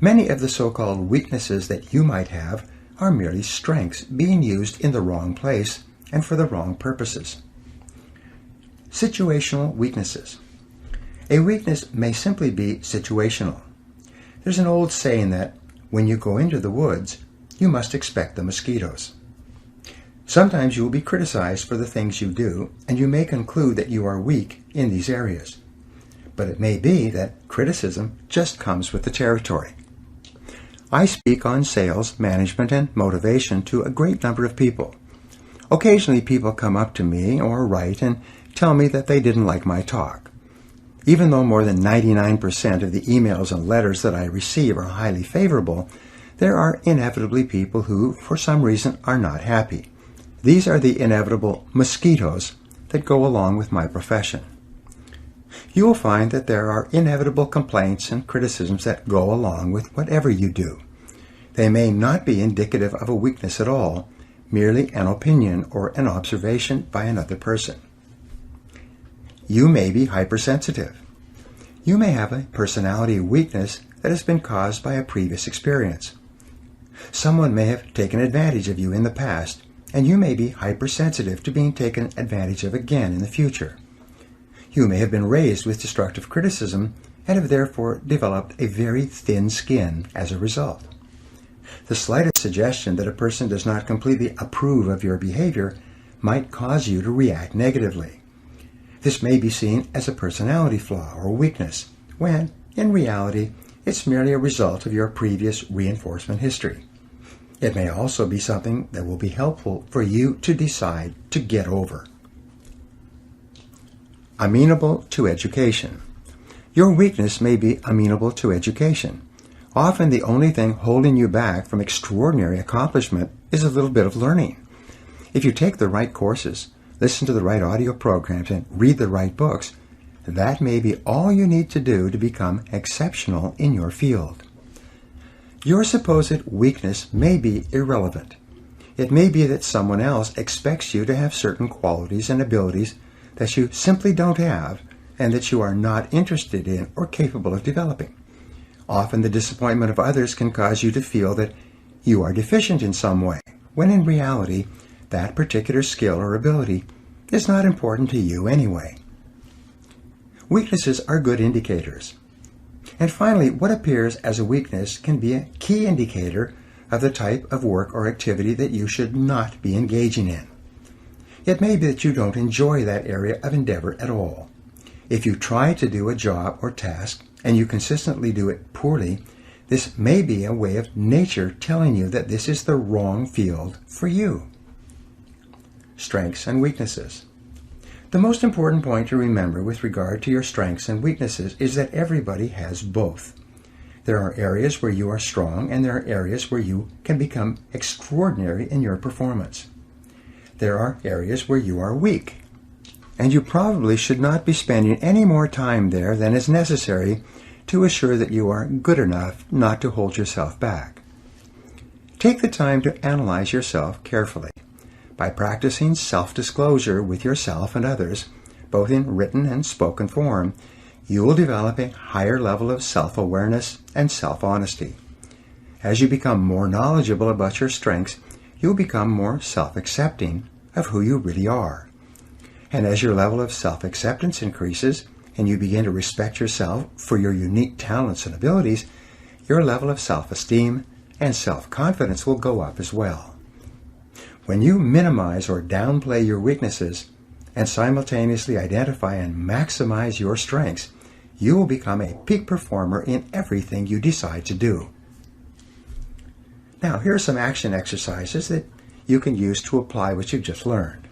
Many of the so-called weaknesses that you might have are merely strengths being used in the wrong place and for the wrong purposes. Situational weaknesses. A weakness may simply be situational. There's an old saying that when you go into the woods, you must expect the mosquitoes. Sometimes you will be criticized for the things you do, and you may conclude that you are weak in these areas. But it may be that criticism just comes with the territory. I speak on sales, management, and motivation to a great number of people. Occasionally people come up to me or write and tell me that they didn't like my talk. Even though more than 99% of the emails and letters that I receive are highly favorable, there are inevitably people who, for some reason, are not happy. These are the inevitable mosquitoes that go along with my profession. You will find that there are inevitable complaints and criticisms that go along with whatever you do. They may not be indicative of a weakness at all, merely an opinion or an observation by another person. You may be hypersensitive. You may have a personality weakness that has been caused by a previous experience. Someone may have taken advantage of you in the past, and you may be hypersensitive to being taken advantage of again in the future. You may have been raised with destructive criticism and have therefore developed a very thin skin as a result. The slightest suggestion that a person does not completely approve of your behavior might cause you to react negatively. This may be seen as a personality flaw or weakness, when, in reality, it's merely a result of your previous reinforcement history. It may also be something that will be helpful for you to decide to get over. Amenable to education. Your weakness may be amenable to education. Often the only thing holding you back from extraordinary accomplishment is a little bit of learning. If you take the right courses, listen to the right audio programs, and read the right books, that may be all you need to do to become exceptional in your field. Your supposed weakness may be irrelevant. It may be that someone else expects you to have certain qualities and abilities that you simply don't have and that you are not interested in or capable of developing. Often the disappointment of others can cause you to feel that you are deficient in some way, when in reality, that particular skill or ability is not important to you anyway. Weaknesses are good indicators. And finally, what appears as a weakness can be a key indicator of the type of work or activity that you should not be engaging in. It may be that you don't enjoy that area of endeavor at all. If you try to do a job or task and you consistently do it poorly, this may be a way of nature telling you that this is the wrong field for you. Strengths and weaknesses. The most important point to remember with regard to your strengths and weaknesses is that everybody has both. There are areas where you are strong and there are areas where you can become extraordinary in your performance. There are areas where you are weak, and you probably should not be spending any more time there than is necessary to assure that you are good enough not to hold yourself back. Take the time to analyze yourself carefully. By practicing self-disclosure with yourself and others, both in written and spoken form, you will develop a higher level of self-awareness and self-honesty. As you become more knowledgeable about your strengths, you'll become more self-accepting of who you really are. And as your level of self-acceptance increases, and you begin to respect yourself for your unique talents and abilities, your level of self-esteem and self-confidence will go up as well. When you minimize or downplay your weaknesses and simultaneously identify and maximize your strengths, you will become a peak performer in everything you decide to do. Now, here are some action exercises that you can use to apply what you've just learned.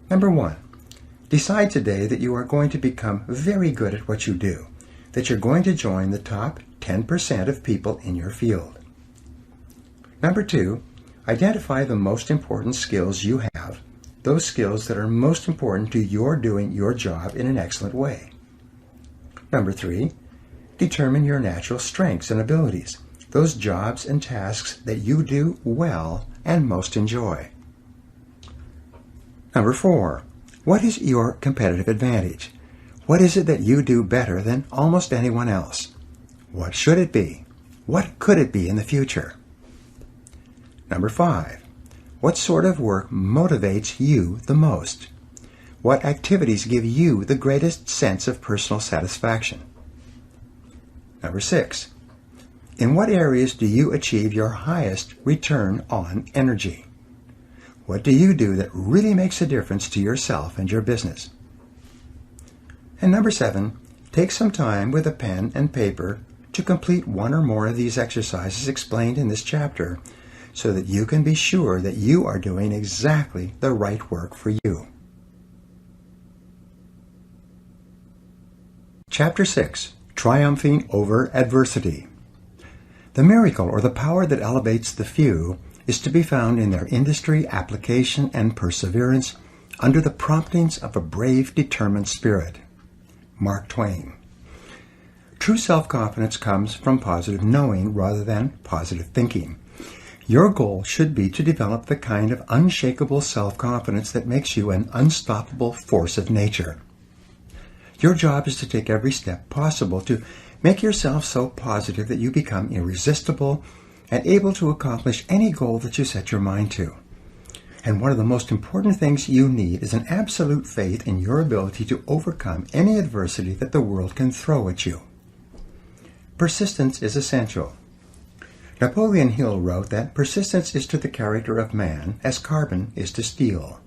Number 1, decide today that you are going to become very good at what you do, that you're going to join the top 10% of people in your field. Number 2, identify the most important skills you have, those skills that are most important to your doing your job in an excellent way. Number 3, determine your natural strengths and abilities, those jobs and tasks that you do well and most enjoy. Number 4, what is your competitive advantage? What is it that you do better than almost anyone else? What should it be? What could it be in the future? Number 5, what sort of work motivates you the most? What activities give you the greatest sense of personal satisfaction? Number 6, in what areas do you achieve your highest return on energy? What do you do that really makes a difference to yourself and your business? And number 7, take some time with a pen and paper to complete one or more of these exercises explained in this chapter, so that you can be sure that you are doing exactly the right work for you. Chapter 6, Triumphing Over Adversity. The miracle or the power that elevates the few is to be found in their industry, application, and perseverance under the promptings of a brave, determined spirit. Mark Twain. True self-confidence comes from positive knowing rather than positive thinking. Your goal should be to develop the kind of unshakable self-confidence that makes you an unstoppable force of nature. Your job is to take every step possible to make yourself so positive that you become irresistible and able to accomplish any goal that you set your mind to. And one of the most important things you need is an absolute faith in your ability to overcome any adversity that the world can throw at you. Persistence is essential. Napoleon Hill wrote that persistence is to the character of man as carbon is to steel.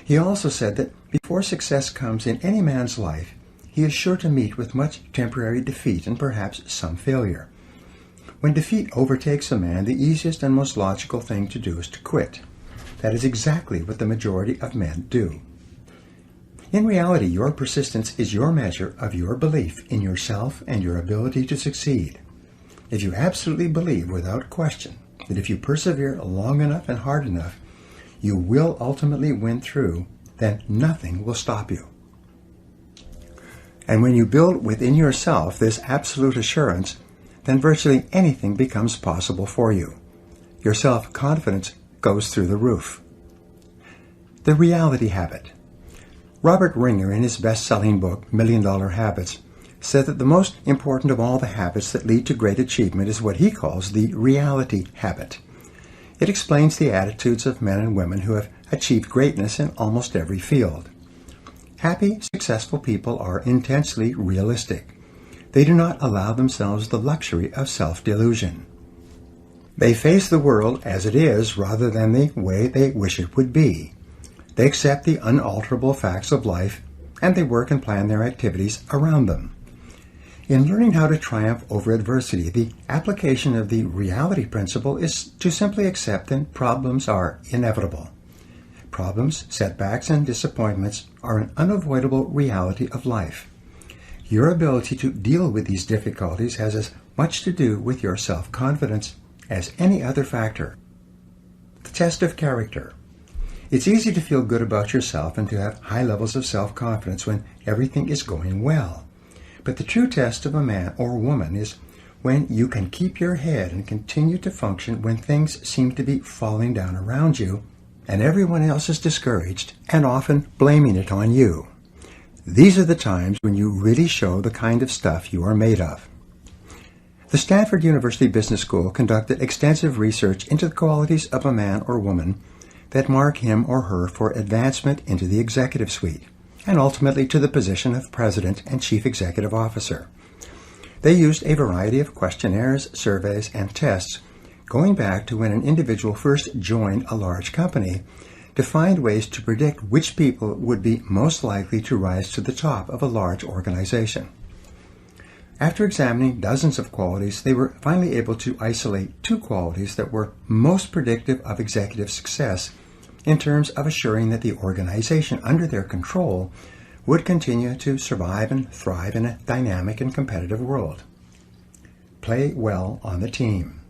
He also said that before success comes in any man's life, he is sure to meet with much temporary defeat and perhaps some failure. When defeat overtakes a man, the easiest and most logical thing to do is to quit. That is exactly what the majority of men do. In reality, your persistence is your measure of your belief in yourself and your ability to succeed. If you absolutely believe without question that if you persevere long enough and hard enough, you will ultimately win through, then nothing will stop you. And when you build within yourself this absolute assurance, then virtually anything becomes possible for you. Your self-confidence goes through the roof. The reality habit. Robert Ringer, in his best-selling book, $1 Million Habits, said that the most important of all the habits that lead to great achievement is what he calls the reality habit. It explains the attitudes of men and women who have achieved greatness in almost every field. Happy, successful people are intensely realistic. They do not allow themselves the luxury of self-delusion. They face the world as it is rather than the way they wish it would be. They accept the unalterable facts of life, and they work and plan their activities around them. In learning how to triumph over adversity, the application of the reality principle is to simply accept that problems are inevitable. Problems, setbacks, and disappointments are an unavoidable reality of life. Your ability to deal with these difficulties has as much to do with your self-confidence as any other factor. The test of character. It's easy to feel good about yourself and to have high levels of self-confidence when everything is going well. But the true test of a man or woman is when you can keep your head and continue to function when things seem to be falling down around you and everyone else is discouraged and often blaming it on you. These are the times when you really show the kind of stuff you are made of. The Stanford University Business School conducted extensive research into the qualities of a man or woman that mark him or her for advancement into the executive suite, and ultimately to the position of president and chief executive officer. They used a variety of questionnaires, surveys, and tests going back to when an individual first joined a large company to find ways to predict which people would be most likely to rise to the top of a large organization. After examining dozens of qualities, they were finally able to isolate 2 qualities that were most predictive of executive success in terms of assuring that the organization under their control would continue to survive and thrive in a dynamic and competitive world. Play well on the team.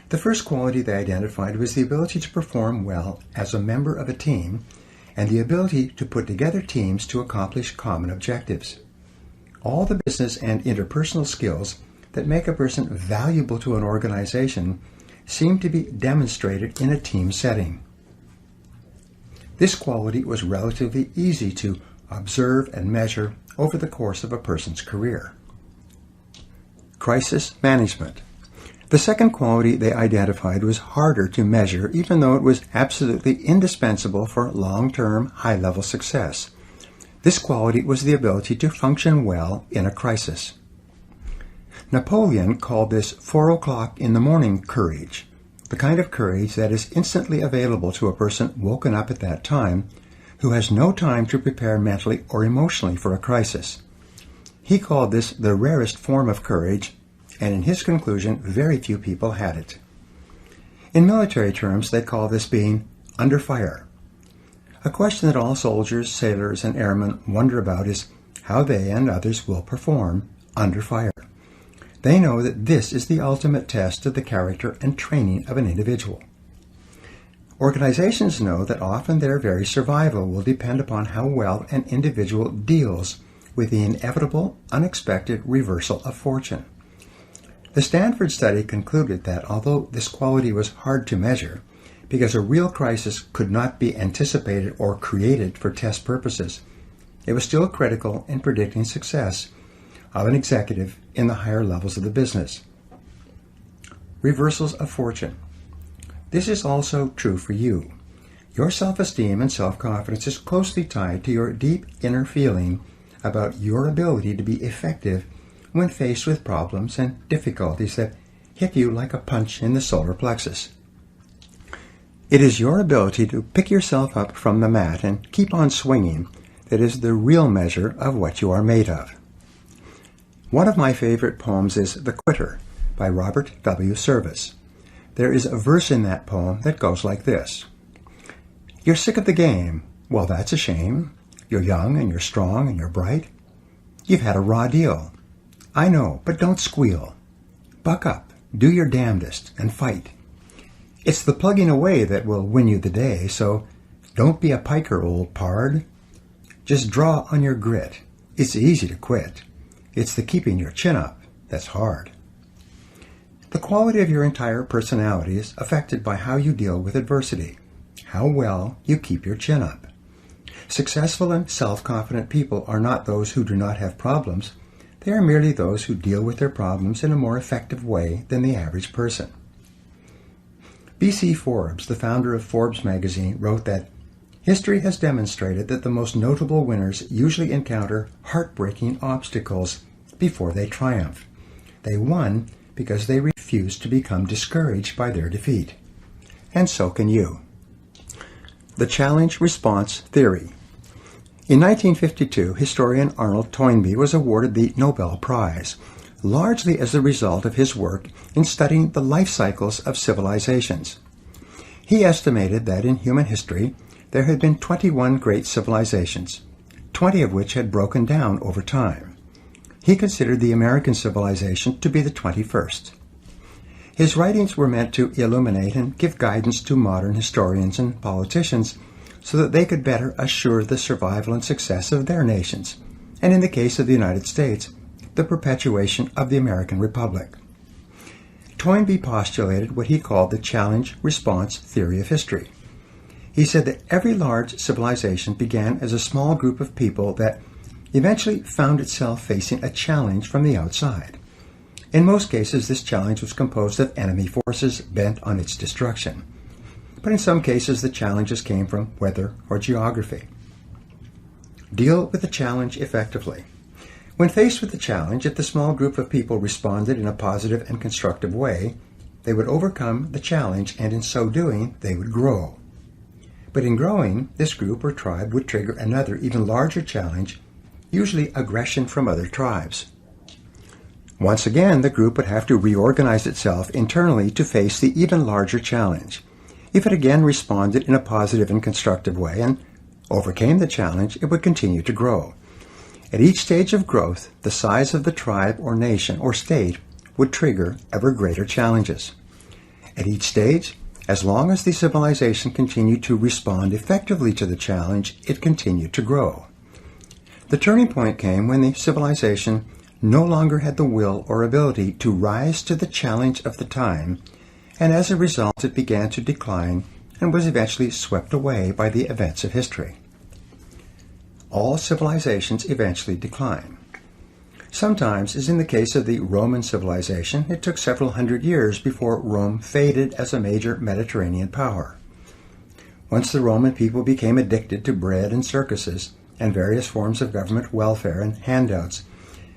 The first quality they identified was the ability to perform well as a member of a team and the ability to put together teams to accomplish common objectives. All the business and interpersonal skills that make a person valuable to an organization seem to be demonstrated in a team setting. This quality was relatively easy to observe and measure over the course of a person's career. Crisis management. The second quality they identified was harder to measure, even though it was absolutely indispensable for long-term, high-level success. This quality was the ability to function well in a crisis. Napoleon called this 4 o'clock in the morning courage, the kind of courage that is instantly available to a person woken up at that time who has no time to prepare mentally or emotionally for a crisis. He called this the rarest form of courage, and in his conclusion, very few people had it. In military terms, they call this being under fire. A question that all soldiers, sailors, and airmen wonder about is how they and others will perform under fire. They know that this is the ultimate test of the character and training of an individual. Organizations know that often their very survival will depend upon how well an individual deals with the inevitable, unexpected reversal of fortune. The Stanford study concluded that although this quality was hard to measure, because a real crisis could not be anticipated or created for test purposes, it was still critical in predicting success of an executive in the higher levels of the business. Reversals of fortune. This is also true for you. Your self-esteem and self-confidence is closely tied to your deep inner feeling about your ability to be effective when faced with problems and difficulties that hit you like a punch in the solar plexus. It is your ability to pick yourself up from the mat and keep on swinging that is the real measure of what you are made of. One of my favorite poems is The Quitter by Robert W. Service. There is a verse in that poem that goes like this. You're sick of the game. Well, that's a shame. You're young and you're strong and you're bright. You've had a raw deal. I know, but don't squeal. Buck up, do your damnedest, and fight. It's the plugging away that will win you the day, so don't be a piker, old pard. Just draw on your grit. It's easy to quit. It's the keeping your chin up that's hard. The quality of your entire personality is affected by how you deal with adversity, how well you keep your chin up. Successful and self-confident people are not those who do not have problems. They are merely those who deal with their problems in a more effective way than the average person. B.C. Forbes, the founder of Forbes magazine, wrote that history has demonstrated that the most notable winners usually encounter heartbreaking obstacles before they triumph. They won because they refused to become discouraged by their defeat. And so can you. The challenge-response theory. In 1952, historian Arnold Toynbee was awarded the Nobel Prize, largely as a result of his work in studying the life cycles of civilizations. He estimated that in human history, there had been 21 great civilizations, 20 of which had broken down over time. He considered the American civilization to be the 21st. His writings were meant to illuminate and give guidance to modern historians and politicians so that they could better assure the survival and success of their nations, and in the case of the United States, the perpetuation of the American Republic. Toynbee postulated what he called the challenge-response theory of history. He said that every large civilization began as a small group of people that eventually found itself facing a challenge from the outside. In most cases, this challenge was composed of enemy forces bent on its destruction. But in some cases, the challenges came from weather or geography. Deal with the challenge effectively. When faced with the challenge, if the small group of people responded in a positive and constructive way, they would overcome the challenge, and in so doing, they would grow. But in growing, this group or tribe would trigger another, even larger challenge, usually aggression from other tribes. Once again, the group would have to reorganize itself internally to face the even larger challenge. If it again responded in a positive and constructive way and overcame the challenge, it would continue to grow. At each stage of growth, the size of the tribe or nation or state would trigger ever greater challenges. At each stage, as long as the civilization continued to respond effectively to the challenge, it continued to grow. The turning point came when the civilization no longer had the will or ability to rise to the challenge of the time, and as a result it began to decline and was eventually swept away by the events of history. All civilizations eventually decline. Sometimes, as in the case of the Roman civilization, it took several hundred years before Rome faded as a major Mediterranean power. Once the Roman people became addicted to bread and circuses and various forms of government welfare and handouts,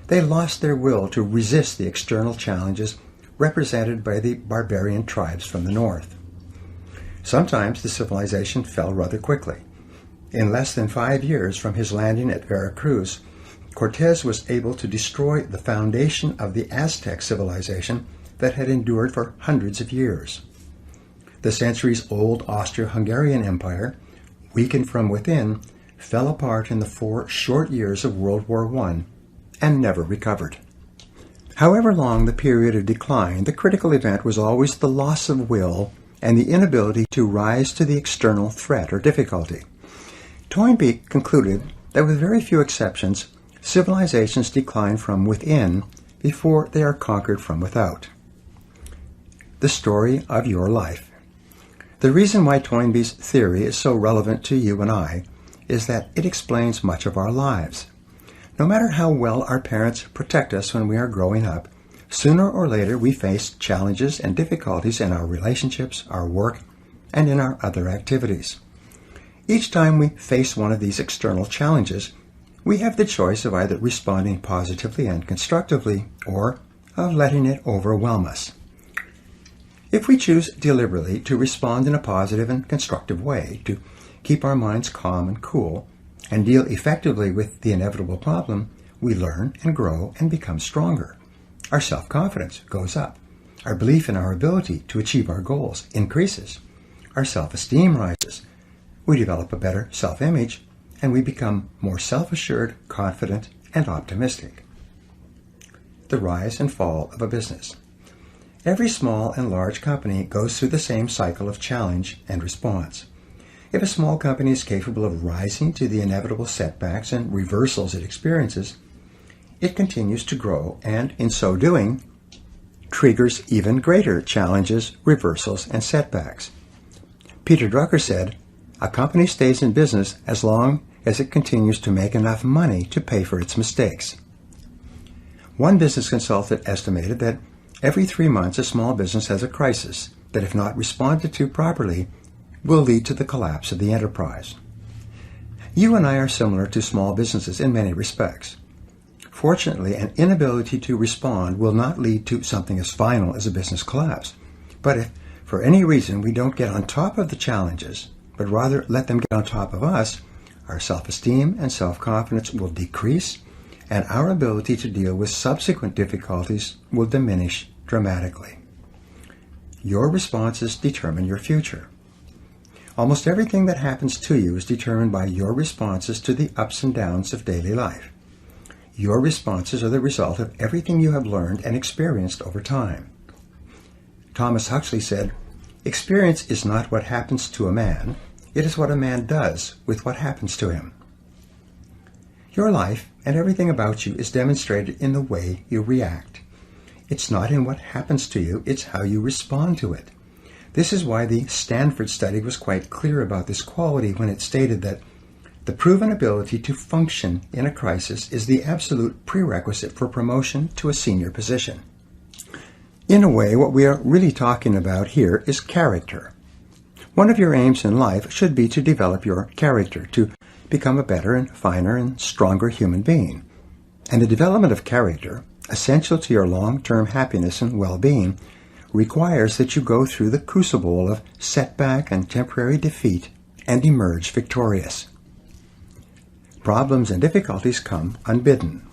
they lost their will to resist the external challenges represented by the barbarian tribes from the north. Sometimes the civilization fell rather quickly. In less than 5 years from his landing at Veracruz, Cortés was able to destroy the foundation of the Aztec civilization that had endured for hundreds of years. The centuries-old Austro-Hungarian Empire, weakened from within, fell apart in the 4 short years of World War I and never recovered. However long the period of decline, the critical event was always the loss of will and the inability to rise to the external threat or difficulty. Toynbee concluded that with very few exceptions, civilizations decline from within before they are conquered from without. The story of your life. The reason why Toynbee's theory is so relevant to you and I is that it explains much of our lives. No matter how well our parents protect us when we are growing up, sooner or later we face challenges and difficulties in our relationships, our work, and in our other activities. Each time we face one of these external challenges, we have the choice of either responding positively and constructively or of letting it overwhelm us. If we choose deliberately to respond in a positive and constructive way, to keep our minds calm and cool, and deal effectively with the inevitable problem, we learn and grow and become stronger. Our self-confidence goes up. Our belief in our ability to achieve our goals increases. Our self-esteem rises. We develop a better self-image, and we become more self-assured, confident, and optimistic. The rise and fall of a business. Every small and large company goes through the same cycle of challenge and response. If a small company is capable of rising to the inevitable setbacks and reversals it experiences, it continues to grow and, in so doing, triggers even greater challenges, reversals, and setbacks. Peter Drucker said, "A company stays in business as long as it continues to make enough money to pay for its mistakes." One business consultant estimated that every 3 months a small business has a crisis that, if not responded to properly, will lead to the collapse of the enterprise. You and I are similar to small businesses in many respects. Fortunately, an inability to respond will not lead to something as final as a business collapse. But if, for any reason, we don't get on top of the challenges, but rather let them get on top of us, our self-esteem and self-confidence will decrease, and our ability to deal with subsequent difficulties will diminish dramatically. Your responses determine your future. Almost everything that happens to you is determined by your responses to the ups and downs of daily life. Your responses are the result of everything you have learned and experienced over time. Thomas Huxley said, "Experience is not what happens to a man, it is what a man does with what happens to him." Your life and everything about you is demonstrated in the way you react. It's not in what happens to you, it's how you respond to it. This is why the Stanford study was quite clear about this quality when it stated that the proven ability to function in a crisis is the absolute prerequisite for promotion to a senior position. In a way, what we are really talking about here is character. One of your aims in life should be to develop your character, to become a better and finer and stronger human being. And the development of character, essential to your long-term happiness and well-being, requires that you go through the crucible of setback and temporary defeat and emerge victorious. Problems and difficulties come unbidden.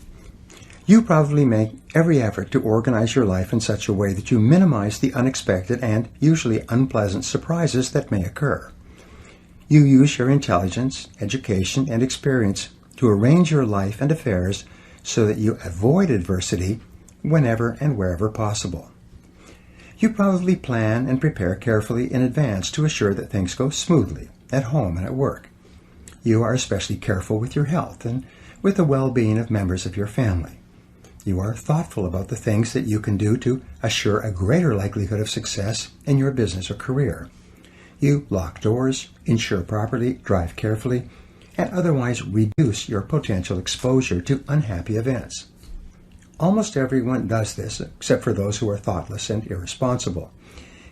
You probably make every effort to organize your life in such a way that you minimize the unexpected and usually unpleasant surprises that may occur. You use your intelligence, education, and experience to arrange your life and affairs so that you avoid adversity whenever and wherever possible. You probably plan and prepare carefully in advance to assure that things go smoothly at home and at work. You are especially careful with your health and with the well-being of members of your family. You are thoughtful about the things that you can do to assure a greater likelihood of success in your business or career. You lock doors, insure properly, drive carefully, and otherwise reduce your potential exposure to unhappy events. Almost everyone does this, except for those who are thoughtless and irresponsible.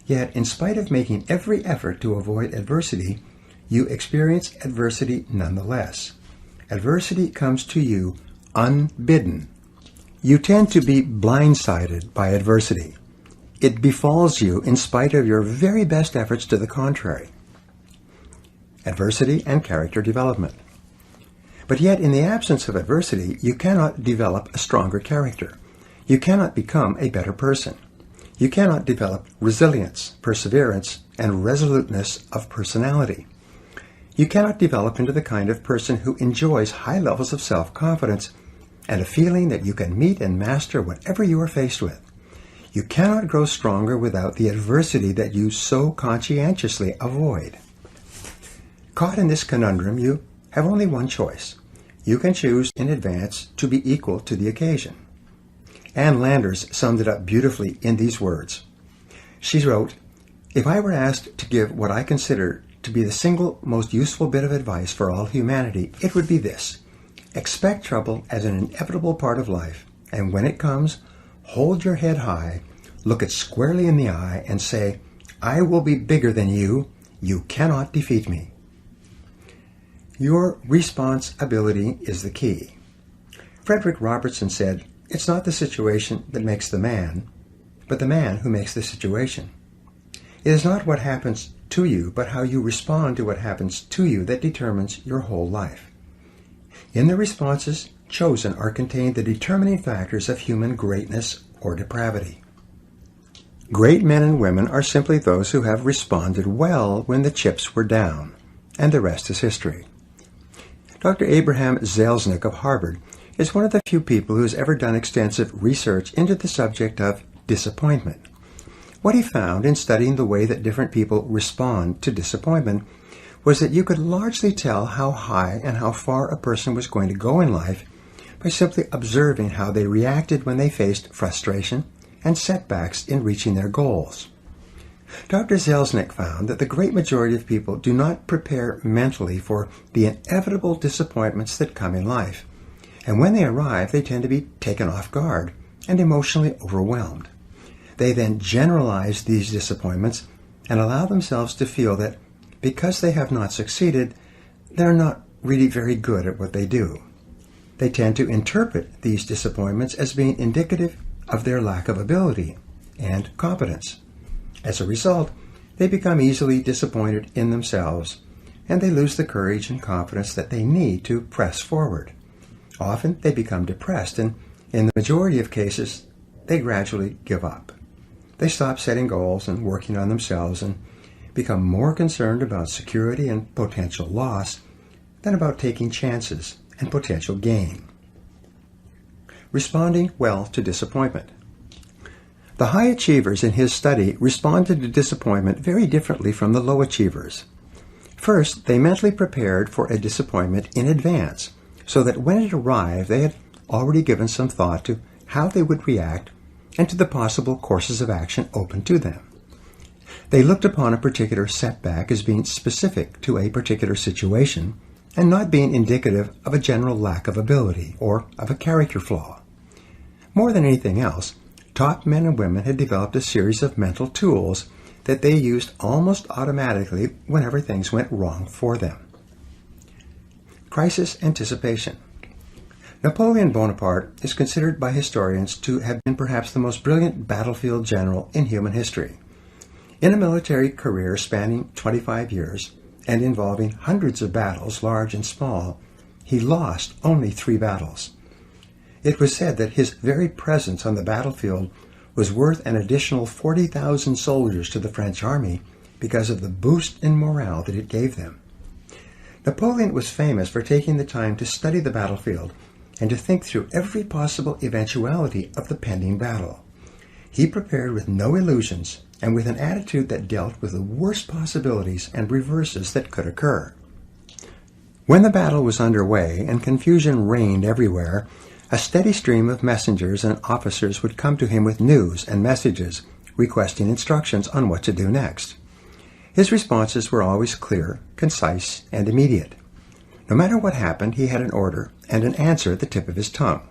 Yet, in spite of making every effort to avoid adversity, you experience adversity nonetheless. Adversity comes to you unbidden. You tend to be blindsided by adversity. It befalls you in spite of your very best efforts to the contrary. Adversity and character development. But yet, in the absence of adversity, you cannot develop a stronger character. You cannot become a better person. You cannot develop resilience, perseverance, and resoluteness of personality. You cannot develop into the kind of person who enjoys high levels of self-confidence and a feeling that you can meet and master whatever you are faced with. You cannot grow stronger without the adversity that you so conscientiously avoid. Caught in this conundrum, you have only one choice. You can choose in advance to be equal to the occasion. Ann Landers summed it up beautifully in these words. She wrote, "If I were asked to give what I consider to be the single most useful bit of advice for all humanity, it would be this. Expect trouble as an inevitable part of life, and when it comes, hold your head high, look it squarely in the eye, and say, I will be bigger than you. You cannot defeat me. Your responsibility is the key. Frederick Robertson said, it's not the situation that makes the man, but the man who makes the situation. It is not what happens to you, but how you respond to what happens to you that determines your whole life. In the responses chosen are contained the determining factors of human greatness or depravity. Great men and women are simply those who have responded well when the chips were down, and the rest is history. Dr. Abraham Zelznick of Harvard is one of the few people who has ever done extensive research into the subject of disappointment. What he found in studying the way that different people respond to disappointment was that you could largely tell how high and how far a person was going to go in life by simply observing how they reacted when they faced frustration and setbacks in reaching their goals. Dr. Zelznick found that the great majority of people do not prepare mentally for the inevitable disappointments that come in life, and when they arrive, they tend to be taken off guard and emotionally overwhelmed. They then generalize these disappointments and allow themselves to feel that because they have not succeeded, they're not really very good at what they do. They tend to interpret these disappointments as being indicative of their lack of ability and competence. As a result, they become easily disappointed in themselves, and they lose the courage and confidence that they need to press forward. Often they become depressed, and in the majority of cases, they gradually give up. They stop setting goals and working on themselves and become more concerned about security and potential loss than about taking chances and potential gain. Responding well to disappointment. The high achievers in his study responded to disappointment very differently from the low achievers. First, they mentally prepared for a disappointment in advance, so that when it arrived, they had already given some thought to how they would react and to the possible courses of action open to them. They looked upon a particular setback as being specific to a particular situation and not being indicative of a general lack of ability or of a character flaw. More than anything else, top men and women had developed a series of mental tools that they used almost automatically whenever things went wrong for them. Crisis anticipation. Napoleon Bonaparte is considered by historians to have been perhaps the most brilliant battlefield general in human history. In a military career spanning 25 years and involving hundreds of battles, large and small, he lost only 3 battles. It was said that his very presence on the battlefield was worth an additional 40,000 soldiers to the French army because of the boost in morale that it gave them. Napoleon was famous for taking the time to study the battlefield and to think through every possible eventuality of the pending battle. He prepared with no illusions and with an attitude that dealt with the worst possibilities and reverses that could occur. When the battle was underway and confusion reigned everywhere, a steady stream of messengers and officers would come to him with news and messages, requesting instructions on what to do next. His responses were always clear, concise, and immediate. No matter what happened, he had an order and an answer at the tip of his tongue.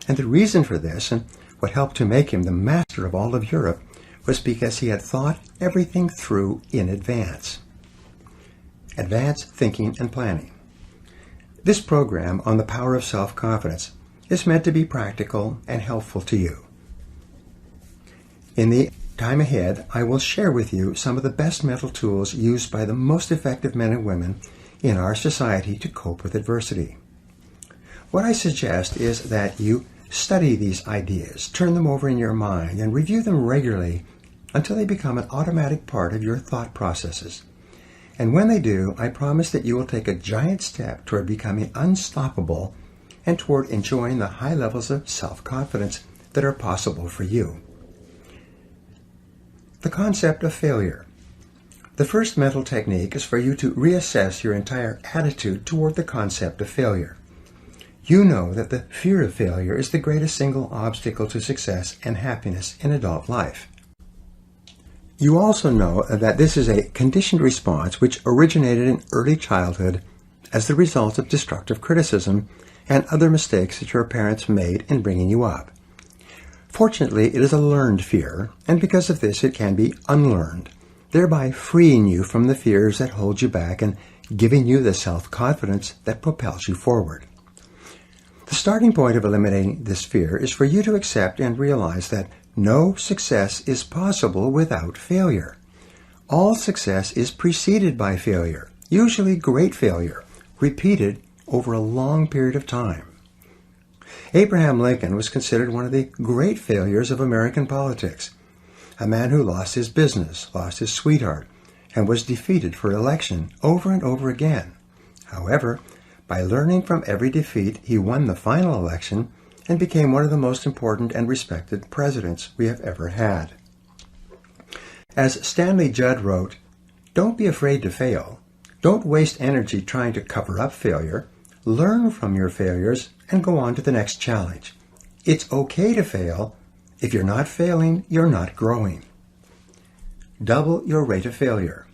And the reason for this, and what helped to make him the master of all of Europe, was because he had thought everything through in advance. Advanced thinking and planning. This program on the power of self-confidence is meant to be practical and helpful to you. In the time ahead, I will share with you some of the best mental tools used by the most effective men and women in our society to cope with adversity. What I suggest is that you study these ideas, turn them over in your mind, and review them regularly until they become an automatic part of your thought processes. And when they do, I promise that you will take a giant step toward becoming unstoppable and toward enjoying the high levels of self-confidence that are possible for you. The concept of failure. The first mental technique is for you to reassess your entire attitude toward the concept of failure. You know that the fear of failure is the greatest single obstacle to success and happiness in adult life. You also know that this is a conditioned response which originated in early childhood as the result of destructive criticism and other mistakes that your parents made in bringing you up. Fortunately, it is a learned fear, and because of this it can be unlearned, thereby freeing you from the fears that hold you back and giving you the self-confidence that propels you forward. The starting point of eliminating this fear is for you to accept and realize that no success is possible without failure. All success is preceded by failure, usually great failure, repeated over a long period of time. Abraham Lincoln was considered one of the great failures of American politics, a man who lost his business, lost his sweetheart, and was defeated for election over and over again. However, by learning from every defeat, he won the final election and became one of the most important and respected presidents we have ever had. As Stanley Judd wrote, "Don't be afraid to fail. Don't waste energy trying to cover up failure. Learn from your failures and go on to the next challenge. It's okay to fail. If you're not failing, you're not growing." Double your rate of failure.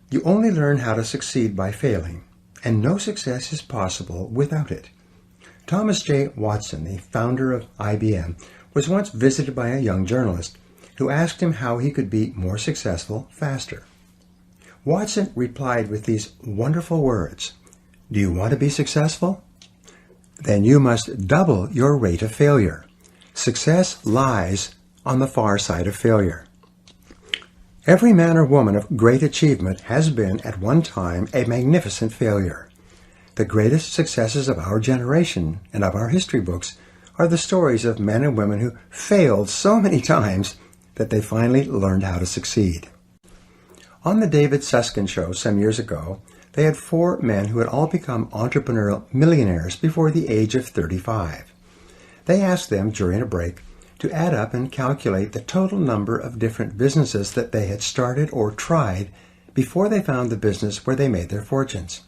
You only learn how to succeed by failing, and no success is possible without it. Thomas J. Watson, the founder of IBM, was once visited by a young journalist who asked him how he could be more successful faster. Watson replied with these wonderful words, "Do you want to be successful? Then you must double your rate of failure. Success lies on the far side of failure." Every man or woman of great achievement has been, at one time, a magnificent failure. The greatest successes of our generation and of our history books are the stories of men and women who failed so many times that they finally learned how to succeed. On the David Susskind Show some years ago, they had 4 men who had all become entrepreneurial millionaires before the age of 35. They asked them during a break to add up and calculate the total number of different businesses that they had started or tried before they found the business where they made their fortunes.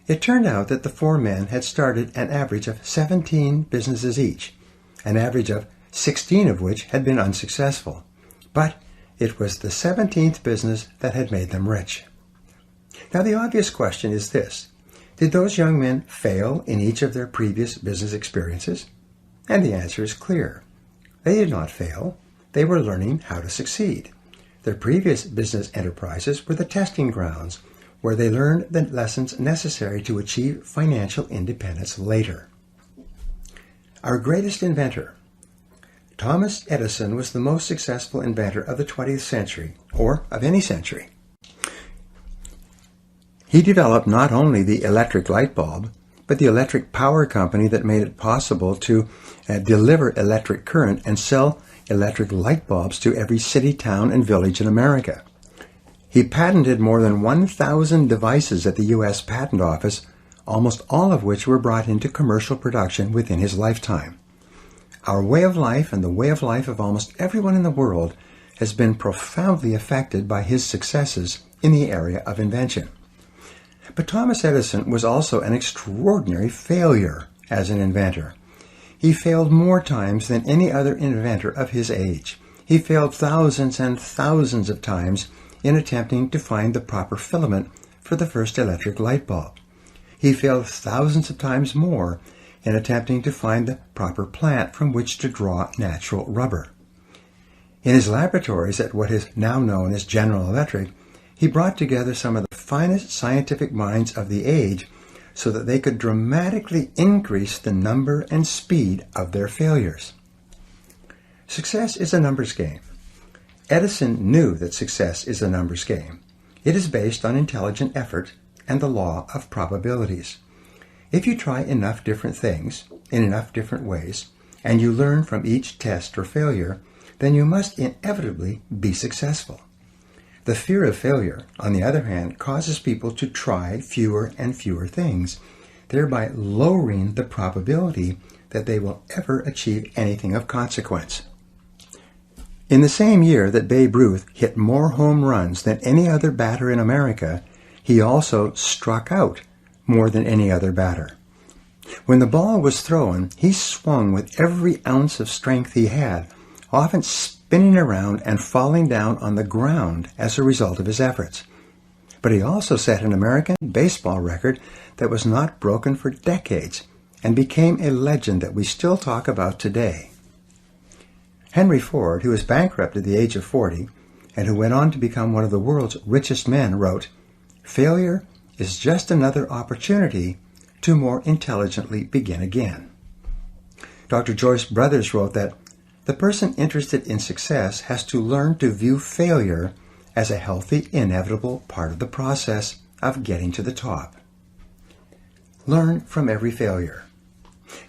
It turned out that the 4 men had started an average of 17 businesses each, an average of 16 of which had been unsuccessful. But it was the 17th business that had made them rich. Now the obvious question is this: did those young men fail in each of their previous business experiences? And the answer is clear. They did not fail. They were learning how to succeed. Their previous business enterprises were the testing grounds where they learned the lessons necessary to achieve financial independence later. Our greatest inventor. Thomas Edison was the most successful inventor of the 20th century, or of any century. He developed not only the electric light bulb, but the electric power company that made it possible to deliver electric current and sell electric light bulbs to every city, town, and village in America. He patented more than 1,000 devices at the U.S. Patent Office, almost all of which were brought into commercial production within his lifetime. Our way of life and the way of life of almost everyone in the world has been profoundly affected by his successes in the area of invention. But Thomas Edison was also an extraordinary failure as an inventor. He failed more times than any other inventor of his age. He failed thousands and thousands of times in attempting to find the proper filament for the first electric light bulb. He failed thousands of times more in attempting to find the proper plant from which to draw natural rubber. In his laboratories at what is now known as General Electric, he brought together some of the finest scientific minds of the age so that they could dramatically increase the number and speed of their failures. Success is a numbers game. Edison knew that success is a numbers game. It is based on intelligent effort and the law of probabilities. If you try enough different things in enough different ways, and you learn from each test or failure, then you must inevitably be successful. The fear of failure, on the other hand, causes people to try fewer and fewer things, thereby lowering the probability that they will ever achieve anything of consequence. In the same year that Babe Ruth hit more home runs than any other batter in America, he also struck out more than any other batter. When the ball was thrown, he swung with every ounce of strength he had, often spinning around and falling down on the ground as a result of his efforts. But he also set an American baseball record that was not broken for decades and became a legend that we still talk about today. Henry Ford, who was bankrupt at the age of 40 and who went on to become one of the world's richest men, wrote, "Failure is just another opportunity to more intelligently begin again." Dr. Joyce Brothers wrote that the person interested in success has to learn to view failure as a healthy, inevitable part of the process of getting to the top. Learn from every failure.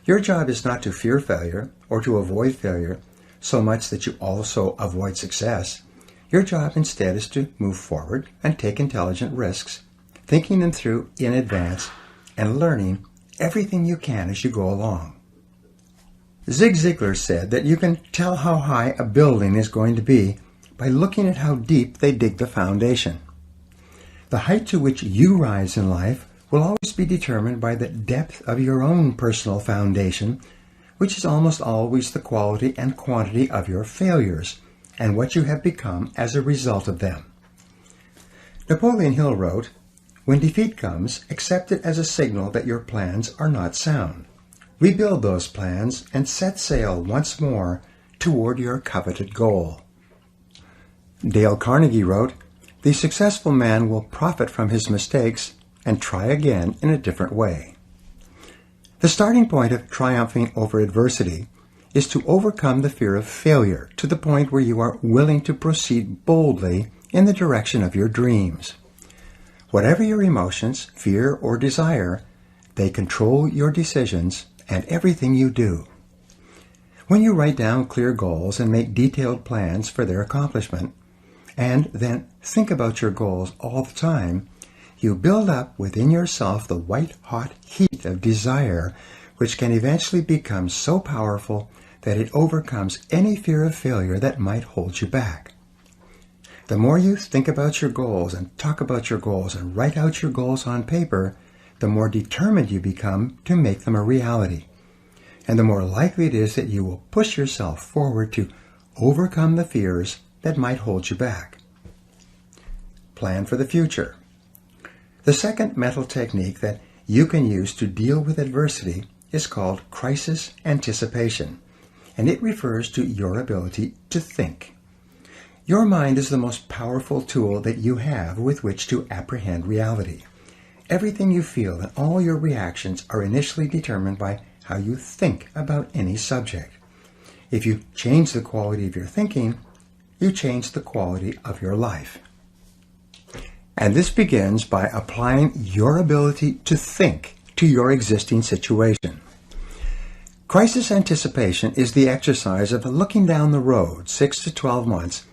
Your job is not to fear failure or to avoid failure so much that you also avoid success. Your job instead is to move forward and take intelligent risks, thinking them through in advance and learning everything you can as you go along. Zig Ziglar said that you can tell how high a building is going to be by looking at how deep they dig the foundation. The height to which you rise in life will always be determined by the depth of your own personal foundation, which is almost always the quality and quantity of your failures and what you have become as a result of them. Napoleon Hill wrote, "When defeat comes, accept it as a signal that your plans are not sound. Rebuild those plans and set sail once more toward your coveted goal." Dale Carnegie wrote, "The successful man will profit from his mistakes and try again in a different way." The starting point of triumphing over adversity is to overcome the fear of failure to the point where you are willing to proceed boldly in the direction of your dreams. Whatever your emotions, fear, or desire, they control your decisions and everything you do. When you write down clear goals and make detailed plans for their accomplishment, and then think about your goals all the time, you build up within yourself the white-hot heat of desire, which can eventually become so powerful that it overcomes any fear of failure that might hold you back. The more you think about your goals and talk about your goals and write out your goals on paper, the more determined you become to make them a reality, and the more likely it is that you will push yourself forward to overcome the fears that might hold you back. Plan for the future. The second mental technique that you can use to deal with adversity is called crisis anticipation, and it refers to your ability to think. Your mind is the most powerful tool that you have with which to apprehend reality. Everything you feel and all your reactions are initially determined by how you think about any subject. If you change the quality of your thinking, you change the quality of your life. And this begins by applying your ability to think to your existing situation. Crisis anticipation is the exercise of looking down the road 6 to 12 months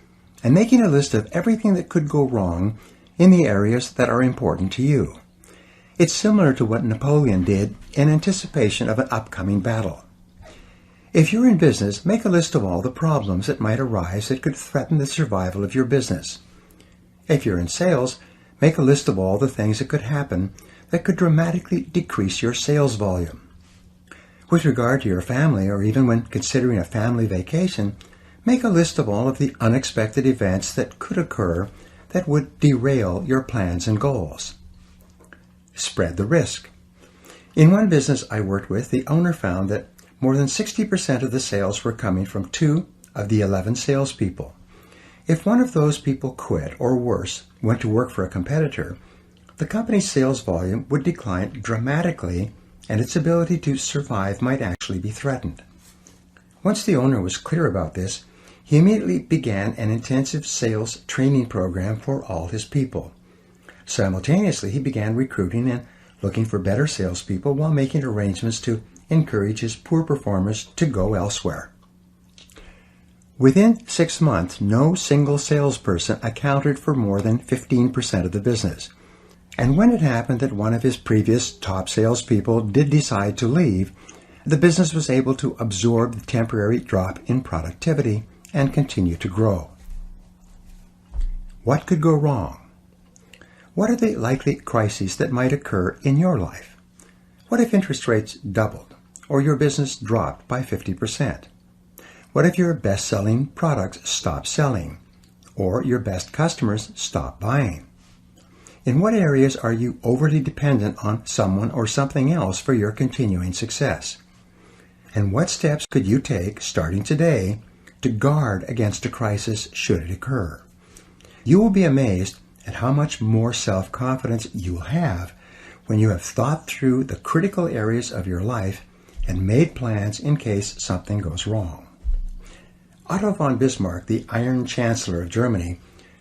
and making a list of everything that could go wrong in the areas that are important to you. It's similar to what Napoleon did in anticipation of an upcoming battle. If you're in business, make a list of all the problems that might arise that could threaten the survival of your business. If you're in sales, make a list of all the things that could happen that could dramatically decrease your sales volume. With regard to your family, or even when considering a family vacation, make a list of all of the unexpected events that could occur that would derail your plans and goals. Spread the risk. In one business I worked with, the owner found that more than 60% of the sales were coming from 2 of the 11 salespeople. If one of those people quit, or worse, went to work for a competitor, the company's sales volume would decline dramatically and its ability to survive might actually be threatened. Once the owner was clear about this, he immediately began an intensive sales training program for all his people. Simultaneously, he began recruiting and looking for better salespeople while making arrangements to encourage his poor performers to go elsewhere. Within 6 months, no single salesperson accounted for more than 15% of the business. And when it happened that one of his previous top salespeople did decide to leave, the business was able to absorb the temporary drop in productivity and continue to grow. What could go wrong? What are the likely crises that might occur in your life? What if interest rates doubled or your business dropped by 50%? What if your best-selling products stop selling, or your best customers stop buying? In what areas are you overly dependent on someone or something else for your continuing success? And what steps could you take, starting today, to guard against a crisis should it occur? You will be amazed at how much more self-confidence you will have when you have thought through the critical areas of your life and made plans in case something goes wrong. Otto von Bismarck, the Iron Chancellor of Germany,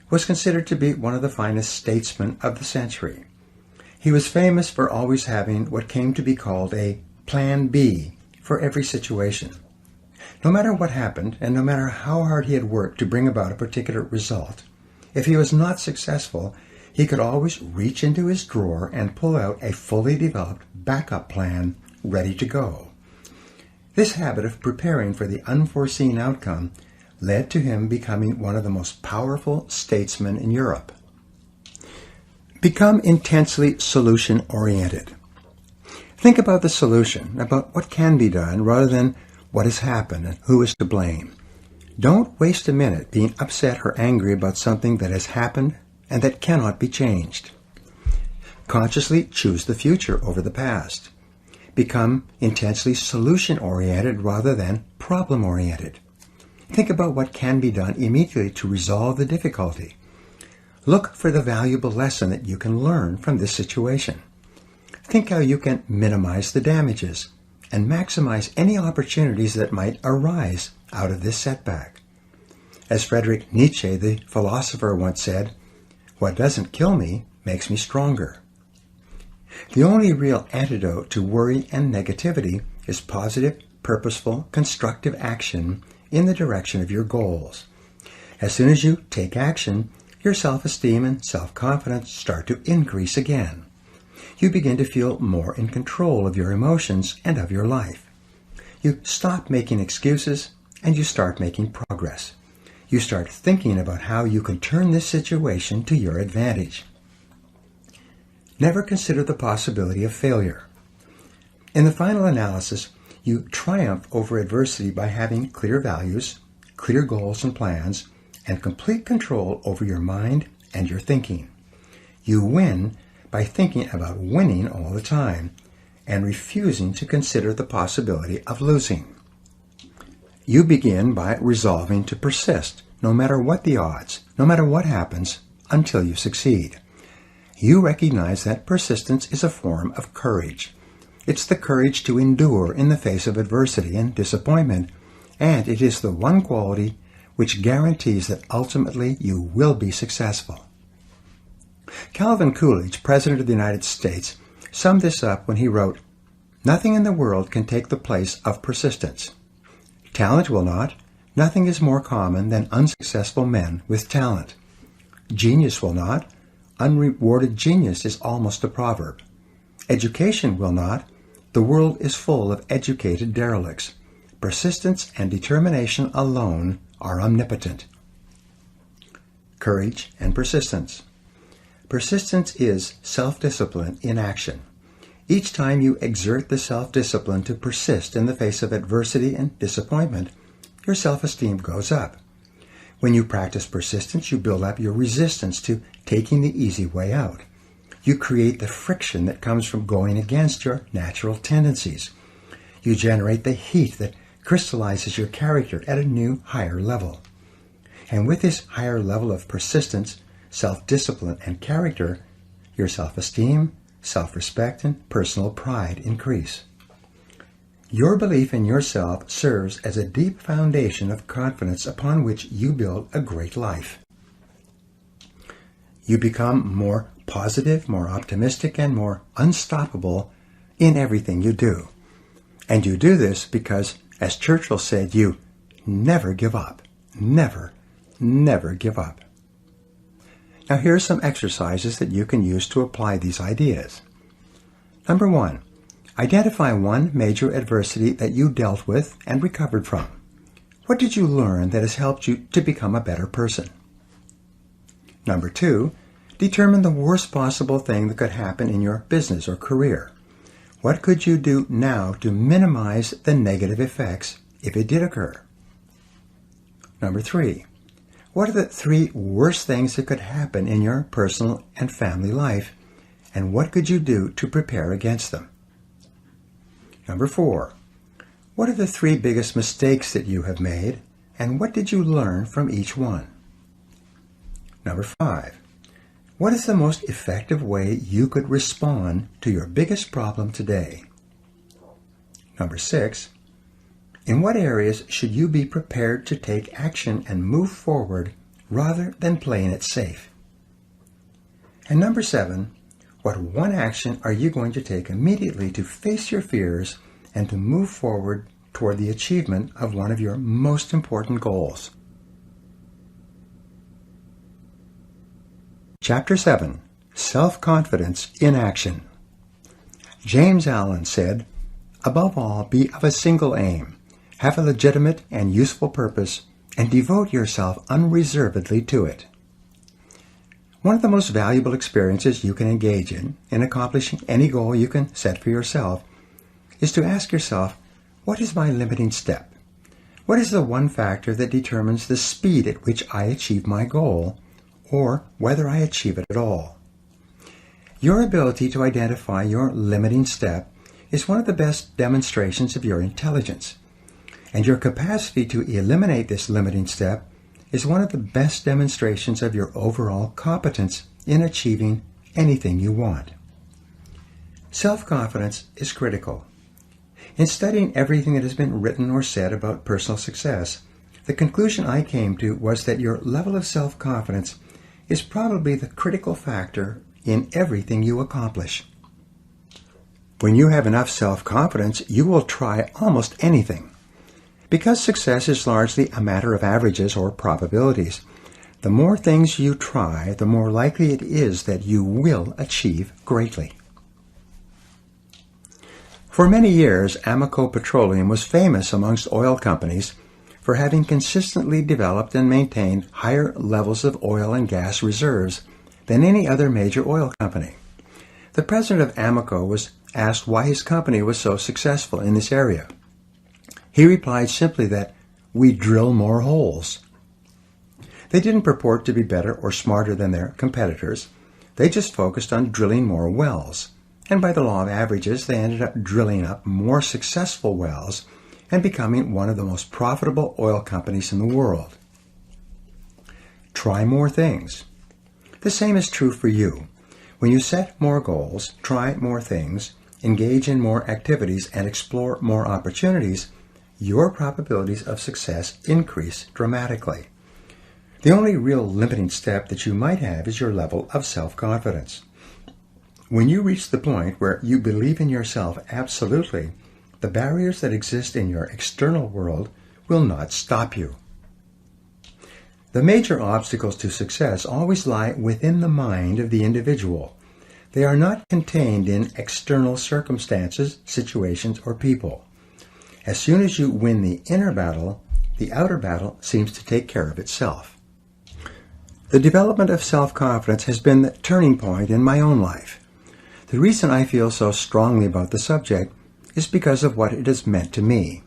was considered to be one of the finest statesmen of the century. He was famous for always having what came to be called a Plan B for every situation. No matter what happened, and no matter how hard he had worked to bring about a particular result, if he was not successful, he could always reach into his drawer and pull out a fully developed backup plan ready to go. This habit of preparing for the unforeseen outcome led to him becoming one of the most powerful statesmen in Europe. Become intensely solution-oriented. Think about the solution, about what can be done, rather than what has happened and who is to blame. Don't waste a minute being upset or angry about something that has happened and that cannot be changed. Consciously choose the future over the past. Become intensely solution-oriented rather than problem-oriented. Think about what can be done immediately to resolve the difficulty. Look for the valuable lesson that you can learn from this situation. Think how you can minimize the damages and maximize any opportunities that might arise out of this setback. As Friedrich Nietzsche, the philosopher, once said, "What doesn't kill me makes me stronger." The only real antidote to worry and negativity is positive, purposeful, constructive action in the direction of your goals. As soon as you take action, your self-esteem and self-confidence start to increase again. You begin to feel more in control of your emotions and of your life. You stop making excuses and you start making progress. You start thinking about how you can turn this situation to your advantage. Never consider the possibility of failure. In the final analysis, you triumph over adversity by having clear values, clear goals and plans, and complete control over your mind and your thinking. You win by thinking about winning all the time and refusing to consider the possibility of losing. You begin by resolving to persist, no matter what the odds, no matter what happens, until you succeed. You recognize that persistence is a form of courage. It's the courage to endure in the face of adversity and disappointment, and it is the one quality which guarantees that ultimately you will be successful. Calvin Coolidge, President of the United States, summed this up when he wrote, "Nothing in the world can take the place of persistence. Talent will not. Nothing is more common than unsuccessful men with talent. Genius will not. Unrewarded genius is almost a proverb. Education will not. The world is full of educated derelicts. Persistence and determination alone are omnipotent." Courage and persistence. Persistence is self-discipline in action. Each time you exert the self-discipline to persist in the face of adversity and disappointment, your self-esteem goes up. When you practice persistence, you build up your resistance to taking the easy way out. You create the friction that comes from going against your natural tendencies. You generate the heat that crystallizes your character at a new, higher level. And with this higher level of persistence, self-discipline, and character, your self-esteem, self-respect, and personal pride increase. Your belief in yourself serves as a deep foundation of confidence upon which you build a great life. You become more positive, more optimistic, and more unstoppable in everything you do. And you do this because, as Churchill said, you never give up. Never, never give up. Now here are some exercises that you can use to apply these ideas. Number 1. Identify one major adversity that you dealt with and recovered from. What did you learn that has helped you to become a better person? Number 2. Determine the worst possible thing that could happen in your business or career. What could you do now to minimize the negative effects if it did occur? Number 3, what are the 3 worst things that could happen in your personal and family life, and what could you do to prepare against them? Number 4, what are the 3 biggest mistakes that you have made, and what did you learn from each one? Number 5, what is the most effective way you could respond to your biggest problem today? Number 6, in what areas should you be prepared to take action and move forward rather than playing it safe? And number 7, what one action are you going to take immediately to face your fears and to move forward toward the achievement of one of your most important goals? Chapter 7, Self-Confidence in Action. James Allen said, "Above all, be of a single aim, have a legitimate and useful purpose, and devote yourself unreservedly to it." One of the most valuable experiences you can engage in accomplishing any goal you can set for yourself, is to ask yourself, what is my limiting step? What is the one factor that determines the speed at which I achieve my goal, or whether I achieve it at all? Your ability to identify your limiting step is one of the best demonstrations of your intelligence, and your capacity to eliminate this limiting step is one of the best demonstrations of your overall competence in achieving anything you want. Self-confidence is critical. In studying everything that has been written or said about personal success, the conclusion I came to was that your level of self-confidence is probably the critical factor in everything you accomplish. When you have enough self-confidence, you will try almost anything. Because success is largely a matter of averages or probabilities, the more things you try, the more likely it is that you will achieve greatly. For many years, Amoco Petroleum was famous amongst oil companies for having consistently developed and maintained higher levels of oil and gas reserves than any other major oil company. The president of Amoco was asked why his company was so successful in this area. He replied simply that, "We drill more holes." They didn't purport to be better or smarter than their competitors. They just focused on drilling more wells. And by the law of averages, they ended up drilling up more successful wells and becoming one of the most profitable oil companies in the world. Try more things. The same is true for you. When you set more goals, try more things, engage in more activities, and explore more opportunities, your probabilities of success increase dramatically. The only real limiting step that you might have is your level of self-confidence. When you reach the point where you believe in yourself absolutely, the barriers that exist in your external world will not stop you. The major obstacles to success always lie within the mind of the individual. They are not contained in external circumstances, situations, or people. As soon as you win the inner battle, the outer battle seems to take care of itself. The development of self-confidence has been the turning point in my own life. The reason I feel so strongly about the subject is because of what it has meant to me.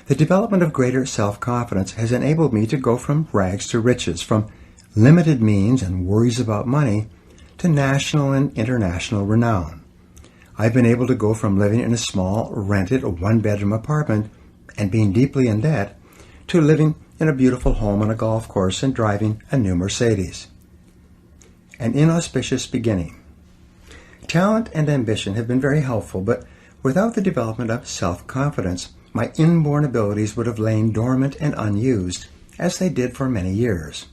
The development of greater self-confidence has enabled me to go from rags to riches, from limited means and worries about money to national and international renown. I've been able to go from living in a small, rented, one-bedroom apartment and being deeply in debt to living in a beautiful home on a golf course and driving a new Mercedes. An inauspicious beginning. Talent and ambition have been very helpful, but without the development of self-confidence, my inborn abilities would have lain dormant and unused, as they did for many years.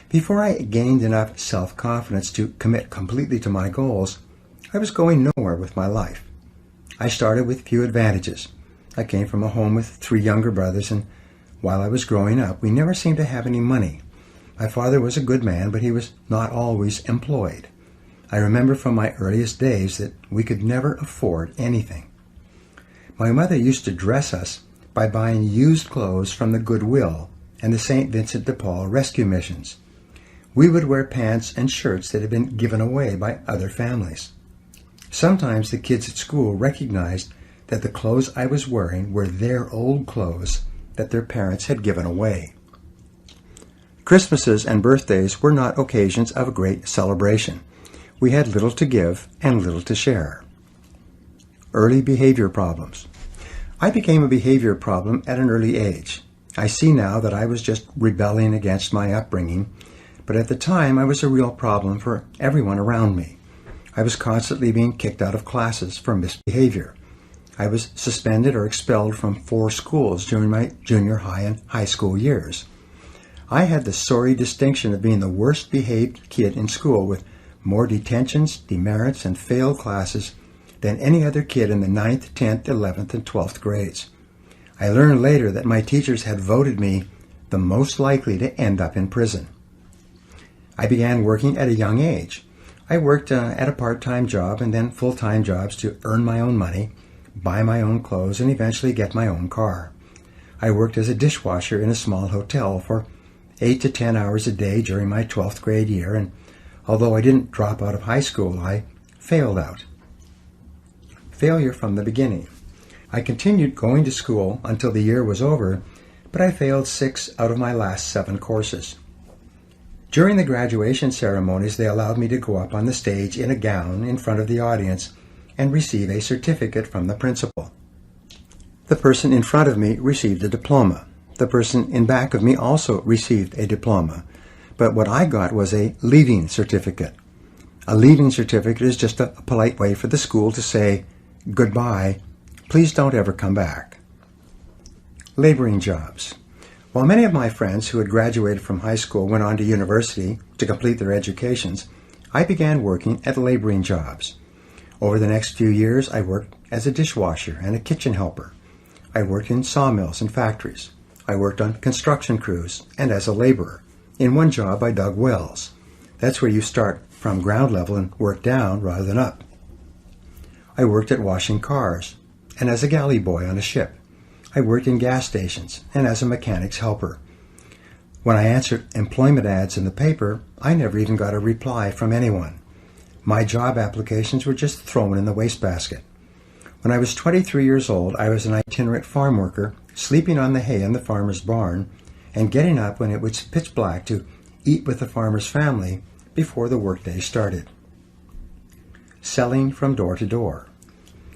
Before I gained enough self-confidence to commit completely to my goals, I was going nowhere with my life. I started with few advantages. I came from a home with 3 younger brothers, and while I was growing up, we never seemed to have any money. My father was a good man, but he was not always employed. I remember from my earliest days that we could never afford anything. My mother used to dress us by buying used clothes from the Goodwill and the St. Vincent de Paul rescue missions. We would wear pants and shirts that had been given away by other families. Sometimes the kids at school recognized that the clothes I was wearing were their old clothes that their parents had given away. Christmases and birthdays were not occasions of great celebration. We had little to give and little to share. Early behavior problems. I became a behavior problem at an early age. I see now that I was just rebelling against my upbringing, but at the time I was a real problem for everyone around me. I was constantly being kicked out of classes for misbehavior. I was suspended or expelled from 4 schools during my junior high and high school years. I had the sorry distinction of being the worst behaved kid in school with more detentions, demerits, and failed classes than any other kid in the 9th, 10th, 11th, and 12th grades. I learned later that my teachers had voted me the most likely to end up in prison. I began working at a young age. I worked at a part-time job and then full-time jobs to earn my own money, buy my own clothes, and eventually get my own car. I worked as a dishwasher in a small hotel for 8 to 10 hours a day during my 12th grade year, and although I didn't drop out of high school, I failed out. Failure from the beginning. I continued going to school until the year was over, but I failed 6 out of my last 7 courses. During the graduation ceremonies, they allowed me to go up on the stage in a gown in front of the audience and receive a certificate from the principal. The person in front of me received a diploma. The person in back of me also received a diploma, but what I got was a leaving certificate. A leaving certificate is just a polite way for the school to say, "Goodbye, please don't ever come back." Laboring jobs. While many of my friends who had graduated from high school went on to university to complete their educations, I began working at laboring jobs. Over the next few years, I worked as a dishwasher and a kitchen helper. I worked in sawmills and factories. I worked on construction crews and as a laborer. In one job, I dug wells. That's where you start from ground level and work down rather than up. I worked at washing cars and as a galley boy on a ship. I worked in gas stations and as a mechanic's helper. When I answered employment ads in the paper, I never even got a reply from anyone. My job applications were just thrown in the wastebasket. When I was 23 years old, I was an itinerant farm worker, sleeping on the hay in the farmer's barn and getting up when it was pitch black to eat with the farmer's family before the workday started. Selling from door to door.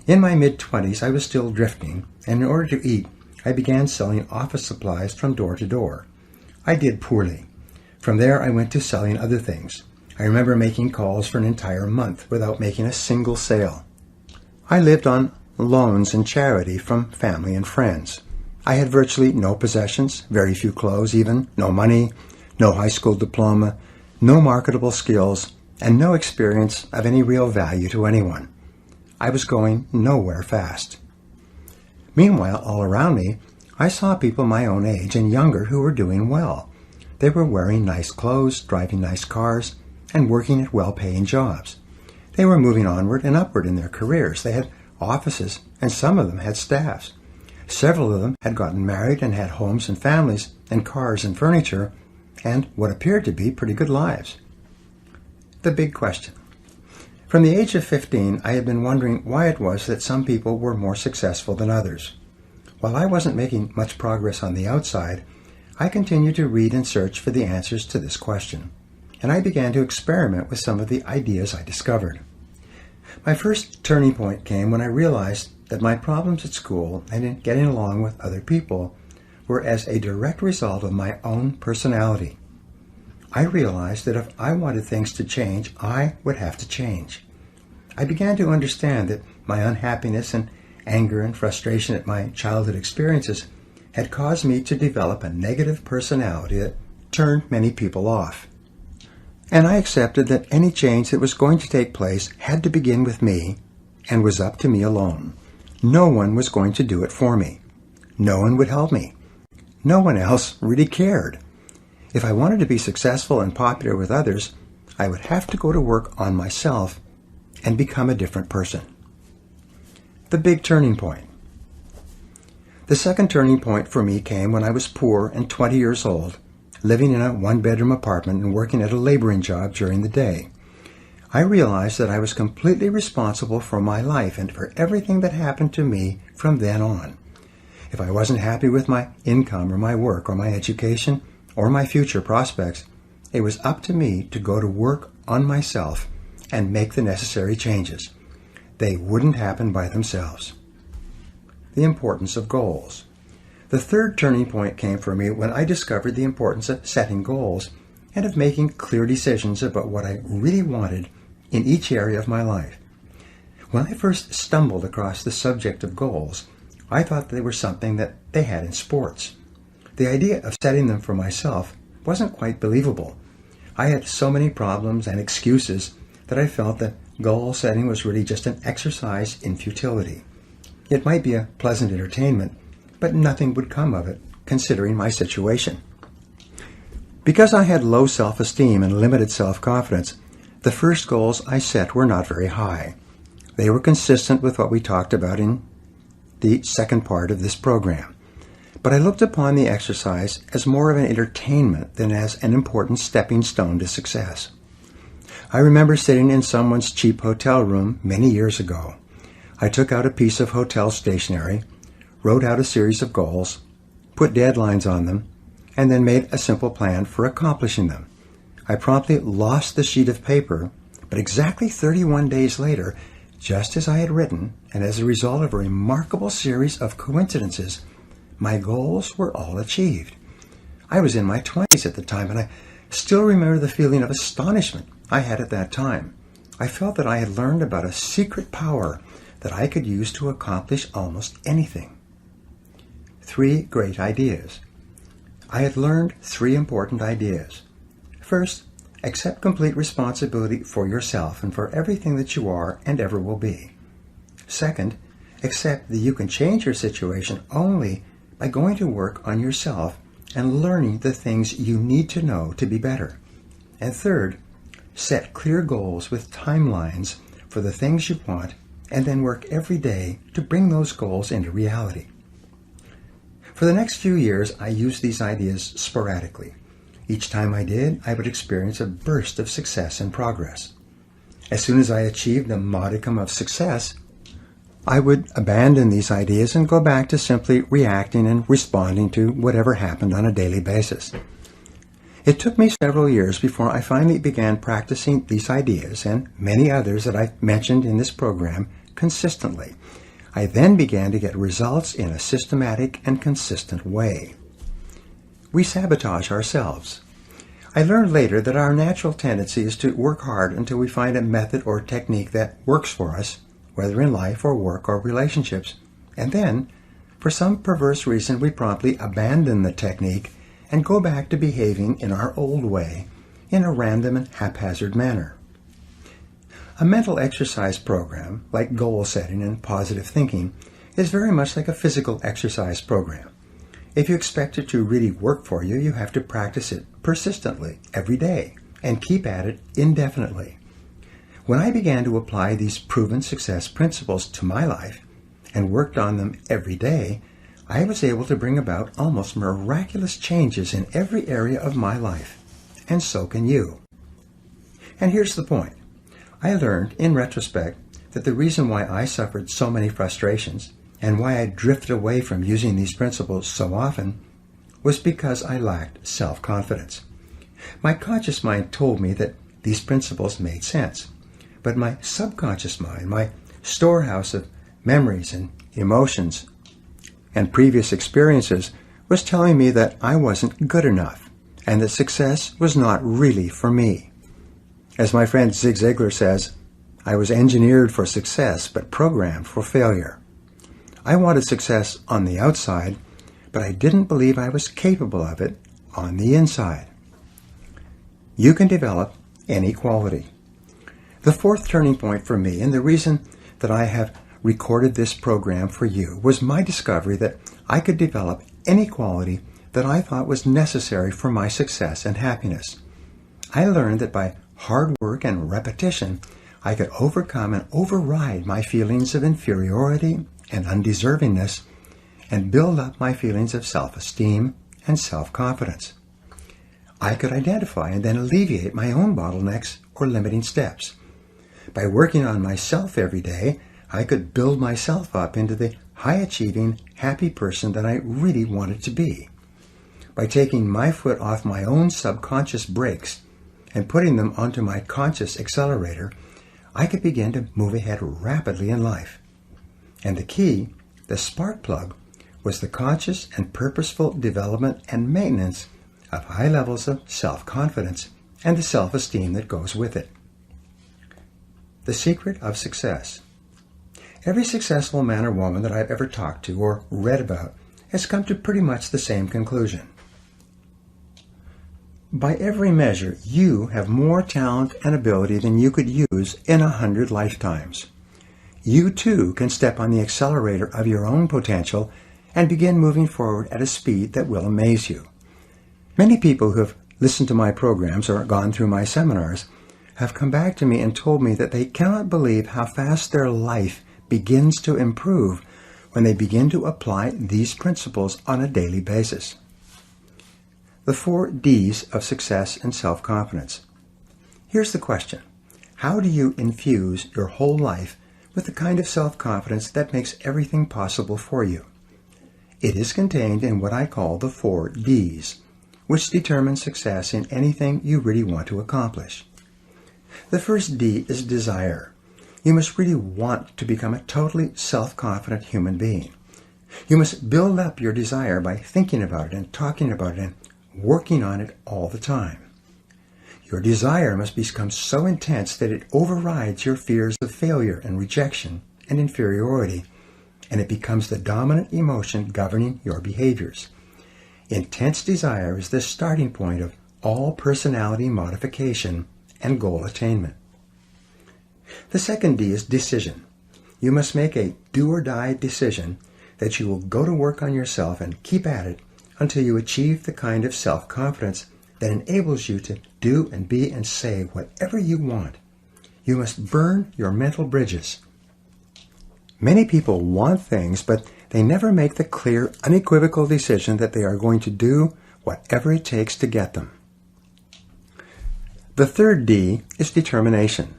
In my mid-20s, I was still drifting, and in order to eat, I began selling office supplies from door to door. I did poorly. From there, I went to selling other things. I remember making calls for an entire month without making a single sale. I lived on loans and charity from family and friends. I had virtually no possessions, very few clothes even, no money, no high school diploma, no marketable skills, and no experience of any real value to anyone. I was going nowhere fast. Meanwhile, all around me, I saw people my own age and younger who were doing well. They were wearing nice clothes, driving nice cars, and working at well-paying jobs. They were moving onward and upward in their careers. They had offices, and some of them had staffs. Several of them had gotten married and had homes and families and cars and furniture and what appeared to be pretty good lives. The big question. From the age of 15, I had been wondering why it was that some people were more successful than others. While I wasn't making much progress on the outside, I continued to read and search for the answers to this question, and I began to experiment with some of the ideas I discovered. My first turning point came when I realized that my problems at school and in getting along with other people were as a direct result of my own personality. I realized that if I wanted things to change, I would have to change. I began to understand that my unhappiness and anger and frustration at my childhood experiences had caused me to develop a negative personality that turned many people off. And I accepted that any change that was going to take place had to begin with me and was up to me alone. No one was going to do it for me. No one would help me. No one else really cared. If I wanted to be successful and popular with others, I would have to go to work on myself and become a different person. The big turning point. The second turning point for me came when I was poor and 20 years old, living in a one-bedroom apartment and working at a laboring job during the day. I realized that I was completely responsible for my life and for everything that happened to me from then on. If I wasn't happy with my income or my work or my education, or my future prospects. It was up to me to go to work on myself and make the necessary changes. They wouldn't happen by themselves. The importance of goals. The third turning point came for me when I discovered the importance of setting goals and of making clear decisions about what I really wanted in each area of my life. When I first stumbled across the subject of goals, I thought they were something that they had in sports. The idea of setting them for myself wasn't quite believable. I had so many problems and excuses that I felt that goal setting was really just an exercise in futility. It might be a pleasant entertainment, but nothing would come of it, considering my situation. Because I had low self-esteem and limited self-confidence, the first goals I set were not very high. They were consistent with what we talked about in the second part of this program. But I looked upon the exercise as more of an entertainment than as an important stepping stone to success. I remember sitting in someone's cheap hotel room many years ago. I took out a piece of hotel stationery, wrote out a series of goals, put deadlines on them, and then made a simple plan for accomplishing them. I promptly lost the sheet of paper, but exactly 31 days later, just as I had written, and as a result of a remarkable series of coincidences, my goals were all achieved. I was in my 20s at the time, and I still remember the feeling of astonishment I had at that time. I felt that I had learned about a secret power that I could use to accomplish almost anything. 3 great ideas. I had learned 3 important ideas. First, accept complete responsibility for yourself and for everything that you are and ever will be. Second, accept that you can change your situation only by going to work on yourself and learning the things you need to know to be better. And third, set clear goals with timelines for the things you want and then work every day to bring those goals into reality. For the next few years, I used these ideas sporadically. Each time I did, I would experience a burst of success and progress. As soon as I achieved a modicum of success, I would abandon these ideas and go back to simply reacting and responding to whatever happened on a daily basis. It took me several years before I finally began practicing these ideas and many others that I mentioned in this program consistently. I then began to get results in a systematic and consistent way. We sabotage ourselves. I learned later that our natural tendency is to work hard until we find a method or technique that works for us, whether in life or work or relationships, and then, for some perverse reason, we promptly abandon the technique and go back to behaving in our old way, in a random and haphazard manner. A mental exercise program, like goal setting and positive thinking, is very much like a physical exercise program. If you expect it to really work for you, you have to practice it persistently every day and keep at it indefinitely. When I began to apply these proven success principles to my life and worked on them every day, I was able to bring about almost miraculous changes in every area of my life. And so can you. And here's the point. I learned, in retrospect, that the reason why I suffered so many frustrations and why I drifted away from using these principles so often was because I lacked self-confidence. My conscious mind told me that these principles made sense, but my subconscious mind, my storehouse of memories and emotions and previous experiences, was telling me that I wasn't good enough and that success was not really for me. As my friend Zig Ziglar says, I was engineered for success but programmed for failure. I wanted success on the outside, but I didn't believe I was capable of it on the inside. You can develop any quality. The fourth turning point for me, and the reason that I have recorded this program for you, was my discovery that I could develop any quality that I thought was necessary for my success and happiness. I learned that by hard work and repetition, I could overcome and override my feelings of inferiority and undeservingness and build up my feelings of self-esteem and self-confidence. I could identify and then alleviate my own bottlenecks or limiting steps. By working on myself every day, I could build myself up into the high-achieving, happy person that I really wanted to be. by taking my foot off my own subconscious brakes and putting them onto my conscious accelerator, I could begin to move ahead rapidly in life. And the key, the spark plug, was the conscious and purposeful development and maintenance of high levels of self-confidence and the self-esteem that goes with it. The secret of success. Every successful man or woman that I've ever talked to or read about has come to pretty much the same conclusion. By every measure, you have more talent and ability than you could use in 100 lifetimes. You too can step on the accelerator of your own potential and begin moving forward at a speed that will amaze you. Many people who have listened to my programs or gone through my seminars have come back to me and told me that they cannot believe how fast their life begins to improve when they begin to apply these principles on a daily basis. The 4 Ds of success and self-confidence. Here's the question. How do you infuse your whole life with the kind of self-confidence that makes everything possible for you? It is contained in what I call the 4 Ds, which determine success in anything you really want to accomplish. The first D is desire. You must really want to become a totally self-confident human being. You must build up your desire by thinking about it and talking about it and working on it all the time. Your desire must become so intense that it overrides your fears of failure and rejection and inferiority, and it becomes the dominant emotion governing your behaviors. Intense desire is the starting point of all personality modification and goal attainment. The second D is decision. You must make a do-or-die decision that you will go to work on yourself and keep at it until you achieve the kind of self-confidence that enables you to do and be and say whatever you want. You must burn your mental bridges. Many people want things, but they never make the clear, unequivocal decision that they are going to do whatever it takes to get them. The third D is determination.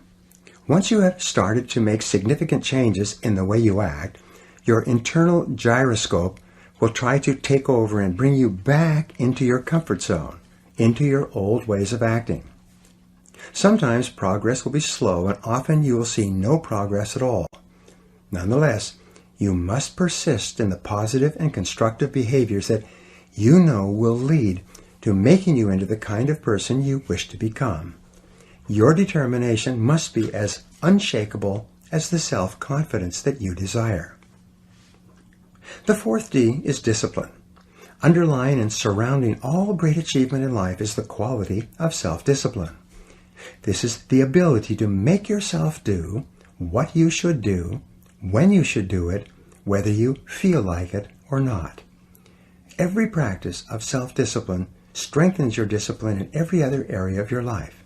Once you have started to make significant changes in the way you act, your internal gyroscope will try to take over and bring you back into your comfort zone, into your old ways of acting. Sometimes progress will be slow, and often you will see no progress at all. Nonetheless, you must persist in the positive and constructive behaviors that you know will lead to making you into the kind of person you wish to become. Your determination must be as unshakable as the self-confidence that you desire. The fourth D is discipline. Underlying and surrounding all great achievement in life is the quality of self-discipline. This is the ability to make yourself do what you should do, when you should do it, whether you feel like it or not. Every practice of self-discipline strengthens your discipline in every other area of your life.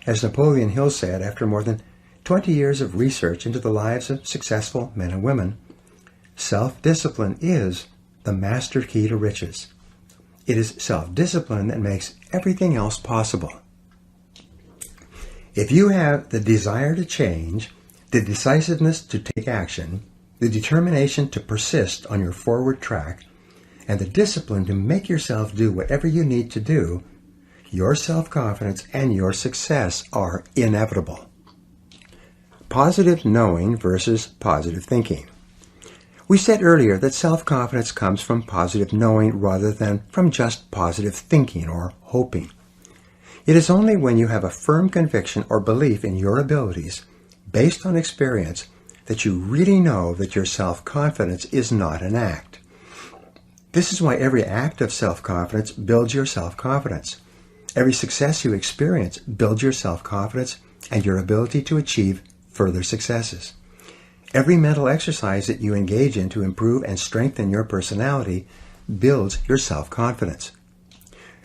As Napoleon Hill said, after more than 20 years of research into the lives of successful men and women, self-discipline is the master key to riches. It is self-discipline that makes everything else possible. If you have the desire to change, the decisiveness to take action, the determination to persist on your forward track, and the discipline to make yourself do whatever you need to do, your self-confidence and your success are inevitable. Positive knowing versus positive thinking. We said earlier that self-confidence comes from positive knowing rather than from just positive thinking or hoping. It is only when you have a firm conviction or belief in your abilities, based on experience, that you really know that your self-confidence is not an act. This is why every act of self-confidence builds your self-confidence. Every success you experience builds your self-confidence and your ability to achieve further successes. Every mental exercise that you engage in to improve and strengthen your personality builds your self-confidence.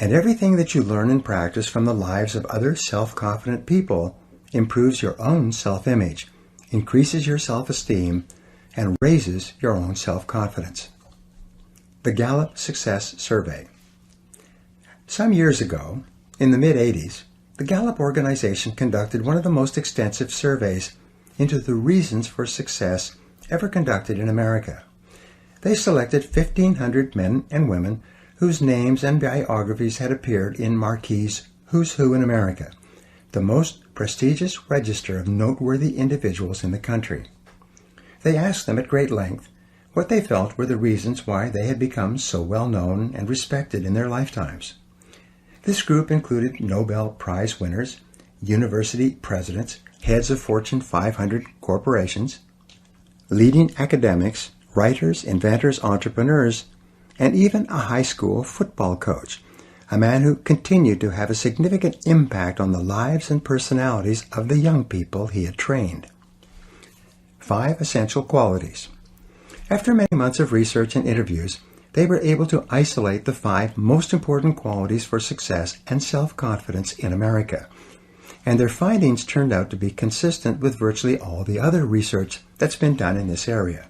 And everything that you learn and practice from the lives of other self-confident people improves your own self-image, increases your self-esteem, and raises your own self-confidence. The Gallup Success Survey. Some years ago, in the mid-'80s, the Gallup organization conducted one of the most extensive surveys into the reasons for success ever conducted in America. They selected 1,500 men and women whose names and biographies had appeared in Marquis' Who's Who in America, the most prestigious register of noteworthy individuals in the country. They asked them at great length what they felt were the reasons why they had become so well known and respected in their lifetimes. This group included Nobel Prize winners, university presidents, heads of Fortune 500 corporations, leading academics, writers, inventors, entrepreneurs, and even a high school football coach, a man who continued to have a significant impact on the lives and personalities of the young people he had trained. 5 essential qualities. After many months of research and interviews, they were able to isolate the 5 most important qualities for success and self-confidence in America. And their findings turned out to be consistent with virtually all the other research that's been done in this area.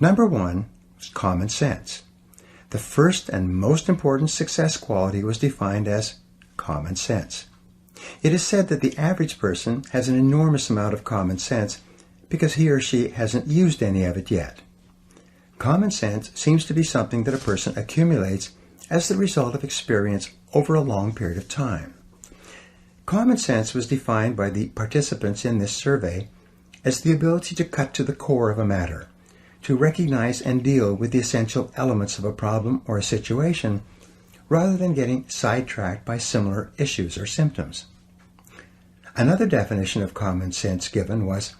Number 1 is common sense. The first and most important success quality was defined as common sense. It is said that the average person has an enormous amount of common sense because he or she hasn't used any of it yet. Common sense seems to be something that a person accumulates as the result of experience over a long period of time. Common sense was defined by the participants in this survey as the ability to cut to the core of a matter, to recognize and deal with the essential elements of a problem or a situation, rather than getting sidetracked by similar issues or symptoms. Another definition of common sense given was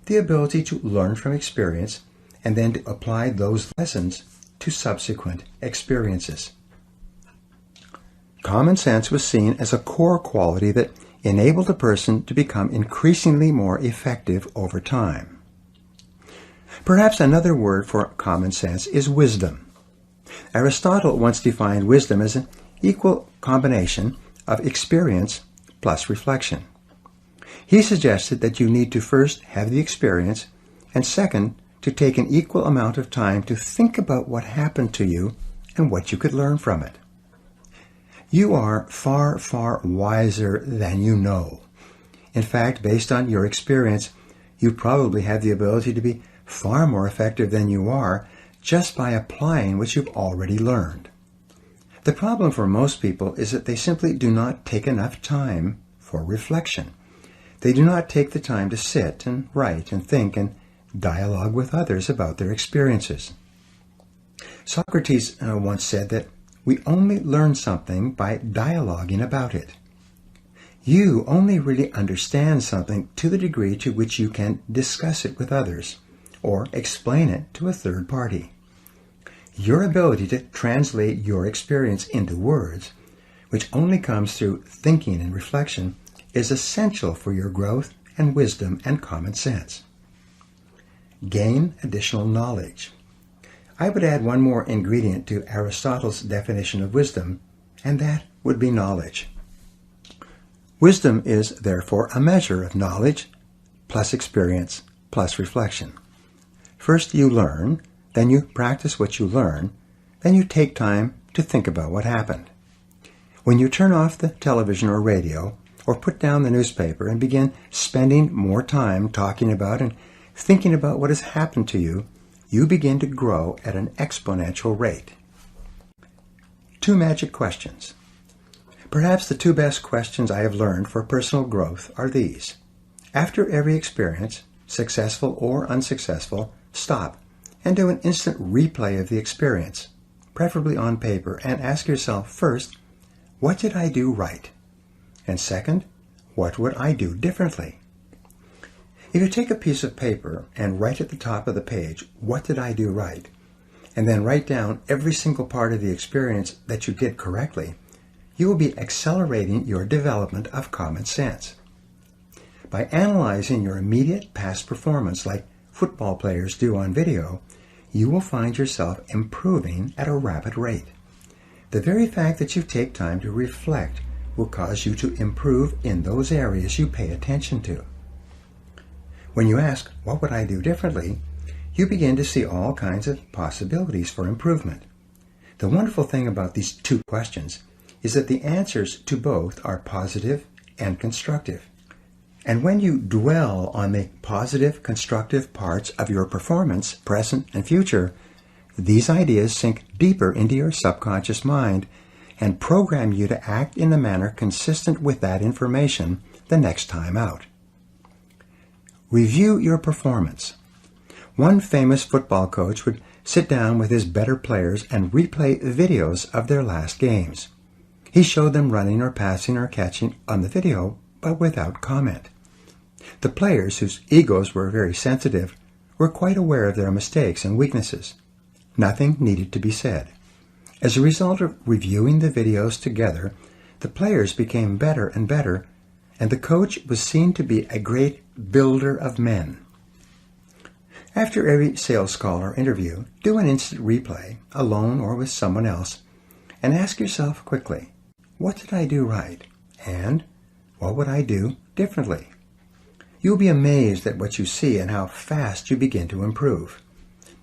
the ability to learn from experience and then to apply those lessons to subsequent experiences. Common sense was seen as a core quality that enabled a person to become increasingly more effective over time. Perhaps another word for common sense is wisdom. Aristotle once defined wisdom as an equal combination of experience plus reflection. He suggested that you need to first have the experience, and second, to take an equal amount of time to think about what happened to you and what you could learn from it. You are far, far wiser than you know. In fact, based on your experience, you probably have the ability to be far more effective than you are just by applying what you've already learned. The problem for most people is that they simply do not take enough time for reflection. They do not take the time to sit and write and think and dialogue with others about their experiences. Socrates once said that we only learn something by dialoguing about it. You only really understand something to the degree to which you can discuss it with others or explain it to a third party. Your ability to translate your experience into words, which only comes through thinking and reflection, is essential for your growth and wisdom and common sense. Gain additional knowledge. I would add one more ingredient to Aristotle's definition of wisdom, and that would be knowledge. Wisdom is, therefore, a measure of knowledge plus experience plus reflection. First you learn, then you practice what you learn, then you take time to think about what happened. When you turn off the television or radio, or put down the newspaper and begin spending more time talking about and thinking about what has happened to you, you begin to grow at an exponential rate. 2 magic questions. Perhaps the 2 best questions I have learned for personal growth are these. After every experience, successful or unsuccessful, stop and do an instant replay of the experience, preferably on paper, and ask yourself first, what did I do right? And second, what would I do differently? If you take a piece of paper and write at the top of the page, what did I do right? And then write down every single part of the experience that you did correctly, you will be accelerating your development of common sense. By analyzing your immediate past performance like football players do on video, you will find yourself improving at a rapid rate. The very fact that you take time to reflect will cause you to improve in those areas you pay attention to. When you ask, what would I do differently, you begin to see all kinds of possibilities for improvement. The wonderful thing about these 2 questions is that the answers to both are positive and constructive. And when you dwell on the positive, constructive parts of your performance, present and future, These ideas sink deeper into your subconscious mind and program you to act in a manner consistent with that information the next time out. Review your performance. One famous football coach would sit down with his better players and replay videos of their last games. He showed them running or passing or catching on the video, but without comment. The players, whose egos were very sensitive, were quite aware of their mistakes and weaknesses. Nothing needed to be said. As a result of reviewing the videos together, the players became better and better, and the coach was seen to be a great builder of men. After every sales call or interview, do an instant replay, alone or with someone else, and ask yourself quickly, what did I do right? And what would I do differently? You'll be amazed at what you see and how fast you begin to improve.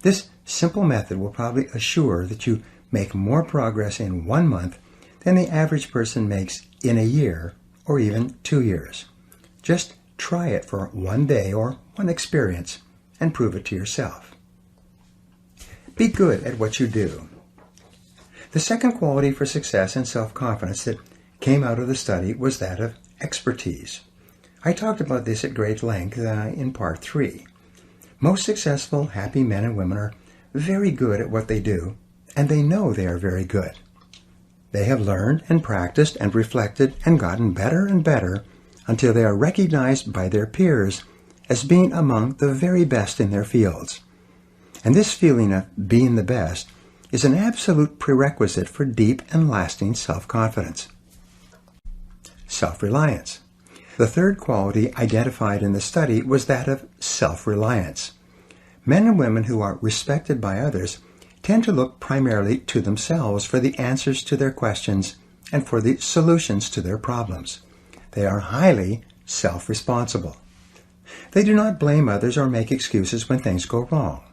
This simple method will probably assure that you make more progress in 1 month than the average person makes in a year or even 2 years. Just try it for 1 day or 1 experience and prove it to yourself. Be good at what you do. The second quality for success and self-confidence that came out of the study was that of expertise. I talked about this at great length in part 3. Most successful, happy men and women are very good at what they do, and they know they are very good. They have learned and practiced and reflected and gotten better and better until they are recognized by their peers as being among the very best in their fields. And this feeling of being the best is an absolute prerequisite for deep and lasting self-confidence. Self-reliance. The third quality identified in the study was that of self-reliance. Men and women who are respected by others tend to look primarily to themselves for the answers to their questions and for the solutions to their problems. They are highly self-responsible. They do not blame others or make excuses when things go wrong.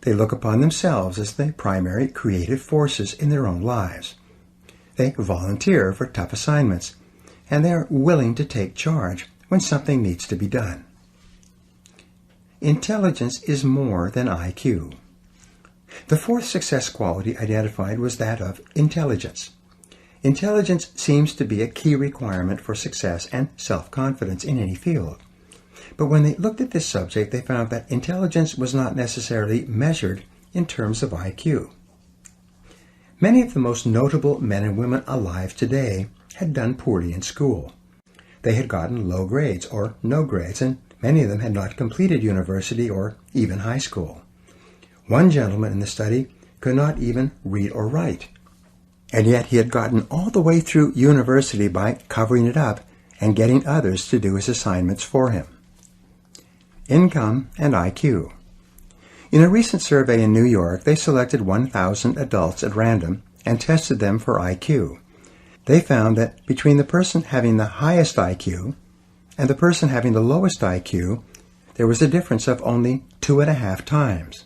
They look upon themselves as the primary creative forces in their own lives. They volunteer for tough assignments, and they are willing to take charge when something needs to be done. Intelligence is more than IQ. The fourth success quality identified was that of intelligence. Intelligence seems to be a key requirement for success and self-confidence in any field. But when they looked at this subject, they found that intelligence was not necessarily measured in terms of IQ. Many of the most notable men and women alive today had done poorly in school. They had gotten low grades or no grades, and many of them had not completed university or even high school. One gentleman in the study could not even read or write, and yet he had gotten all the way through university by covering it up and getting others to do his assignments for him. Income and IQ. In a recent survey in New York, they selected 1,000 adults at random and tested them for IQ. They found that between the person having the highest IQ and the person having the lowest IQ, there was a difference of only 2.5 times.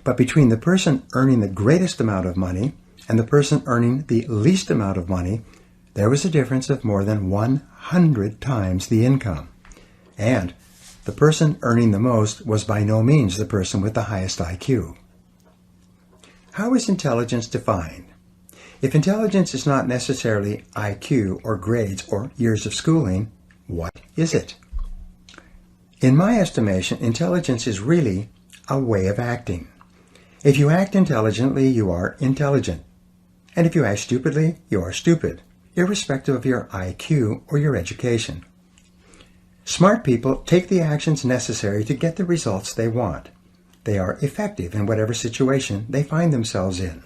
But between the person earning the greatest amount of money and the person earning the least amount of money, there was a difference of more than 100 times the income. And the person earning the most was by no means the person with the highest IQ. How is intelligence defined? If intelligence is not necessarily IQ or grades or years of schooling, what is it? In my estimation, intelligence is really a way of acting. If you act intelligently, you are intelligent. And if you act stupidly, you are stupid, irrespective of your IQ or your education. Smart people take the actions necessary to get the results they want. They are effective in whatever situation they find themselves in.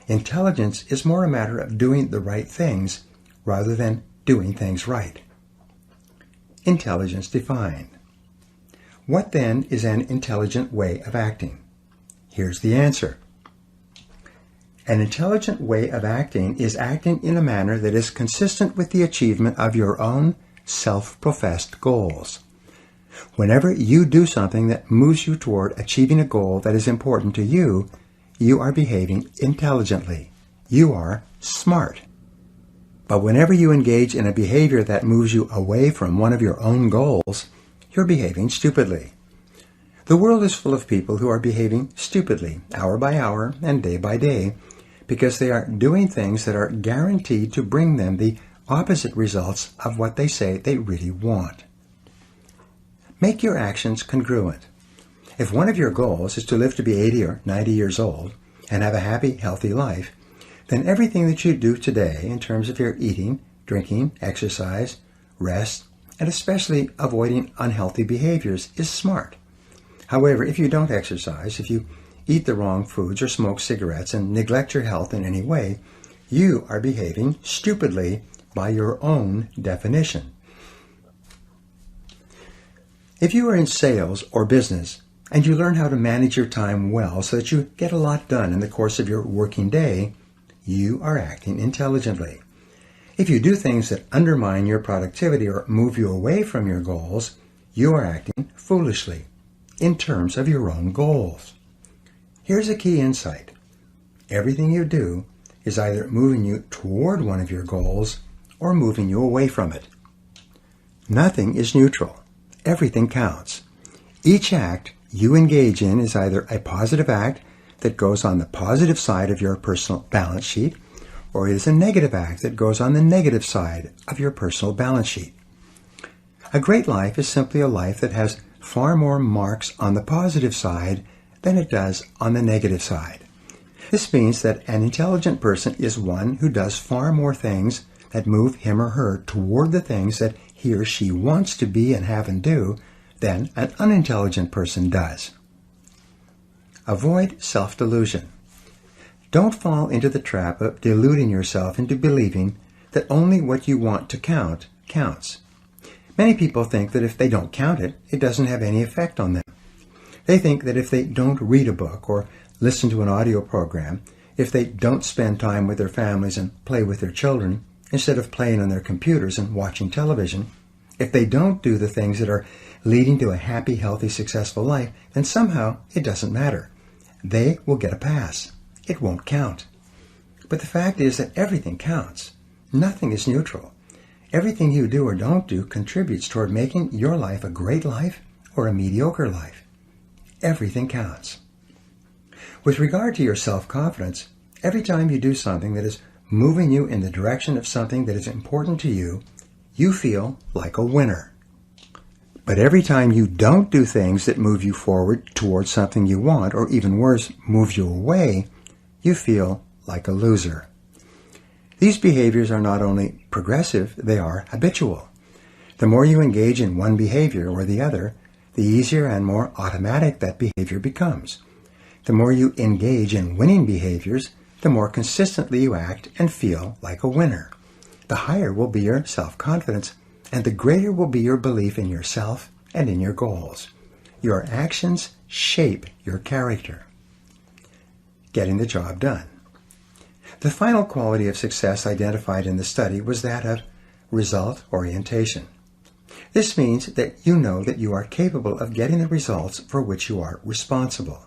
Intelligence is more a matter of doing the right things rather than doing things right. Intelligence defined. What then is an intelligent way of acting? Here's the answer. An intelligent way of acting is acting in a manner that is consistent with the achievement of your own self-professed goals. Whenever you do something that moves you toward achieving a goal that is important to you, you are behaving intelligently. You are smart. But whenever you engage in a behavior that moves you away from one of your own goals, you're behaving stupidly. The world is full of people who are behaving stupidly, hour by hour and day by day, because they are doing things that are guaranteed to bring them the opposite results of what they say they really want. Make your actions congruent. If one of your goals is to live to be 80 or 90 years old and have a happy, healthy life, then everything that you do today in terms of your eating, drinking, exercise, rest, and especially avoiding unhealthy behaviors is smart. However, if you don't exercise, if you eat the wrong foods or smoke cigarettes and neglect your health in any way, you are behaving stupidly by your own definition. If you are in sales or business and you learn how to manage your time well so that you get a lot done in the course of your working day, you are acting intelligently. If you do things that undermine your productivity or move you away from your goals, you are acting foolishly in terms of your own goals. Here's a key insight. Everything you do is either moving you toward one of your goals or moving you away from it. Nothing is neutral. Everything counts. Each act you engage in is either a positive act that goes on the positive side of your personal balance sheet, or it is a negative act that goes on the negative side of your personal balance sheet. A great life is simply a life that has far more marks on the positive side than it does on the negative side. This means that an intelligent person is one who does far more things that move him or her toward the things that he or she wants to be and have and do than an unintelligent person does. Avoid self-delusion. Don't fall into the trap of deluding yourself into believing that only what you want to count counts. Many people think that if they don't count it, it doesn't have any effect on them. They think that if they don't read a book or listen to an audio program, if they don't spend time with their families and play with their children, instead of playing on their computers and watching television, if they don't do the things that are leading to a happy, healthy, successful life, then somehow it doesn't matter. They will get a pass. It won't count. But the fact is that everything counts. Nothing is neutral. Everything you do or don't do contributes toward making your life a great life or a mediocre life. Everything counts. With regard to your self-confidence, every time you do something that is moving you in the direction of something that is important to you, you feel like a winner. But every time you don't do things that move you forward towards something you want, or even worse, move you away, you feel like a loser. These behaviors are not only progressive, they are habitual. The more you engage in one behavior or the other, the easier and more automatic that behavior becomes. The more you engage in winning behaviors, the more consistently you act and feel like a winner. The higher will be your self-confidence, and the greater will be your belief in yourself and in your goals. Your actions shape your character. Getting the job done. The final quality of success identified in the study was that of result orientation. This means that you know that you are capable of getting the results for which you are responsible.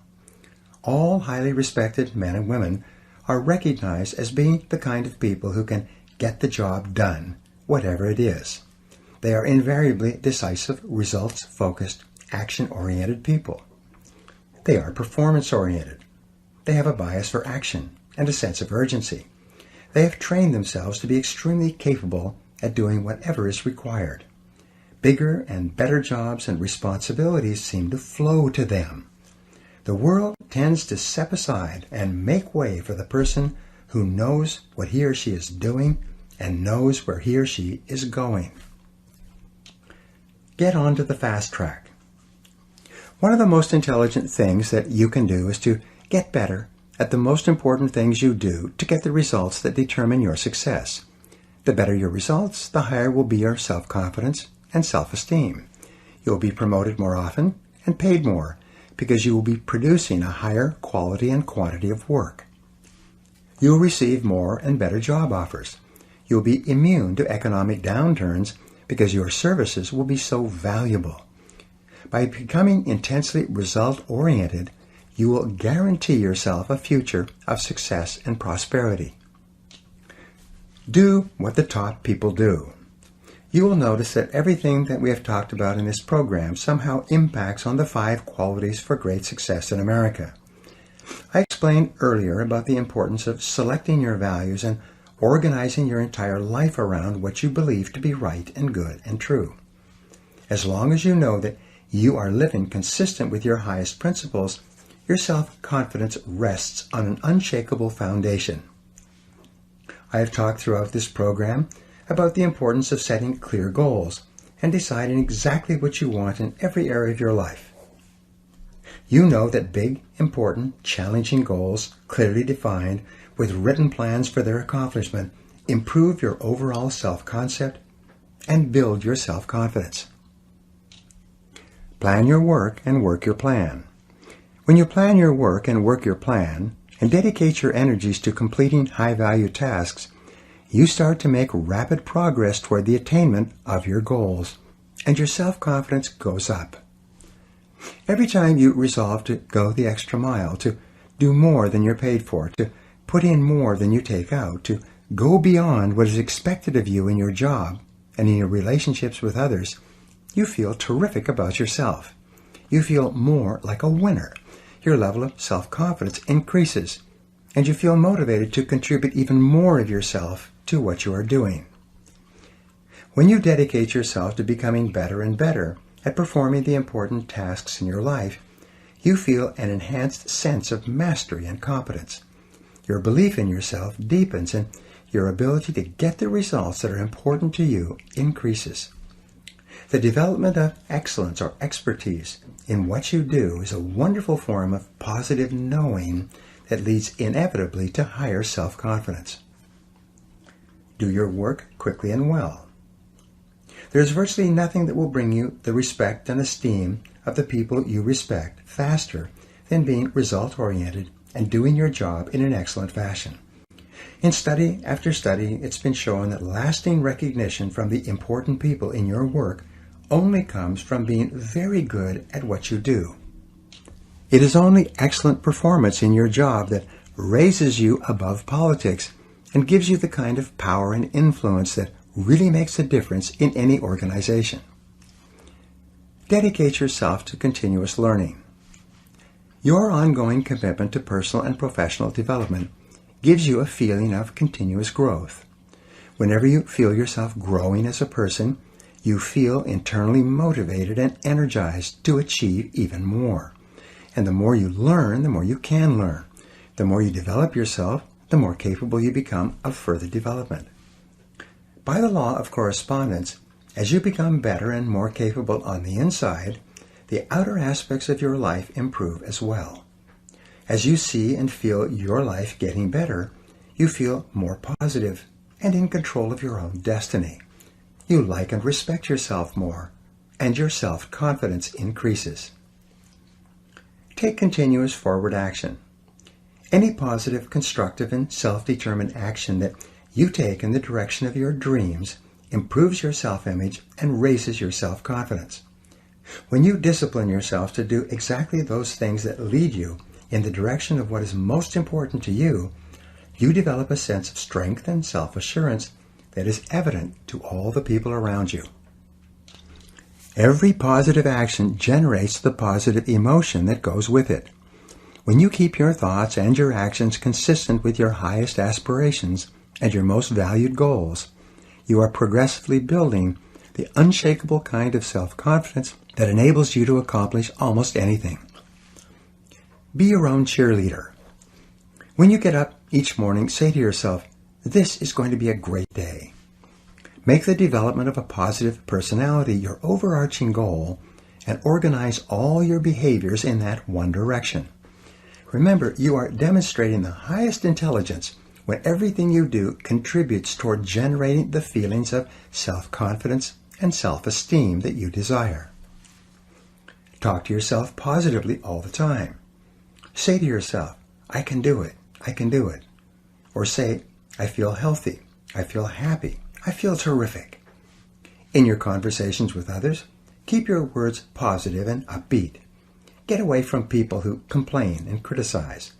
All highly respected men and women are recognized as being the kind of people who can get the job done, whatever it is. They are invariably decisive, results-focused, action-oriented people. They are performance-oriented. They have a bias for action and a sense of urgency. They have trained themselves to be extremely capable at doing whatever is required. Bigger and better jobs and responsibilities seem to flow to them. The world tends to step aside and make way for the person who knows what he or she is doing and knows where he or she is going. Get on to the fast track. One of the most intelligent things that you can do is to get better at the most important things you do to get the results that determine your success. The better your results, the higher will be your self-confidence and self-esteem. You'll be promoted more often and paid more because you will be producing a higher quality and quantity of work. You'll receive more and better job offers. You'll be immune to economic downturns because your services will be so valuable. By becoming intensely result-oriented, you will guarantee yourself a future of success and prosperity. Do what the top people do. you will notice that everything that we have talked about in this program somehow impacts on the 5 qualities for great success in America. I explained earlier about the importance of selecting your values and organizing your entire life around what you believe to be right and good and true. As long as you know that you are living consistent with your highest principles, your self-confidence rests on an unshakable foundation. I have talked throughout this program about the importance of setting clear goals and deciding exactly what you want in every area of your life. You know that big, important, challenging goals, clearly defined, with written plans for their accomplishment, improve your overall self-concept and build your self-confidence. Plan your work and work your plan. When you plan your work and work your plan, and dedicate your energies to completing high-value tasks, you start to make rapid progress toward the attainment of your goals, and your self-confidence goes up. Every time you resolve to go the extra mile, to do more than you're paid for, to put in more than you take out, to go beyond what is expected of you in your job and in your relationships with others, you feel terrific about yourself. You feel more like a winner. Your level of self-confidence increases, and you feel motivated to contribute even more of yourself to what you are doing. When you dedicate yourself to becoming better and better at performing the important tasks in your life, you feel an enhanced sense of mastery and competence. Your belief in yourself deepens, and your ability to get the results that are important to you increases. The development of excellence or expertise in what you do is a wonderful form of positive knowing that leads inevitably to higher self-confidence. Do your work quickly and well. There is virtually nothing that will bring you the respect and esteem of the people you respect faster than being result-oriented and doing your job in an excellent fashion. In study after study, it's been shown that lasting recognition from the important people in your work only comes from being very good at what you do. It is only excellent performance in your job that raises you above politics and gives you the kind of power and influence that really makes a difference in any organization. Dedicate yourself to continuous learning. Your ongoing commitment to personal and professional development gives you a feeling of continuous growth. Whenever you feel yourself growing as a person, you feel internally motivated and energized to achieve even more. And the more you learn, the more you can learn. The more you develop yourself, the more capable you become of further development. By the law of correspondence, as you become better and more capable on the inside, the outer aspects of your life improve as well. As you see and feel your life getting better, you feel more positive and in control of your own destiny. You like and respect yourself more, and your self-confidence increases. Take continuous forward action. Any positive, constructive, and self-determined action that you take in the direction of your dreams improves your self-image and raises your self-confidence. When you discipline yourself to do exactly those things that lead you in the direction of what is most important to you, you develop a sense of strength and self-assurance that is evident to all the people around you. Every positive action generates the positive emotion that goes with it. When you keep your thoughts and your actions consistent with your highest aspirations and your most valued goals, you are progressively building the unshakable kind of self-confidence that enables you to accomplish almost anything. Be your own cheerleader. When you get up each morning, say to yourself, "This is going to be a great day." Make the development of a positive personality your overarching goal and organize all your behaviors in that one direction. Remember, you are demonstrating the highest intelligence when everything you do contributes toward generating the feelings of self-confidence and self-esteem that you desire. Talk to yourself positively all the time. Say to yourself, "I can do it, I can do it." Or say, "I feel healthy, I feel happy, I feel terrific." In your conversations with others, keep your words positive and upbeat. Get away from people who complain and criticize.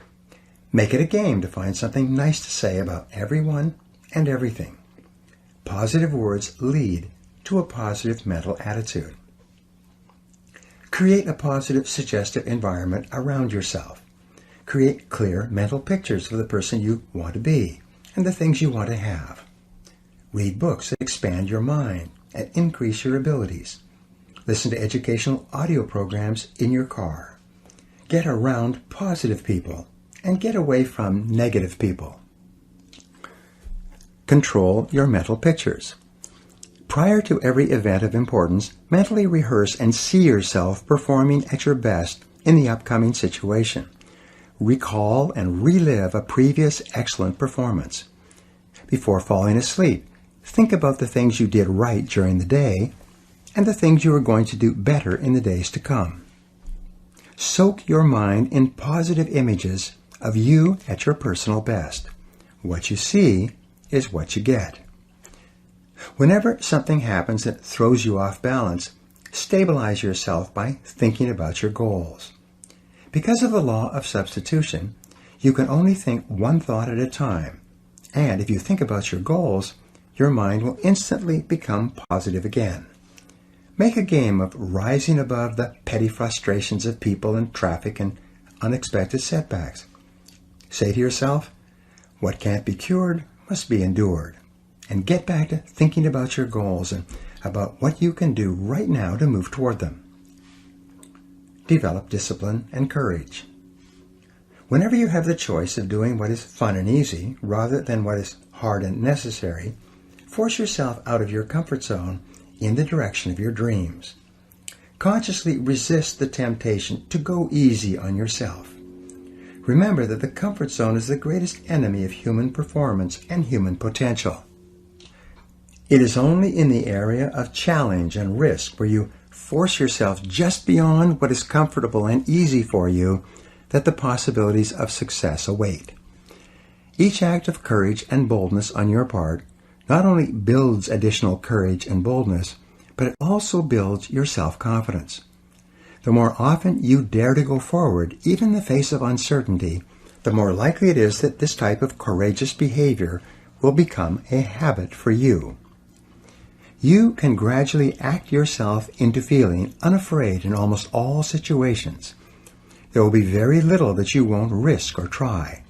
Make it a game to find something nice to say about everyone and everything. Positive words lead to a positive mental attitude. Create a positive, suggestive environment around yourself. Create clear mental pictures of the person you want to be and the things you want to have. Read books that expand your mind and increase your abilities. Listen to educational audio programs in your car. Get around positive people and get away from negative people. Control your mental pictures. Prior to every event of importance, mentally rehearse and see yourself performing at your best in the upcoming situation. Recall and relive a previous excellent performance. Before falling asleep, think about the things you did right during the day and the things you are going to do better in the days to come. Soak your mind in positive images of you at your personal best. What you see is what you get. Whenever something happens that throws you off balance, stabilize yourself by thinking about your goals. Because of the law of substitution, you can only think one thought at a time, and if you think about your goals, your mind will instantly become positive again. Make a game of rising above the petty frustrations of people and traffic and unexpected setbacks. Say to yourself, what can't be cured must be endured. And get back to thinking about your goals and about what you can do right now to move toward them. Develop discipline and courage. Whenever you have the choice of doing what is fun and easy rather than what is hard and necessary, force yourself out of your comfort zone in the direction of your dreams. Consciously resist the temptation to go easy on yourself. Remember that the comfort zone is the greatest enemy of human performance and human potential. It is only in the area of challenge and risk where you force yourself just beyond what is comfortable and easy for you that the possibilities of success await. Each act of courage and boldness on your part not only builds additional courage and boldness, but it also builds your self-confidence. The more often you dare to go forward, even in the face of uncertainty, the more likely it is that this type of courageous behavior will become a habit for you. You can gradually act yourself into feeling unafraid in almost all situations. There will be very little that you won't risk or try.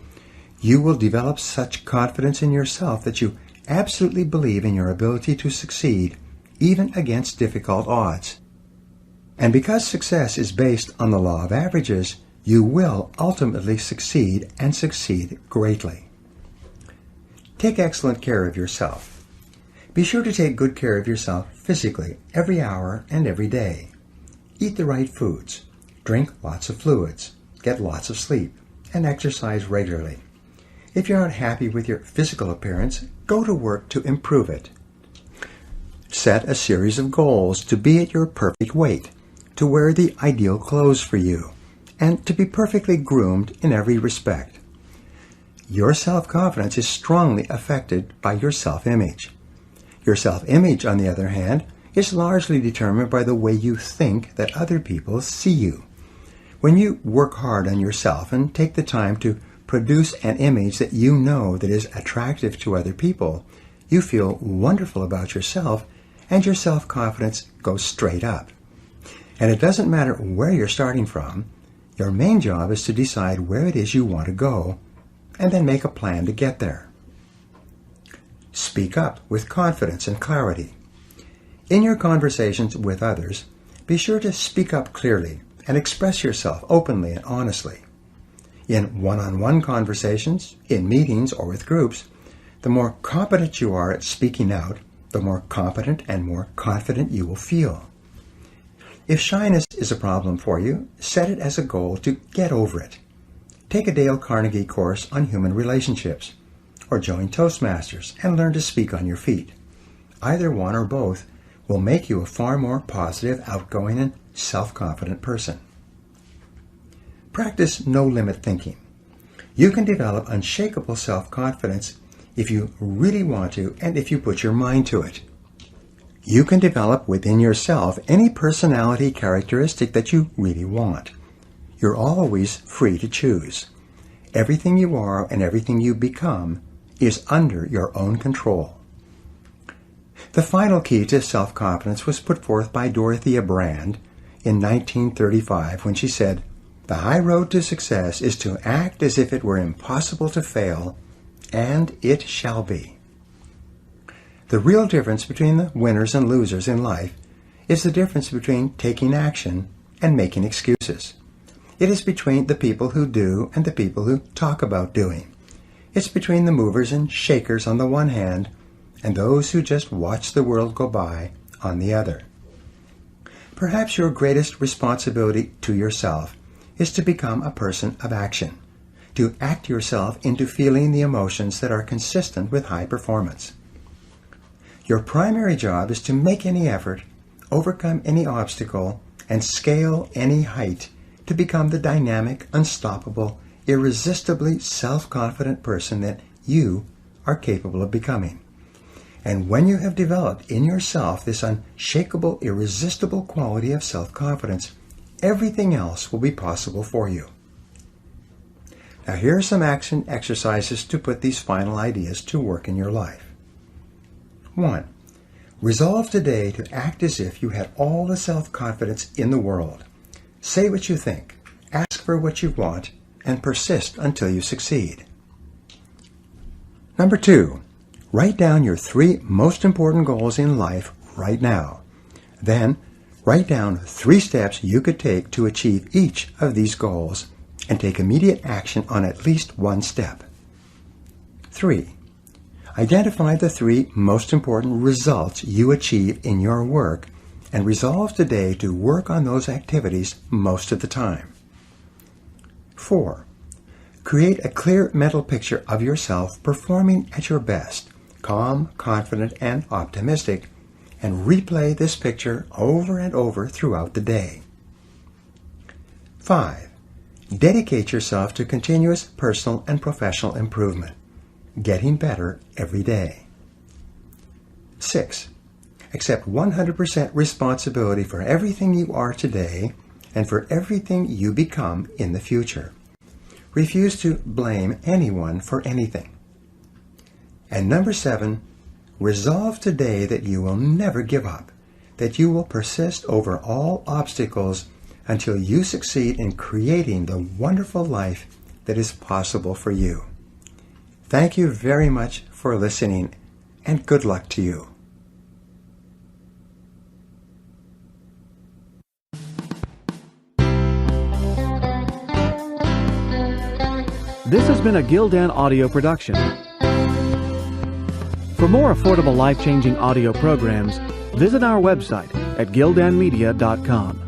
You will develop such confidence in yourself that you absolutely believe in your ability to succeed, even against difficult odds. And because success is based on the law of averages, you will ultimately succeed and succeed greatly. Take excellent care of yourself. Be sure to take good care of yourself physically every hour and every day. Eat the right foods, drink lots of fluids, get lots of sleep, and exercise regularly. If you're not happy with your physical appearance, go to work to improve it. Set a series of goals to be at your perfect weight, to wear the ideal clothes for you, and to be perfectly groomed in every respect. Your self-confidence is strongly affected by your self-image. Your self-image, on the other hand, is largely determined by the way you think that other people see you. When you work hard on yourself and take the time to produce an image that you know that is attractive to other people, you feel wonderful about yourself and your self-confidence goes straight up. And it doesn't matter where you're starting from. Your main job is to decide where it is you want to go and then make a plan to get there. Speak up with confidence and clarity. In your conversations with others, be sure to speak up clearly and express yourself openly and honestly. In one-on-one conversations, in meetings, or with groups, the more competent you are at speaking out, the more competent and more confident you will feel. If shyness is a problem for you, set it as a goal to get over it. Take a Dale Carnegie course on human relationships, or join Toastmasters and learn to speak on your feet. Either one or both will make you a far more positive, outgoing, and self-confident person. Practice no-limit thinking. You can develop unshakable self-confidence if you really want to and if you put your mind to it. You can develop within yourself any personality characteristic that you really want. You're always free to choose. Everything you are and everything you become is under your own control. The final key to self-confidence was put forth by Dorothea Brande in 1935 when she said, "The high road to success is to act as if it were impossible to fail, and it shall be." The real difference between the winners and losers in life is the difference between taking action and making excuses. It is between the people who do and the people who talk about doing. It's between the movers and shakers on the one hand and those who just watch the world go by on the other. Perhaps your greatest responsibility to yourself is to become a person of action, to act yourself into feeling the emotions that are consistent with high performance. Your primary job is to make any effort, overcome any obstacle, and scale any height to become the dynamic, unstoppable, irresistibly self-confident person that you are capable of becoming. And when you have developed in yourself this unshakable, irresistible quality of self-confidence, everything else will be possible for you. Now here are some action exercises to put these final ideas to work in your life. 1. Resolve today to act as if you had all the self-confidence in the world. Say what you think, ask for what you want, and persist until you succeed. Number 2. Write down your 3 most important goals in life right now. Then, write down 3 steps you could take to achieve each of these goals and take immediate action on at least one step. 3. Identify the 3 most important results you achieve in your work and resolve today to work on those activities most of the time. 4. Create a clear mental picture of yourself performing at your best, calm, confident, and optimistic, and replay this picture over and over throughout the day. 5. Dedicate yourself to continuous personal and professional improvement, getting better every day. 6. Accept 100% responsibility for everything you are today and for everything you become in the future. Refuse to blame anyone for anything. And number 7, resolve today that you will never give up, that you will persist over all obstacles until you succeed in creating the wonderful life that is possible for you. Thank you very much for listening, and good luck to you. This has been a Gildan audio production. For more affordable life-changing audio programs, visit our website at gildanmedia.com.